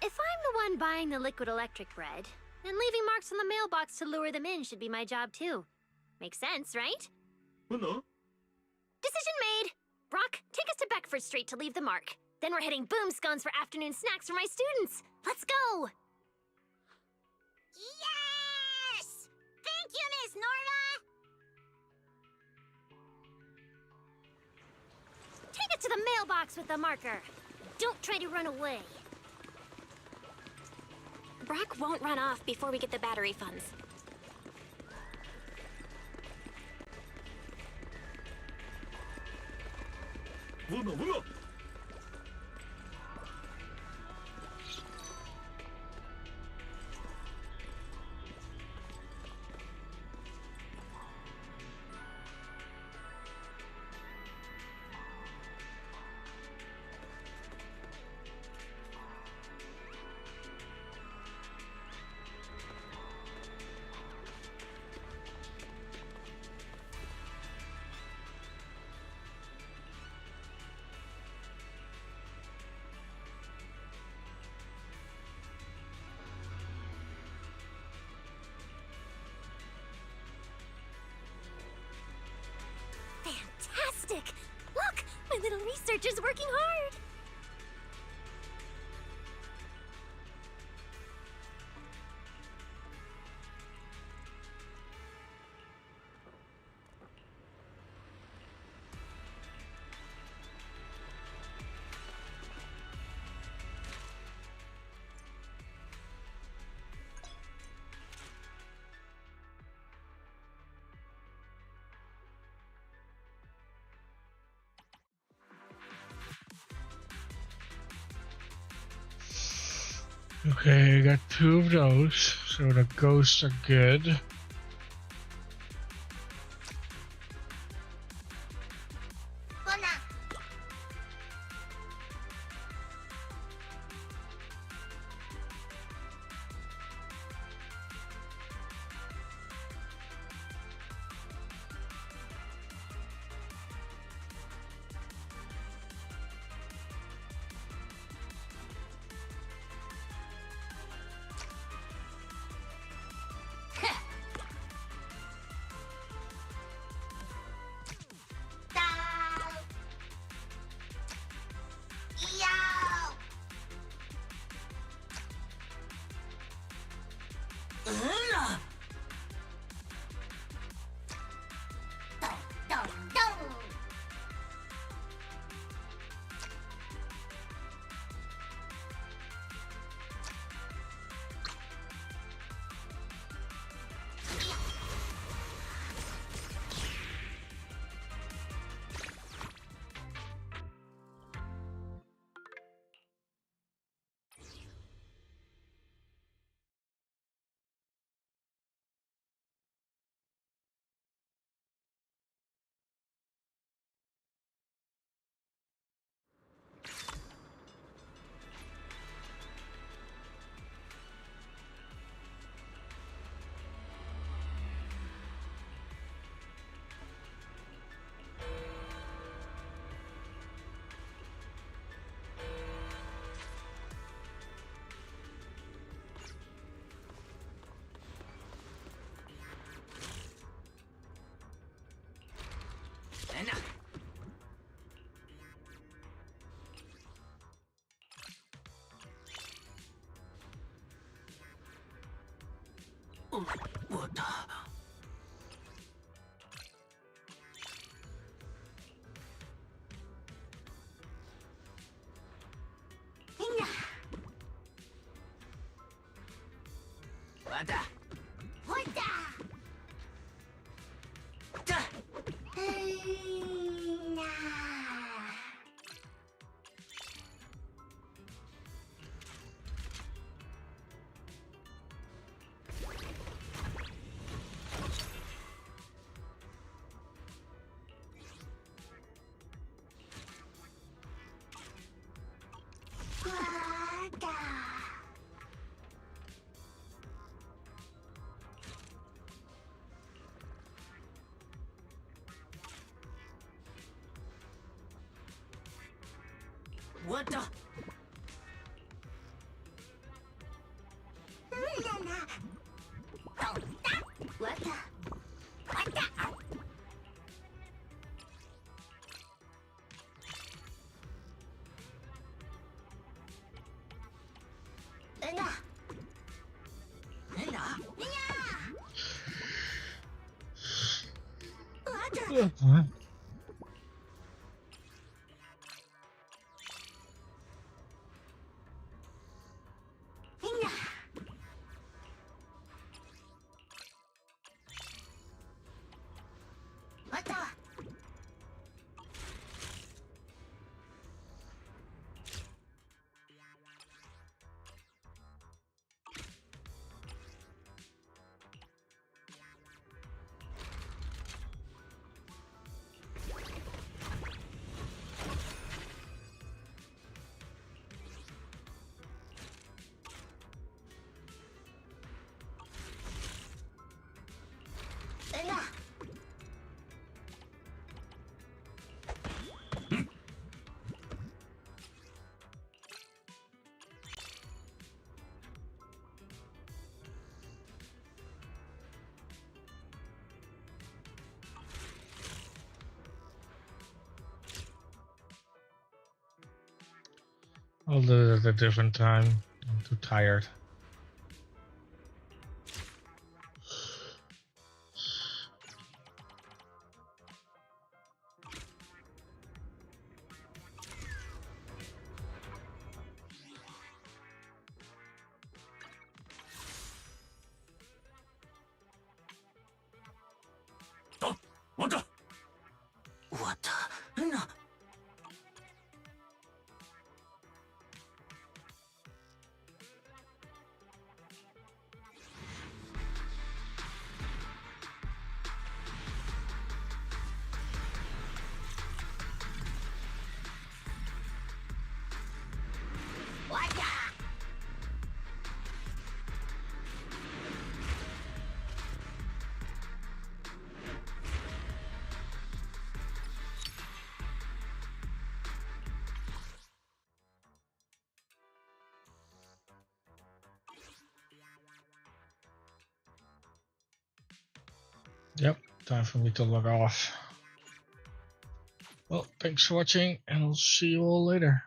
If I'm the one buying the liquid electric bread, then leaving marks on the mailbox to lure them in should be my job too. Makes sense, right? Decision made! Brock, take us to Beckford Street to leave the mark. Then we're hitting Boom Scones for afternoon snacks for my students. Let's go! Yes! Thank you, Miss Norma! Take it to the mailbox with the marker. Don't try to run away. Brock won't run off before we get the battery funds. Fantastic! Look! My little researcher's working hard! Okay, I got 2 of those, so the ghosts are good. What the? What the? I'll do it at a different time. I'm too tired. What the? What the? No. Yep, time for me to log off. Well, thanks for watching, and I'll see you all later.